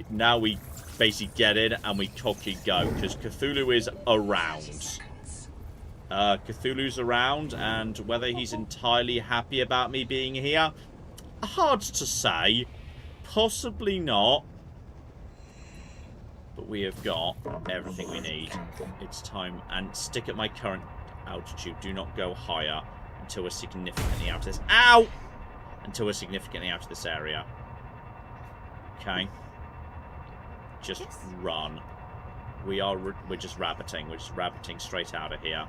Now we basically get in and we cocky go, because Cthulhu is around. Cthulhu's around, and whether he's entirely happy about me being here, hard to say. Possibly not. But we have got everything we need. It's time. And stick at my current altitude. Do not go higher until we're significantly out of this. Ow! Until we're significantly out of this area. Okay. Just run. We're just rabbiting. We're just rabbiting straight out of here.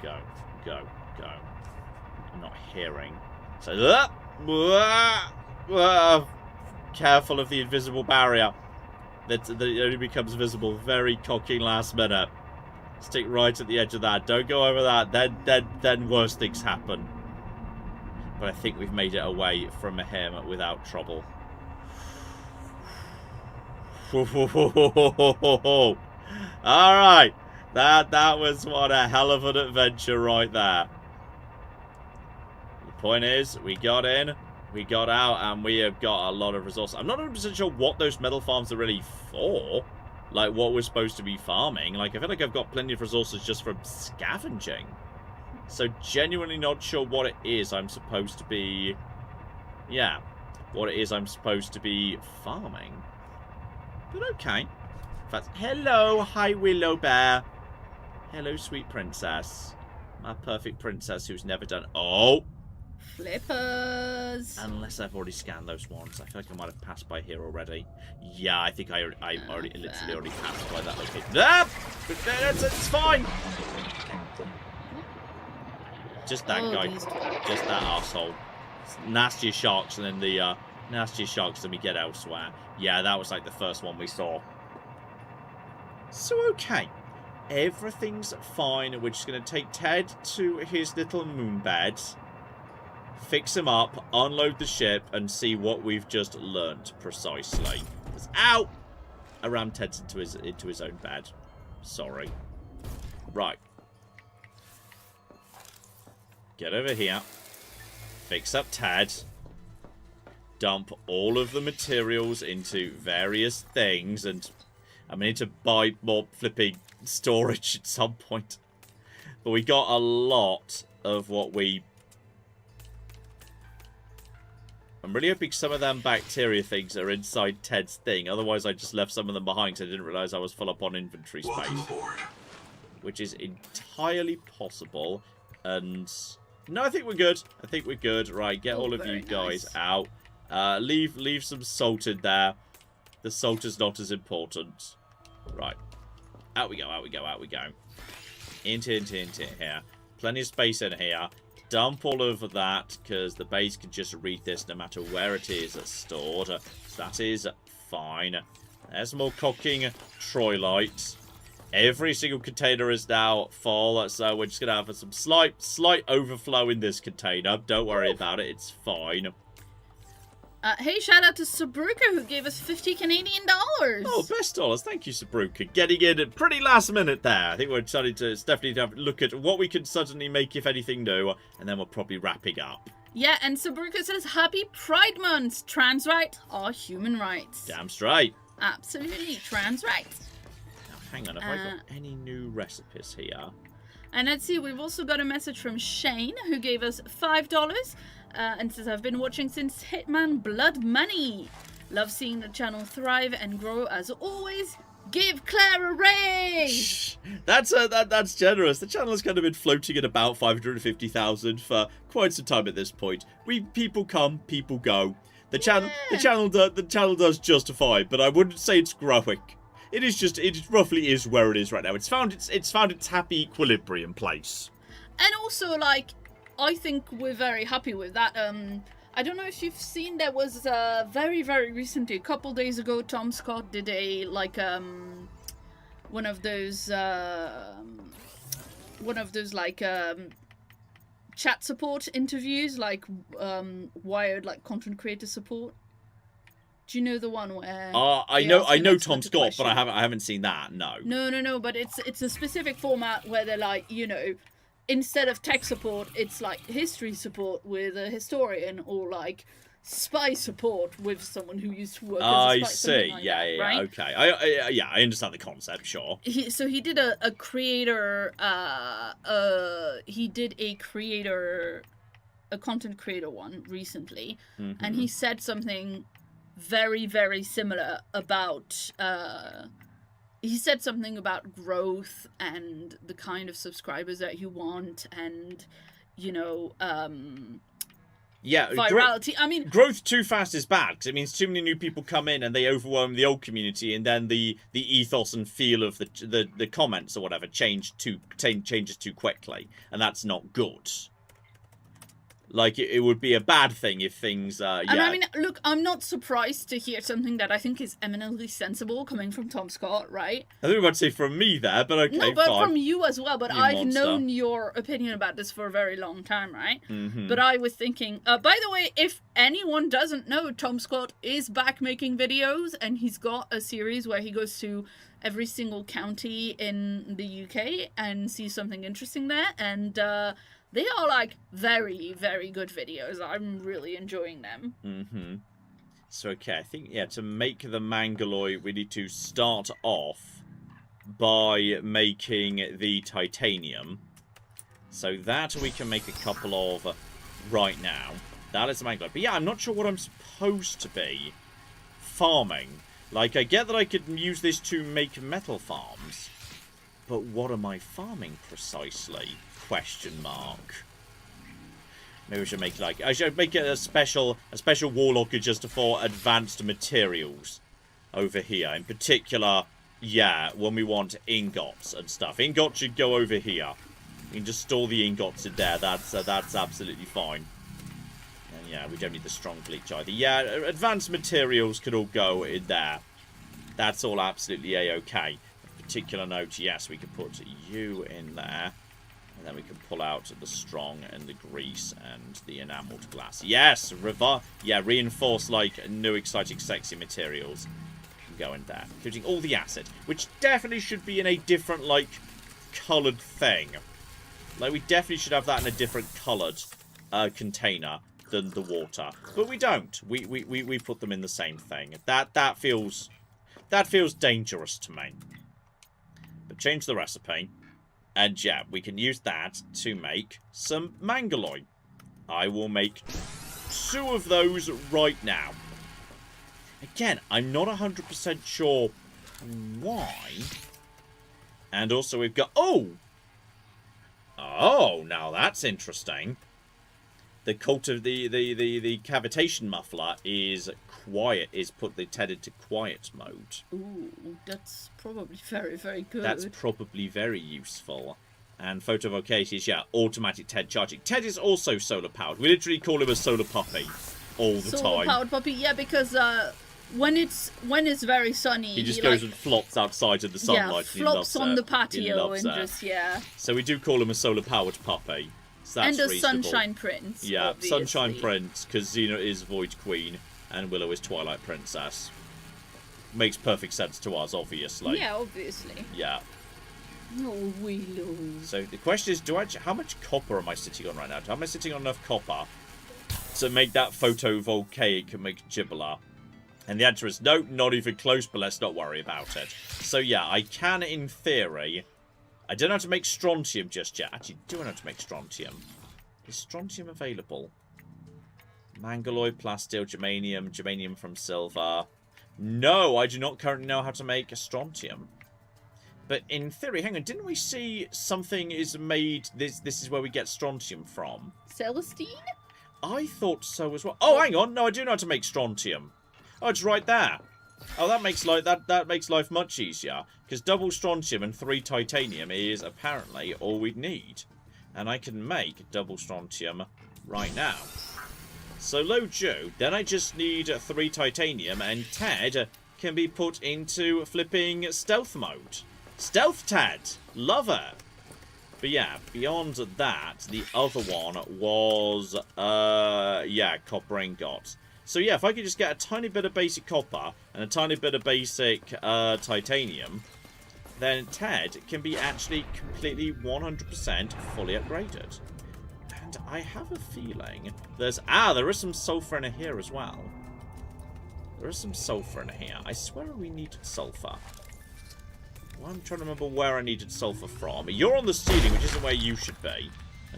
Go, go, go. I'm not hearing. So, careful of the invisible barrier. That only becomes visible very cocky last minute. Stick right at the edge of that. Don't go over that. Then worse things happen. But I think we've made it away from him without trouble. Alright. That was one a hell of an adventure right there. The point is, we got in, we got out, and we have got a lot of resources. I'm not 100% sure what those metal farms are really for. Like, what we're supposed to be farming. Like, I feel like I've got plenty of resources just from scavenging. So, genuinely not sure what it is I'm supposed to be... Yeah. What it is I'm supposed to be farming. But okay. In fact, hello, hi Willow Bear. Hello, sweet princess. My perfect princess who's never done... Oh! Flippers. Unless I've already scanned those ones. I feel like I might have passed by here already. Yeah, I think I already literally already passed by that location. Ah! It's fine! Just that guy. Just that arsehole. Nastier sharks and then the nastier sharks than we get elsewhere. Yeah, that was like the first one we saw. So okay. Everything's fine. We're just going to take Ted to his little moon bed, fix him up, unload the ship, and see what we've just learnt precisely. Ow! I rammed Ted into his own bed. Sorry. Right. Get over here. Fix up Ted. Dump all of the materials into various things, and I need to buy more flipping storage at some point. But we got a lot of what we... I'm really hoping some of them bacteria things are inside Ted's thing. Otherwise, I just left some of them behind because I didn't realise I was full up on inventory space. Welcome aboard. Which is entirely possible. And... No, I think we're good. I think we're good. Right, get all of you guys out. Leave some salt in there. The salt is not as important. Right. Out we go, out we go, out we go. Into here. Plenty of space in here. Dump all of that, because the base can just read this no matter where it is stored. So that is fine. There's more cocking Troilite. Every single container is now full, so we're just going to have some slight overflow in this container. Don't worry about it, it's fine. Hey, shout out to Subnautica who gave us 50 Canadian dollars. Oh, best dollars. Thank you, Subnautica. Getting in at pretty last minute there. I think we're starting to definitely have a look at what we can suddenly make, if anything, new, and then we're probably wrapping up. Yeah, and Subnautica says, Happy Pride Month. Trans rights are human rights. Damn straight. Absolutely, trans rights. Hang on, have I got any new recipes here? And let's see, we've also got a message from Shane, who gave us $5, and says, I've been watching since Hitman Blood Money. Love seeing the channel thrive and grow as always. Give Claire a raise! That's generous. The channel has kind of been floating at about 550,000 for quite some time at this point. People come, people go. The channel does justify, but I wouldn't say it's growing. It roughly is where it is right now. It's found its happy equilibrium place. And also, like, I think we're very happy with that. I don't know if you've seen, there was very, very recently, a couple days ago, Tom Scott did a, like, one of those like chat support interviews, like Wired, like content creator support. Do you know the one where? I know Tom Scott, but I haven't seen that. No. No. But it's a specific format where they're like, you know, instead of tech support, it's like history support with a historian, or like spy support with someone who used to work as a spy. I see. Like Yeah, that, right? okay. I understand the concept. Sure. So he did a creator. He did a content creator one recently, and he said something very, very similar about he said something about growth and the kind of subscribers that you want, and you know, virality. I mean, growth too fast is bad, because it means too many new people come in and they overwhelm the old community, and then the ethos and feel of the comments or whatever changes too quickly, and that's not good. Like, it would be a bad thing if things, And I mean, look, I'm not surprised to hear something that I think is eminently sensible coming from Tom Scott, right? I think we were about to say from me there, but okay, no, but fine. from you as well. But You I've monster. known your opinion about this for a very long time, right? But I was thinking, by the way, if anyone doesn't know, Tom Scott is back making videos, and he's got a series where he goes to every single county in the UK and sees something interesting there, and they are, like, very, very good videos. I'm really enjoying them. So, okay, I think, yeah, to make the Mangaloid, we need to start off by making the titanium. So that we can make a couple of right now. That is the Mangaloid. But yeah, I'm not sure what I'm supposed to be farming. Like, I get that I could use this to make metal farms, but what am I farming precisely? Question mark. Maybe I should make I should make it a special war locker just for advanced materials over here. In particular, yeah, when we want ingots and stuff. Ingots should go over here. You can just store the ingots in there. That's absolutely fine. And yeah, we don't need the strong bleach either. Yeah, advanced materials could all go in there. That's all absolutely a-okay. Particular note, yes, we could put you in there. And then we can pull out the strong and the grease and the enameled glass. Yes! Reinforce, like, new, exciting, sexy materials. Can go in there. Including all the acid. Which definitely should be in a different, like, coloured thing. Like, we definitely should have that in a different coloured container than the water. But we don't. We put them in the same thing. That feels dangerous to me. But change the recipe. And yeah, we can use that to make some Mangaloid. I will make 2 of those right now. Again, I'm not 100% sure why. And also we've got... Oh, now that's interesting. The cult of the cavitation muffler is quiet, is put the TED into quiet mode. Ooh, that's probably very, very good. That's probably very useful. And photovoltaic is, yeah, automatic TED charging. TED is also solar powered. We literally call him a solar puppy all the time. Solar powered puppy, yeah, because when it's very sunny, he just goes and flops outside in the sunlight. Yeah, flops on the patio and just, yeah. So we do call him a solar powered puppy. So that's and a reasonable. Sunshine Prince. Yeah, obviously. Sunshine Prince, because Xena is Void Queen and Willow is Twilight Princess. Makes perfect sense to us, obviously. Yeah, obviously. Yeah. Oh, Willow. So the question is, how much copper am I sitting on right now? Am I sitting on enough copper to make that photovoltaic and make Gibberella? And the answer is no, not even close, but let's not worry about it. So yeah, I can, in theory... I don't know how to make strontium just yet. Actually, do I know how to make strontium? Is strontium available? Mangaloid, plasteel, germanium from silver. No, I do not currently know how to make a strontium. But in theory, hang on, didn't we see something is made... This is where we get strontium from? Celestine? I thought so as well. Oh, hang on. No, I do know how to make strontium. Oh, it's right there. Oh, that makes life much easier. Because double strontium and 3 titanium is apparently all we'd need. And I can make double strontium right now. So load Joe, then I just need 3 titanium and Ted can be put into flipping stealth mode. Stealth Ted. Love her. But yeah, beyond that, the other one was, yeah, copper ingots. So yeah, if I could just get a tiny bit of basic copper and a tiny bit of basic titanium, then Ted can be actually completely 100% fully upgraded. And I have a feeling there's... there is some sulfur in here as well. There is some sulfur in here. I swear we needed sulfur. Well, I'm trying to remember where I needed sulfur from. You're on the ceiling, which isn't where you should be.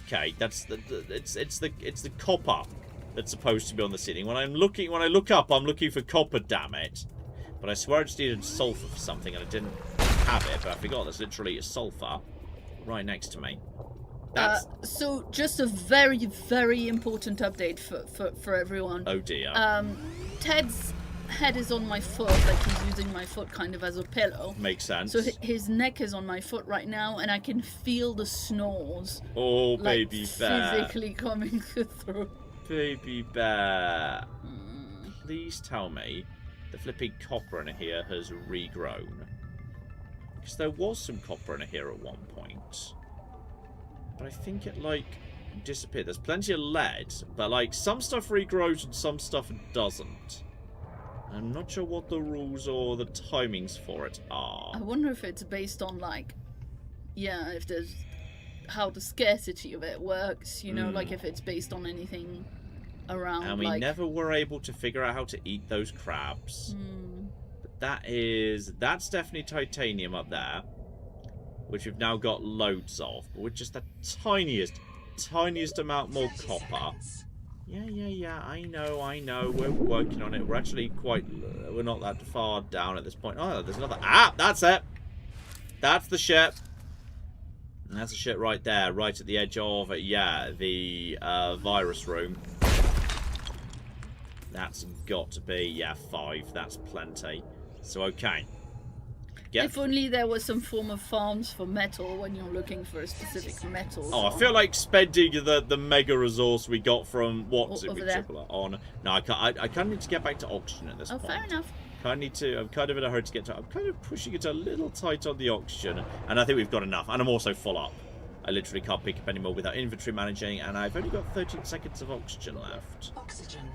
Okay, that's it's the copper that's supposed to be on the ceiling. When I look up, I'm looking for copper. Damn it! But I swear I just needed sulfur for something, and I didn't have it. But I forgot there's literally a sulfur right next to me. That's... so just a very, very important update for everyone. Oh dear. Ted's head is on my foot, like he's using my foot kind of as a pillow. Makes sense. So his neck is on my foot right now, and I can feel the snores. Oh, like, baby bear. Physically coming through. Baby bear. Please tell me the flipping copper in here has regrown. Because there was some copper in here at one point. But I think it, like, disappeared. There's plenty of lead, but, like, some stuff regrows and some stuff doesn't. I'm not sure what the rules or the timings for it are. I wonder if it's based on, like, yeah, if there's how the scarcity of it works, you know, like if it's based on anything around. And we like... never were able to figure out how to eat those crabs. But that's definitely titanium up there, which we've now got loads of, but with just the tiniest amount more copper. Yeah, I know. We're working on it. We're actually we're not that far down at this point. Oh, there's another... that's it! That's the ship. And that's the ship right there, right at the edge of, yeah, the virus room. That's got to be, yeah, 5. That's plenty. So, okay. If only there was some form of farms for metal when you're looking for a specific metal. Oh, I feel like spending the mega resource we got from what's it we on. No, I kind of need to get back to oxygen at this point. Fair enough. I'm kind of in a hurry to get to. I'm kind of pushing it a little tight on the oxygen, and I think we've got enough. And I'm also full up. I literally can't pick up any more without inventory managing, and I've only got 13 seconds of oxygen left.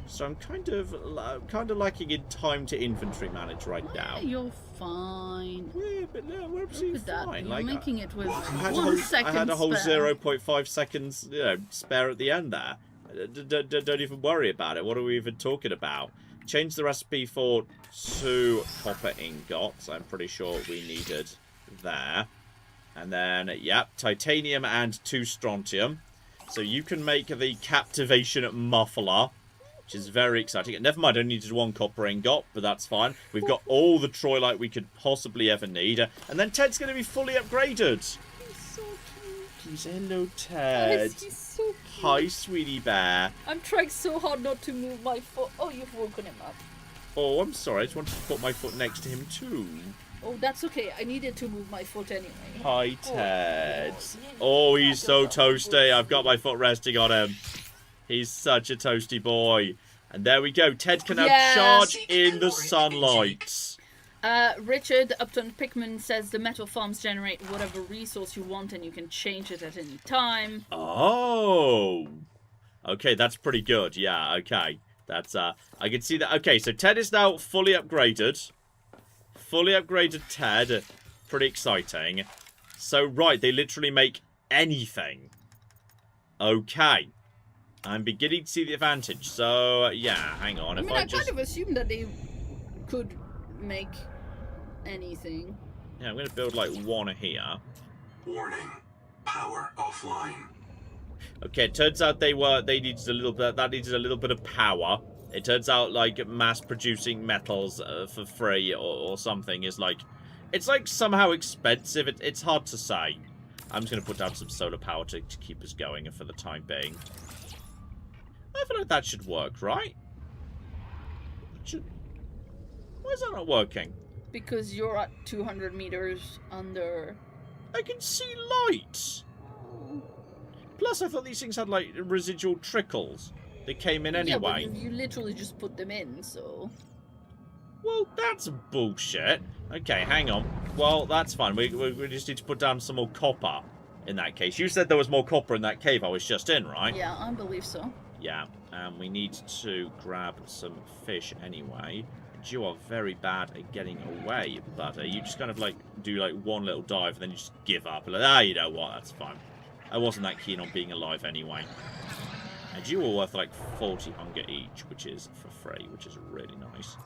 So I'm kind of lacking in time to inventory manage right now. You're fine. Yeah, but no, we're absolutely fine. You're making it with I 1 second. I had a whole spare. 0.5 seconds, spare at the end there. Don't even worry about it. What are we even talking about? Change the recipe for 2 copper ingots. I'm pretty sure we needed there. And then, yep, titanium and 2 strontium. So you can make the captivation muffler, which is very exciting. Never mind, I only needed 1 copper ingot, but that's fine. We've got all the troilite we could possibly ever need. And then Ted's going to be fully upgraded. He's so cute. He's hello, Ted. He's so cute. Hi, sweetie bear. I'm trying so hard not to move my foot. Oh, you've woken him up. Oh, I'm sorry. I just wanted to put my foot next to him, too. Oh, that's okay. I needed to move my foot anyway. Hi, Ted. Oh, he's so toasty. I've got my foot resting on him. He's such a toasty boy. And there we go. Ted can now charge in the sunlight. Richard Upton Pickman says the metal farms generate whatever resource you want and you can change it at any time. Oh. Okay, that's pretty good. Yeah, okay. That's, I can see that. Okay, so Ted is now fully upgraded. Fully upgraded Ted. Pretty exciting. So, right, they literally make anything. Okay. I'm beginning to see the advantage. So, yeah, hang on. I kind of assumed that they could make anything. Yeah, I'm going to build, like, 1 here. Warning. Power offline. Okay, it turns out they needed a little bit, that needed a little bit of power. It turns out, like, mass-producing metals for free or something is, like... It's, like, somehow expensive. It's hard to say. I'm just going to put down some solar power to keep us going for the time being. I feel like that should work, right? Why is that not working? Because you're at 200 meters under... I can see light! Plus, I thought these things had, like, residual trickles. They came in anyway. Yeah, but you literally just put them in, so... Well, that's bullshit. Okay, hang on. Well, that's fine. We just need to put down some more copper in that case. You said there was more copper in that cave I was just in, right? Yeah, I believe so. Yeah, and we need to grab some fish anyway. And you are very bad at getting away, Butter. You just kind of like do like one little dive and then you just give up. Like, you know what? That's fine. I wasn't that keen on being alive anyway. And you were worth like 40 hunger each, which is for free, which is really nice.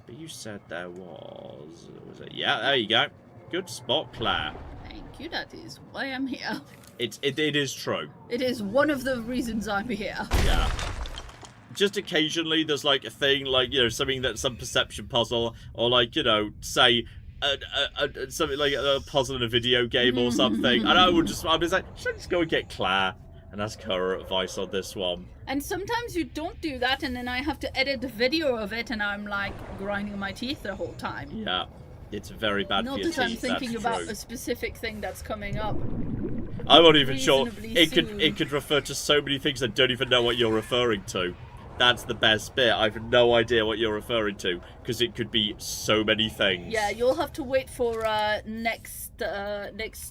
But you said there was it? Yeah, there you go. Good spot, Claire. Thank you, that is why I'm here. It is true. It is one of the reasons I'm here. Yeah. Just occasionally there's like a thing like, you know, something that's some perception puzzle or like, you know, say something like a puzzle in a video game or something. And I'll be like, should I just go and get Claire and ask her advice on this one? And sometimes you don't do that and then I have to edit the video of it and I'm like grinding my teeth the whole time. Yeah. It's very bad for your teeth. Not that I'm thinking that's about true. a specific thing that's coming up. I'm not even sure. Reasonably It could refer to so many things I don't even know what you're referring to. That's the best bit. I have no idea what you're referring to because it could be so many things. Yeah, you'll have to wait for next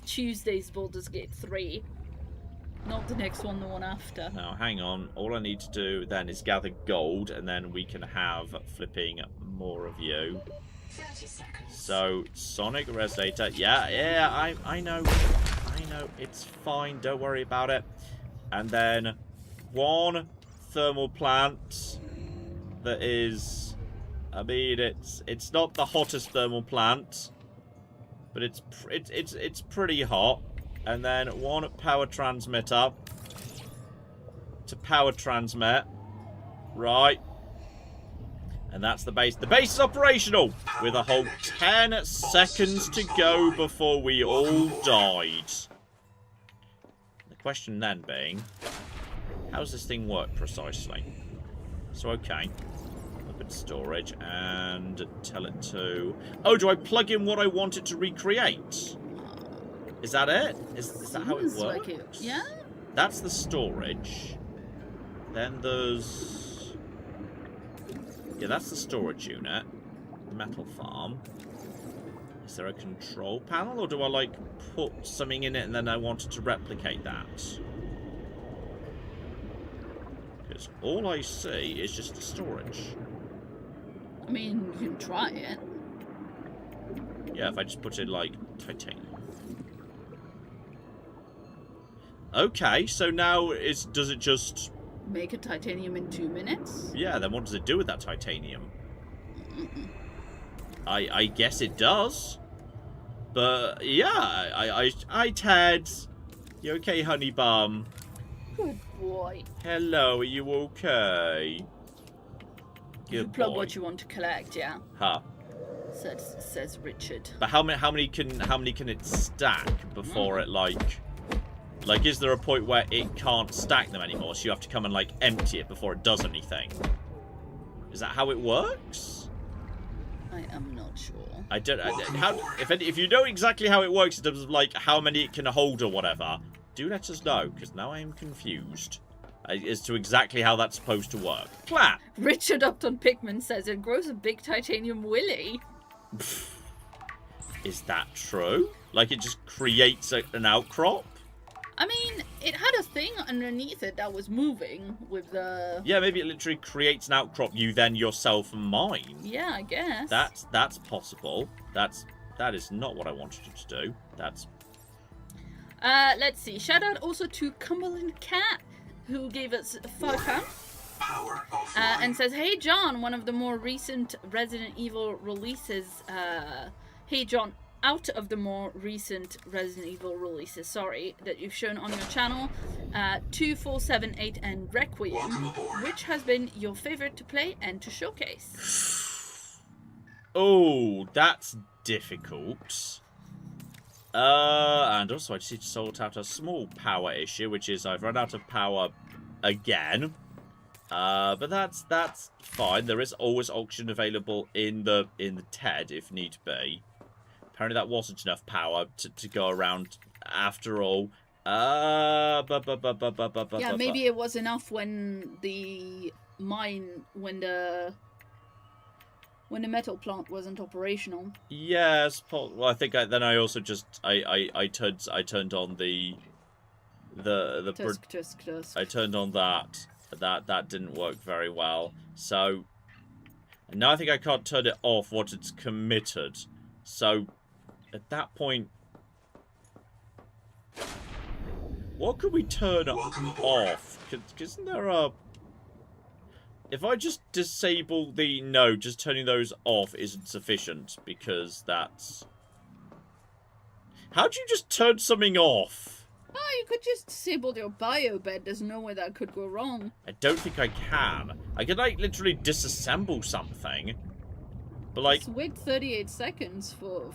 Tuesday's Baldur's Gate 3. Not the next one, the one after. Now, hang on. All I need to do then is gather gold, and then we can have flipping more of you. 30 seconds. So, Sonic Resonator. Yeah, I know. It's fine. Don't worry about it. And then one thermal plant that is... I mean, it's not the hottest thermal plant, but it's pretty hot. And then one power transmitter to power transmit. Right. And that's the base. The base is operational with a whole 10 seconds to go before we all died. The question then being, how does this thing work precisely? So, okay. Open storage and tell it to... Oh, do I plug in what I want it to recreate? Is that it? Is that how it works? Like it. Yeah? That's the storage. Then there's... Yeah, that's the storage unit. The metal farm. Is there a control panel? Or do I, like, put something in it and then I want it to replicate that? Because all I see is just the storage. I mean, you can try it. Yeah, if I just put in, like, titanium. Okay, so now does it just... Make a titanium in 2 minutes? Yeah, then what does it do with that titanium? I guess it does. But, yeah, I Ted. You okay, honey bum? Good boy. Hello, are you okay? You Good plug boy. what you want to collect, yeah? Huh. Says Richard. But how many can it stack before it, like, is there a point where it can't stack them anymore, so you have to come and, like, empty it before it does anything? Is that how it works? I am not sure. I don't... If you know exactly how it works in terms of, like, how many it can hold or whatever, do let us know, because now I am confused as to exactly how that's supposed to work. Clap! Richard Upton Pickman says it grows a big titanium willy. Is that true? Like, it just creates an outcrop? I mean, it had a thing underneath it that was moving with the... Yeah, maybe it literally creates an outcrop you then yourself mine. Yeah, I guess. That's possible. That is not what I wanted it to do. That's... Let's see. Shout out also to Cumberland Cat, who gave us £5. Power offline. And says, hey John, one of the more recent Resident Evil releases, hey John, out of the more recent Resident Evil releases, that you've shown on your channel, 2, 4, 7, 8, and Requiem, which has been your favorite to play and to showcase? Oh, that's difficult. And also I just need to sort out a small power issue, which is I've run out of power again. But that's fine. There is always oxygen available in the TED if need be. Apparently that wasn't enough power to go around after all. Yeah, maybe it was enough when the When the metal plant wasn't operational. Yes, well, I think then I also just I turned on the Tusk. I turned on that. That didn't work very well. So now I think I can't turn it off once it's committed. So at that point, what could we turn off? Isn't there a... If I just disable the... No, just turning those off isn't sufficient, because that's... How do you just turn something off? Oh, you could just disable your biobed. There's no way that could go wrong. I don't think I can. I can, like, literally disassemble something. But, like... Just wait 38 seconds for...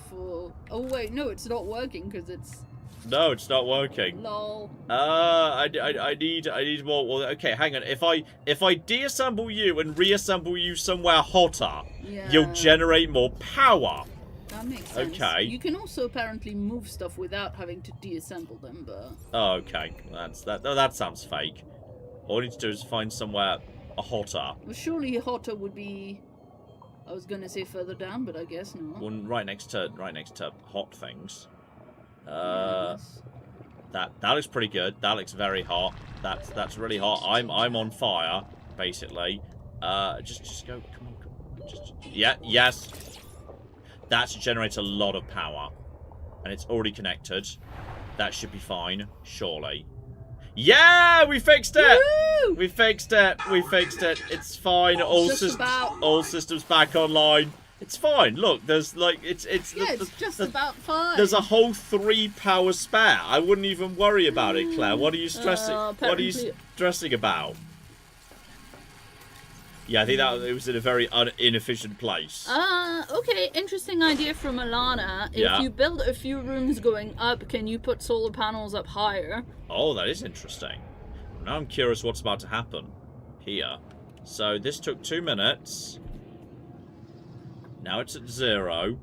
Oh, wait, no, it's not working, because it's... No, it's not working. Lol. I need more. Well, okay, hang on. If I deassemble you and reassemble you somewhere hotter, Yeah. you'll generate more power. That makes sense. Okay. You can also apparently move stuff without having to deassemble them, but... Oh, okay. That sounds fake. All I need to do is find somewhere hotter. Well, surely hotter would be... I was gonna say further down, but I guess not. One right next to hot things. Yes. That looks pretty good. That looks very hot. That's really hot. I'm on fire, basically. Just go. Come on. Yeah. Yes. That should generate a lot of power, and it's already connected. That should be fine, surely. Yeah, we fixed it. Woo! We fixed it. We fixed it. It's fine. All systems back online. It's fine. Look, there's like it's just about fine. There's a whole 3 power spare. I wouldn't even worry about it, Claire. What are you stressing? What are you stressing about? Yeah, I think that it was in a very inefficient place. Okay, interesting idea from Alana. If you build a few rooms going up, can you put solar panels up higher? Oh, that is interesting. Now I'm curious what's about to happen here. So this took 2 minutes. Now it's at 0.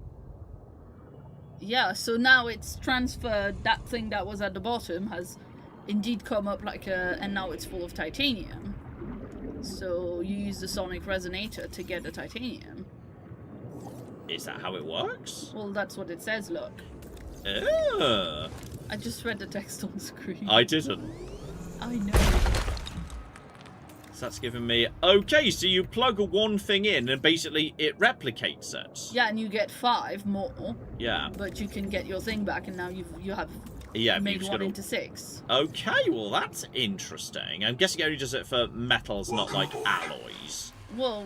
Yeah, so now it's transferred. That thing that was at the bottom has indeed come up like a... And now it's full of titanium. So you use the sonic resonator to get the titanium. Is that how it works? Well, that's what it says, look. I just read the text on screen. I didn't. I know. So that's giving me... Okay, so you plug one thing in and basically it replicates it. Yeah, and you get 5 more. Yeah. But you can get your thing back, and now you have made one into 6. Okay, well that's interesting. I'm guessing it only does it for metals, not like alloys. Well,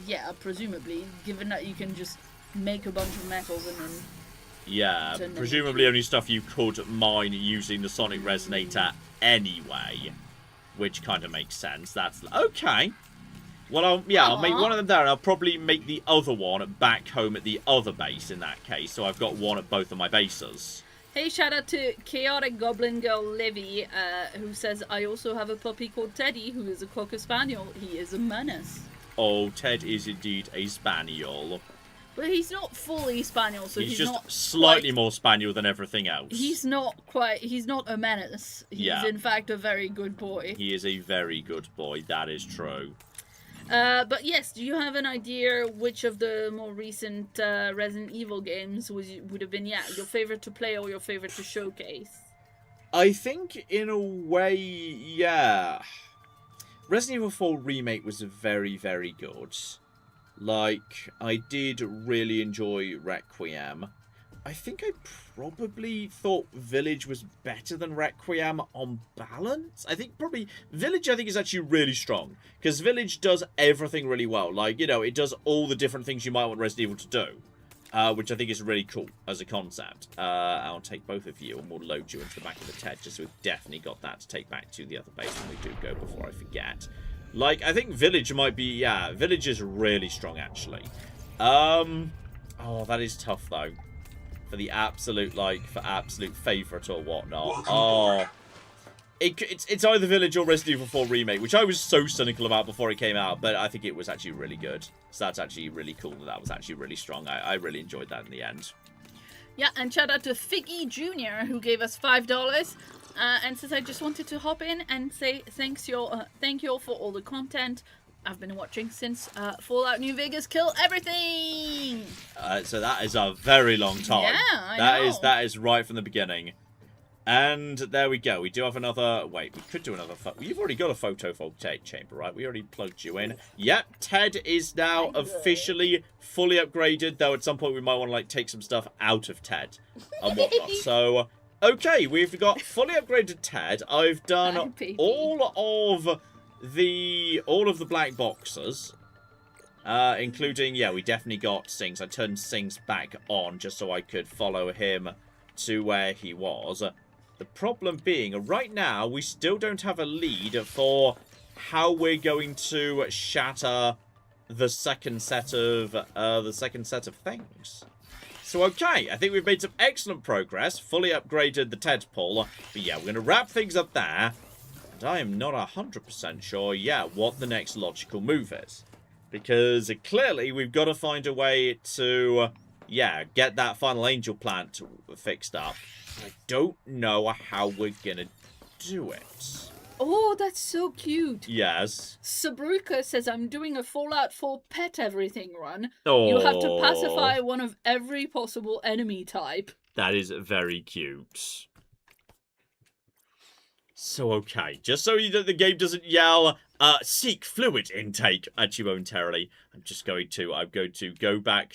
yeah, presumably, given that you can just make a bunch of metals and then... Yeah, presumably only stuff you could mine using the sonic resonator anyway. Which kind of makes sense. That's okay. Well, I'll make one of them there, and I'll probably make the other one back home at the other base in that case. So I've got one at both of my bases. Hey, shout out to Chaotic Goblin Girl Livy, who says, I also have a puppy called Teddy, who is a Cocker Spaniel. He is a menace. Oh, Ted is indeed a Spaniel. But he's not fully Spaniel, so he's just not slightly more Spaniel than everything else. He's not a menace. He's in fact a very good boy. He is a very good boy, that is true. But yes, do you have an idea which of the more recent Resident Evil games would have been, your favorite to play or your favorite to showcase? I think, in a way, yeah. Resident Evil 4 Remake was very, very good. Like, I did really enjoy Requiem. I think I probably thought Village was better than Requiem on balance. I think probably Village, is actually really strong. Because Village does everything really well. Like, it does all the different things you might want Resident Evil to do. Which I think is really cool as a concept. I'll take both of you and we'll load you into the back of the TED. Just so we've definitely got that to take back to the other base when we do go before I forget. Like, I think Village might be... Yeah, Village is really strong, actually. Oh, that is tough, though. For the absolute, for absolute favourite or whatnot. Oh. It's either Village or Resident Evil 4 Remake, which I was so cynical about before it came out, but I think it was actually really good. So that's actually really cool that was actually really strong. I really enjoyed that in the end. Yeah, and shout out to Figgy Jr., who gave us $5. And says, I just wanted to hop in and say thank you all for all the content. I've been watching since Fallout New Vegas Kill Everything. So that is a very long time. Yeah, I know. That is right from the beginning. And there we go. We do have another... Wait, we could do another... You've already got a photovoltaic chamber, right? We already plugged you in. Yep, Ted is now officially fully upgraded, though at some point we might want to, like, take some stuff out of Ted and whatnot. So, okay, we've got fully upgraded Ted. I've done all of the black boxes, including, yeah, we definitely got Sings. I turned Sings back on just so I could follow him to where he was. The problem being, right now, we still don't have a lead for how we're going to shatter the second set of things. So, okay, I think we've made some excellent progress, fully upgraded the Ted pool, but yeah, we're going to wrap things up there, and I am not 100% sure yet what the next logical move is, because clearly we've got to find a way to, yeah, get that final angel plant fixed up. I don't know how we're gonna do it. Oh, that's so cute. Yes. Subnautica says, I'm doing a Fallout 4 pet everything run. Oh. You have to pacify one of every possible enemy type. That is very cute. So, okay. Just so that the game doesn't yell, seek fluid intake at you momentarily. I'm going to go back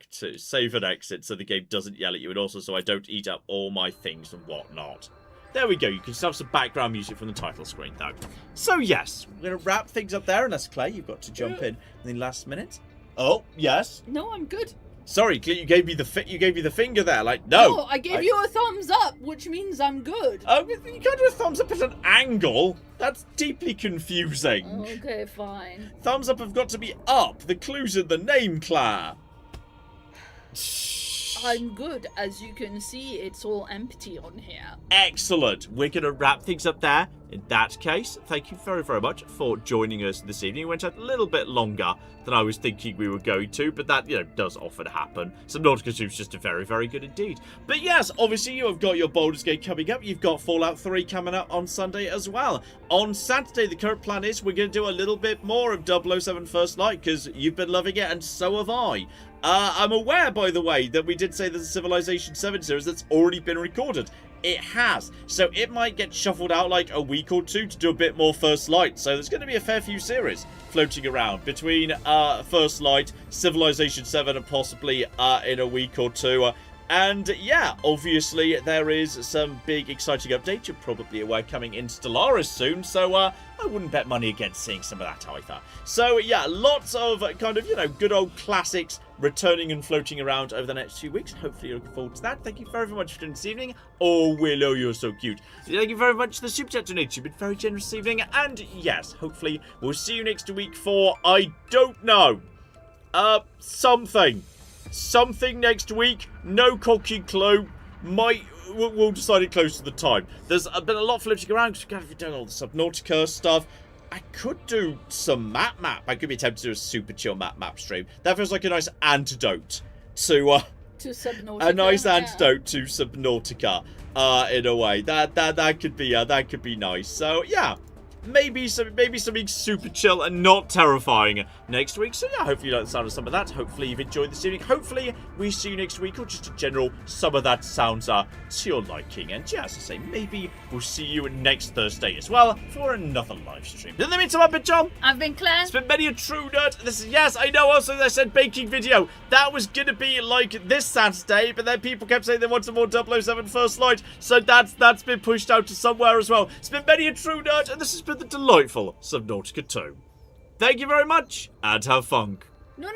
to save and exit so the game doesn't yell at you, and also so I don't eat up all my things and whatnot. There we go. You can just have some background music from the title screen, though. So, yes, we're going to wrap things up there, unless, Clay, you've got to jump in the last minute. Oh, yes. No, I'm good. Sorry, you gave me the finger there. Like, no. Oh, I gave you a thumbs up, which means I'm good. Oh, you can't do a thumbs up at an angle. That's deeply confusing. Okay, fine. Thumbs up have got to be up. The clue's in the name, Claire. I'm good. As you can see, it's all empty on here. Excellent. We're going to wrap things up there. In that case, thank you very, very much for joining us this evening. It went a little bit longer than I was thinking we were going to, but that, does often happen. Subnautica 2 is just very, very good indeed. But yes, obviously you have got your Baldur's Gate coming up. You've got Fallout 3 coming up on Sunday as well. On Saturday, the current plan is we're going to do a little bit more of 007 First Light, because you've been loving it, and so have I. I'm aware, by the way, that we did say there's a Civilization 7 series that's already been recorded. It has. So it might get shuffled out like a week or two to do a bit more First Light. So there's going to be a fair few series floating around between First Light, Civilization 7, and possibly in a week or two. And yeah, obviously there is some big exciting updates. You're probably aware coming in Stellaris soon. So I wouldn't bet money against seeing some of that either. So yeah, lots of kind of, good old classics returning and floating around over the next few weeks. Hopefully you're looking forward to that. Thank you very, very much for doing this evening. Oh, Willow, you're so cute. Thank you very much for the super chat donation. You've been very generous this evening. And yes, hopefully we'll see you next week for, I don't know, something next week. No cocky clue. We'll decide it close to the time. There's been a lot floating around because we've got to be doing all the Subnautica stuff. I could do some map. I could be tempted to do a super chill map stream. That feels like a nice antidote to Subnautica. A nice antidote to Subnautica. In a way. That could be nice. So yeah. Maybe something super chill and not terrifying next week. So yeah, hopefully you like the sound of some of that. Hopefully you've enjoyed this evening. Hopefully we see you next week, or just in general, some of that sounds to your liking. And yeah, as I say, maybe we'll see you next Thursday as well for another live stream. In the meantime, I've been John. I've been Claire. It's been many a true nerd. This is, yes, I know, also I said baking video. That was gonna be like this Saturday, but then people kept saying they wanted more 007 First Light, so that's been pushed out to somewhere as well. It's been many a true nerd, and this has been the delightful Subnautica 2. Thank you very much, and have fun. No.